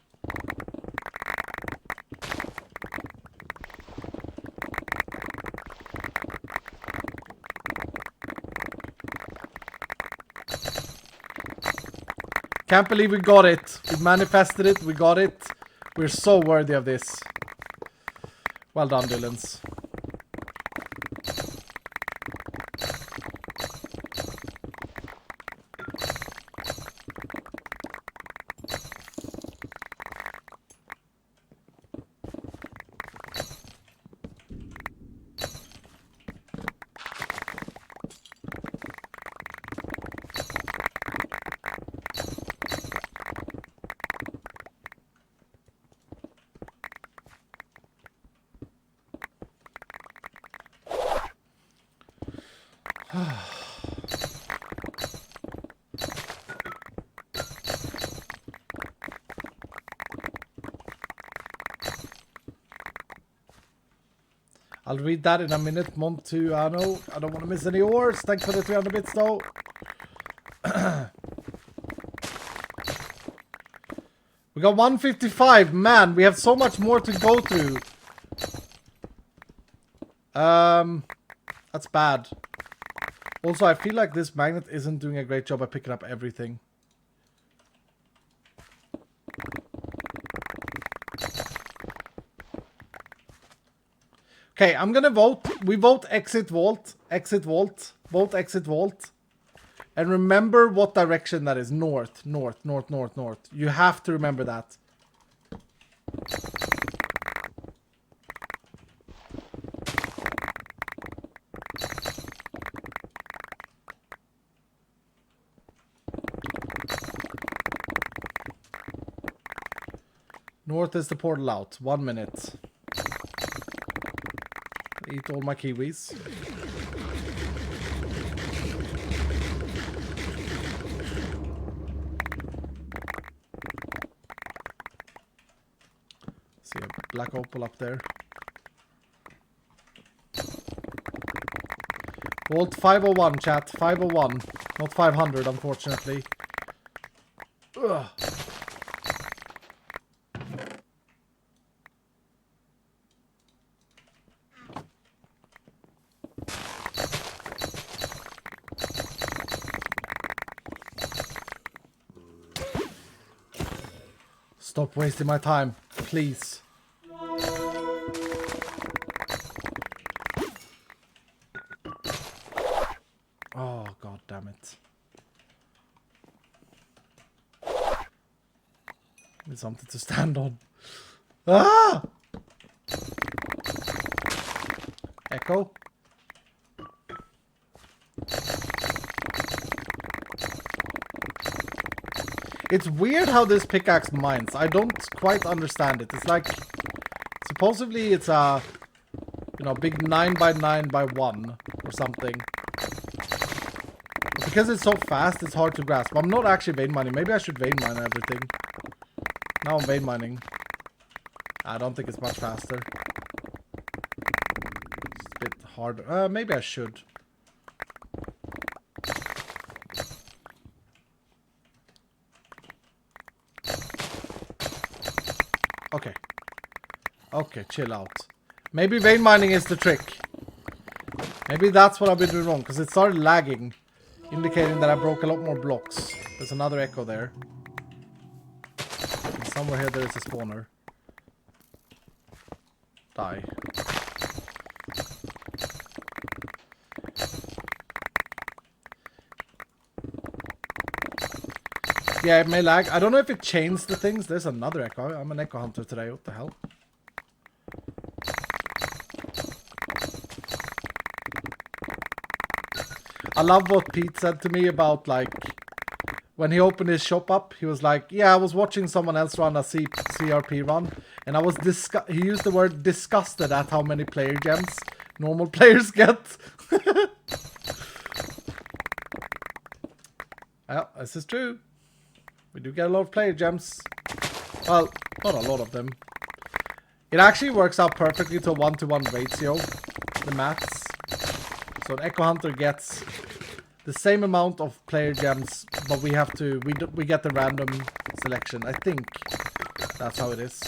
Can't believe we got it. We manifested it. We got it. We're so worthy of this. Well done, Dylans. I'll read that in a minute. Montuano. I don't want to miss any ores. Thanks for the 300 bits though. We got 155. Man, we have so much more to go through. That's bad. Also, I feel like this magnet isn't doing a great job at picking up everything. Okay, I'm gonna vote. We vote exit vault. Exit vault. Vote exit vault. And remember what direction that is. North, north, north, north, north. You have to remember that. North is the portal out. 1 minute. Eat all my kiwis. See a black opal up there. Vault 501, chat. 501. Not 500, unfortunately. Ugh. Stop wasting my time, please. Oh, god damn it. Need something to stand on. Ah! Echo. It's weird how this pickaxe mines. I don't quite understand it. It's like, supposedly it's a, you know, big 9x9x1 or something. But because it's so fast, it's hard to grasp. I'm not actually vein mining. Maybe I should vein mine everything. Now I'm vein mining. I don't think it's much faster. It's a bit harder. Maybe I should. Okay. Okay, chill out. Maybe vein mining is the trick. Maybe that's what I've been doing wrong, because it started lagging, indicating that I broke a lot more blocks. There's another echo there. And somewhere here there is a spawner. Die. Yeah, it may lag. I don't know if it changed the things. There's another echo. I'm an echo hunter today. What the hell? I love what Pete said to me about, like, when he opened his shop up, he was like, yeah, I was watching someone else run a CRP run, and I was he used the word disgusted at how many player gems normal players get. Well, this is true. We do get a lot of player gems. Well, not a lot of them. It actually works out perfectly to a 1-to-1 ratio, the maths. So an Echo Hunter gets the same amount of player gems, but we have to, we get the random selection. I think that's how it is.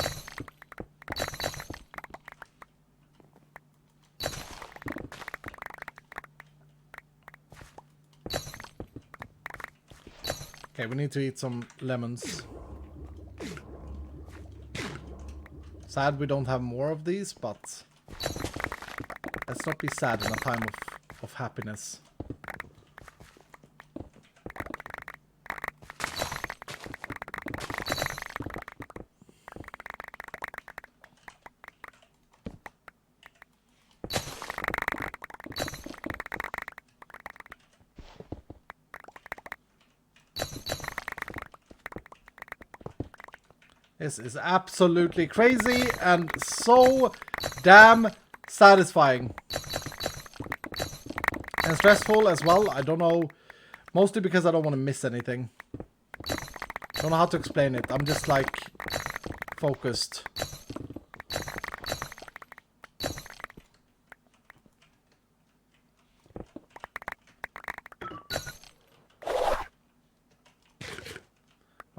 Okay, we need to eat some lemons. Sad we don't have more of these, but let's not be sad in a time of happiness. This is absolutely crazy and so damn satisfying. And stressful as well. I don't know. Mostly because I don't want to miss anything. Don't know how to explain it. I'm just like focused.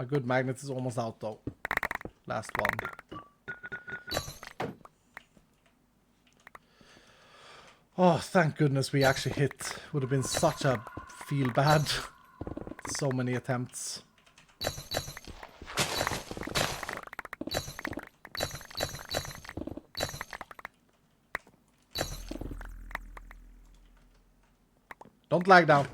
My good magnet is almost out though. Last one. Oh, thank goodness we actually hit. Would have been such a feel bad. So many attempts. Don't lag down.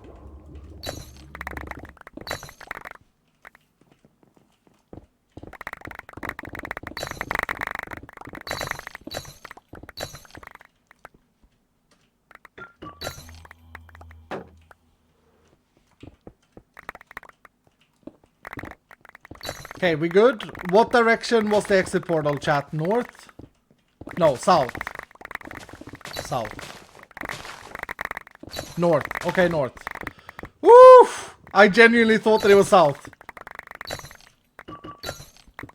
Okay, we good? What direction was the exit portal, chat? North? No, south. South. North. Okay, north. Woo! I genuinely thought that it was south.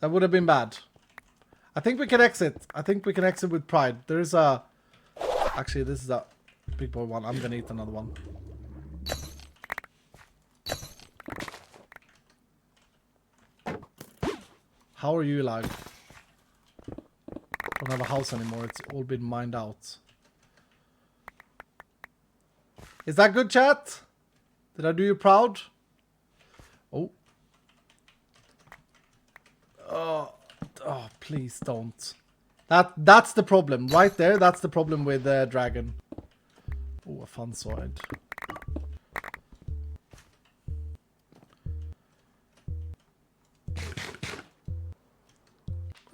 That would have been bad. I think we can exit. I think we can exit with pride. There is a... Actually, this is a big boy one. I'm gonna eat another one. How are you alive? Don't have a house anymore. It's all been mined out. Is that good, chat? Did I do you proud? Oh. Oh, please don't. That's the problem. Right there, that's the problem with Dragon. Oh, a fun sword.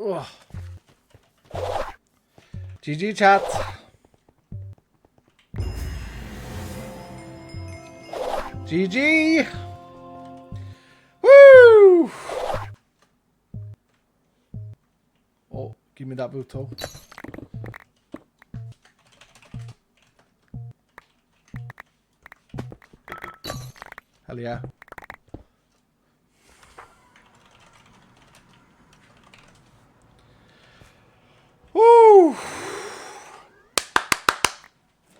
Oh. GG, chat. GG. Woo! Oh, give me that Vuto. Hell yeah. Woo!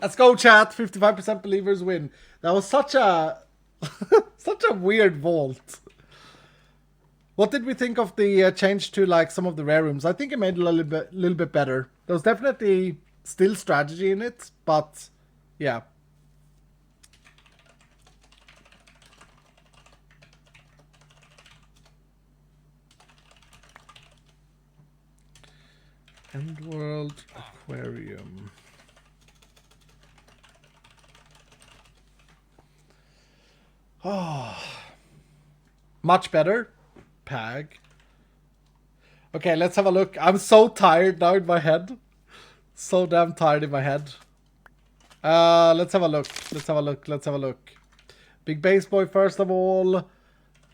Let's go, chat. 55% believers win. That was such a such a weird vault. What did we think of the change to like some of the rare rooms? I think it made it a little bit better. There was definitely still strategy in it, but yeah. Endworld Aquarium. Oh, much better. Pag. Okay, let's have a look. I'm so tired now in my head. So damn tired in my head. Let's have a look. Let's have a look. Let's have a look. Big base boy first of all.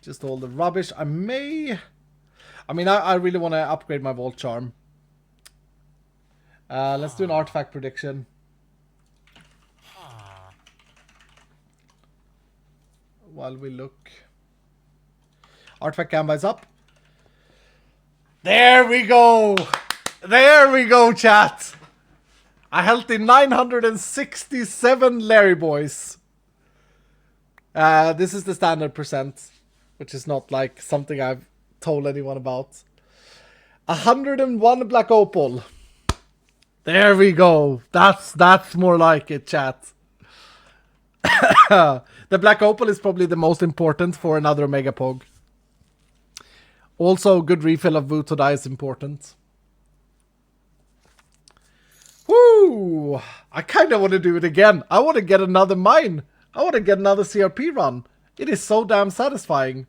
Just all the rubbish. I mean, I really want to upgrade my vault charm. Let's do an artifact prediction. While we look. Artifact Gamba is up. There we go. There we go, chat. A healthy 967 Larry boys. This is the standard percent, which is not like something I've told anyone about. 101 Black Opal. There we go. That's more like it, chat. The Black Opal is probably the most important for another Omega Pog. Also, good refill of Vuto Die is important. Woo! I kind of want to do it again. I want to get another mine. I want to get another CRP run. It is so damn satisfying.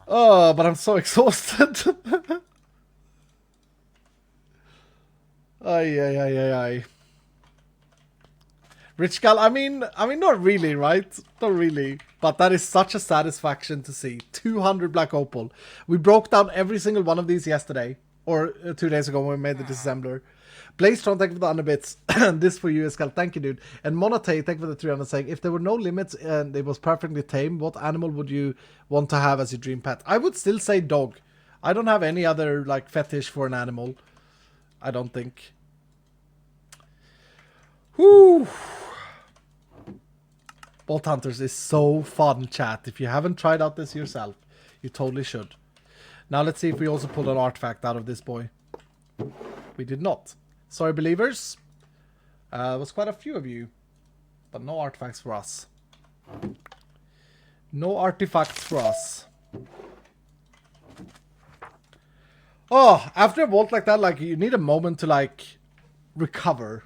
Oh, but I'm so exhausted. Ay. Rich Gal, I mean, not really, right? Not really. But that is such a satisfaction to see. 200 Black Opal. We broke down every single one of these yesterday. Or 2 days ago when we made the disassembler. Blazestron, thank you for the 100 bits. This for you, iskall. Thank you, dude. And Monetize, thank you for the 300 saying, if there were no limits and it was perfectly tame, what animal would you want to have as your dream pet? I would still say dog. I don't have any other, like, fetish for an animal. I don't think. Whew. Bolt Hunters is so fun, chat. If you haven't tried out this yourself, You totally should. Now let's see if we also pulled an artifact out of this boy. We did not. Sorry, believers. There was quite a few of you. But no artifacts for us. No artifacts for us. Oh, after a vault like that, like, you need a moment to, like, recover.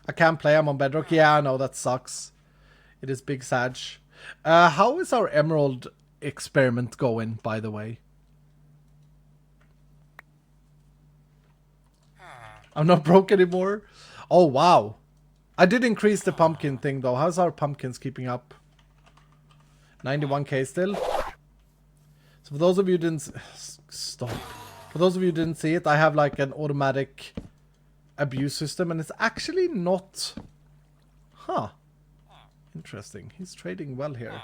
I can't play, I'm on Bedrock. Yeah, I know, that sucks. It is big Sag. How is our Emerald experiment going, by the way? I'm not broke anymore. Oh, wow. I did increase the pumpkin thing, though. How's our pumpkins keeping up? 91k still. So for those of you who didn't... Stop. For those of you who didn't see it, I have like an automatic abuse system, and it's actually not... Huh. Interesting. He's trading well here.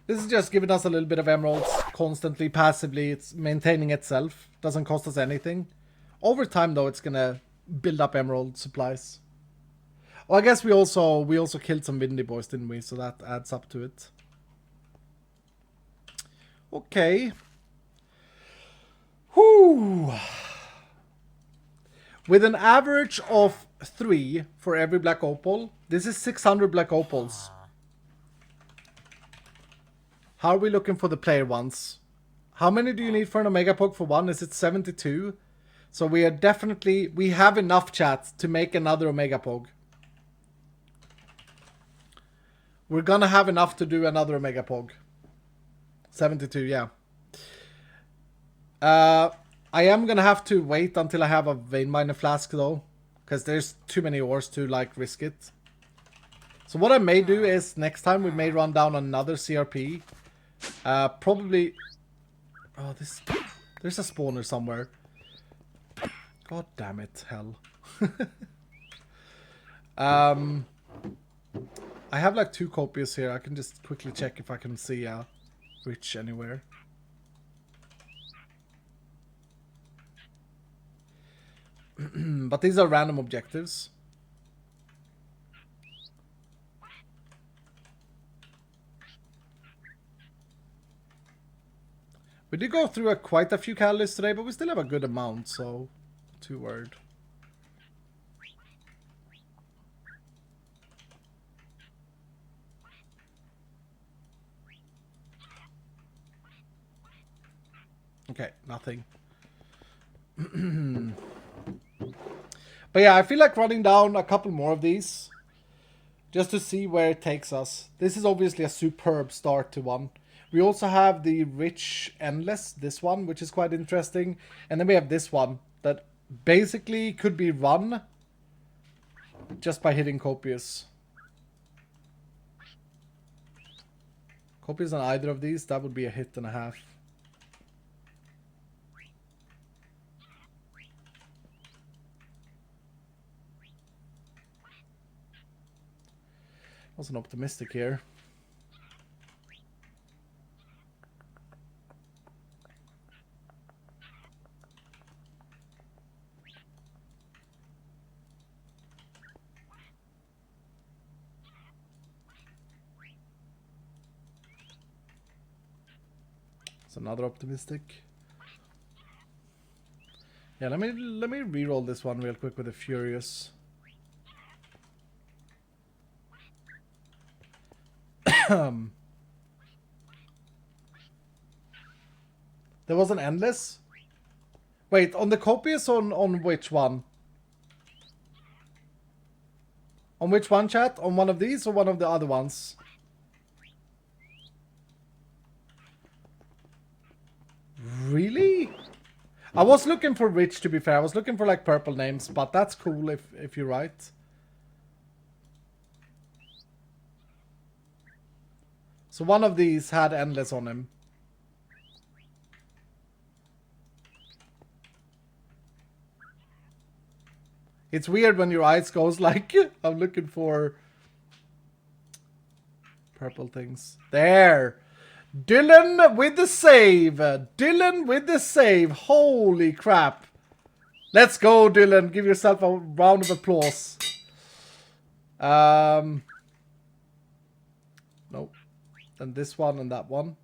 This is just giving us a little bit of emeralds constantly, passively. It's maintaining itself. Doesn't cost us anything. Over time, though, it's gonna build up emerald supplies. Well, I guess we also killed some windy boys, didn't we? So that adds up to it. Okay. Whew. With an average of 3 for every black opal, this is 600 black opals. How are we looking for the player ones? How many do you need for an Omega Pog for one? Is it 72? So we are definitely... We have enough, chat, to make another Omega Pog. We're gonna have enough to do another Omega Pog. 72, yeah. I am gonna have to wait until I have a vein miner flask, though. Because there's too many ores to, like, risk it. So what I may do is, next time we may run down another CRP. Probably... Oh, this... There's a spawner somewhere. God damn it, hell. I have like 2 copies here. I can just quickly check if I can see a rich anywhere. But these are random objectives. We did go through quite a few catalysts today, but we still have a good amount, so not too worried. Okay, nothing. But yeah, I feel like running down a couple more of these just to see where it takes us. This is obviously a superb start to one. We also have the Rich Endless, this one, which is quite interesting. And then we have this one that basically could be run just by hitting Copious. Copious on either of these, that would be a hit and a half. Wasn't optimistic here. It's another optimistic. Yeah, let me re-roll this one real quick with a Furious. There was an Endless? Wait, on the Copious on which one? On which one, chat? On one of these or one of the other ones? Really? I was looking for Rich, to be fair. I was looking for like purple names, but that's cool if you're right. So one of these had Endless on him. It's weird when your eyes goes like, I'm looking for purple things. There. Dylan with the save. Dylan with the save. Holy crap. Let's go, Dylan. Give yourself a round of applause. Nope. Then this one and that one.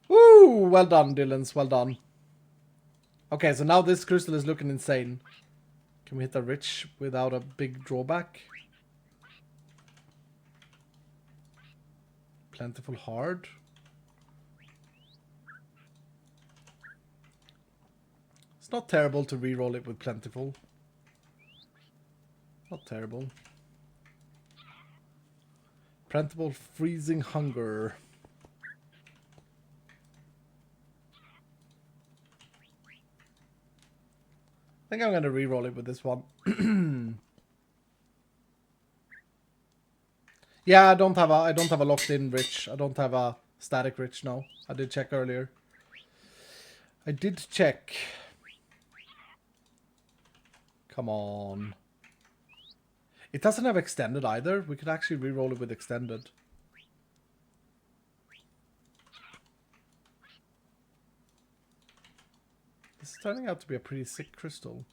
Woo! Well done, Dylans. Well done. Okay, so now this crystal is looking insane. Can we hit the rich without a big drawback? Plentiful hard. It's not terrible to reroll it with plentiful. Not terrible. Plentiful freezing hunger. I think I'm gonna re-roll it with this one. Yeah, I don't have a locked-in rich. I don't have a static rich. No, I did check earlier. I did check. Come on. It doesn't have extended either. We could actually re-roll it with extended. This is turning out to be a pretty sick crystal.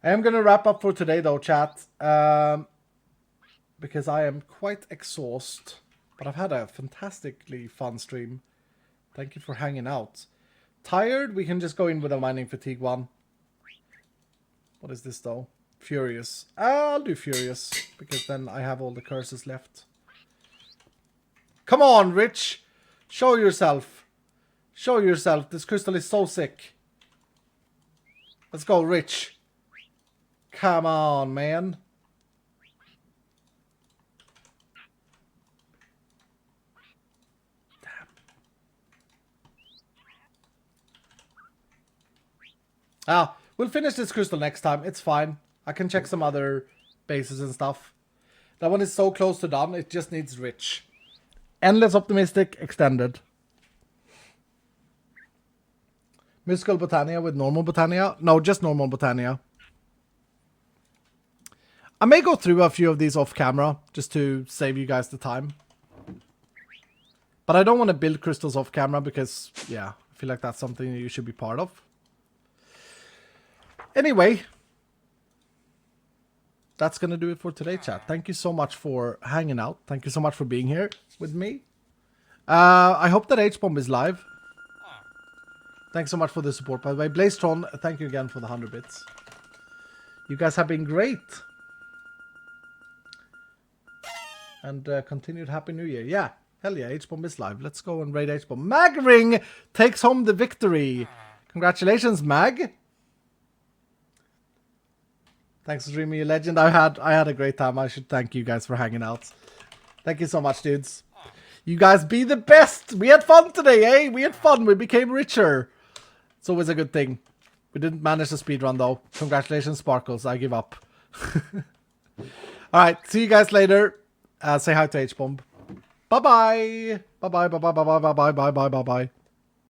I am going to wrap up for today though, chat. Because I am quite exhausted. But I've had a fantastically fun stream. Thank you for hanging out. Tired? We can just go in with a mining fatigue one. What is this though? Furious. I'll do Furious, because then I have all the curses left. Come on, Rich! Show yourself. Show yourself. This crystal is so sick. Let's go, Rich. Come on, man. Damn. Ah, we'll finish this crystal next time. It's fine. I can check some other bases and stuff. That one is so close to done. It just needs rich. Endless Optimistic extended. Mystical Botania with normal Botania. No, just normal Botania. I may go through a few of these off camera just to save you guys the time. But I don't want to build crystals off camera because, yeah, I feel like that's something you should be part of. Anyway. That's going to do it for today, chat. Thank you so much for hanging out. Thank you so much for being here with me. I hope that H-Bomb is live. Thanks so much for the support, by the way. Blazetron, thank you again for the 100 bits. You guys have been great. And continued Happy New Year. Yeah, hell yeah, H-Bomb is live. Let's go and raid H-Bomb. Magring takes home the victory. Congratulations, Mag. Thanks for streaming, you legend. I had a great time. I should thank you guys for hanging out. Thank you so much, dudes. You guys be the best. We had fun today, eh? We had fun. We became richer. It's always a good thing. We didn't manage the speedrun, though. Congratulations, Sparklez. I give up. Alright, see you guys later. Say hi to H-Bomb. Bye-bye. Bye-bye, bye-bye, bye-bye, bye-bye, bye-bye, bye-bye.